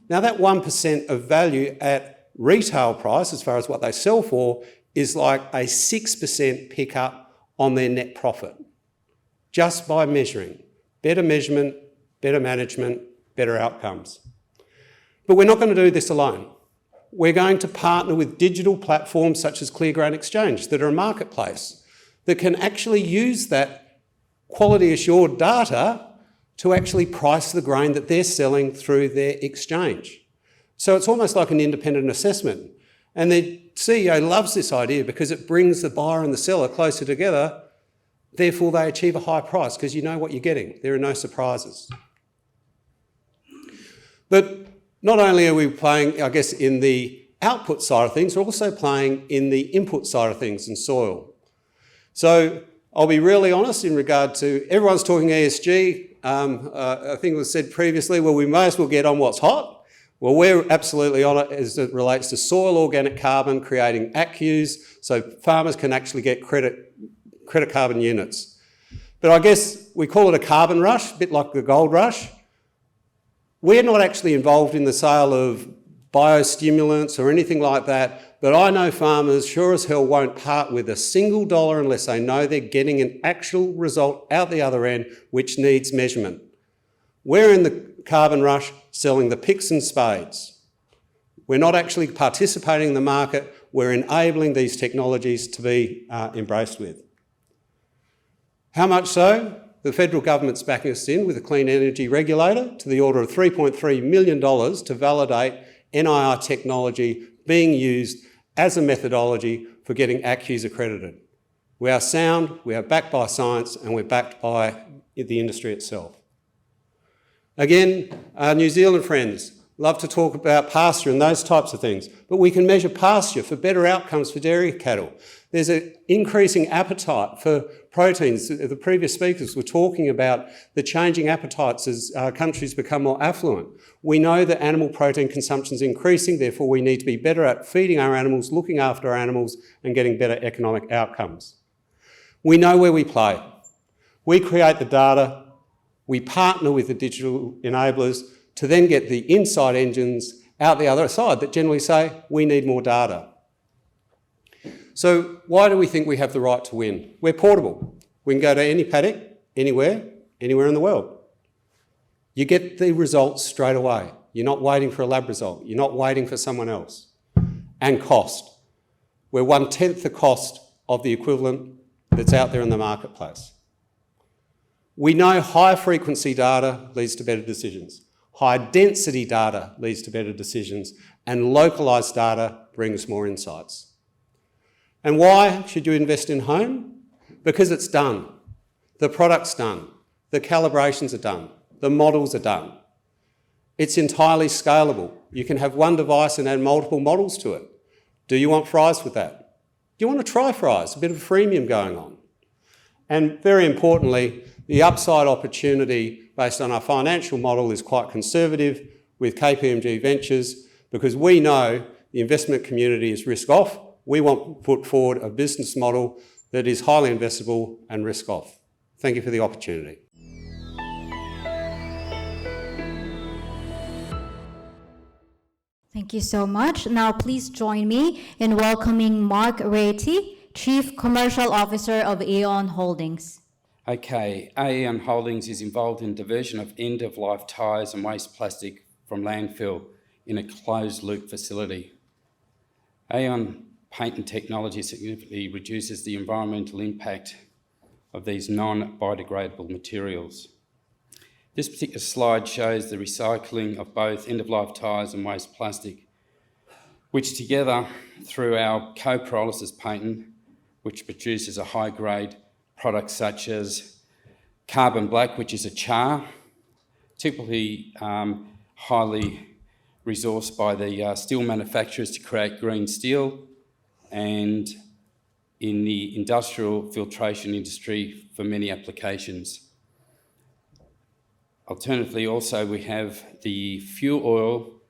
Now that 1% of value at retail price, as far as what they sell for, is like a 6% pickup on their net profit, just by measuring. Better measurement, better management, better outcomes. But we're not going to do this alone. We're going to partner with digital platforms such as Clear Grain Exchange that are a marketplace that can actually use that quality assured data to actually price the grain that they're selling through their exchange. So it's almost like an independent assessment. And the CEO loves this idea because it brings the buyer and the seller closer together. Therefore, they achieve a high price because you know what you're getting. There are no surprises. But not only are we playing, I guess, in the output side of things, we're also playing in the input side of things in soil. So I'll be really honest in regard to, everyone's talking ESG. I think it was said previously, well, we may as well get on what's hot. Well, we're absolutely on it as it relates to soil organic carbon, creating ACCUs, so farmers can actually get credit carbon units. But I guess we call it a carbon rush, a bit like the gold rush. We're not actually involved in the sale of biostimulants or anything like that, but I know farmers sure as hell won't part with a single dollar unless they know they're getting an actual result out the other end which needs measurement. We're in the carbon rush selling the picks and spades. We're not actually participating in the market, we're enabling these technologies to be embraced with. How much so? The federal government's backing us in with a clean energy regulator to the order of $3.3 million to validate NIR technology being used as a methodology for getting ACCUs accredited. We are sound, we are backed by science, and we're backed by the industry itself. Again, our New Zealand friends love to talk about pasture and those types of things, but we can measure pasture for better outcomes for dairy cattle. There's an increasing appetite for proteins. The previous speakers were talking about the changing appetites as countries become more affluent. We know that animal protein consumption is increasing, therefore we need to be better at feeding our animals, looking after our animals, and getting better economic outcomes. We know where we play. We create the data, we partner with the digital enablers to then get the insight engines out the other side that generally say, we need more data. So why do we think we have the right to win? We're portable. We can go to any paddock, anywhere in the world. You get the results straight away. You're not waiting for a lab result. You're not waiting for someone else. And cost. We're 1/10 the cost of the equivalent that's out there in the marketplace. We know higher frequency data leads to better decisions. High density data leads to better decisions, and localised data brings more insights. And why should you invest in home? Because it's done. The product's done. The calibrations are done. The models are done. It's entirely scalable. You can have one device and add multiple models to it. Do you want fries with that? Do you want to try fries? A bit of a freemium going on. And very importantly, the upside opportunity based on our financial model is quite conservative with KPMG Ventures, because we know the investment community is risk off. We want to put forward a business model that is highly investable and risk off. Thank you for the opportunity. Thank you so much. Now please join me in welcoming Mark Reti, Chief Commercial Officer of Aeon Holdings. Okay, Aeon Holdings is involved in diversion of end-of-life tyres and waste plastic from landfill in a closed-loop facility. Aeon patent technology significantly reduces the environmental impact of these non-biodegradable materials. This particular slide shows the recycling of both end-of-life tyres and waste plastic, which together, through our co-pyrolysis patent, which produces a high-grade product such as carbon black, which is a char, typically highly resourced by the steel manufacturers to create green steel, and in the industrial filtration industry for many applications. Alternatively, also we have the fuel oil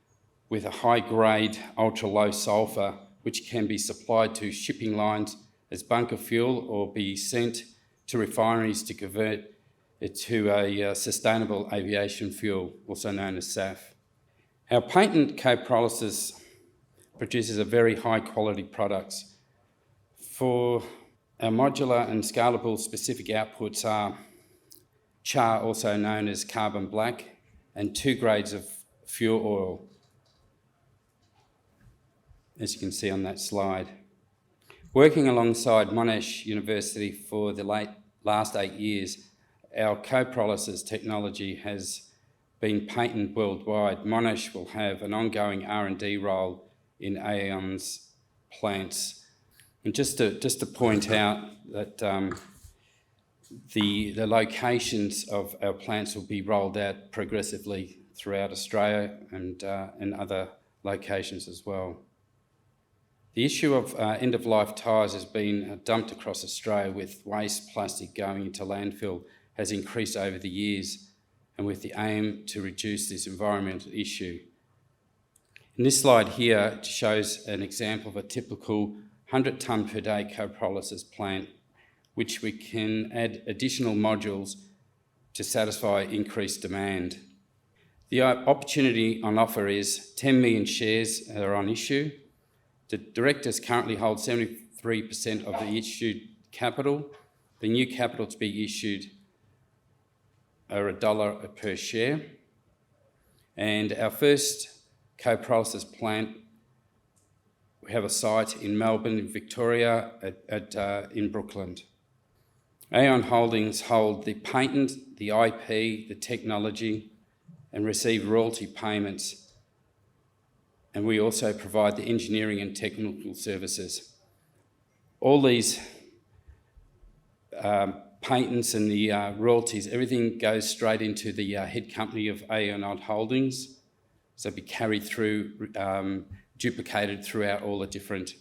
with a high-grade, ultra-low sulphur, which can be supplied to shipping lines as bunker fuel or be sent to refineries to convert it to a sustainable aviation fuel, also known as SAF. Our patent co-pyrolysis produces a very high-quality products. For our modular and scalable specific outputs are char, also known as carbon black, and 2 grades of fuel oil, as you can see on that slide. Working alongside Monash University for the last 8 years, our co-pyrolysis technology has been patented worldwide. Monash will have an ongoing R&D role in Aeon's plants. And just to point out that the locations of our plants will be rolled out progressively throughout Australia and other locations as well. The issue of end-of-life tyres has been dumped across Australia, with waste plastic going into landfill has increased over the years, and with the aim to reduce this environmental issue. In this slide here shows an example of a typical 100-tonne per day co-pyrolysis plant, which we can add additional modules to satisfy increased demand. The opportunity on offer is 10 million shares that are on issue. The directors currently hold 73% of the issued capital. The new capital to be issued are $1 per share. And our first co-pyrolysis plant, we have a site in Melbourne, in Victoria, in Brookland. Aeon Holdings hold the patent, the IP, the technology, and receive royalty payments. And we also provide the engineering and technical services. All these patents and the royalties, everything goes straight into the head company of Aeon Holdings. So it'll be carried through, duplicated throughout all the different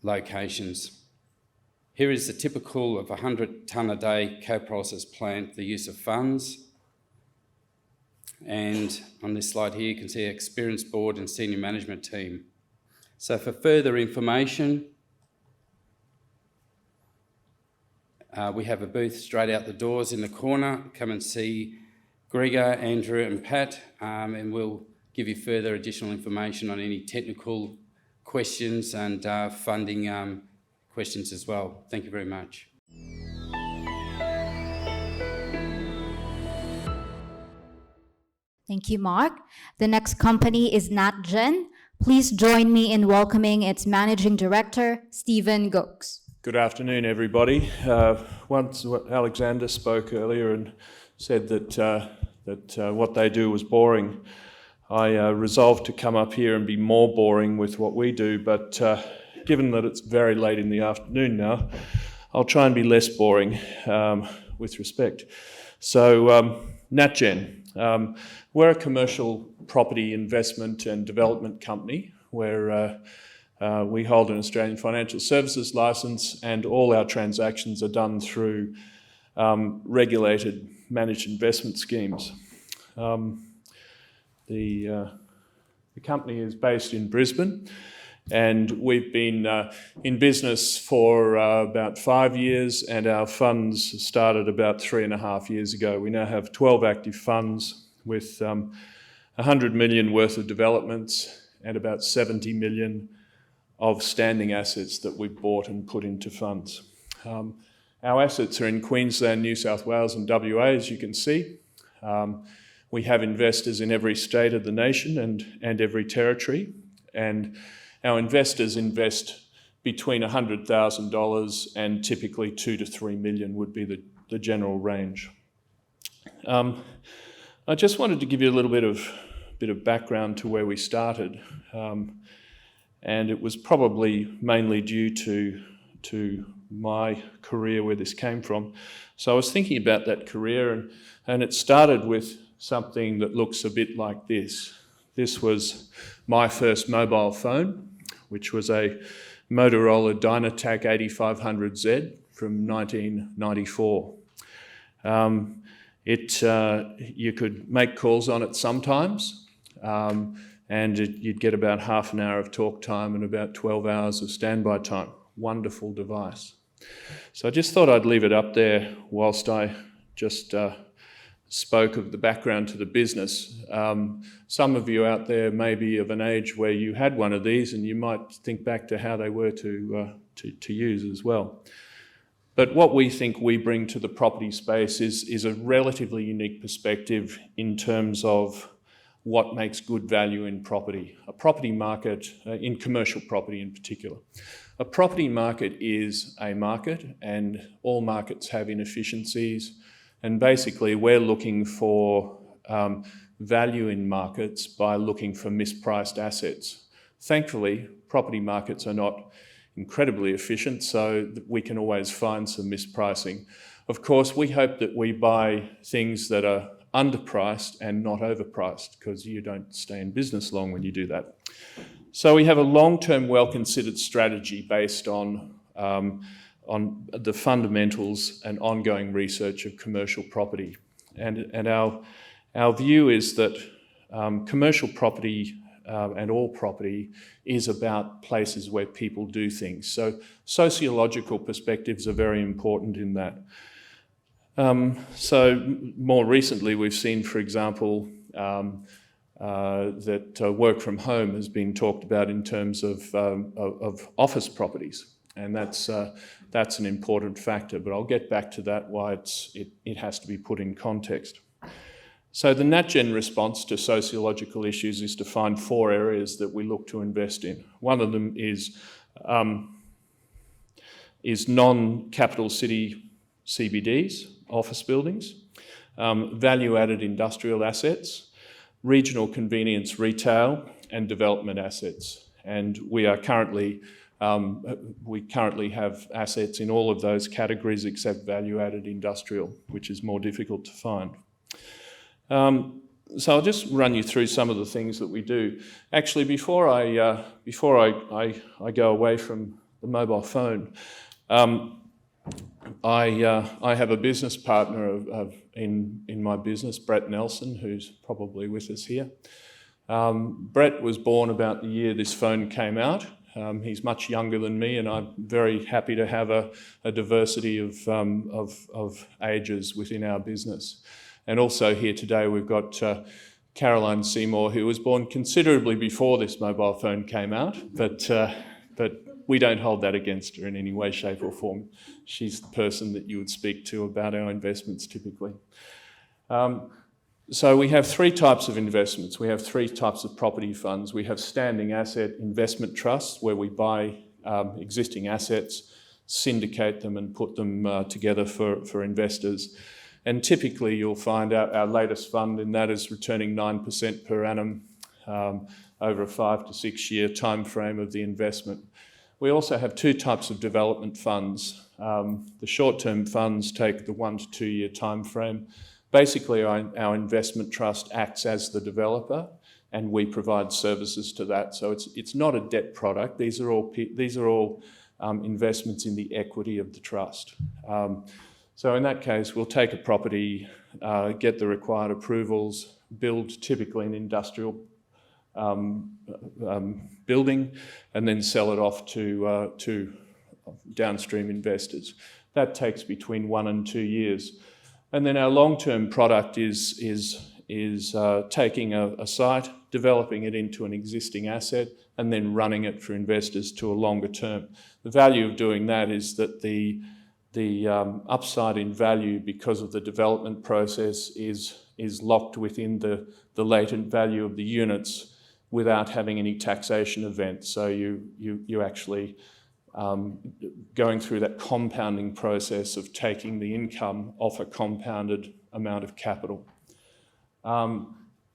locations. Here is the typical of a 100-tonne a day co-pyrolysis plant, the use of funds. And on this slide here, you can see our experienced board and senior management team. So for further information, we have a booth straight out the doors in the corner. Come and see Gregor, Andrew and Pat, and we'll give you further additional information on any technical questions and funding questions as well. Thank you very much. Thank you, Mark. The next company is NatGen. Please join me in welcoming its Managing Director, Stephen Gokes. Good afternoon, everybody. Once Alexander spoke earlier and said that what they do was boring. I resolved to come up here and be more boring with what we do, but given that it's very late in the afternoon now, I'll try and be less boring with respect. So, NatGen. We're a commercial property investment and development company where we hold an Australian financial services licence, and all our transactions are done through regulated managed investment schemes. The company is based in Brisbane, and we've been in business for about 5 years, and our funds started about 3.5 years ago. We now have 12 active funds with 100 million worth of developments and about 70 million of standing assets that we've bought and put into funds. Our assets are in Queensland, New South Wales and WA, as you can see. We have investors in every state of the nation and every territory, and our investors invest between $100,000 and typically 2 to 3 million would be the general range. I just wanted to give you a little bit of background to where we started, and it was probably mainly due to my career where this came from. So I was thinking about that career, and it started with something that looks a bit like this. This was my first mobile phone, which was a Motorola Dynatac 8500Z from 1994. You could make calls on it sometimes, and you'd get about half an hour of talk time and about 12 hours of standby time. Wonderful device. So I just thought I'd leave it up there whilst I just spoke of the background to the business. Some of you out there may be of an age where you had one of these, and you might think back to how they were to use as well. But what we think we bring to the property space is a relatively unique perspective in terms of what makes good value in property. A property market, in commercial property in particular. A property market is a market, and all markets have inefficiencies. And basically, we're looking for value in markets by looking for mispriced assets. Thankfully, property markets are not incredibly efficient, so we can always find some mispricing. Of course, we hope that we buy things that are underpriced and not overpriced, because you don't stay in business long when you do that. So we have a long-term, well-considered strategy based on the fundamentals and ongoing research of commercial property. And our view is that commercial property and all property is about places where people do things. So sociological perspectives are very important in that. So more recently, we've seen, for example, that work from home has been talked about in terms of office properties. And that's an important factor, but I'll get back to that, why it has to be put in context. So the NatGen response to sociological issues is to find 4 areas that we look to invest in. One of them is non-capital city CBDs, office buildings, value-added industrial assets, regional convenience retail, and development assets. And we currently have assets in all of those categories except value-added industrial, which is more difficult to find. So I'll just run you through some of the things that we do. Actually, before I go away from the mobile phone, I have a business partner in my business, Brett Nelson, who's probably with us here. Brett was born about the year this phone came out. He's much younger than me, and I'm very happy to have a diversity of ages within our business. And also here today we've got Caroline Seymour, who was born considerably before this mobile phone came out, but we don't hold that against her in any way, shape or form. She's the person that you would speak to about our investments typically. So we have three types of investments. We have three types of property funds. We have standing asset investment trusts where we buy existing assets, syndicate them and put them together for investors. And typically you'll find our latest fund in that is returning 9% per annum over a 5 to 6 year time frame of the investment. We also have two types of development funds. The short-term funds take the 1 to 2 year time frame. Basically, our investment trust acts as the developer and we provide services to that. So it's not a debt product. These are all investments in the equity of the trust. So in that case, we'll take a property, get the required approvals, build typically an industrial building, and then sell it off to downstream investors. That takes between 1 and 2 years. And then our long-term product is taking a site, developing it into an existing asset, and then running it for investors to a longer term. The value of doing that is that the upside in value because of the development process is locked within the latent value of the units without having any taxation event. So you actually going through that compounding process of taking the income off a compounded amount of capital.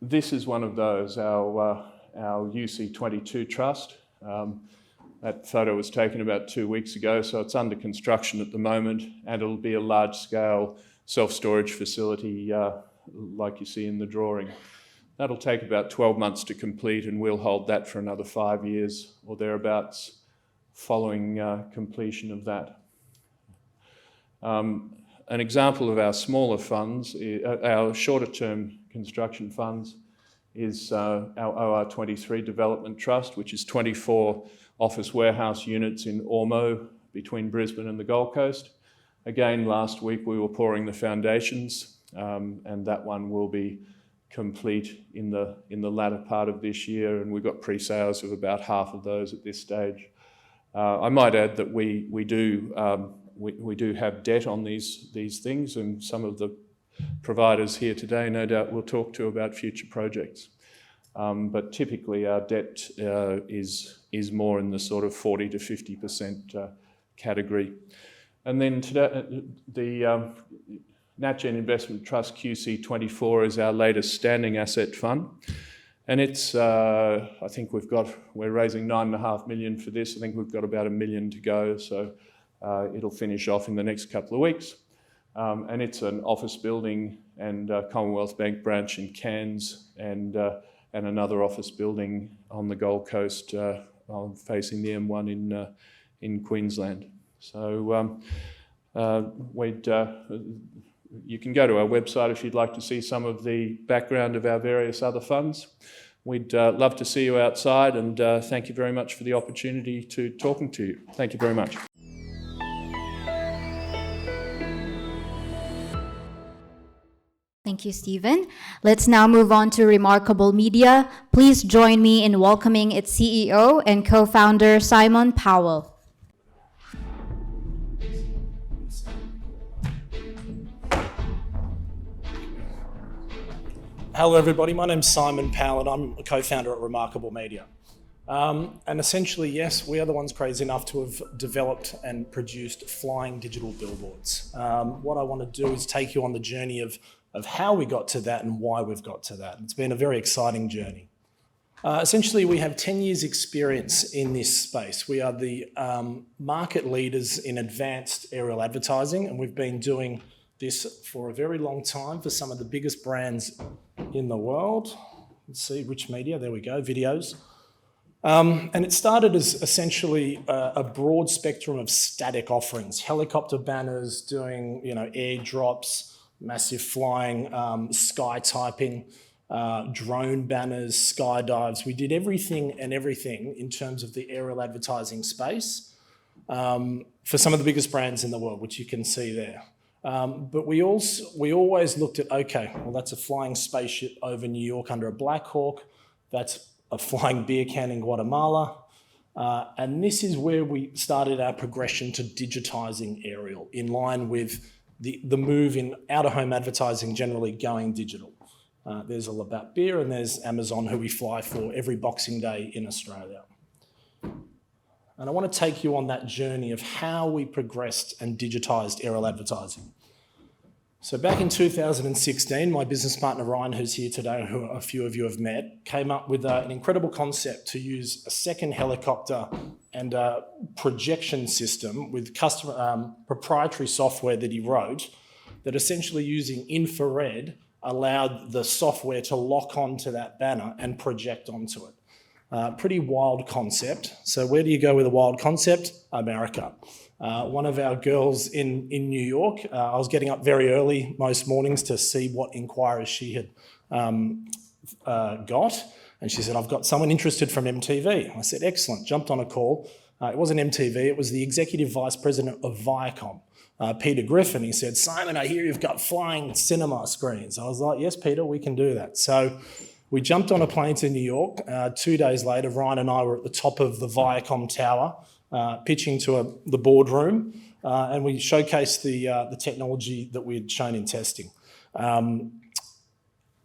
This is one of those, our UC22 trust. That photo was taken about 2 weeks ago, so it's under construction at the moment, and it'll be a large-scale self-storage facility like you see in the drawing. That'll take about 12 months to complete, and we'll hold that for another 5 years or thereabouts following completion of that. An example of our smaller funds, our shorter-term construction funds, is our OR23 Development Trust, which is 24 office warehouse units in Ormeau between Brisbane and the Gold Coast. Again, last week we were pouring the foundations, and that one will be complete in the latter part of this year, and we've got pre-sales of about half of those at this stage. I might add that we do have debt on these things, and some of the providers here today no doubt will talk to about future projects. But typically our debt is more in the sort of 40 to 50% category. And then today, the NatGen Investment Trust QC24 is our latest standing asset fund. And it's, I think we're raising $9.5 million for this. I think we've got about $1 million to go, so it'll finish off in the next couple of weeks. And it's an office building and Commonwealth Bank branch in Cairns and another office building on the Gold Coast facing the M1 in Queensland. So you can go to our website if you'd like to see some of the background of our various other funds. We'd love to see you outside, and thank you very much for the opportunity to talking to you. Thank you very much. Thank you, Stephen. Let's now move on to Remarkable Media. Please join me in welcoming its CEO and co-founder, Simon Powell. Hello everybody, my name's Simon Powell and I'm a co-founder at Remarkable Media. And essentially, yes, we are the ones crazy enough to have developed and produced flying digital billboards. What I want to do is take you on the journey of how we got to that and why we've got to that. It's been a very exciting journey. Essentially, we have 10 years experience in this space. We are the market leaders in advanced aerial advertising, and we've been doing this for a very long time for some of the biggest brands in the world. Let's see, Rich Media, there we go, videos. And it started as essentially a broad spectrum of static offerings, helicopter banners, doing airdrops, massive flying, sky typing, drone banners, skydives. We did everything in terms of the aerial advertising space for some of the biggest brands in the world, which you can see there. But we always looked at, okay, well, that's a flying spaceship over New York under a Black Hawk. That's a flying beer can in Guatemala. And this is where we started our progression to digitising aerial, in line with the move in out-of-home advertising generally going digital. There's a Labatt Beer and there's Amazon, who we fly for every Boxing Day in Australia. And I want to take you on that journey of how we progressed and digitised aerial advertising. So back in 2016, my business partner Ryan, who's here today, who a few of you have met, came up with an incredible concept to use a second helicopter and a projection system with proprietary software that he wrote, that essentially using infrared allowed the software to lock onto that banner and project onto it. Pretty wild concept. So where do you go with a wild concept? America. One of our girls in New York, I was getting up very early most mornings to see what inquiries she had got. And she said, I've got someone interested from MTV. I said, excellent. Jumped on a call. It wasn't MTV, it was the Executive Vice President of Viacom, Peter Griffin. He said, Simon, I hear you've got flying cinema screens. I was like, yes, Peter, we can do that. So we jumped on a plane to New York. 2 days later, Ryan and I were at the top of the Viacom tower, pitching to the boardroom, and we showcased the technology that we had shown in testing.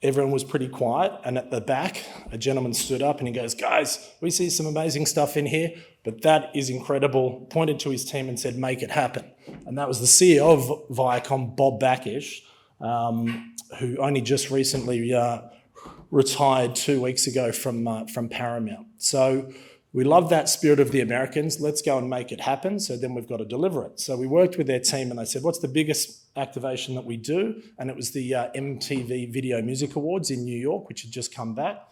Everyone was pretty quiet, and at the back, a gentleman stood up and he goes, guys, we see some amazing stuff in here, but that is incredible, pointed to his team and said, make it happen. And that was the CEO of Viacom, Bob Backish, who only just recently retired 2 weeks ago from Paramount. So we love that spirit of the Americans. Let's go and make it happen. So then we've got to deliver it. So we worked with their team and they said, what's the biggest activation that we do? And it was the MTV Video Music Awards in New York, which had just come back.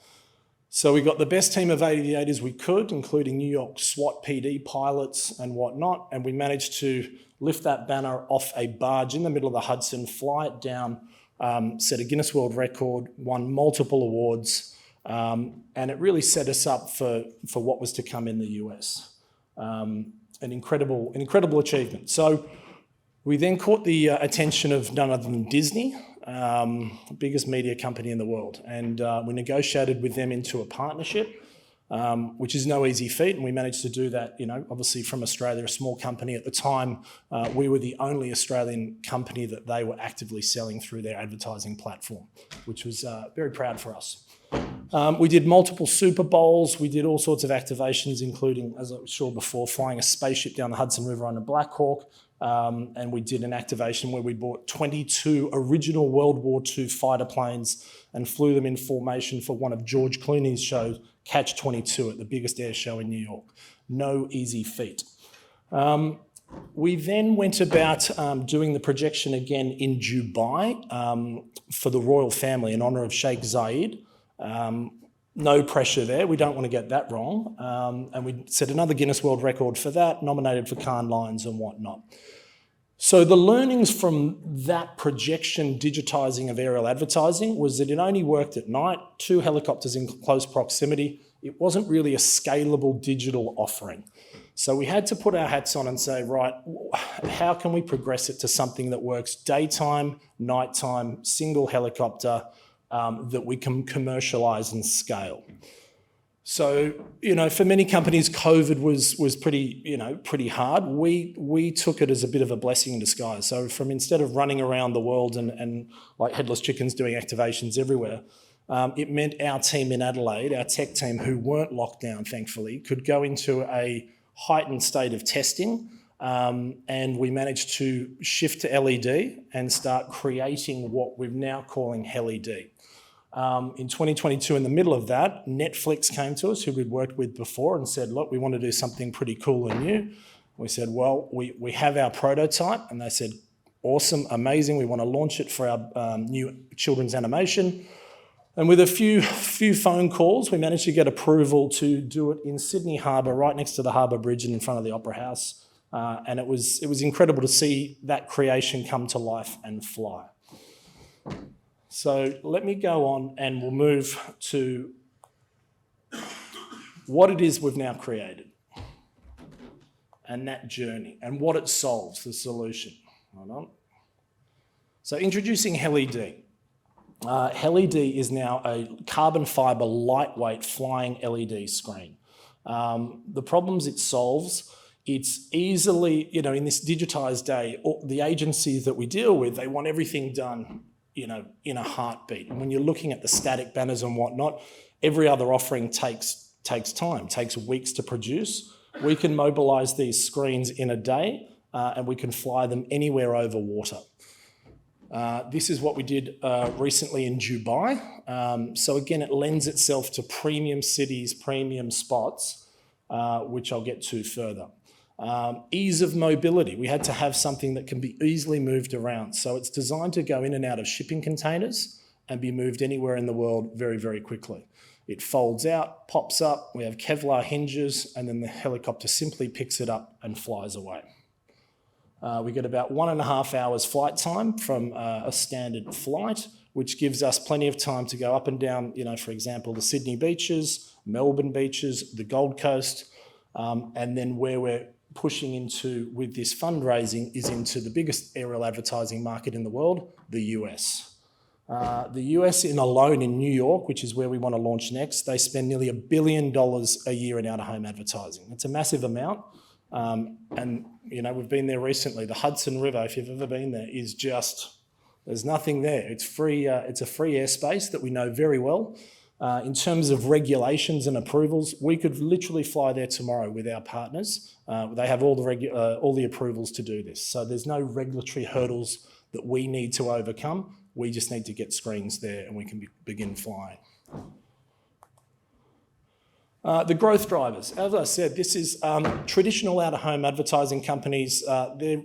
So we got the best team of aviators we could, including New York SWAT PD pilots and whatnot. And we managed to lift that banner off a barge in the middle of the Hudson, fly it down, set a Guinness World Record, won multiple awards. And it really set us up for what was to come in the US. An incredible achievement. So we then caught the attention of none other than Disney, the biggest media company in the world. And we negotiated with them into a partnership, which is no easy feat. And we managed to do that, obviously from Australia, a small company at the time. We were the only Australian company that they were actively selling through their advertising platform, which was very proud for us. We did multiple Super Bowls. We did all sorts of activations, including, as I was sure before, flying a spaceship down the Hudson River on a Black Hawk. And we did an activation where we bought 22 original World War II fighter planes and flew them in formation for one of George Clooney's shows, Catch 22, at the biggest air show in New York. No easy feat. We then went about doing the projection again in Dubai for the royal family in honour of Sheikh Zayed. No pressure there, we don't want to get that wrong. And we set another Guinness World Record for that, nominated for Cannes Lions and whatnot. So the learnings from that projection digitising of aerial advertising was that it only worked at night, 2 helicopters in close proximity. It wasn't really a scalable digital offering. So we had to put our hats on and say, right, how can we progress it to something that works daytime, nighttime, single helicopter, that we can commercialise and scale. So, for many companies, COVID was pretty hard. We took it as a bit of a blessing in disguise. So instead of running around the world and like headless chickens doing activations everywhere, it meant our team in Adelaide, our tech team, who weren't locked down, thankfully, could go into a heightened state of testing. And we managed to shift to LED and start creating what we're now calling HELED. In 2022, in the middle of that, Netflix came to us, who we'd worked with before, and said, look, we want to do something pretty cool and new. We said, well, we have our prototype. And they said, awesome, amazing. We want to launch it for our new children's animation. And with a few phone calls, we managed to get approval to do it in Sydney Harbour, right next to the Harbour Bridge and in front of the Opera House. And it was incredible to see that creation come to life and fly. So let me go on and we'll move to what it is we've now created and that journey and what it solves, the solution. Hold on. So introducing HELED. HELED is now a carbon fibre lightweight flying LED screen. The problems it solves, it's easily, in this digitised day, the agencies that we deal with, they want everything done, in a heartbeat. And when you're looking at the static banners and whatnot, every other offering takes time, takes weeks to produce. We can mobilise these screens in a day and we can fly them anywhere over water. This is what we did recently in Dubai. So again, it lends itself to premium cities, premium spots, which I'll get to further. Ease of mobility. We had to have something that can be easily moved around. So it's designed to go in and out of shipping containers and be moved anywhere in the world very, very quickly. It folds out, pops up, we have Kevlar hinges, and then the helicopter simply picks it up and flies away. We get about 1.5 hours flight time from a standard flight, which gives us plenty of time to go up and down, for example, the Sydney beaches, Melbourne beaches, the Gold Coast, and then where we're pushing into with this fundraising is into the biggest aerial advertising market in the world, the US. The US alone in New York, which is where we want to launch next, they spend nearly $1 billion a year in out-of-home advertising. It's a massive amount. And, we've been there recently. The Hudson River, if you've ever been there, is just, there's nothing there. It's free. It's a free airspace that we know very well. In terms of regulations and approvals, we could literally fly there tomorrow with our partners. They have all the approvals to do this. So there's no regulatory hurdles that we need to overcome. We just need to get screens there and we can begin flying. The growth drivers. As I said, this is traditional out-of-home advertising companies. They're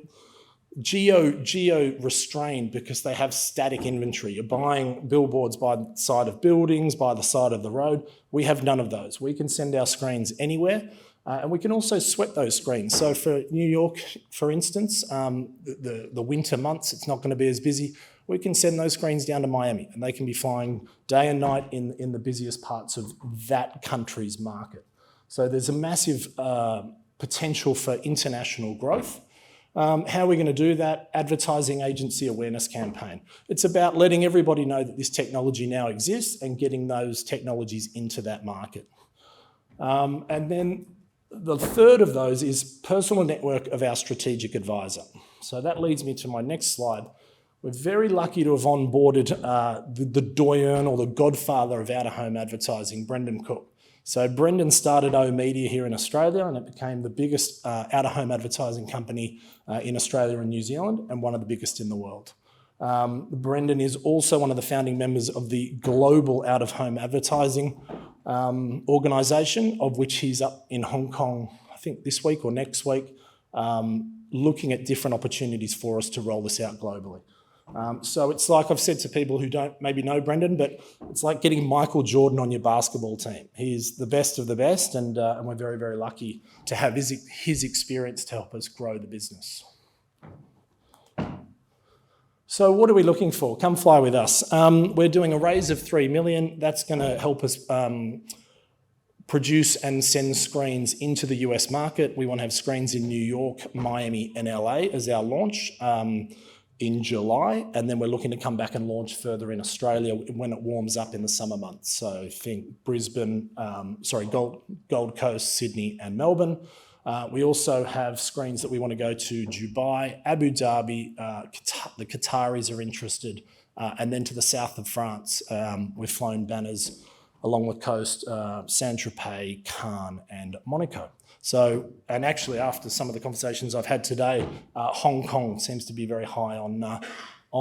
geo-restrained because they have static inventory. You're buying billboards by the side of buildings, by the side of the road. We have none of those. We can send our screens anywhere. And we can also sweat those screens. So for New York, for instance, the winter months, it's not going to be as busy. We can send those screens down to Miami and they can be flying day and night in the busiest parts of that country's market. So there's a massive potential for international growth. How are we going to do that? Advertising agency awareness campaign. It's about letting everybody know that this technology now exists and getting those technologies into that market. And then the third of those is personal network of our strategic advisor. So that leads me to my next slide. We're very lucky to have onboarded the doyen or the godfather of out-of-home advertising, Brendan Cook. So Brendan started oOh!media here in Australia and it became the biggest out-of-home advertising company in Australia and New Zealand and one of the biggest in the world. Brendan is also one of the founding members of the global out-of-home advertising organisation, of which he's up in Hong Kong, I think this week or next week, looking at different opportunities for us to roll this out globally. So it's like I've said to people who don't maybe know Brendan, but it's like getting Michael Jordan on your basketball team. He's the best of the best, and we're very, very lucky to have his experience to help us grow the business. So what are we looking for? Come fly with us. We're doing a raise of 3 million. That's going to help us produce and send screens into the US market. We want to have screens in New York, Miami, and LA as our launch. In July, and then we're looking to come back and launch further in Australia when it warms up in the summer months. So think Brisbane, Gold Coast, Sydney and Melbourne. We also have screens that we want to go to Dubai, Abu Dhabi, the Qataris are interested, and then to the south of France. We've flown banners along the coast, Saint-Tropez, Cannes and Monaco. So, and actually after some of the conversations I've had today, Hong Kong seems to be very high on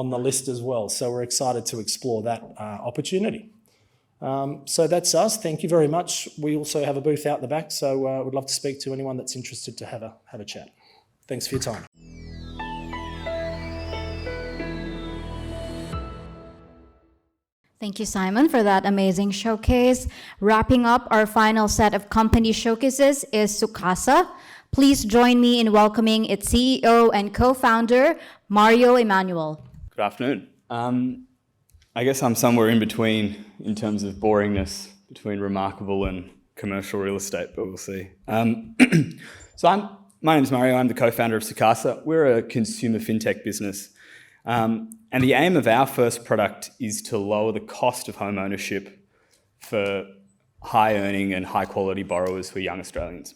the list as well. So we're excited to explore that opportunity. So that's us. Thank you very much. We also have a booth out the back, so we'd love to speak to anyone that's interested to have a chat. Thanks for your time. Thank you, Simon, for that amazing showcase. Wrapping up our final set of company showcases is Sukasa. Please join me in welcoming its CEO and co-founder, Mario Emanuel. Good afternoon. I guess I'm somewhere in between in terms of boringness between remarkable and commercial real estate, but we'll see. My name's Mario. I'm the co-founder of Sukasa. We're a consumer fintech business. And the aim of our first product is to lower the cost of home ownership for high-earning and high-quality borrowers for young Australians.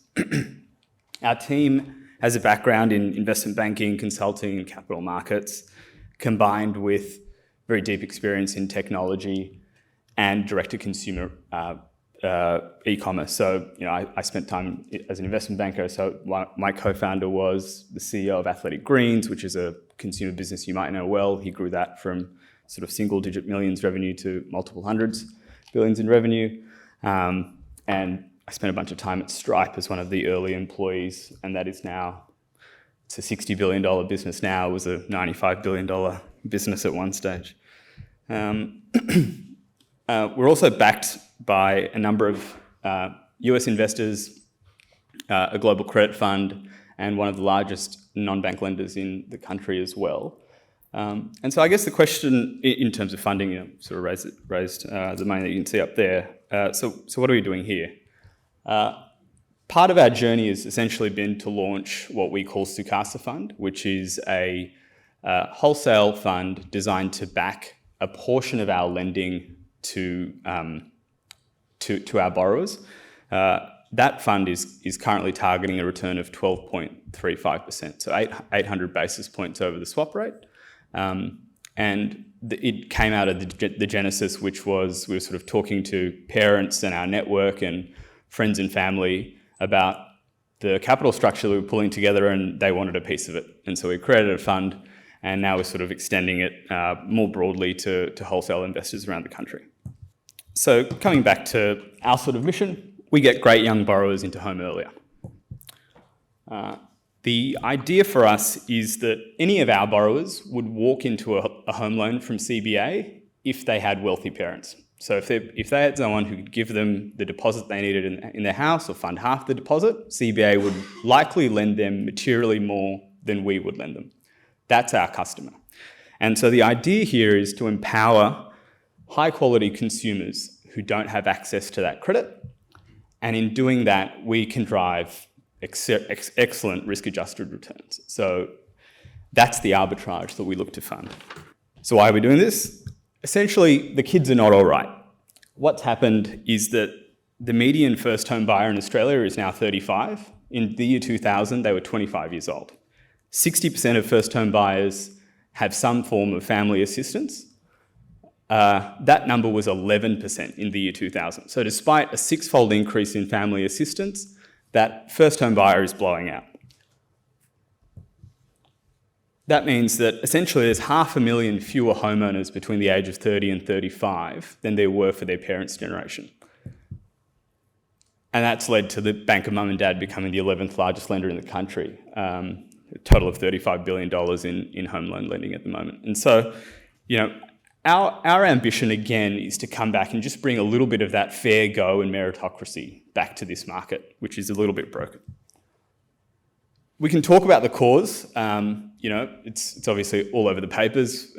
Our team has a background in investment banking, consulting, and capital markets, combined with very deep experience in technology and direct-to-consumer e-commerce. So, I spent time as an investment banker. So my co-founder was the CEO of Athletic Greens, which is a consumer business you might know well. He grew that from sort of single-digit millions revenue to multiple hundreds billions in revenue. And I spent a bunch of time at Stripe as one of the early employees, and that is now, it's a $60 billion business now. It was a $95 billion business at one stage. We're also backed by a number of US investors, a global credit fund, and one of the largest non-bank lenders in the country as well. And so I guess the question in terms of funding, sort of raised the money that you can see up there. So what are we doing here? Part of our journey has essentially been to launch what we call Sukasa Fund, which is a wholesale fund designed to back a portion of our lending to our borrowers. That fund is currently targeting a return of 12.35%, so 800 basis points over the swap rate. And it came out of the genesis, which was we were sort of talking to parents and our network and friends and family about the capital structure we were pulling together, and they wanted a piece of it. And so we created a fund, and now we're sort of extending it more broadly to wholesale investors around the country. So coming back to our sort of mission, we get great young borrowers into home earlier. The idea for us is that any of our borrowers would walk into a home loan from CBA if they had wealthy parents. So if they had someone who could give them the deposit they needed in their house or fund half the deposit, CBA would likely lend them materially more than we would lend them. That's our customer. And so the idea here is to empower high-quality consumers who don't have access to that credit. And in doing that, we can drive excellent risk-adjusted returns. So that's the arbitrage that we look to fund. So why are we doing this? Essentially, the kids are not all right. What's happened is that the median first home buyer in Australia is now 35. In the year 2000, they were 25 years old. 60% of first home buyers have some form of family assistance. That number was 11% in the year 2000. So despite a six-fold increase in family assistance, that first home buyer is blowing out. That means that essentially there's 500,000 fewer homeowners between the age of 30 and 35 than there were for their parents' generation. And that's led to the Bank of Mum and Dad becoming the 11th largest lender in the country, a total of $35 billion in home loan lending at the moment. And so, our ambition, again, is to come back and just bring a little bit of that fair go and meritocracy back to this market, which is a little bit broken. We can talk about the cause. It's obviously all over the papers.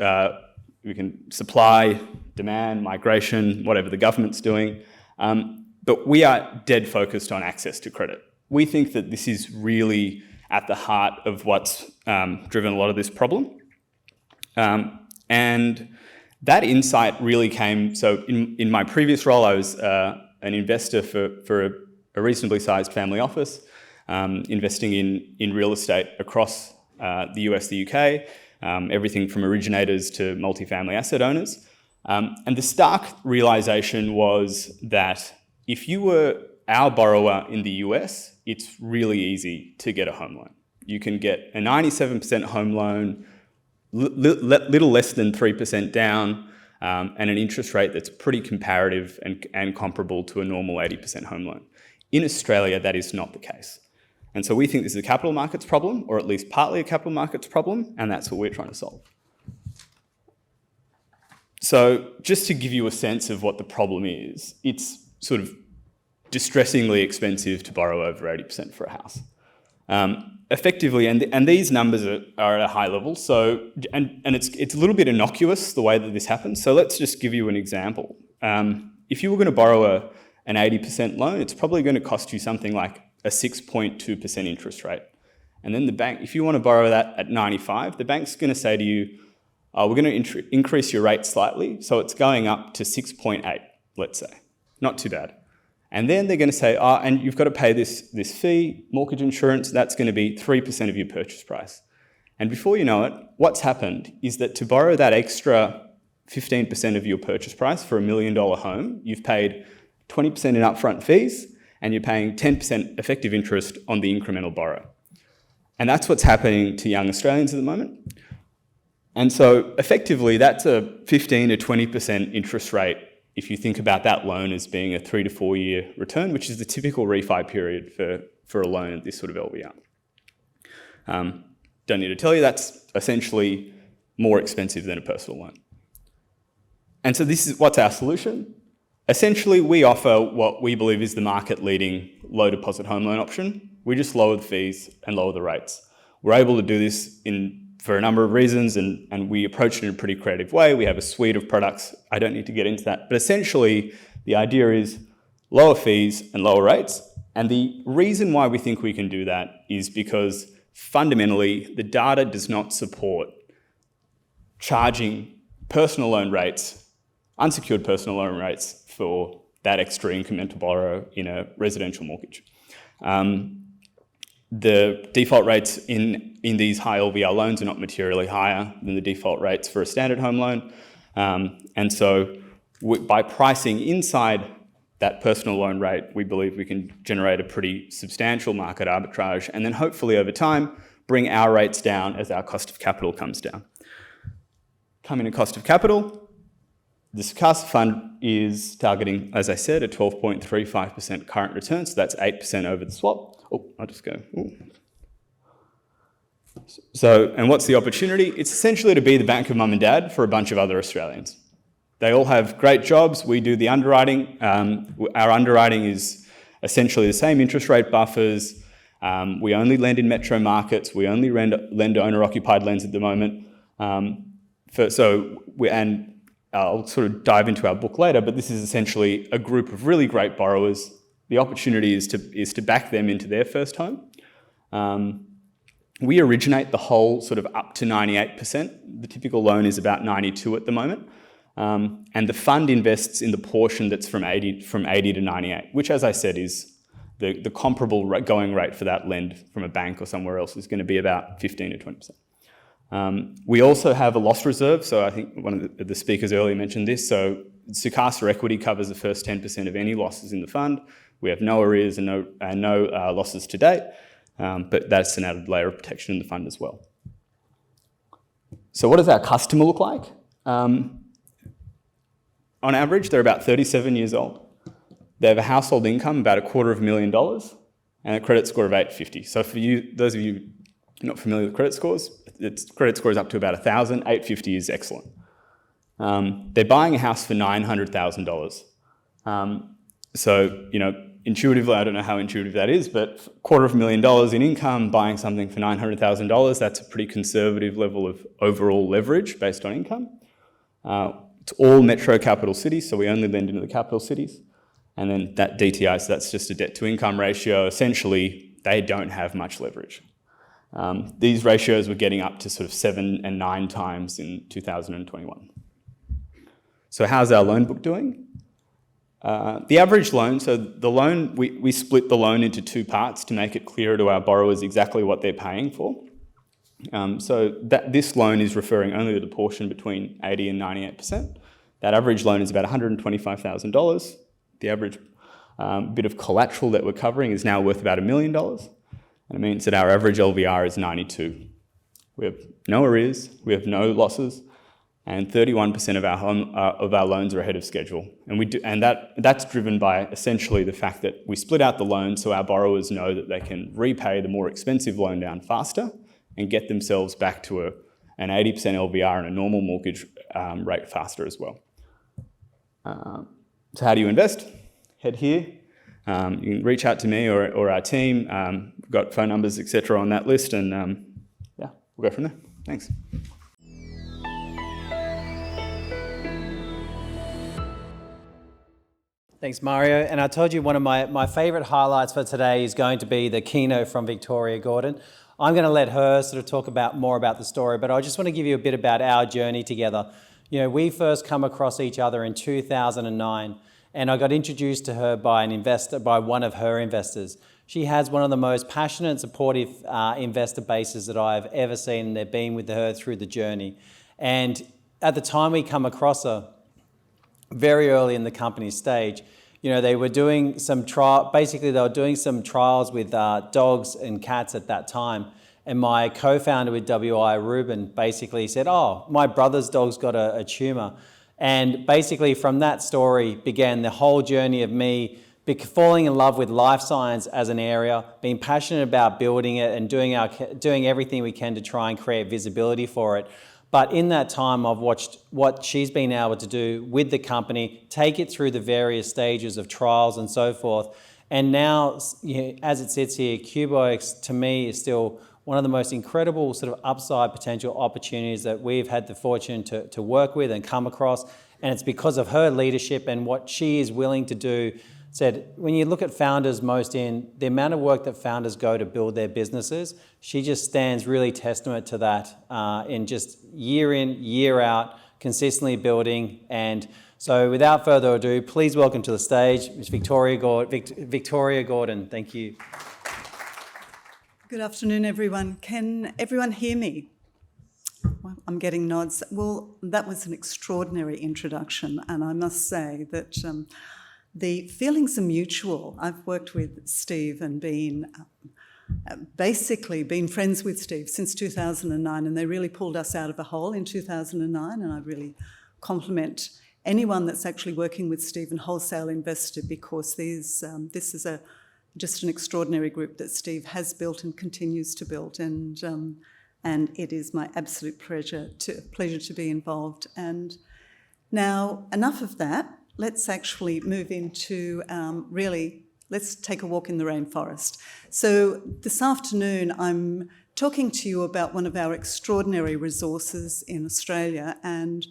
We can supply, demand, migration, whatever the government's doing. But we are dead focused on access to credit. We think that this is really at the heart of what's driven a lot of this problem. And that insight really came, so in my previous role, I was an investor for a reasonably sized family office, investing in real estate across the US, the UK, everything from originators to multifamily asset owners. And the stark realization was that if you were our borrower in the US, it's really easy to get a home loan. You can get a 97% home loan, little less than 3% down, and an interest rate that's pretty comparative and comparable to a normal 80% home loan. In Australia, that is not the case. And so we think this is a capital markets problem, or at least partly a capital markets problem, and that's what we're trying to solve. So just to give you a sense of what the problem is, it's sort of distressingly expensive to borrow over 80% for a house. Effectively, and these numbers are at a high level, so and it's a little bit innocuous the way that this happens. So let's just give you an example. If you were going to borrow an 80% loan, it's probably going to cost you something like a 6.2% interest rate. And then the bank, if you want to borrow that at 95, the bank's going to say to you, we're going to increase your rate slightly, so it's going up to 6.8, let's say. Not too bad. And then they're going to say, and you've got to pay this fee, mortgage insurance, that's going to be 3% of your purchase price. And before you know it, what's happened is that to borrow that extra 15% of your purchase price for $1 million home, you've paid 20% in upfront fees, and you're paying 10% effective interest on the incremental borrow. And that's what's happening to young Australians at the moment. And so effectively, that's a 15 to 20% interest rate if you think about that loan as being a 3 to 4 year return, which is the typical refi period for a loan at this sort of LVR. Don't need to tell you, that's essentially more expensive than a personal loan. And so this is what's our solution. Essentially, we offer what we believe is the market-leading low deposit home loan option. We just lower the fees and lower the rates. We're able to do this for a number of reasons, and we approach it in a pretty creative way. We have a suite of products. I don't need to get into that. But essentially, the idea is lower fees and lower rates. And the reason why we think we can do that is because fundamentally, the data does not support charging personal loan rates, unsecured personal loan rates, for that extra incremental borrow in a residential mortgage. The default rates in these high LVR loans are not materially higher than the default rates for a standard home loan. And so by pricing inside that personal loan rate, we believe we can generate a pretty substantial market arbitrage, and then hopefully over time, bring our rates down as our cost of capital comes down. Coming to cost of capital, the Secasa fund is targeting, as I said, a 12.35% current return, so that's 8% over the swap. Oh, I'll just go. Ooh. So, and what's the opportunity? It's essentially to be the bank of mum and dad for a bunch of other Australians. They all have great jobs. We do the underwriting. Our underwriting is essentially the same interest rate buffers. We only lend in metro markets. We only lend to owner-occupied lends at the moment. I'll sort of dive into our book later, but this is essentially a group of really great borrowers. The opportunity is to back them into their first home. We originate the whole sort of up to 98%. The typical loan is about 92 at the moment. And the fund invests in the portion that's from 80 to 98, which, as I said, is the comparable going rate for that lend from a bank or somewhere else is going to be about 15 to 20%. We also have a loss reserve. So I think one of the speakers earlier mentioned this. So Secasa Equity covers the first 10% of any losses in the fund. We have no arrears and no losses to date, but that's an added layer of protection in the fund as well. So what does our customer look like? On average, they're about 37 years old. They have a household income about $250,000 and a credit score of 850. So for you, those of you not familiar with credit scores, credit score is up to about 1,000. 850 is excellent. They're buying a house for $900,000. So, intuitively, I don't know how intuitive that is, but $250,000 in income, buying something for $900,000, that's a pretty conservative level of overall leverage based on income. It's all metro capital cities, so we only lend into the capital cities. And then that DTI, so that's just a debt to income ratio. Essentially, they don't have much leverage. These ratios were getting up to sort of 7 and 9 times in 2021. So how's our loan book doing? The average loan, so the loan, we split the loan into 2 parts to make it clearer to our borrowers exactly what they're paying for. So this loan is referring only to the portion between 80 and 98%. That average loan is about $125,000. The average bit of collateral that we're covering is now worth about $1 million. And it means that our average LVR is 92. We have no arrears, we have no losses, and 31% of our loans are ahead of schedule. And that's driven by essentially the fact that we split out the loan so our borrowers know that they can repay the more expensive loan down faster and get themselves back to an 80% LVR and a normal mortgage rate faster as well. So how do you invest? Head here. You can reach out to me or our team. We've got phone numbers, etc. on that list, and we'll go from there. Thanks. Thanks, Mario. And I told you one of my favourite highlights for today is going to be the keynote from Victoria Gordon. I'm going to let her sort of talk more about the story, but I just want to give you a bit about our journey together. We first come across each other in 2009, And I got introduced to her by one of her investors. She has one of the most passionate and supportive investor bases that I've ever seen, and they've been with her through the journey. And at the time we come across her, very early in the company's stage, they were doing some trials with dogs and cats at that time. And my co-founder with WI, Ruben, basically said, "Oh, my brother's dog's got a tumour." And basically from that story began the whole journey of me falling in love with life science as an area, being passionate about building it and doing everything we can to try and create visibility for it. But in that time, I've watched what she's been able to do with the company, take it through the various stages of trials and so forth. And now, as it sits here, Cubox to me is still one of the most incredible sort of upside potential opportunities that we've had the fortune to work with and come across. And it's because of her leadership and what she is willing to do. Said, when you look at founders the amount of work that founders go to build their businesses, she just stands really testament to that in just year in, year out, consistently building. And so without further ado, please welcome to the stage Ms. Victoria Gordon. Thank you. Good afternoon, everyone. Can everyone hear me? Well, I'm getting nods. Well, that was an extraordinary introduction, and I must say that the feelings are mutual. I've worked with Steve and basically been friends with Steve since 2009, and they really pulled us out of a hole in 2009, and I really compliment anyone that's actually working with Steve and Wholesale Investor, because this is just an extraordinary group that Steve has built and continues to build, and it is my absolute pleasure to be involved. And now, enough of that. Let's actually move into let's take a walk in the rainforest. So this afternoon, I'm talking to you about one of our extraordinary resources in Australia, and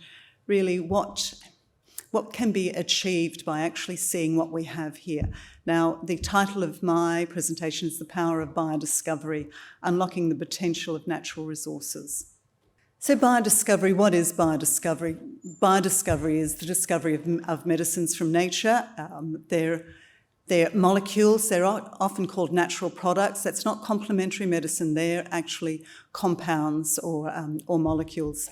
really what can be achieved by actually seeing what we have here. Now, the title of my presentation is The Power of Biodiscovery, Unlocking the Potential of Natural Resources. So biodiscovery, what is biodiscovery? Biodiscovery is the discovery of medicines from nature. They're molecules, they're often called natural products. That's not complementary medicine, they're actually compounds or molecules.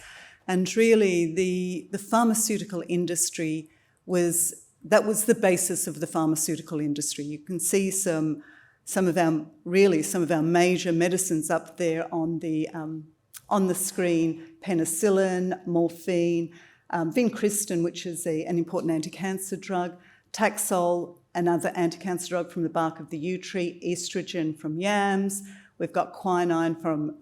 And really the pharmaceutical industry was the basis of the pharmaceutical industry. You can see some of our major medicines up there on the screen: penicillin, morphine, vincristine, which is an important anti-cancer drug, Taxol, another anti-cancer drug from the bark of the yew tree, estrogen from yams. We've got quinine from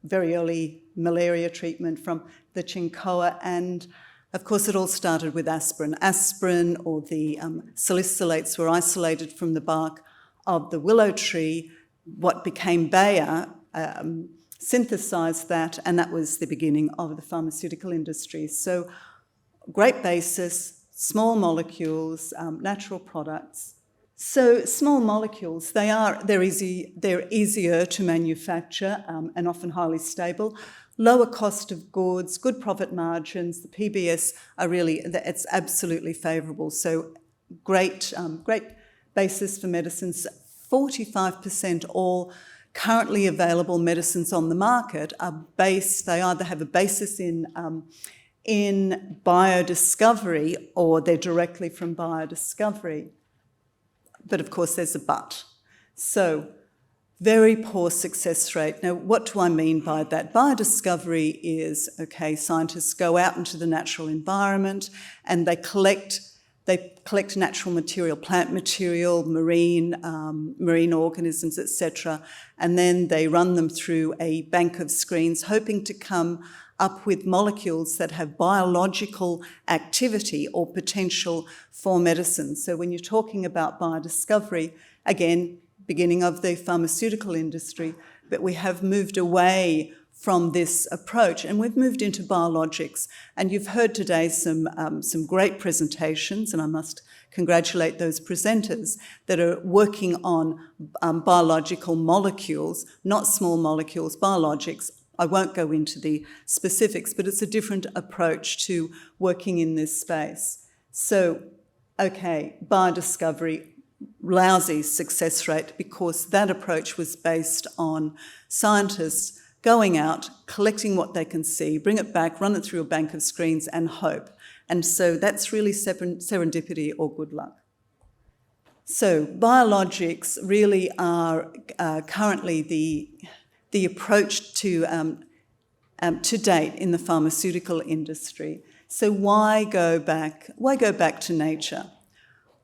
very early malaria treatment from the chinchilla, and of course it all started with aspirin. Aspirin, or the salicylates, were isolated from the bark of the willow tree. What became Bayer synthesised that, and that was the beginning of the pharmaceutical industry. So great basis, small molecules, natural products. So small molecules, they're easier to manufacture and often highly stable. Lower cost of goods, good profit margins. The PBS it's absolutely favourable. So great basis for medicines. 45% all currently available medicines on the market they either have a basis in biodiscovery, or they're directly from biodiscovery. But of course there's a but. So very poor success rate. Now, what do I mean by that? Biodiscovery is, scientists go out into the natural environment and they collect natural material, plant material, marine organisms, etc., and then they run them through a bank of screens, hoping to come up with molecules that have biological activity or potential for medicine. So when you're talking about biodiscovery, again, beginning of the pharmaceutical industry, but we have moved away from this approach, and we've moved into biologics. And you've heard today some great presentations, and I must congratulate those presenters that are working on biological molecules, not small molecules, biologics. I won't go into the specifics, but it's a different approach to working in this space. So okay, biodiscovery, lousy success rate, because that approach was based on scientists going out, collecting what they can see, bring it back, run it through a bank of screens and hope. And so that's really serendipity or good luck. So biologics really are currently the approach to date in the pharmaceutical industry. So why go back to nature?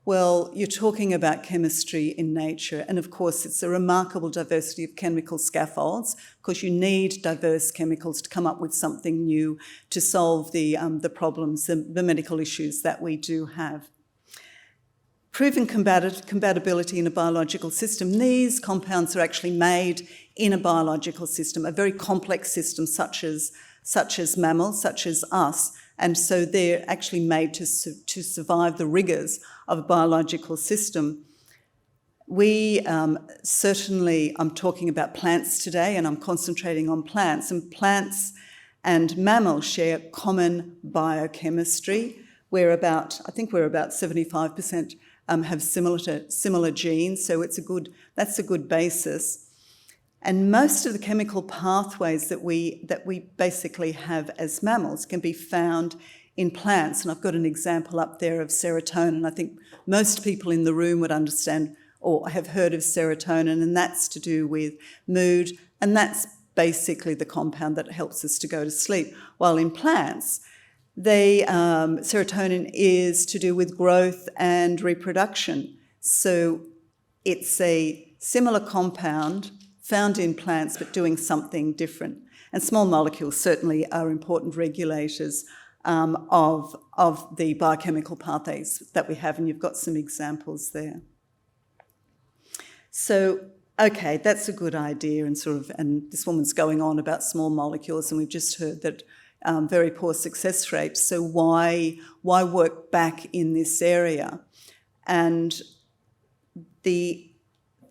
Well, you're talking about chemistry in nature, and of course it's a remarkable diversity of chemical scaffolds, because you need diverse chemicals to come up with something new to solve the problems, the medical issues that we do have. Proven compatibility in a biological system. These compounds are actually made in a biological system, a very complex system such as mammals, such as us, and so they're actually made to survive the rigours of a biological system. We certainly, I'm talking about plants today, and I'm concentrating on plants, and plants and mammals share common biochemistry. I think we're about 75% have similar genes, so that's a good basis. And most of the chemical pathways that we basically have as mammals can be found in plants. And I've got an example up there of serotonin. I think most people in the room would understand or have heard of serotonin, and that's to do with mood, and that's basically the compound that helps us to go to sleep. While in plants, serotonin is to do with growth and reproduction. So it's a similar compound found in plants, but doing something different. And small molecules certainly are important regulators of the biochemical pathways that we have, and you've got some examples there. So, okay, that's a good idea, and this woman's going on about small molecules, and we've just heard that very poor success rates. So why work back in this area? And the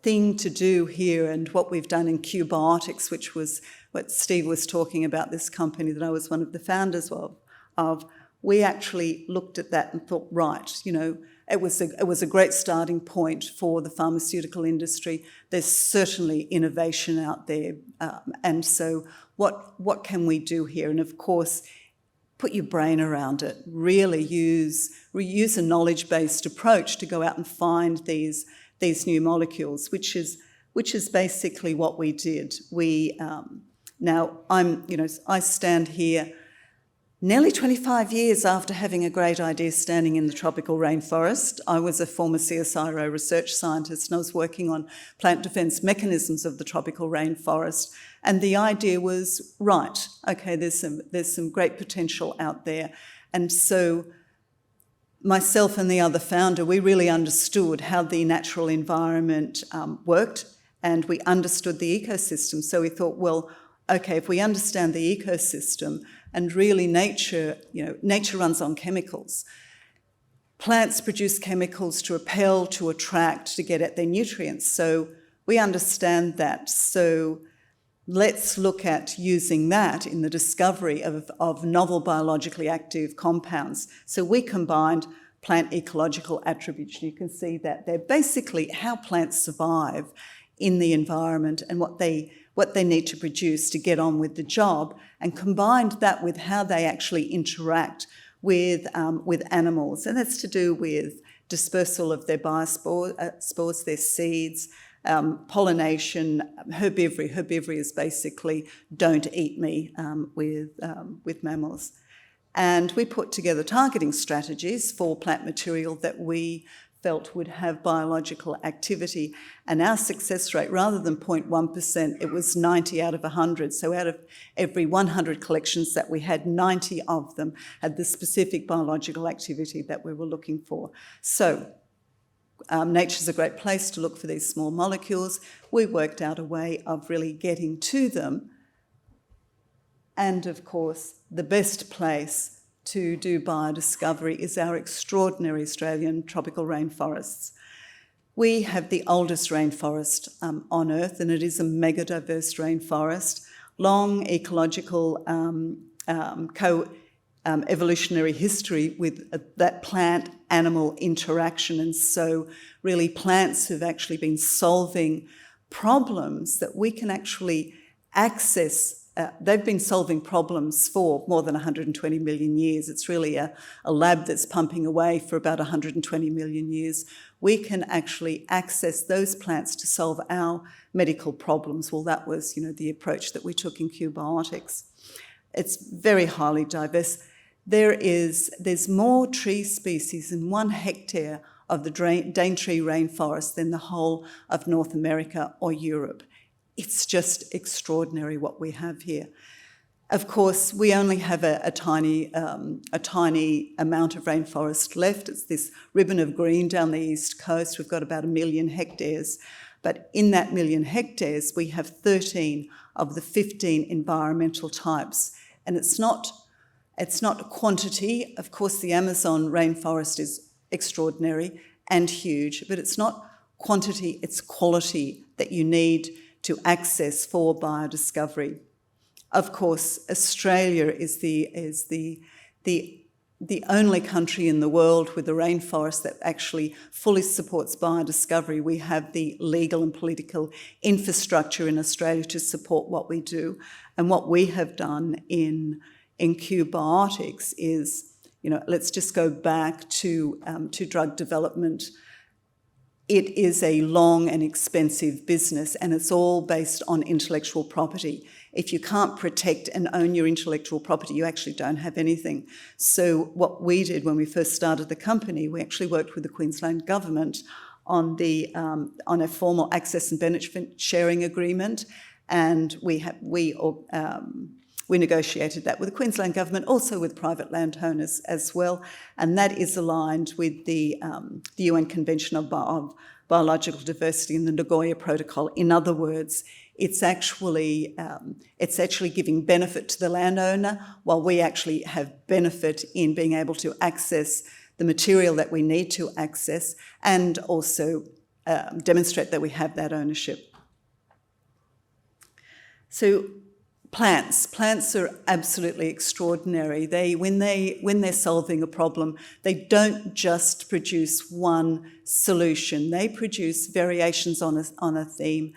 thing to do here, and what we've done in Qbiotics, which was what Steve was talking about, this company that I was one of the founders of, we actually looked at that and thought, right, it was a great starting point for the pharmaceutical industry. There's certainly innovation out there, and so what can we do here? And of course, put your brain around it. Really use a knowledge-based approach to go out and find these new molecules, which is basically what we did. Now I stand here nearly 25 years after having a great idea standing in the tropical rainforest. I was a former CSIRO research scientist, and I was working on plant defence mechanisms of the tropical rainforest. And the idea was, right, okay, there's some great potential out there. And so myself and the other founder, we really understood how the natural environment worked, and we understood the ecosystem. So we thought, well, okay, if we understand the ecosystem, and really nature runs on chemicals. Plants produce chemicals to repel, to attract, to get at their nutrients. So we understand that. So let's look at using that in the discovery of novel biologically active compounds. So we combined plant ecological attributes. You can see that they're basically how plants survive in the environment and what they need to produce to get on with the job, and combined that with how they actually interact with animals. And that's to do with dispersal of their biospores, their seeds, pollination, herbivory. Herbivory is basically don't eat me with mammals. And we put together targeting strategies for plant material that we felt would have biological activity. And our success rate, rather than 0.1%, it was 90 out of 100. So out of every 100 collections that we had, 90 of them had the specific biological activity that we were looking for. So nature's a great place to look for these small molecules. We worked out a way of really getting to them. And of course, the best place to do biodiscovery is our extraordinary Australian tropical rainforests. We have the oldest rainforest on Earth, and it is a mega diverse rainforest. Long ecological evolutionary history with that plant-animal interaction. And so really plants have actually been solving problems that we can actually access. They've been solving problems for more than 120 million years. It's really a lab that's pumping away for about 120 million years. We can actually access those plants to solve our medical problems. Well, that was, the approach that we took in Q-Biotics. It's very highly diverse. There's more tree species in 1 hectare of the Daintree rainforest than the whole of North America or Europe. It's just extraordinary what we have here. Of course, we only have a tiny amount of rainforest left. It's this ribbon of green down the east coast. We've got about 1 million hectares. But in that 1 million hectares, we have 13 of the 15 environmental types. And it's not quantity. Of course, the Amazon rainforest is extraordinary and huge, but it's not quantity, it's quality that you need to access for biodiscovery. Of course, Australia is the only country in the world with a rainforest that actually fully supports biodiscovery. We have the legal and political infrastructure in Australia to support what we do. And what we have done in Q-Biotics is, let's just go back to drug development. It is a long and expensive business, and it's all based on intellectual property. If you can't protect and own your intellectual property, you actually don't have anything. So what we did when we first started the company, we actually worked with the Queensland government on a formal access and benefit sharing agreement, and we negotiated that with the Queensland government, also with private landowners as well, and that is aligned with the UN Convention of Biological Diversity and the Nagoya Protocol. In other words, it's actually giving benefit to the landowner, while we actually have benefit in being able to access the material that we need to access, and also demonstrate that we have that ownership. So plants are absolutely extraordinary. When they're solving a problem, they don't just produce one solution. They produce variations on a theme,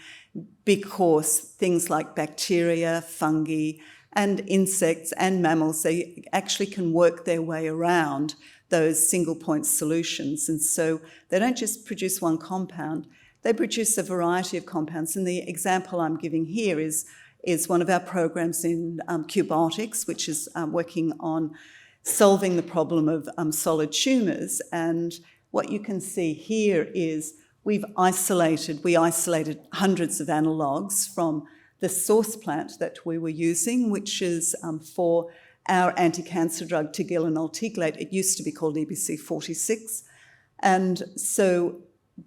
because things like bacteria, fungi, and insects and mammals, they actually can work their way around those single point solutions. And so they don't just produce one compound, they produce a variety of compounds. And the example I'm giving here is one of our programs in Q-Biotics, which is working on solving the problem of solid tumours. And what you can see here is we isolated hundreds of analogues from the source plant that we were using, which is for our anti-cancer drug tigilanoltigulate. It used to be called EBC46. And so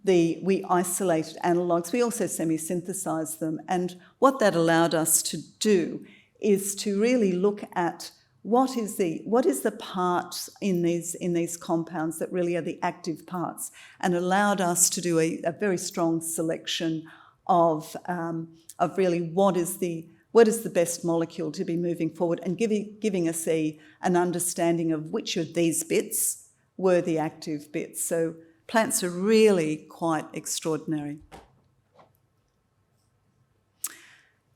we isolated analogues. We also semi-synthesized them. And what that allowed us to do is to really look at what is the part in these compounds that really are the active parts, and allowed us to do a very strong selection of really what is the best molecule to be moving forward, and giving us an understanding of which of these bits were the active bits. So plants are really quite extraordinary.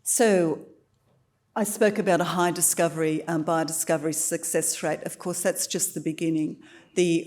So I spoke about a high biodiscovery success rate. Of course, that's just the beginning.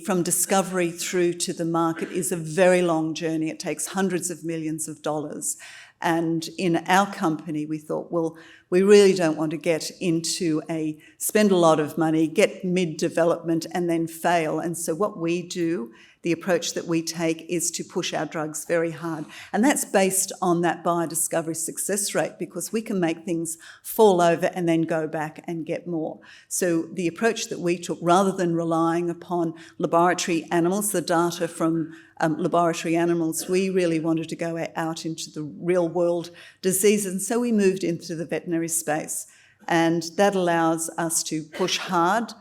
From discovery through to the market is a very long journey. It takes hundreds of millions of dollars. And in our company, we thought, well, we really don't want to spend a lot of money, get mid-development and then fail. And so what we do, the approach that we take, is to push our drugs very hard. And that's based on that biodiscovery success rate, because we can make things fall over and then go back and get more. So the approach that we took, rather than relying upon laboratory animals, the data from laboratory animals, we really wanted to go out into the real world diseases. And so we moved into the veterinary space. And that allows us to push hard,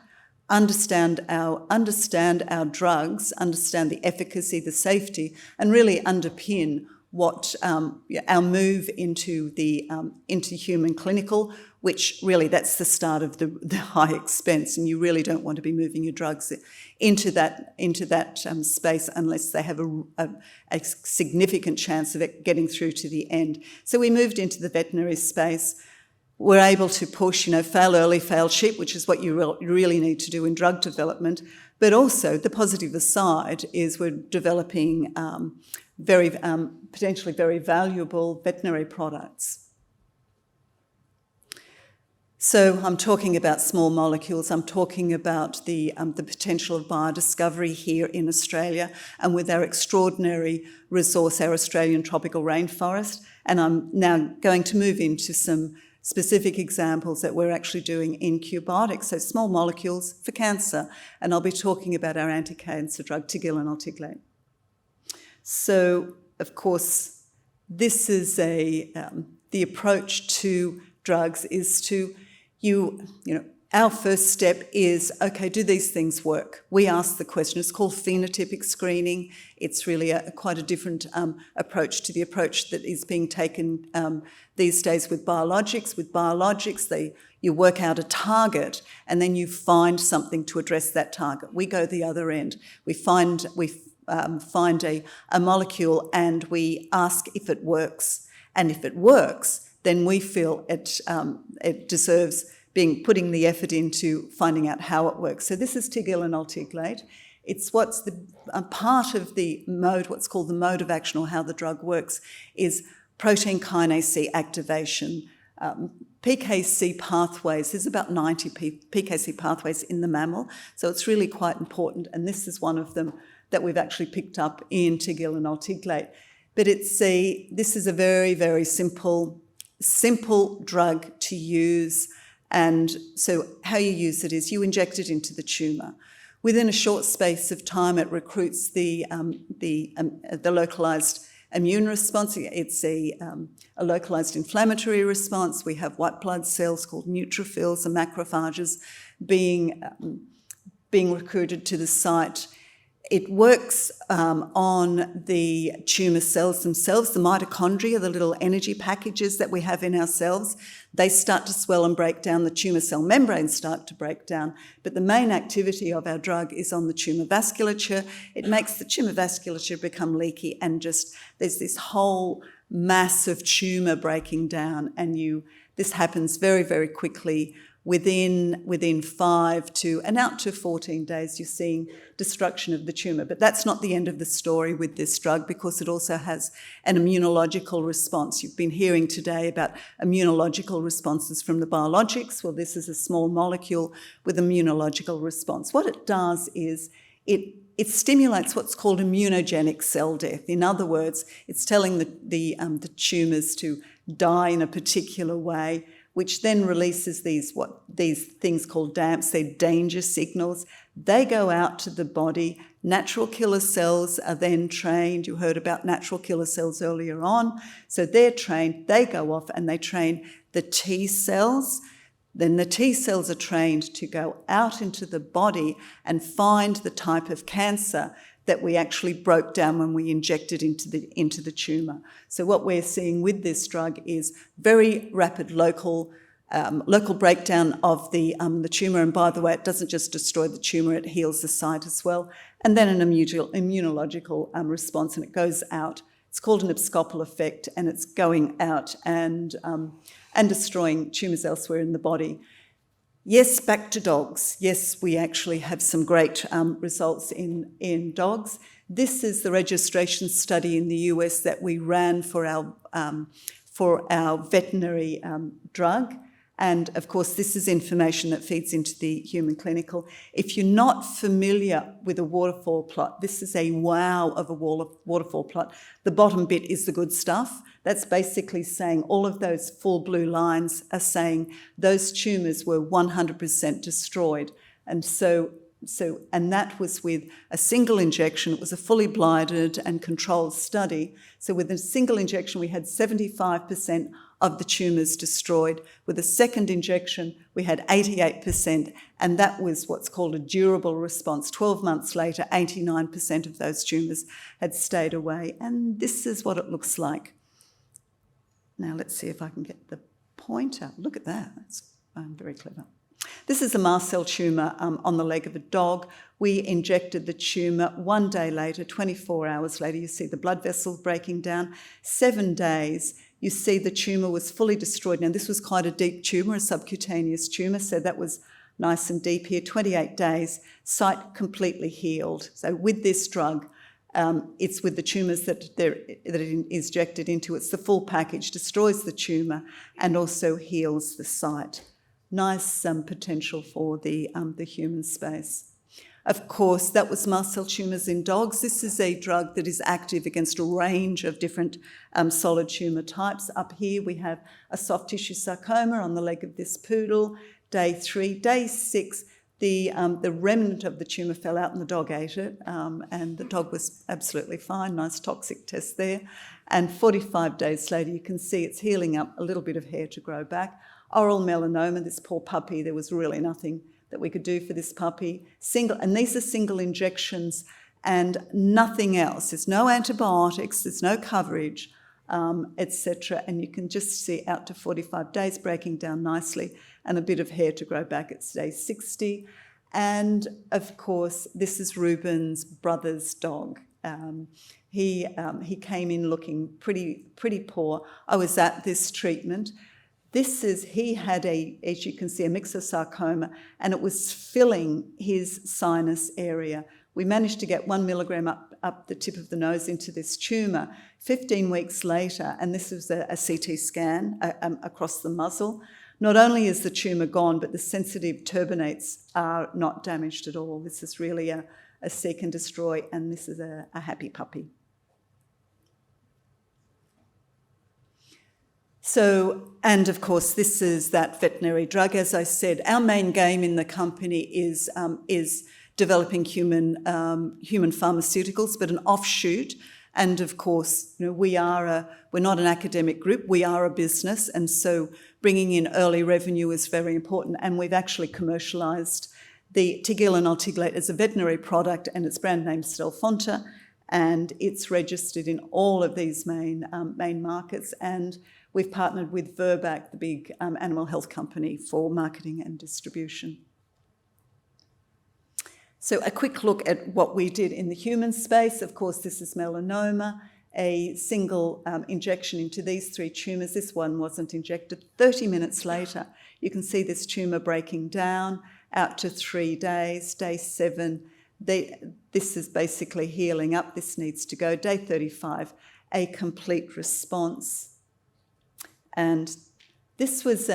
understand our drugs, understand the efficacy, the safety, and really underpin what our move into the into human clinical, which really that's the start of the high expense, and you really don't want to be moving your drugs into that space unless they have a significant chance of it getting through to the end. So we moved into the veterinary space. We're able to push, fail early, fail cheap, which is what you really need to do in drug development. But also the positive aside is we're developing potentially very valuable veterinary products. So I'm talking about small molecules. I'm talking about the potential of biodiscovery here in Australia, and with our extraordinary resource, our Australian tropical rainforest. And I'm now going to move into some specific examples that we're actually doing in Qbiotics, so small molecules for cancer. And I'll be talking about our anti-cancer drug, tigilanolticlate. So, of course, this is the approach to drugs is to our first step is, okay, do these things work? We ask the question. It's called phenotypic screening. It's really quite a different approach to the approach that is being taken these days with biologics. With biologics, you work out a target and then you find something to address that target. We go the other end. We find a molecule and we ask if it works. And if it works, then we feel it deserves putting the effort into finding out how it works. So this is tigilanolticlate. It's a part of the mode, what's called the mode of action, or how the drug works, is protein kinase C activation. PKC pathways, there's about 90 PKC pathways in the mammal, so it's really quite important, and this is one of them that we've actually picked up in tigilanolticlate. But this is a very, very simple drug to use. And so how you use it is you inject it into the tumour. Within a short space of time, it recruits the localised immune response. It's a localised inflammatory response. We have white blood cells called neutrophils and macrophages being recruited to the site. It works on the tumour cells themselves, the mitochondria, the little energy packages that we have in our cells. They start to swell and break down, the tumour cell membranes start to break down, but the main activity of our drug is on the tumour vasculature. It makes the tumour vasculature become leaky, and there's this whole mass of tumour breaking down, and this happens very, very quickly. Within 5 to and out to 14 days, you're seeing destruction of the tumour. But that's not the end of the story with this drug, because it also has an immunological response. You've been hearing today about immunological responses from the biologics. Well, this is a small molecule with immunological response. What it does is it stimulates what's called immunogenic cell death. In other words, it's telling the tumours to die in a particular way, which then releases these things called DAMPs, they're danger signals. They go out to the body. Natural killer cells are then trained. You heard about natural killer cells earlier on. So they're trained, they go off and they train the T cells. Then the T cells are trained to go out into the body and find the type of cancer that we actually broke down when we injected into the tumour. So what we're seeing with this drug is very rapid local breakdown of the tumour. And by the way, it doesn't just destroy the tumour, it heals the site as well. And then an immunological response, and it goes out. It's called an abscopal effect, and it's going out and destroying tumours elsewhere in the body. Yes, back to dogs. Yes, we actually have some great results in dogs. This is the registration study in the US that we ran for our veterinary drug. And of course, this is information that feeds into the human clinical. If you're not familiar with a waterfall plot, this is a wow of a waterfall plot. The bottom bit is the good stuff. That's basically saying all of those full blue lines are saying those tumours were 100% destroyed. And and that was with a single injection. It was a fully blinded and controlled study. So with a single injection, we had 75% of the tumours destroyed. With a second injection, we had 88%, and that was what's called a durable response. 12 months later, 89% of those tumours had stayed away, and this is what it looks like. Now let's see if I can get the pointer. Look at that. That's very clever. This is a mast cell tumour on the leg of a dog. We injected the tumour 1 day later, 24 hours later, you see the blood vessels breaking down. 7 days, you see the tumour was fully destroyed. Now, this was quite a deep tumour, a subcutaneous tumour, so that was nice and deep here. 28 days, site completely healed. So with this drug, it's with the tumours that it is injected into. It's the full package, destroys the tumour and also heals the site. Nice potential for the human space. Of course, that was mast cell tumours in dogs. This is a drug that is active against a range of different solid tumour types. Up here we have a soft tissue sarcoma on the leg of this poodle. Day 3. Day 6, the remnant of the tumour fell out and the dog ate it, and the dog was absolutely fine. Nice toxic test there. And 45 days later, you can see it's healing up, a little bit of hair to grow back. Oral melanoma, this poor puppy, there was really nothing that we could do for this puppy. And these are single injections and nothing else. There's no antibiotics, there's no coverage, etc. And you can just see out to 45 days breaking down nicely and a bit of hair to grow back at day 60. And of course, this is Ruben's brother's dog. He came in looking pretty poor. I was at this treatment. He had as you can see, a myxosarcoma, and it was filling his sinus area. We managed to get 1 milligram up the tip of the nose into this tumour. 15 weeks later, and this was a CT scan across the muzzle, not only is the tumour gone, but the sensitive turbinates are not damaged at all. This is really a seek and destroy, and this is a happy puppy. So, and of course, this is that veterinary drug. As I said, our main game in the company is developing human pharmaceuticals, but an offshoot. And of course, we're not an academic group, we are a business, and so bringing in early revenue is very important. And we've actually commercialised the Tigilin altigulate as a veterinary product, and its brand name Stelfonta, and it's registered in all of these main markets. And we've partnered with Virbac, the big animal health company, for marketing and distribution. So a quick look at what we did in the human space. Of course, this is melanoma, a single injection into these 3 tumours. This one wasn't injected. 30 minutes later, you can see this tumour breaking down out to 3 days. Day 7, this is basically healing up. This needs to go. Day 35, a complete response. And this was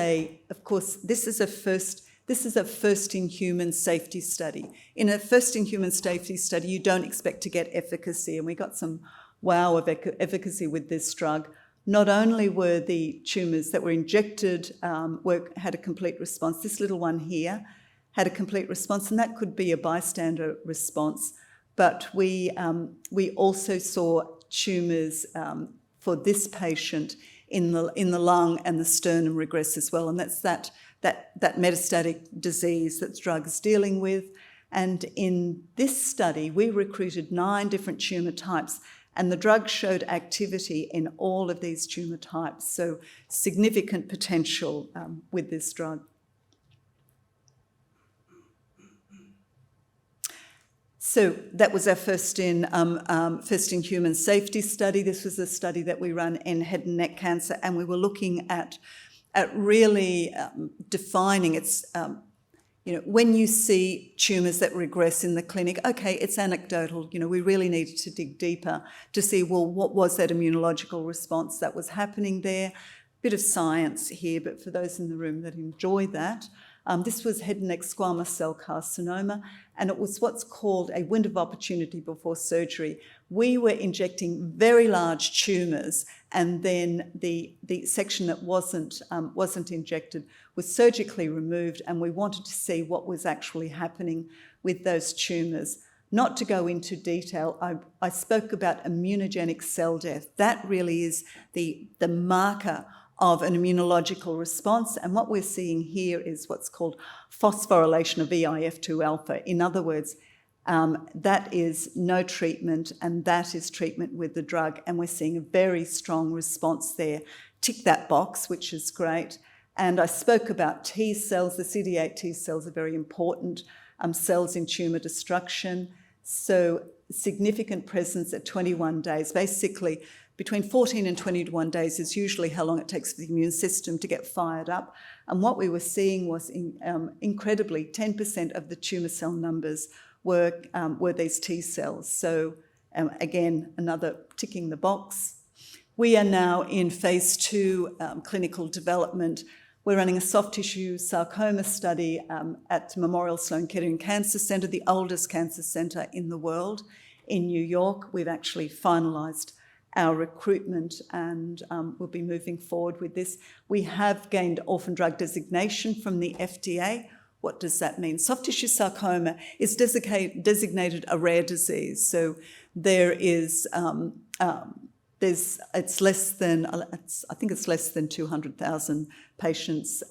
this is a first-in-human safety study. In a first-in-human safety study, you don't expect to get efficacy, and we got some wow of efficacy with this drug. Not only were the tumours that were injected had a complete response, this little one here had a complete response, and that could be a bystander response, but we also saw tumours for this patient in the lung and the sternum regress as well, and that's that metastatic disease that the drug is dealing with. And in this study, we recruited 9 different tumour types, and the drug showed activity in all of these tumour types, so significant potential with this drug. So that was our first in human safety study. This was a study that we run in head and neck cancer, and we were looking at really defining its, when you see tumours that regress in the clinic, okay, it's anecdotal. We really needed to dig deeper to see, well, what was that immunological response that was happening there? Bit of science here, but for those in the room that enjoy that, this was head and neck squamous cell carcinoma, and it was what's called a window of opportunity before surgery. We were injecting very large tumours, and then the section that wasn't injected was surgically removed, and we wanted to see what was actually happening with those tumours. Not to go into detail, I spoke about immunogenic cell death. That really is the marker of an immunological response. And what we're seeing here is what's called phosphorylation of VIF2 alpha. In other words, that is no treatment, and that is treatment with the drug. And we're seeing a very strong response there. Tick that box, which is great. And I spoke about T cells. The CD8 T cells are very important cells in tumour destruction. So significant presence at 21 days. Basically, between 14 and 21 days is usually how long it takes for the immune system to get fired up. And what we were seeing was incredibly 10% of the tumour cell numbers were these T cells. So again, another ticking the box. We are now in phase 2 clinical development. We're running a soft tissue sarcoma study at Memorial Sloan Kettering Cancer Centre, the oldest cancer centre in the world in New York. We've actually finalised our recruitment and we'll be moving forward with this. We have gained orphan drug designation from the FDA. What does that mean? Soft tissue sarcoma is designated a rare disease. So there is, it's less than, I think it's less than 200,000 patients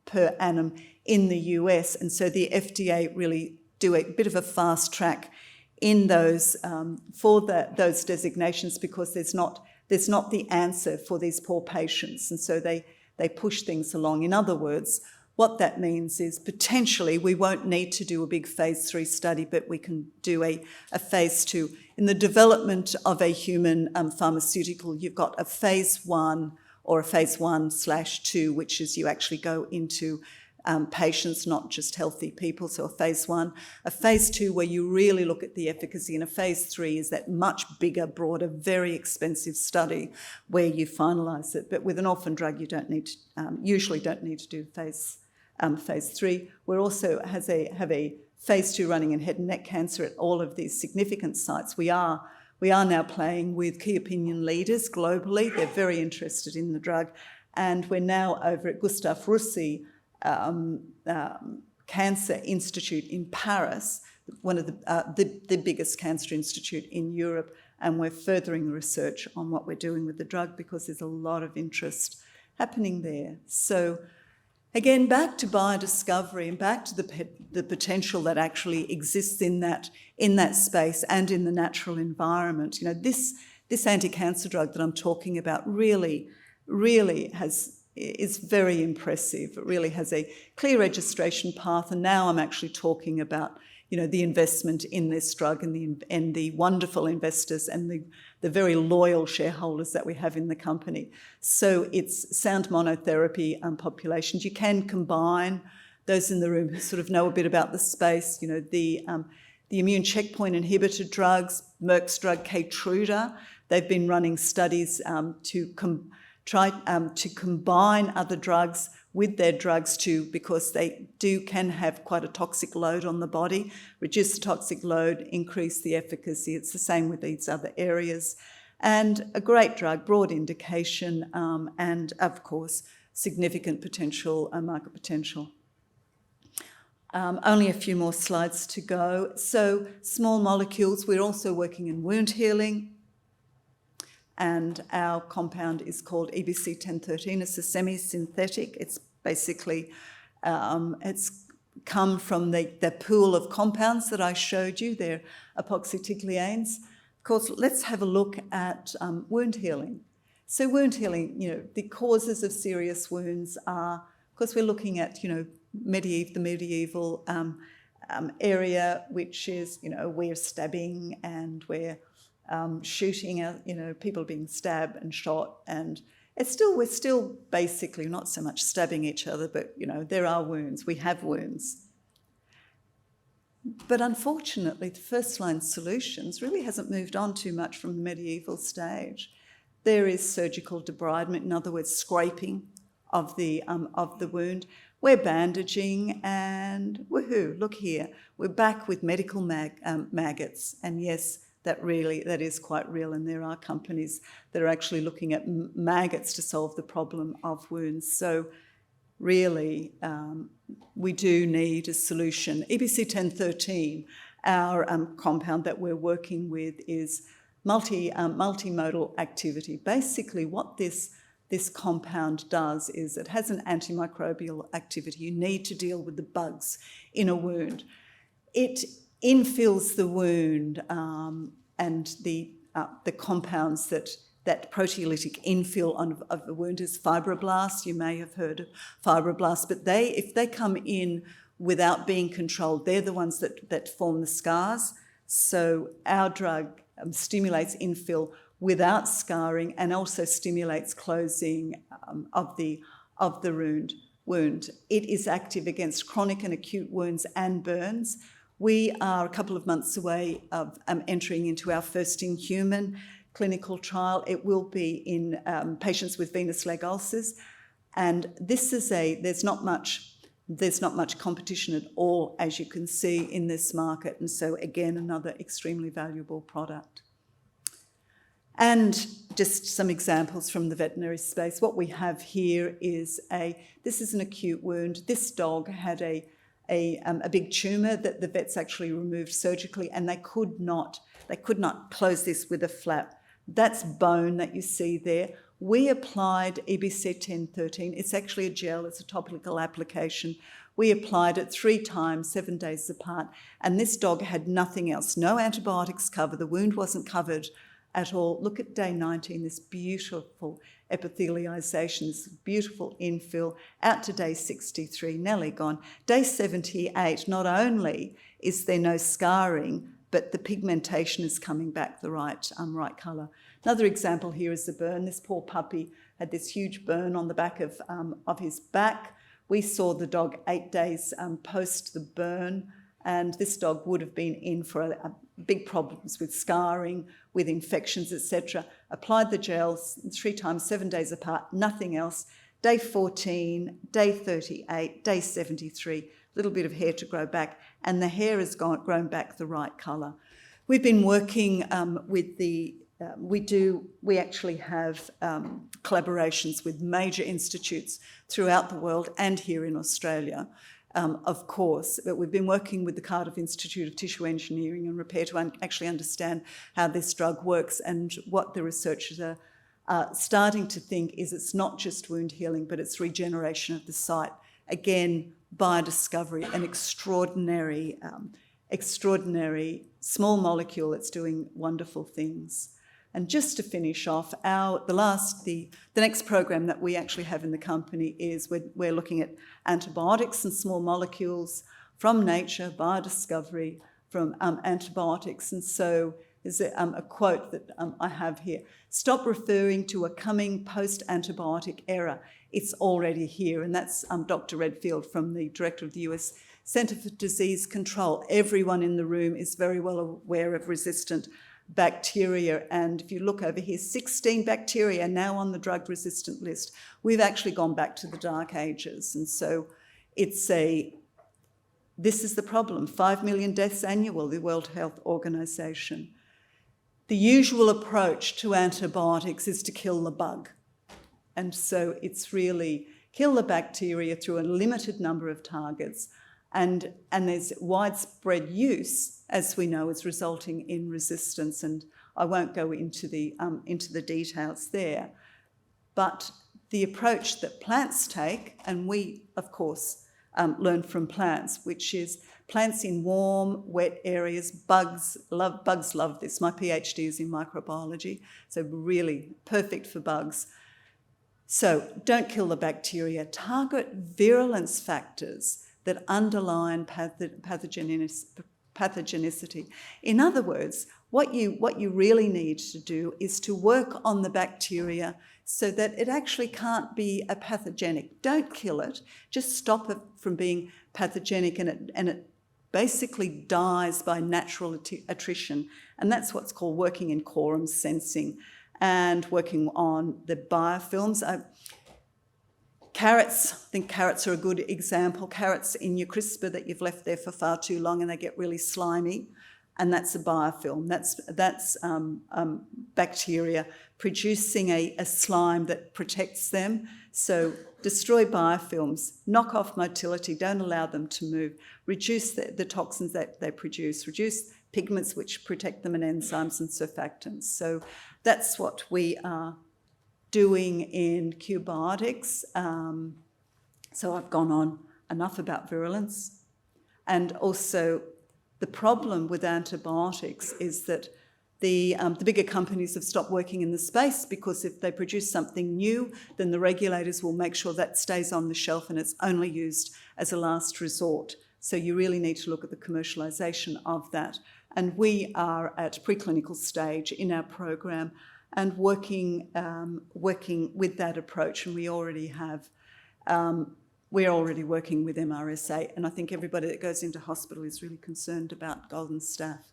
per annum in the US. And so the FDA really do a bit of a fast track in those for those designations, because there's not the answer for these poor patients, and so they push things along. In other words, what that means is potentially we won't need to do a big phase 3 study, but we can do a phase 2. In the development of a human pharmaceutical, you've got a phase 1 or a phase 1/2, which is you actually go into patients, not just healthy people, so a phase 1. A phase 2 where you really look at the efficacy, and a phase 3 is that much bigger, broader, very expensive study where you finalise it. But with an orphan drug, you don't need to, usually don't need to do phase 3. We also have a phase 2 running in head and neck cancer at all of these significant sites. We are now playing with key opinion leaders globally. They're very interested in the drug. And we're now over at Gustave Roussy Cancer Institute in Paris, one of the biggest cancer institute in Europe, and we're furthering research on what we're doing with the drug because there's a lot of interest happening there. So again, back to biodiscovery and back to the potential that actually exists in that space and in the natural environment. You know, this anti-cancer drug that I'm talking about really is very impressive. It really has a clear registration path, and now I'm actually talking about, you know, the investment in this drug and the wonderful investors and the very loyal shareholders that we have in the company. So it's sound monotherapy populations. You can combine those in the room who sort of know a bit about the space. You know, the immune checkpoint inhibitor drugs, Merck's drug Keytruda, they've been running studies to try to combine other drugs with their drugs too, because they can have quite a toxic load on the body. Reduce the toxic load, increase the efficacy. It's the same with these other areas. And a great drug, broad indication, and of course, significant potential, market potential. Only a few more slides to go. So small molecules, we're also working in wound healing. And our compound is called EBC-1013. It's a semi-synthetic. It's basically, it's come from the pool of compounds that I showed you. They're epoxyticlianes. Of course, let's have a look at wound healing. So wound healing, you know, the causes of serious wounds are, of course, we're looking at, you know, the medieval area, which is, you know, where stabbing and where shooting, you know, people being stabbed and shot, and we're still basically not so much stabbing each other, but, you know, there are wounds, we have wounds. But unfortunately, the first-line solutions really hasn't moved on too much from the medieval stage. There is surgical debridement, in other words, scraping of the wound. We're bandaging, and woohoo, look here, we're back with medical maggots, and yes, that is quite real, and there are companies that are actually looking at maggots to solve the problem of wounds. So really, we do need a solution. EBC-1013, our compound that we're working with, is multimodal activity. Basically, what this this compound does is it has an antimicrobial activity. You need to deal with the bugs in a wound. It infills the wound, and the compounds that proteolytic infill of the wound is fibroblasts. You may have heard of fibroblasts, but if they come in without being controlled, they're the ones that form the scars. So our drug stimulates infill without scarring and also stimulates closing of the wound. It is active against chronic and acute wounds and burns. We are a couple of months away of entering into our first in-human clinical trial. It will be in patients with venous leg ulcers, and this is there's not much competition at all, as you can see in this market, and so again another extremely valuable product. And just some examples from the veterinary space. What we have here is this is an acute wound. This dog had a big tumour that the vets actually removed surgically, and they could not close this with a flap. That's bone that you see there. We applied EBC 1013. It's actually a gel. It's a topical application. We applied it 3 times, 7 days apart, and this dog had nothing else. No antibiotics cover. The wound wasn't covered at all. Look at day 19, this beautiful epithelialisation, this beautiful infill, out to day 63, nearly gone. Day 78, not only is there no scarring, but the pigmentation is coming back the right colour. Another example here is the burn. This poor puppy had this huge burn on the back of his back. We saw the dog 8 days post the burn, and this dog would have been in for big problems with scarring, with infections, etc. Applied the gels 3 times, 7 days apart, nothing else. Day 14, day 38, day 73, little bit of hair to grow back, and the hair has grown back the right colour. We've been working with we actually have collaborations with major institutes throughout the world and here in Australia, of course, but we've been working with the Cardiff Institute of Tissue Engineering and Repair to actually understand how this drug works, and what the researchers are starting to think is it's not just wound healing, but it's regeneration of the site. Again, biodiscovery, an extraordinary small molecule that's doing wonderful things. And just to finish off, the next program that we actually have in the company is we're looking at antibiotics and small molecules from nature, biodiscovery from antibiotics. And so there's a quote that I have here: "Stop referring to a coming post-antibiotic era. It's already here." And that's Dr. Redfield, from the director of the US Centre for Disease Control. Everyone in the room is very well aware of resistant bacteria, and if you look over here, 16 bacteria are now on the drug resistant list. We've actually gone back to the dark ages, and so this is the problem. 5 million deaths annual, the World Health Organization. The usual approach to antibiotics is to kill the bug, and so it's really kill the bacteria through a limited number of targets, and there's widespread use, as we know, is resulting in resistance, and I won't go into the details there. But the approach that plants take, and we, of course, learn from plants, which is plants in warm, wet areas. Bugs love this. My PhD is in microbiology, so really perfect for bugs. So don't kill the bacteria. Target virulence factors that underline pathogenicity. In other words, what you really need to do is to work on the bacteria so that it actually can't be a pathogenic. Don't kill it, just stop it from being pathogenic, and it basically dies by natural attrition. And that's what's called working in quorum sensing and working on the biofilms. Carrots, I think carrots are a good example. Carrots in your crisper that you've left there for far too long and they get really slimy, and that's a biofilm. That's bacteria producing a slime that protects them. So destroy biofilms, knock off motility, don't allow them to move, reduce the toxins that they produce, reduce pigments which protect them, and enzymes and surfactants. So that's what we are doing in Q-biotics. So I've gone on enough about virulence. And also the problem with antibiotics is that the bigger companies have stopped working in the space, because if they produce something new, then the regulators will make sure that stays on the shelf and it's only used as a last resort. So you really need to look at the commercialisation of that. And we are at preclinical stage in our program and working with that approach. And we already have, we're already working with MRSA. And I think everybody that goes into hospital is really concerned about golden staph.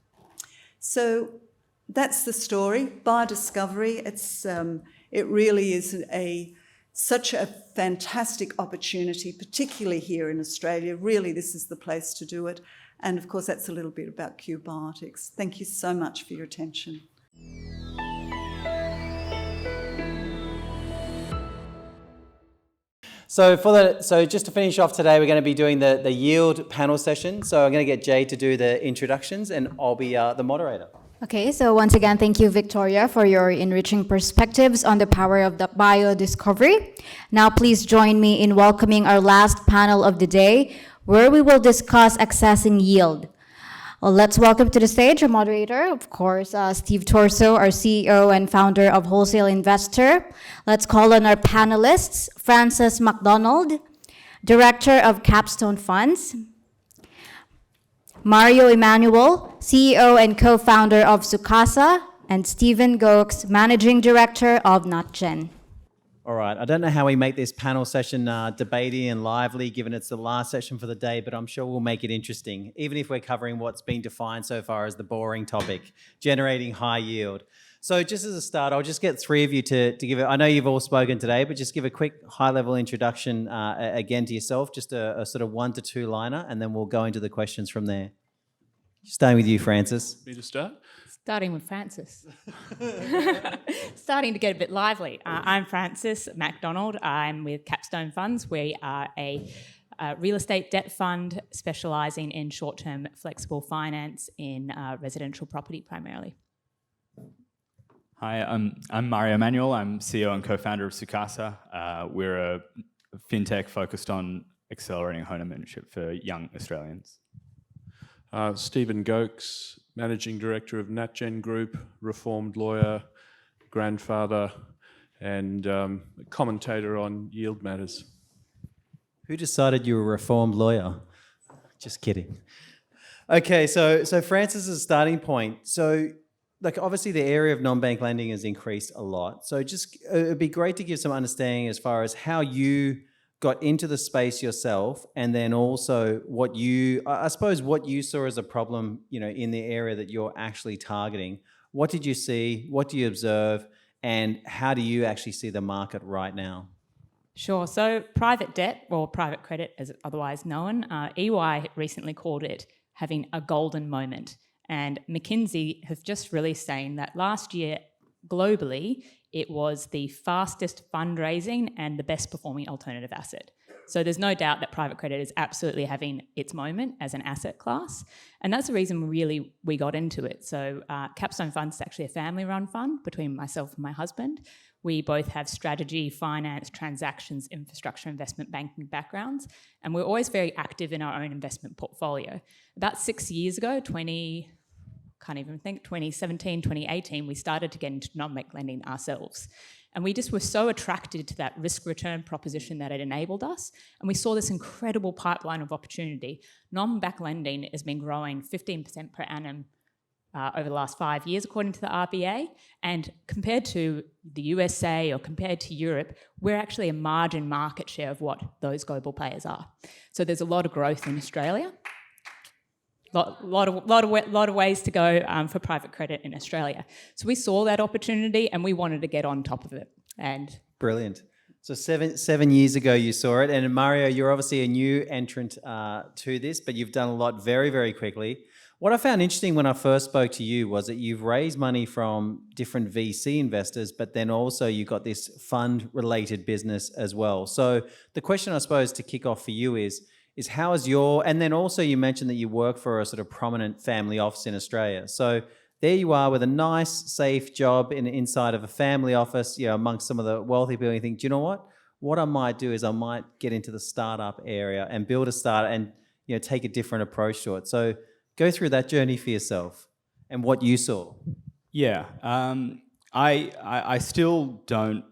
So that's the story. Biodiscovery, it really is such a fantastic opportunity, particularly here in Australia. Really, this is the place to do it. And of course, that's a little bit about Q-biotics. Thank you so much for your attention. So just to finish off today, we're going to be doing the yield panel session. So I'm going to get Jay to do the introductions, and I'll be the moderator. Okay, so once again, thank you, Victoria, for your enriching perspectives on the power of the biodiscovery. Now, please join me in welcoming our last panel of the day, where we will discuss accessing yield. Well, let's welcome to the stage our moderator, of course, Steve Torso, our CEO and founder of Wholesale Investor. Let's call on our panelists, Frances MacDonald, Director of Capstone Funds, Mario Emanuel, CEO and co-founder of Sukasa, and Stephen Goeks, Managing Director of NatGen. All right, I don't know how we make this panel session debatey and lively, given it's the last session for the day, but I'm sure we'll make it interesting, even if we're covering what's been defined so far as the boring topic, generating high yield. So just as a start, I'll just get three of you to give it, I know you've all spoken today, but just give a quick high-level introduction again to yourself, just a sort of 1 to 2 liner, and then we'll go into the questions from there. Staying with you, Frances. Me to start? Starting with Frances. Starting to get a bit lively. I'm Frances MacDonald. I'm with Capstone Funds. We are a real estate debt fund specialising in short-term flexible finance in residential property primarily. Hi, I'm Mario Emanuel. I'm CEO and co-founder of Sukasa. We're a fintech focused on accelerating home ownership for young Australians. Stephen Goeks, Managing Director of NatGen Group, reformed lawyer, grandfather, and commentator on yield matters. Who decided you were a reformed lawyer? Just kidding. Okay, so Frances is a starting point. So, like, obviously the area of non-bank lending has increased a lot. So just, it'd be great to give some understanding as far as how you got into the space yourself, and then also what you saw as a problem, in the area that you're actually targeting. What did you see? What do you observe? And how do you actually see the market right now? Sure. So private debt, or private credit as it's otherwise known, EY recently called it having a golden moment. And McKinsey has just released saying that last year, globally, it was the fastest fundraising and the best performing alternative asset. So there's no doubt that private credit is absolutely having its moment as an asset class. And that's the reason we got into it. So Capstone Funds is actually a family-run fund between myself and my husband. We both have strategy, finance, transactions, infrastructure, investment banking backgrounds. And we're always very active in our own investment portfolio. About 6 years ago, 2017, 2018, we started to get into non-bank lending ourselves. And we just were so attracted to that risk-return proposition that it enabled us. And we saw this incredible pipeline of opportunity. Non-bank lending has been growing 15% per annum over the last 5 years, according to the RBA. And compared to the USA or compared to Europe, we're actually a margin market share of what those global players are. So there's a lot of growth in Australia. Lot of ways to go for private credit in Australia. So we saw that opportunity and we wanted to get on top of it. And brilliant. So seven years ago you saw it, and Mario, you're obviously a new entrant to this, but you've done a lot very, very quickly. What I found interesting when I first spoke to you was that you've raised money from different VC investors, but then also you got this fund-related business as well. So the question I suppose to kick off for you is how is and then also you mentioned that you work for a sort of prominent family office in Australia. So there you are with a nice, safe job inside of a family office, amongst some of the wealthy people. You think, do you know what? What I might do is I might get into the startup area and build a startup and take a different approach to it. So go through that journey for yourself and what you saw. Yeah, I still don't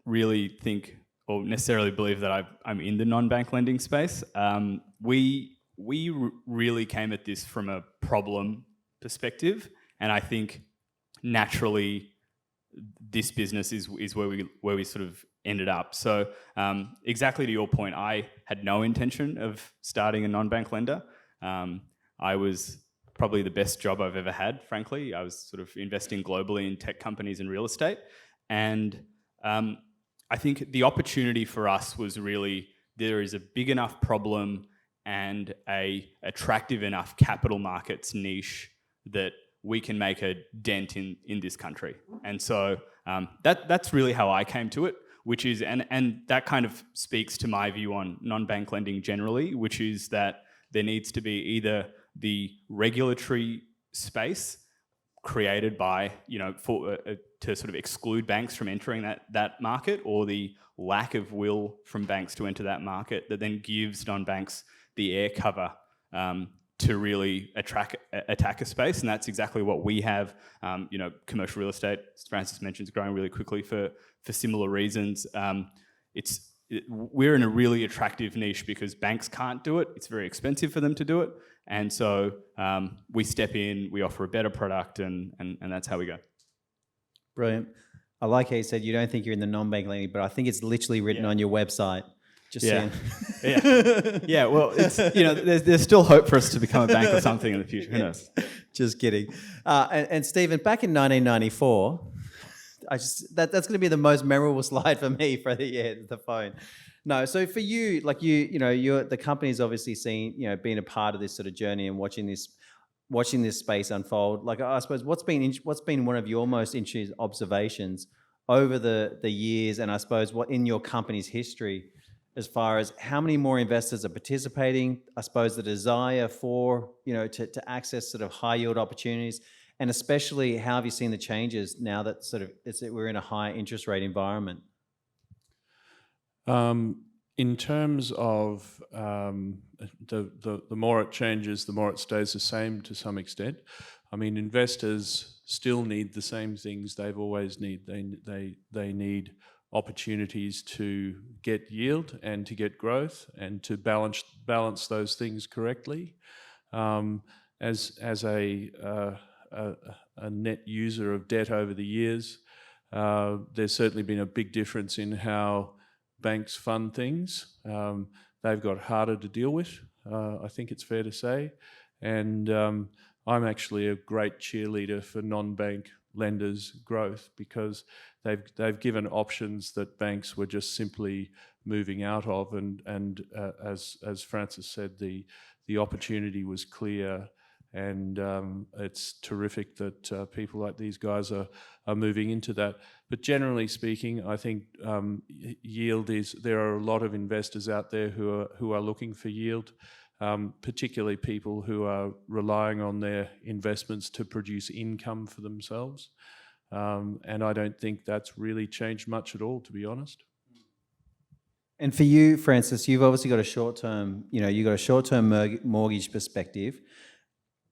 really think or necessarily believe that I'm in the non-bank lending space. We really came at this from a problem perspective, and I think naturally this business is where we sort of ended up. So exactly to your point, I had no intention of starting a non-bank lender. I was probably the best job I've ever had, frankly. I was sort of investing globally in tech companies and real estate. And I think the opportunity for us was really, there is a big enough problem and a attractive enough capital markets niche that we can make a dent in this country. And so that's really how I came to it, which is, and that kind of speaks to my view on non-bank lending generally, which is that there needs to be either the regulatory space created by, to sort of exclude banks from entering that market, or the lack of will from banks to enter that market that then gives non-banks the air cover to really attack a space. And that's exactly what we have. Commercial real estate, as Francis mentioned, is growing really quickly for similar reasons. We're in a really attractive niche because banks can't do it. It's very expensive for them to do it. And so we step in, we offer a better product, and that's how we go. Brilliant. I like how you said you don't think you're in the non-bank lending, but I think it's literally written on your website. Just saying. Yeah. Well, it's there's still hope for us to become a bank or something in the future. Who knows? Just kidding. And Stephen, back in 1994, that's going to be the most memorable slide for me for the phone. No, so for you, like you're the company's obviously seen, being a part of this sort of journey and watching this space unfold. Like, I suppose what's been one of your most interesting observations over the years, and I suppose what in your company's history, as far as how many more investors are participating, I suppose the desire for, to access sort of high yield opportunities, and especially how have you seen the changes now that we're in a high interest rate environment? In terms of the more it changes, the more it stays the same to some extent. I mean, investors still need the same things they've always need. They need opportunities to get yield and to get growth and to balance those things correctly. As a net user of debt over the years, there's certainly been a big difference in how banks fund things. They've got harder to deal with, I think it's fair to say. And I'm actually a great cheerleader for non-bank lenders' growth because they've given options that banks were just simply moving out of. And as Francis said, the opportunity was clear. And it's terrific that people like these guys are moving into that. But generally speaking, I think yield there are a lot of investors out there who are looking for yield, particularly people who are relying on their investments to produce income for themselves. And I don't think that's really changed much at all, to be honest. And for you, Francis, you've obviously got a short-term, mortgage perspective.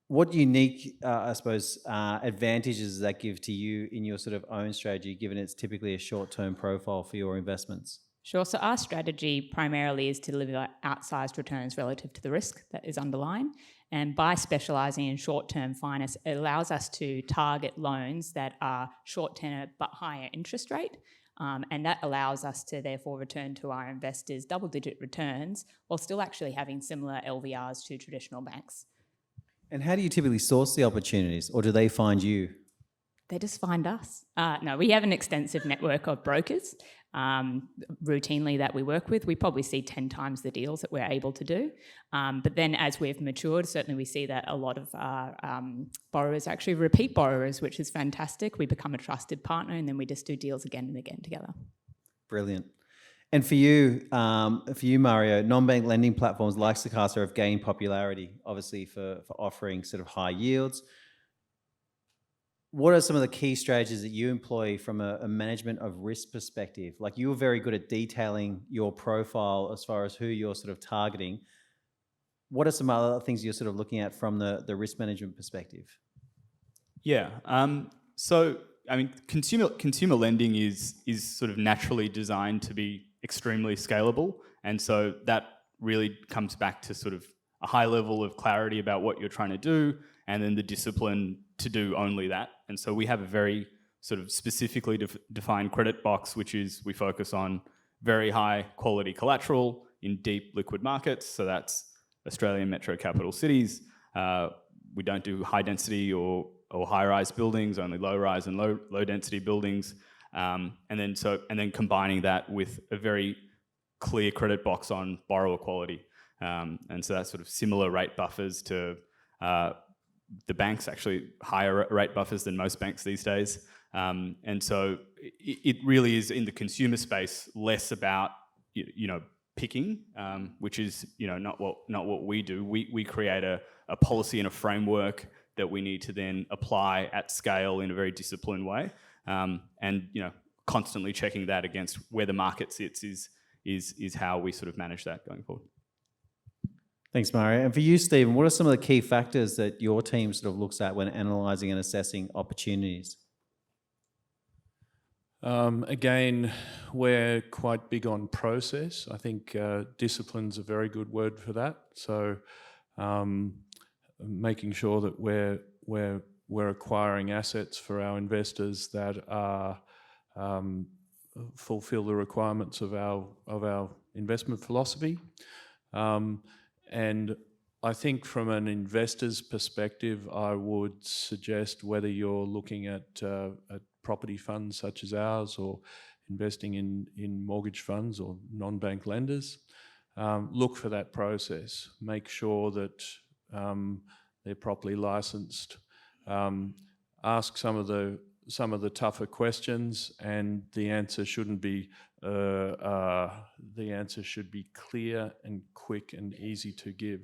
What unique, advantages does that give to you in your sort of own strategy, given it's typically a short-term profile for your investments? Sure. So our strategy primarily is to deliver outsized returns relative to the risk that is underlying. And by specialising in short-term finance, it allows us to target loans that are short tenor but higher interest rate. And that allows us to therefore return to our investors double-digit returns while still actually having similar LVRs to traditional banks. And how do you typically source the opportunities, or do they find you? They just find us. No, we have an extensive network of brokers routinely that we work with. We probably see 10 times the deals that we're able to do. But then as we've matured, certainly we see that a lot of our borrowers are actually repeat borrowers, which is fantastic. We become a trusted partner and then we just do deals again and again together. Brilliant. And for you, Mario, non-bank lending platforms like Stacasa have gained popularity, obviously, for offering sort of high yields. what are some of the key strategies that you employ from a management of risk perspective? Like, you were very good at detailing your profile as far as who you're sort of targeting. What are some other things you're sort of looking at from the risk management perspective? Yeah. So, I mean, consumer lending is sort of naturally designed to be extremely scalable, and so that really comes back to sort of a high level of clarity about what you're trying to do, and then the discipline to do only that. And so we have a very sort of specifically defined credit box, which is we focus on very high quality collateral in deep liquid markets. So that's Australian metro capital cities. We don't do high density or high rise buildings, only low rise and low density buildings. And then combining that with a very clear credit box on borrower quality. And so that's sort of similar rate buffers to the banks, actually higher rate buffers than most banks these days. And so it really is, in the consumer space, less about, picking, which is, not what we do. We create a policy and a framework that we need to then apply at scale in a very disciplined way. And constantly checking that against where the market sits is how we sort of manage that going forward. Thanks, Mario. And for you, Stephen, what are some of the key factors that your team sort of looks at when analysing and assessing opportunities? Again, we're quite big on process. I think discipline's a very good word for that. So making sure that we're acquiring assets for our investors that are fulfill the requirements of our investment philosophy. And I think from an investor's perspective, I would suggest, whether you're looking at property funds such as ours or investing in mortgage funds or non-bank lenders, look for that process. Make sure that they're properly licensed. Ask some of the tougher questions, and the answer shouldn't be. The answer should be clear and quick and easy to give.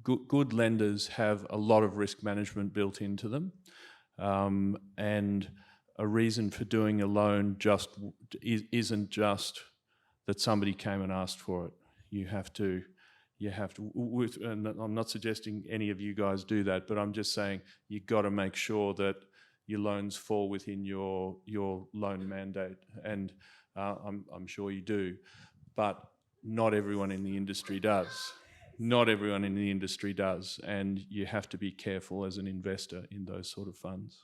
Good lenders have a lot of risk management built into them, and a reason for doing a loan isn't just that somebody came and asked for it. You have to. And I'm not suggesting any of you guys do that, but I'm just saying you've got to make sure that your loans fall within your loan mandate, and I'm sure you do, but not everyone in the industry does. Not everyone in the industry does, and you have to be careful as an investor in those sort of funds.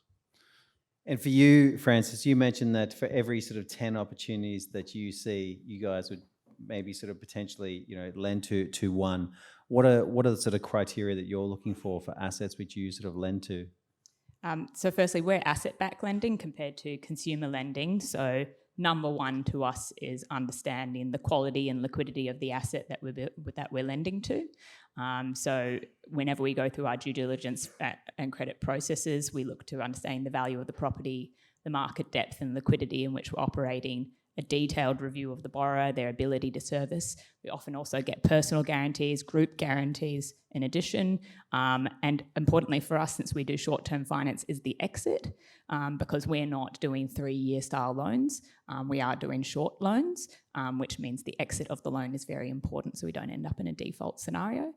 And for you, Francis, you mentioned that for every sort of 10 opportunities that you see, you guys would maybe sort of potentially, lend to one. What are the sort of criteria that you're looking for assets which you sort of lend to? So firstly, we're asset-backed lending compared to consumer lending. So number one to us is understanding the quality and liquidity of the asset that we're lending to. So whenever we go through our due diligence and credit processes, we look to understand the value of the property, the market depth and liquidity in which we're operating, a detailed review of the borrower, their ability to service. We often also get personal guarantees, group guarantees in addition. And importantly for us, since we do short-term finance, is the exit, because we're not doing 3-year style loans. We are doing short loans, which means the exit of the loan is very important so we don't end up in a default scenario.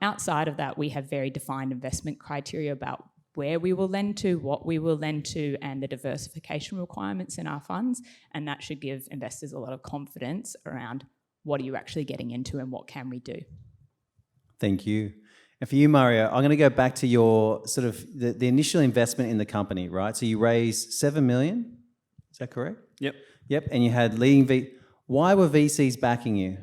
Outside of that, we have very defined investment criteria about where we will lend to, what we will lend to, and the diversification requirements in our funds. And that should give investors a lot of confidence around what are you actually getting into and what can we do. Thank you. And for you, Mario, I'm going to go back to your sort of the initial investment in the company, right? So you raised 7 million, is that correct? Yep, and you had leading Why were VCs backing you?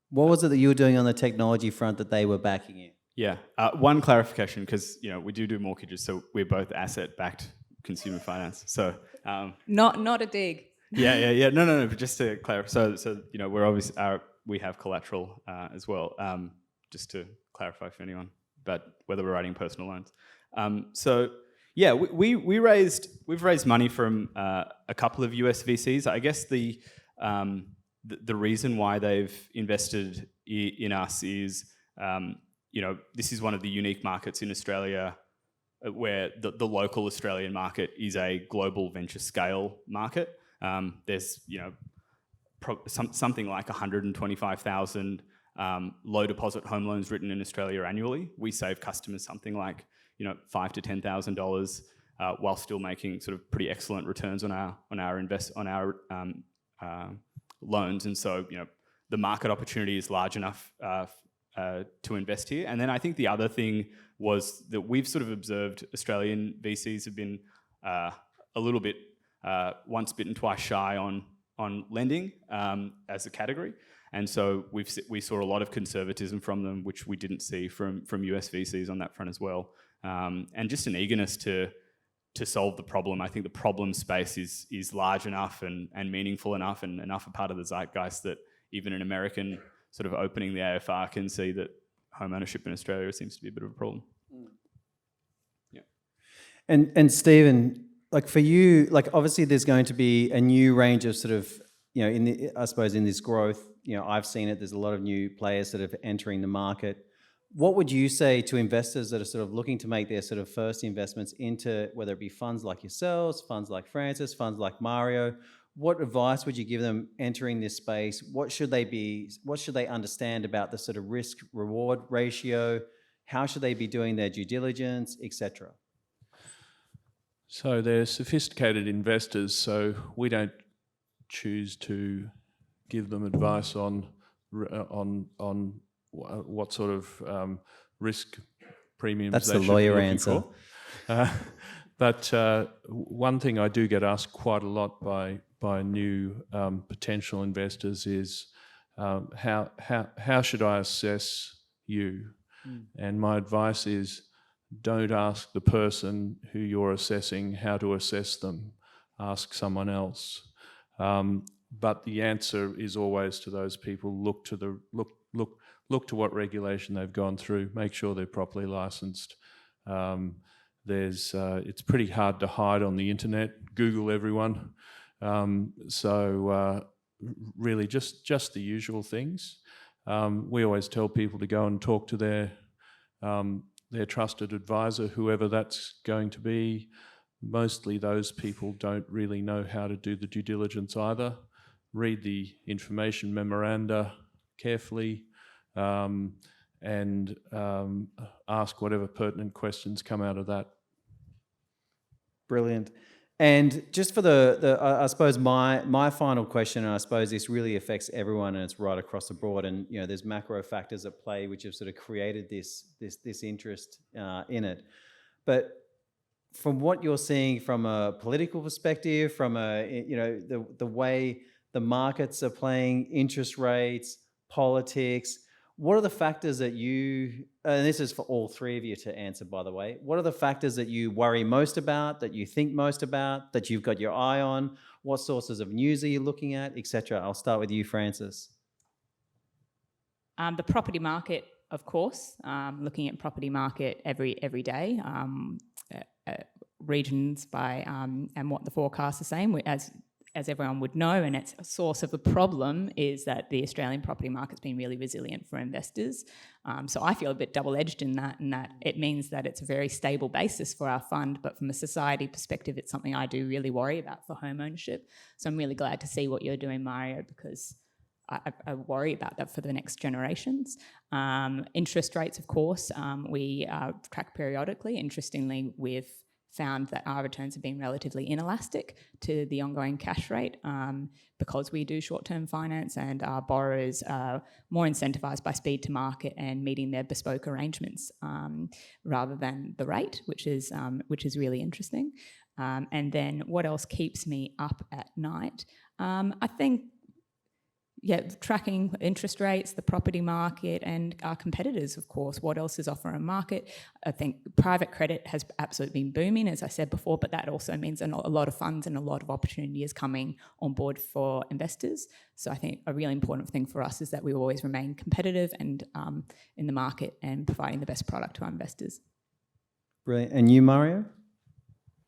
What was it that you were doing on the technology front that they were backing you? Yeah, one clarification, because we do mortgages, so we're both asset-backed consumer finance. So not a dig. Yeah. No. But just to clarify, so we're obviously we have collateral as well. Just to clarify for anyone, but whether we're writing personal loans. So yeah, we've raised money from a couple of US VCs. I guess the reason why they've invested in us is. This is one of the unique markets in Australia where the local Australian market is a global venture scale market. There's something like 125,000 low deposit home loans written in Australia annually. We save customers something like $5,000 to $10,000 while still making sort of pretty excellent returns on our loans. And so the market opportunity is large enough to invest here. And then I think the other thing was that we've sort of observed Australian VCs have been a little bit once bitten, twice shy on lending as a category. And so we saw a lot of conservatism from them, which we didn't see from US VCs on that front as well. And just an eagerness to solve the problem. I think the problem space is large enough and meaningful enough and enough a part of the zeitgeist that even an American sort of opening the AFR can see that home ownership in Australia seems to be a bit of a problem. Yeah. And Stephen, like for you, like obviously there's going to be a new range of sort of, I suppose in this growth, I've seen it, there's a lot of new players that are entering the market. What would you say to investors that are sort of looking to make their sort of first investments into, whether it be funds like yourselves, funds like Francis, funds like Mario? What advice would you give them entering this space? What should they understand about the sort of risk reward ratio? How should they be doing their due diligence, etc.? So they're sophisticated investors, so we don't choose to give them advice on what sort of risk premiums That's they the should lawyer be looking answer. for. But one thing I do get asked quite a lot by new potential investors is how should I assess you? And my advice is don't ask the person who you're assessing how to assess them. Ask someone else. But the answer is always to those people, look to what regulation they've gone through, make sure they're properly licensed. It's pretty hard to hide on the internet. Google everyone. So really just the usual things. We always tell people to go and talk to their trusted advisor, whoever that's going to be. Mostly those people don't really know how to do the due diligence either. Read the information memoranda carefully and ask whatever pertinent questions come out of that. Brilliant. And just for I suppose my final question, and I suppose this really affects everyone and it's right across the board, and there's macro factors at play which have sort of created this interest in it. But from what you're seeing from a political perspective, from the way the markets are playing, interest rates, politics, what are the factors that you, and this is for all three of you to answer, by the way, what are the factors that you worry most about, that you think most about, that you've got your eye on? What sources of news are you looking at, etc.? I'll start with you, Francis. The property market, of course, looking at property market every day, regions by and what the forecasts are saying. As everyone would know, and it's a source of the problem is that the Australian property market's been really resilient for investors. So I feel a bit double-edged in that it means that it's a very stable basis for our fund, but from a society perspective, it's something I do really worry about for home ownership. So I'm really glad to see what you're doing, Mario, because I worry about that for the next generations. Interest rates, of course, we track periodically. Interestingly, we've found that our returns have been relatively inelastic to the ongoing cash rate because we do short-term finance and our borrowers are more incentivised by speed to market and meeting their bespoke arrangements rather than the rate, which is really interesting. And then what else keeps me up at night? I think tracking interest rates, the property market, and our competitors, of course. What else is offering market? I think private credit has absolutely been booming, as I said before, but that also means a lot of funds and a lot of opportunity is coming on board for investors. So I think a really important thing for us is that we always remain competitive and in the market and providing the best product to our investors. Brilliant. And you, Mario?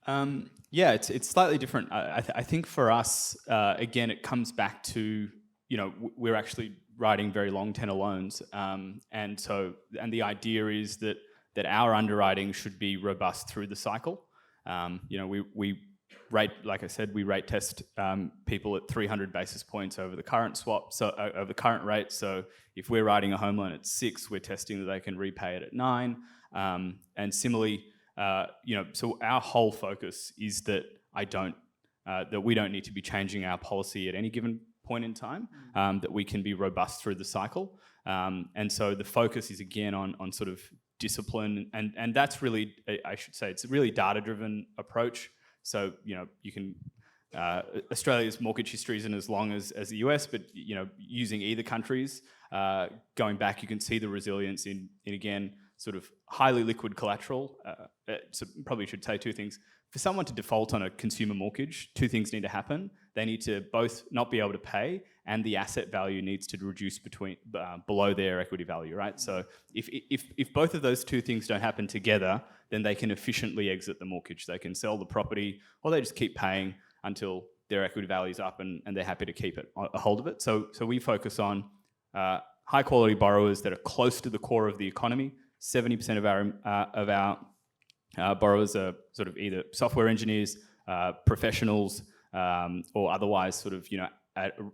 It's slightly different. I think for us, again, it comes back to we're actually writing very long tenor loans, and the idea is that that our underwriting should be robust through the cycle. We rate, like I said, we rate test people at 300 basis points over the current swap, so over the current rate. So if we're writing a home loan at 6, we're testing that they can repay it at 9. And similarly, so our whole focus is that that we don't need to be changing our policy at any given point in time, that we can be robust through the cycle. And so the focus is again on sort of discipline, and that's really, I should say, it's a really data-driven approach. So, you can, Australia's mortgage history isn't as long as the US, but, using either countries, going back, you can see the resilience in again, sort of highly liquid collateral. So probably should say 2 things. For someone to default on a consumer mortgage, 2 things need to happen. They need to both not be able to pay, and the asset value needs to reduce below their equity value, right? So if both of those 2 things don't happen together, then they can efficiently exit the mortgage. They can sell the property, or they just keep paying until their equity value is up and they're happy to keep a hold of it. So we focus on high quality borrowers that are close to the core of the economy. 70% of our borrowers are sort of either software engineers, professionals, or otherwise sort of,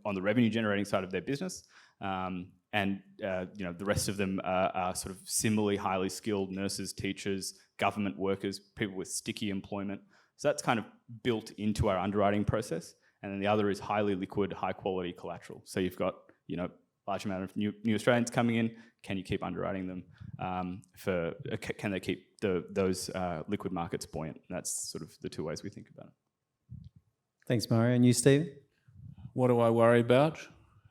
on the revenue generating side of their business. And the rest of them are sort of similarly highly skilled nurses, teachers, government workers, people with sticky employment. So that's kind of built into our underwriting process. And then the other is highly liquid, high quality collateral. So you've got, large amount of new Australians coming in. Can you keep underwriting them? Can they keep those liquid markets buoyant? And that's sort of the 2 ways we think about it. Thanks, Mario. And you, Steve? What do I worry about?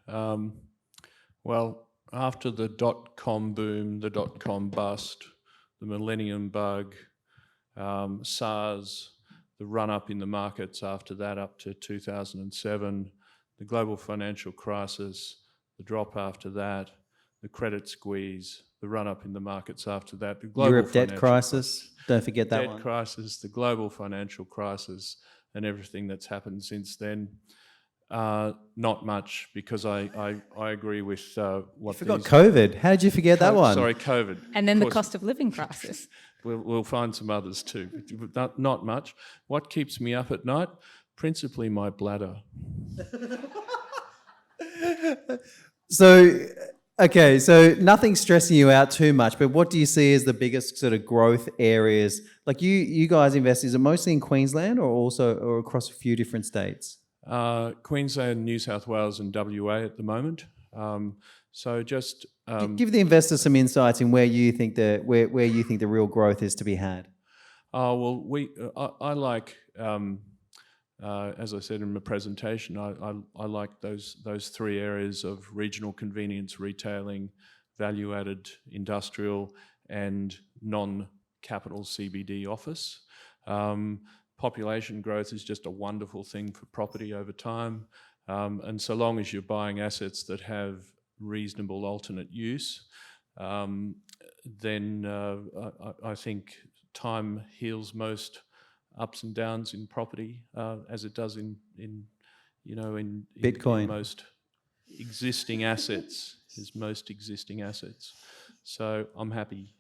Well, after the dot-com boom, the dot-com bust, the millennium bug, SARS, the run-up in the markets after that up to 2007, the global financial crisis, the drop after that, the credit squeeze, the run-up in the markets after that, the global Europe debt crisis, don't forget that one. Debt crisis, the global financial crisis, and everything that's happened since then. Not much, because I agree with what you forgot COVID. How did you forget that one? Sorry, COVID. And then the cost of living crisis. We'll find some others too, but not much. What keeps me up at night? Principally my bladder. So nothing's stressing you out too much, but what do you see as the biggest sort of growth areas? Like you guys invest, is it mostly in Queensland or across a few different states? Queensland, New South Wales and WA at the moment. So just... give the investors some insights in where you think the real growth is to be had. Well, I like... as I said in my presentation, I like those 3 areas of regional convenience retailing, value-added industrial, and non-capital CBD office. Population growth is just a wonderful thing for property over time, and so long as you're buying assets that have reasonable alternate use, then I think time heals most ups and downs in property, as it does in Bitcoin. In most existing assets. So I'm happy.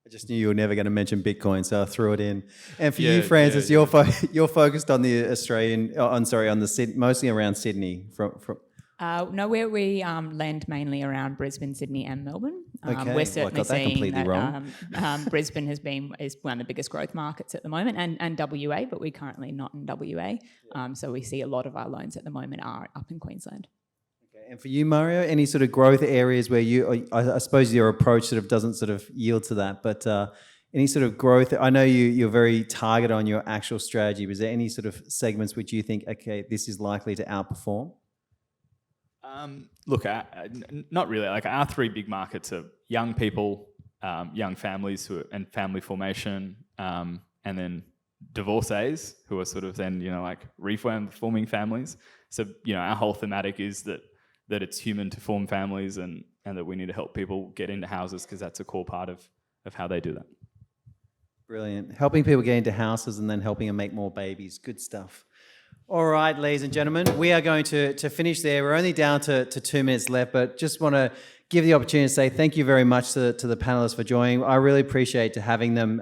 I just knew you were never going to mention Bitcoin, so I threw it in. And for you, Francis, you're focused on the mostly around Sydney. No, we lend mainly around Brisbane, Sydney, and Melbourne. Okay. We're certainly seeing that Brisbane is one of the biggest growth markets at the moment, and WA, but we're currently not in WA. So we see a lot of our loans at the moment are up in Queensland. Okay. And for you, Mario, any sort of growth areas where I suppose your approach sort of doesn't sort of yield to that, but any sort of growth? I know you're very targeted on your actual strategy, but is there any sort of segments which you think, okay, this is likely to outperform? Look, not really. Like our 3 big markets are young people, young families and family formation, and then divorcees who are sort of then, reforming families. So, our whole thematic is that it's human to form families and that we need to help people get into houses because that's a core part of how they do that. Brilliant. Helping people get into houses and then helping them make more babies. Good stuff. All right, ladies and gentlemen, we are going to finish there. We're only down to 2 minutes left, but just want to give the opportunity to say thank you very much to the panelists for joining. I really appreciate having them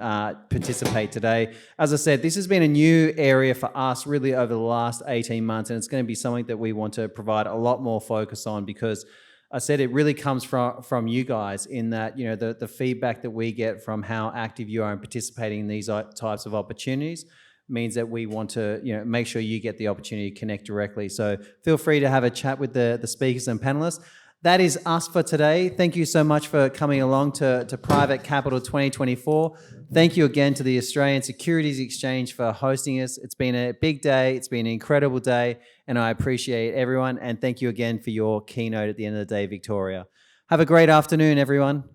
participate today. As I said, this has been a new area for us really over the last 18 months, and it's going to be something that we want to provide a lot more focus on, because I said it really comes from you guys, in that, you know, the feedback that we get from how active you are in participating in these types of opportunities means that we want to, you know, make sure you get the opportunity to connect directly. So feel free to have a chat with the speakers and panelists. That is us for today. Thank you so much for coming along to Private Capital 2024. Thank you again to the Australian Securities Exchange for hosting us. It's been a big day. It's been an incredible day, and I appreciate everyone. And thank you again for your keynote at the end of the day, Victoria. Have a great afternoon, everyone.